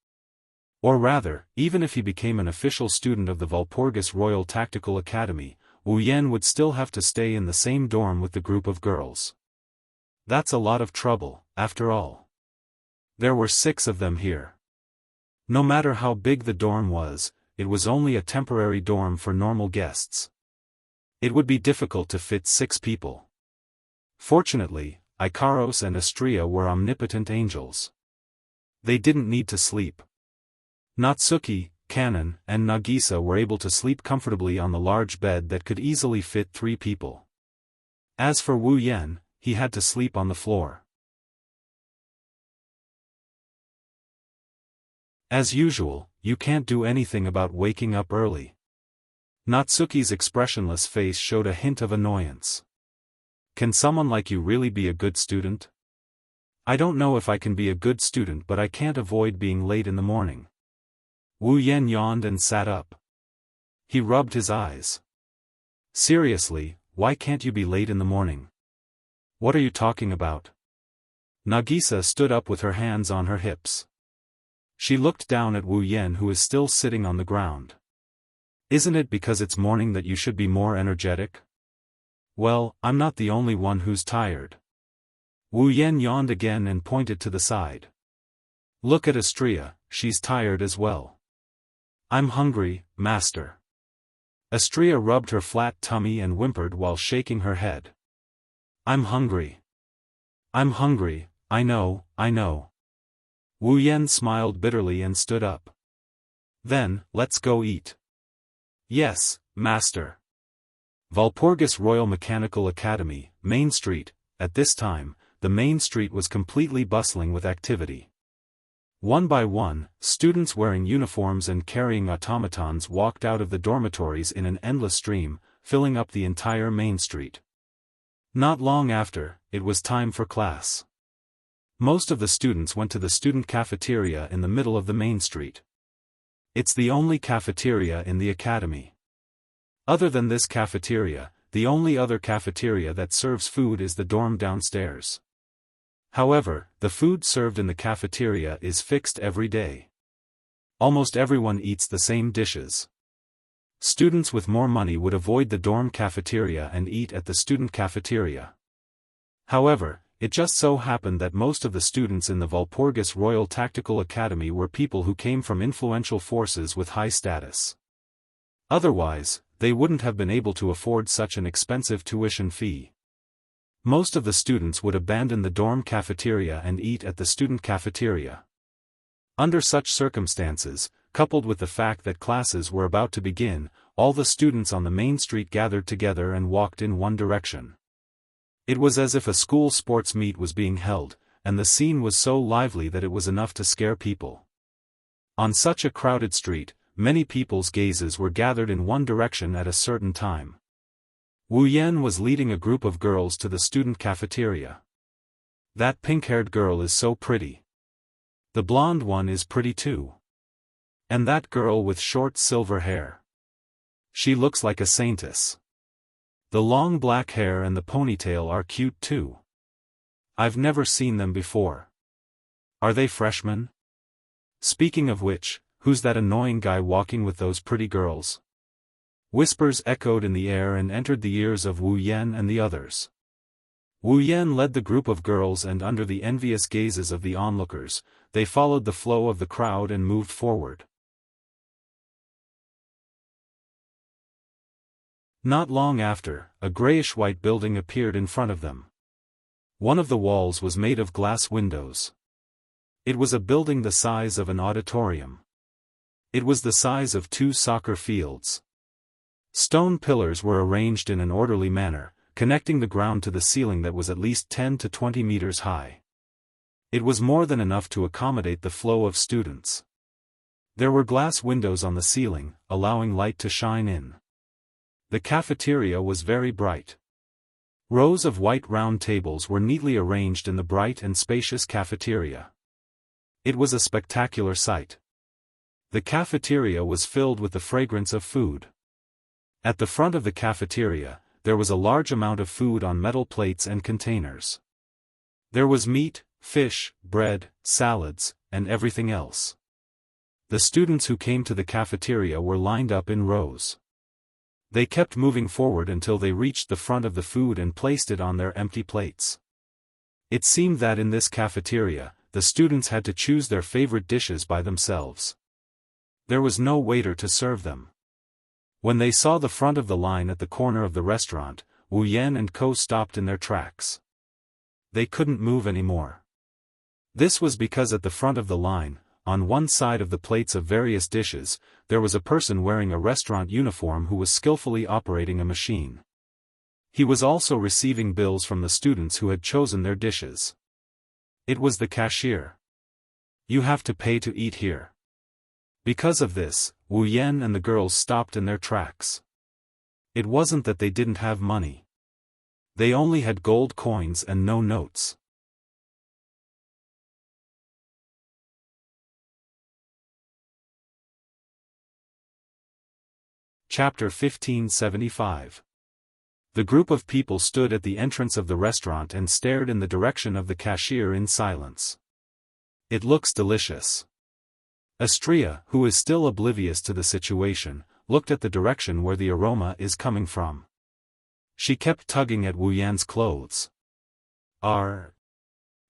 Or rather, even if he became an official student of the Walpurgis Royal Tactical Academy, Wu Yan would still have to stay in the same dorm with the group of girls. That's a lot of trouble, after all. There were 6 of them here. No matter how big the dorm was, it was only a temporary dorm for normal guests. It would be difficult to fit 6 people. Fortunately, Ikaros and Astria were omnipotent angels. They didn't need to sleep. Natsuki, Kanon, and Nagisa were able to sleep comfortably on the large bed that could easily fit 3 people. As for Wu Yan, he had to sleep on the floor. As usual, you can't do anything about waking up early. Natsuki's expressionless face showed a hint of annoyance. Can someone like you really be a good student? I don't know if I can be a good student, but I can't avoid being late in the morning. Wu Yan yawned and sat up. He rubbed his eyes. Seriously, why can't you be late in the morning? What are you talking about? Nagisa stood up with her hands on her hips. She looked down at Wu Yan, who is still sitting on the ground. Isn't it because it's morning that you should be more energetic? Well, I'm not the only one who's tired. Wu Yan yawned again and pointed to the side. Look at Astria, she's tired as well. I'm hungry, master. Astria rubbed her flat tummy and whimpered while shaking her head. I'm hungry. I'm hungry, I know, I know. Wu Yan smiled bitterly and stood up. Then, let's go eat. Yes, master. Walpurgis Royal Mechanical Academy, Main Street. At this time, the main street was completely bustling with activity. One by one, students wearing uniforms and carrying automatons walked out of the dormitories in an endless stream, filling up the entire main street. Not long after, it was time for class. Most of the students went to the student cafeteria in the middle of the main street. It's the only cafeteria in the academy. Other than this cafeteria, the only other cafeteria that serves food is the dorm downstairs. However, the food served in the cafeteria is fixed every day. Almost everyone eats the same dishes. Students with more money would avoid the dorm cafeteria and eat at the student cafeteria. However, it just so happened that most of the students in the Walpurgis Royal Tactical Academy were people who came from influential forces with high status. Otherwise, they wouldn't have been able to afford such an expensive tuition fee. Most of the students would abandon the dorm cafeteria and eat at the student cafeteria. Under such circumstances, coupled with the fact that classes were about to begin, all the students on the main street gathered together and walked in one direction. It was as if a school sports meet was being held, and the scene was so lively that it was enough to scare people. On such a crowded street, many people's gazes were gathered in one direction at a certain time. Wu Yan was leading a group of girls to the student cafeteria. That pink-haired girl is so pretty. The blonde one is pretty too. And that girl with short silver hair. She looks like a saintess. The long black hair and the ponytail are cute too. I've never seen them before. Are they freshmen? Speaking of which, who's that annoying guy walking with those pretty girls? Whispers echoed in the air and entered the ears of Wu Yan and the others. Wu Yan led the group of girls, and under the envious gazes of the onlookers, they followed the flow of the crowd and moved forward. Not long after, a grayish-white building appeared in front of them. One of the walls was made of glass windows. It was a building the size of an auditorium. It was the size of 2 soccer fields. Stone pillars were arranged in an orderly manner, connecting the ground to the ceiling that was at least 10 to 20 meters high. It was more than enough to accommodate the flow of students. There were glass windows on the ceiling, allowing light to shine in. The cafeteria was very bright. Rows of white round tables were neatly arranged in the bright and spacious cafeteria. It was a spectacular sight. The cafeteria was filled with the fragrance of food. At the front of the cafeteria, there was a large amount of food on metal plates and containers. There was meat, fish, bread, salads, and everything else. The students who came to the cafeteria were lined up in rows. They kept moving forward until they reached the front of the food and placed it on their empty plates. It seemed that in this cafeteria, the students had to choose their favorite dishes by themselves. There was no waiter to serve them. When they saw the front of the line at the corner of the restaurant, Wu Yan and Co. stopped in their tracks. They couldn't move anymore. This was because at the front of the line, on one side of the plates of various dishes, there was a person wearing a restaurant uniform who was skillfully operating a machine. He was also receiving bills from the students who had chosen their dishes. It was the cashier. You have to pay to eat here. Because of this, Wu Yan and the girls stopped in their tracks. It wasn't that they didn't have money. They only had gold coins and no notes. Chapter 1575. The group of people stood at the entrance of the restaurant and stared in the direction of the cashier in silence. It looks delicious. Astria, who is still oblivious to the situation, looked at the direction where the aroma is coming from. She kept tugging at Wu Yan's clothes.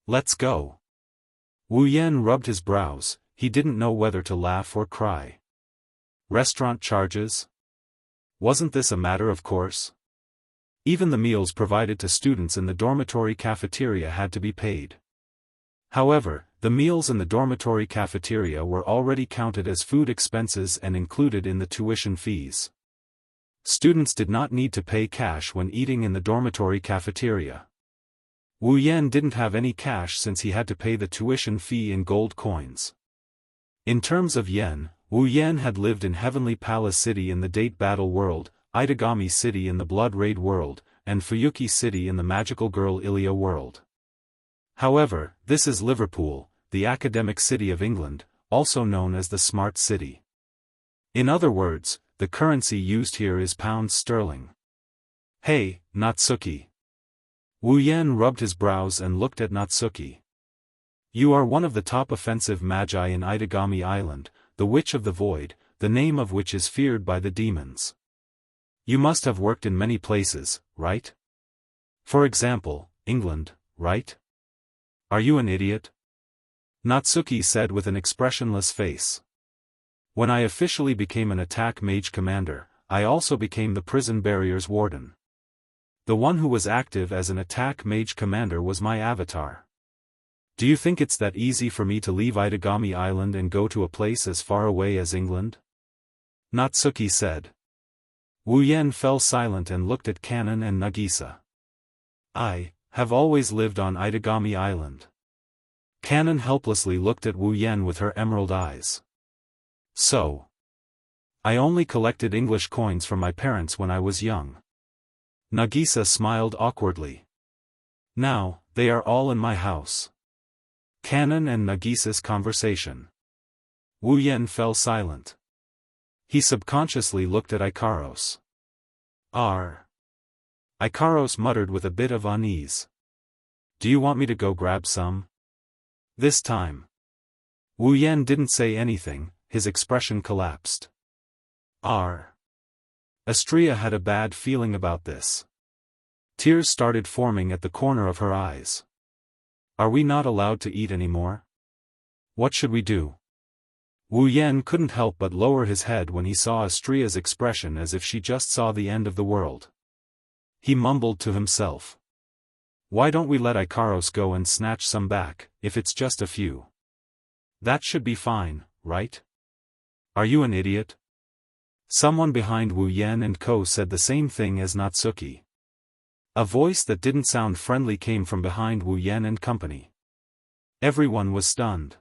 Let's go. Wu Yan rubbed his brows, he didn't know whether to laugh or cry. Restaurant charges? Wasn't this a matter of course? Even the meals provided to students in the dormitory cafeteria had to be paid. However, the meals in the dormitory cafeteria were already counted as food expenses and included in the tuition fees. Students did not need to pay cash when eating in the dormitory cafeteria. Wu Yan didn't have any cash since he had to pay the tuition fee in gold coins. In terms of yen, Wu Yan had lived in Heavenly Palace City in the Date Battle world, Itagami City in the Blood Raid world, and Fuyuki City in the Magical Girl Ilia world. However, this is Liverpool, the academic city of England, also known as the Smart City. In other words, the currency used here is pounds sterling. Hey, Natsuki. Wu Yan rubbed his brows and looked at Natsuki. You are one of the top offensive magi in Itagami Island, the Witch of the Void, the name of which is feared by the demons. You must have worked in many places, right? For example, England, right? Are you an idiot? Natsuki said with an expressionless face. When I officially became an attack mage commander, I also became the prison barrier's warden. The one who was active as an attack mage commander was my avatar. Do you think it's that easy for me to leave Itagami Island and go to a place as far away as England? Natsuki said. Wu Yan fell silent and looked at Kanon and Nagisa. I have always lived on Itagami Island. Kanon helplessly looked at Wu Yan with her emerald eyes. So. I only collected English coins from my parents when I was young. Nagisa smiled awkwardly. Now, they are all in my house. Kanon and Nagisa's conversation. Wu Yan fell silent. He subconsciously looked at Ikaros. Ikaros muttered with a bit of unease. Do you want me to go grab some? This time. Wu Yan didn't say anything, his expression collapsed. Astria had a bad feeling about this. Tears started forming at the corner of her eyes. Are we not allowed to eat anymore? What should we do? Wu Yan couldn't help but lower his head when he saw Astria's expression as if she just saw the end of the world. He mumbled to himself. Why don't we let Ikaros go and snatch some back, if it's just a few? That should be fine, right? Are you an idiot? Someone behind Wu Yan and Co said the same thing as Natsuki. A voice that didn't sound friendly came from behind Wu Yan and company. Everyone was stunned.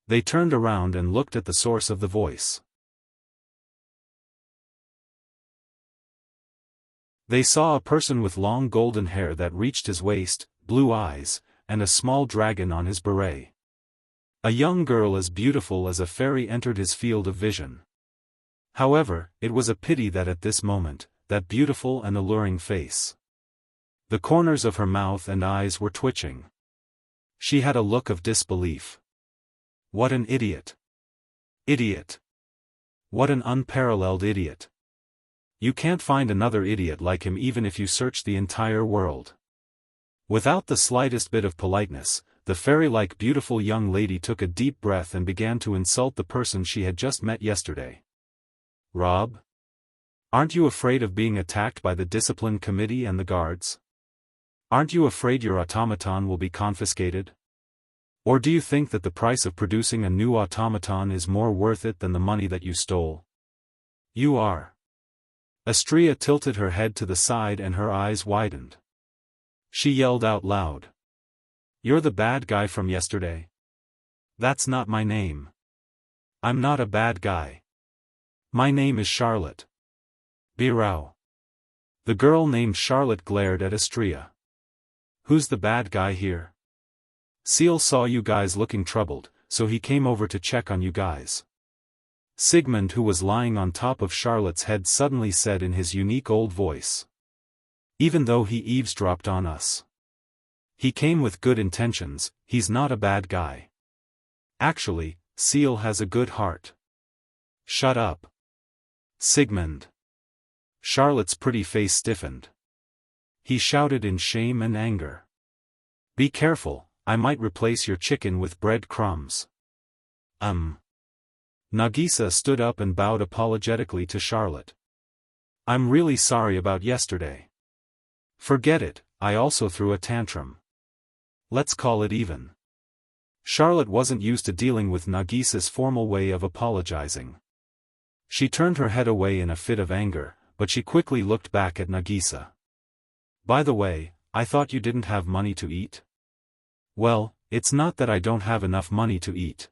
They turned around and looked at the source of the voice. They saw a person with long golden hair that reached his waist, blue eyes, and a small dragon on his beret. A young girl as beautiful as a fairy entered his field of vision. However, it was a pity that at this moment, that beautiful and alluring face. The corners of her mouth and eyes were twitching. She had a look of disbelief. What an idiot! Idiot! What an unparalleled idiot! You can't find another idiot like him even if you search the entire world. Without the slightest bit of politeness, the fairy-like beautiful young lady took a deep breath and began to insult the person she had just met yesterday. Rob? Aren't you afraid of being attacked by the discipline committee and the guards? Aren't you afraid your automaton will be confiscated? Or do you think that the price of producing a new automaton is more worth it than the money that you stole? You are. Astria tilted her head to the side and her eyes widened. She yelled out loud. You're the bad guy from yesterday? That's not my name. I'm not a bad guy. My name is Charlotte. Birao. The girl named Charlotte glared at Astria. Who's the bad guy here? Seal saw you guys looking troubled, so he came over to check on you guys. Sigmund, who was lying on top of Charlotte's head, suddenly said in his unique old voice. Even though he eavesdropped on us. He came with good intentions, he's not a bad guy. Actually, Seal has a good heart. Shut up. Sigmund. Charlotte's pretty face stiffened. He shouted in shame and anger. Be careful, I might replace your chicken with bread crumbs. Nagisa stood up and bowed apologetically to Charlotte. I'm really sorry about yesterday. Forget it, I also threw a tantrum. Let's call it even. Charlotte wasn't used to dealing with Nagisa's formal way of apologizing. She turned her head away in a fit of anger, but she quickly looked back at Nagisa. By the way, I thought you didn't have money to eat? Well, it's not that I don't have enough money to eat.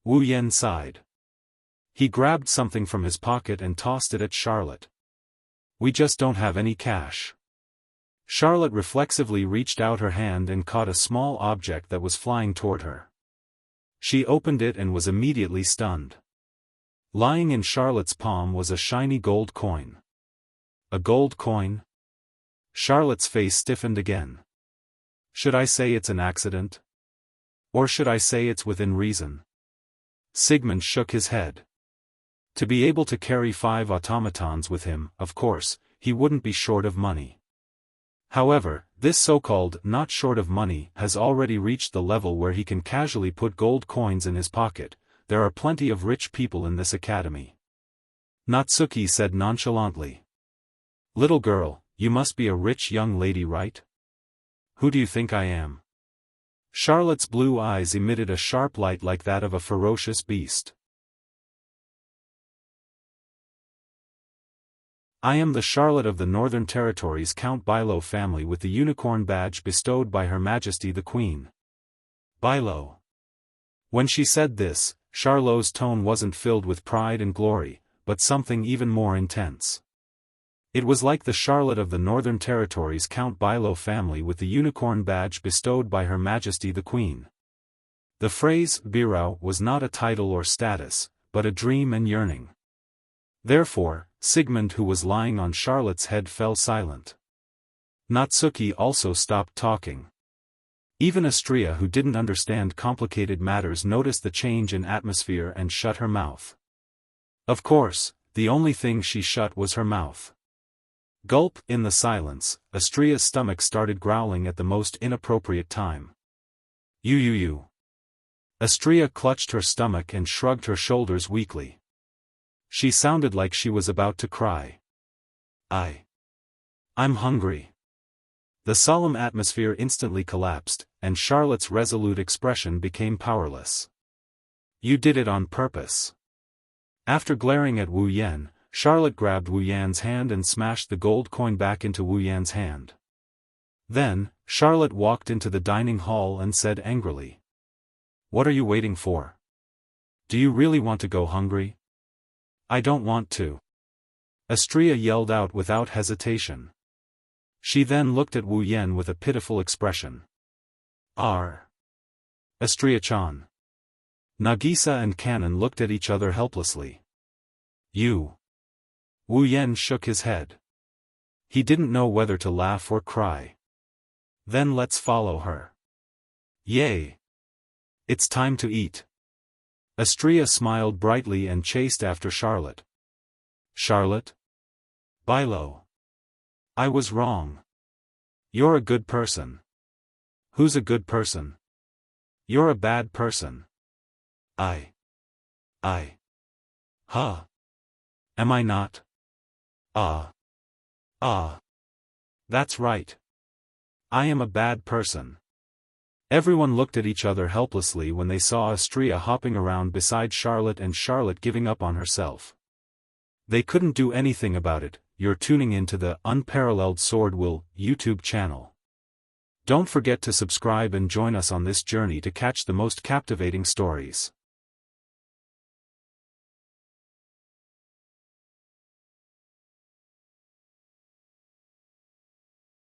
Wu Yan sighed. He grabbed something from his pocket and tossed it at Charlotte. We just don't have any cash. Charlotte reflexively reached out her hand and caught a small object that was flying toward her. She opened it and was immediately stunned. Lying in Charlotte's palm was a shiny gold coin. A gold coin? Charlotte's face stiffened again. Should I say it's an accident? Or should I say it's within reason? Sigmund shook his head. To be able to carry 5 automatons with him, of course, he wouldn't be short of money. However, this so-called not short of money has already reached the level where he can casually put gold coins in his pocket. There are plenty of rich people in this academy. Natsuki said nonchalantly. Little girl, you must be a rich young lady, right? Who do you think I am? Charlotte's blue eyes emitted a sharp light like that of a ferocious beast. I am the Charlotte of the Northern Territories Count Bilo family with the unicorn badge bestowed by Her Majesty the Queen. Bilo. When she said this, Charlotte's tone wasn't filled with pride and glory, but something even more intense. It was like the Charlotte of the Northern Territories Count Bilo family with the unicorn badge bestowed by Her Majesty the Queen. The phrase, Birao, was not a title or status, but a dream and yearning. Therefore, Sigmund, who was lying on Charlotte's head, fell silent. Natsuki also stopped talking. Even Astria, who didn't understand complicated matters, noticed the change in atmosphere and shut her mouth. Of course, the only thing she shut was her mouth. Gulp. In the silence, Astria's stomach started growling at the most inappropriate time. You. Astria clutched her stomach and shrugged her shoulders weakly. She sounded like she was about to cry. I'm hungry. The solemn atmosphere instantly collapsed, and Charlotte's resolute expression became powerless. You did it on purpose. After glaring at Wu Yan, Charlotte grabbed Wu Yan's hand and smashed the gold coin back into Wu Yan's hand. Then, Charlotte walked into the dining hall and said angrily. What are you waiting for? Do you really want to go hungry? I don't want to. Astria yelled out without hesitation. She then looked at Wu Yan with a pitiful expression. Astria-chan. Nagisa and Kanon looked at each other helplessly. You. Wu Yan shook his head. He didn't know whether to laugh or cry. Then let's follow her. Yay! It's time to eat. Astria smiled brightly and chased after Charlotte. Charlotte? Bilo. I was wrong. You're a good person. Who's a good person? You're a bad person. Huh? Am I not? That's right. I am a bad person. Everyone looked at each other helplessly when they saw Astria hopping around beside Charlotte and Charlotte giving up on herself. They couldn't do anything about it. You're tuning into the Unparalleled SwordWill YouTube channel. Don't forget to subscribe and join us on this journey to catch the most captivating stories.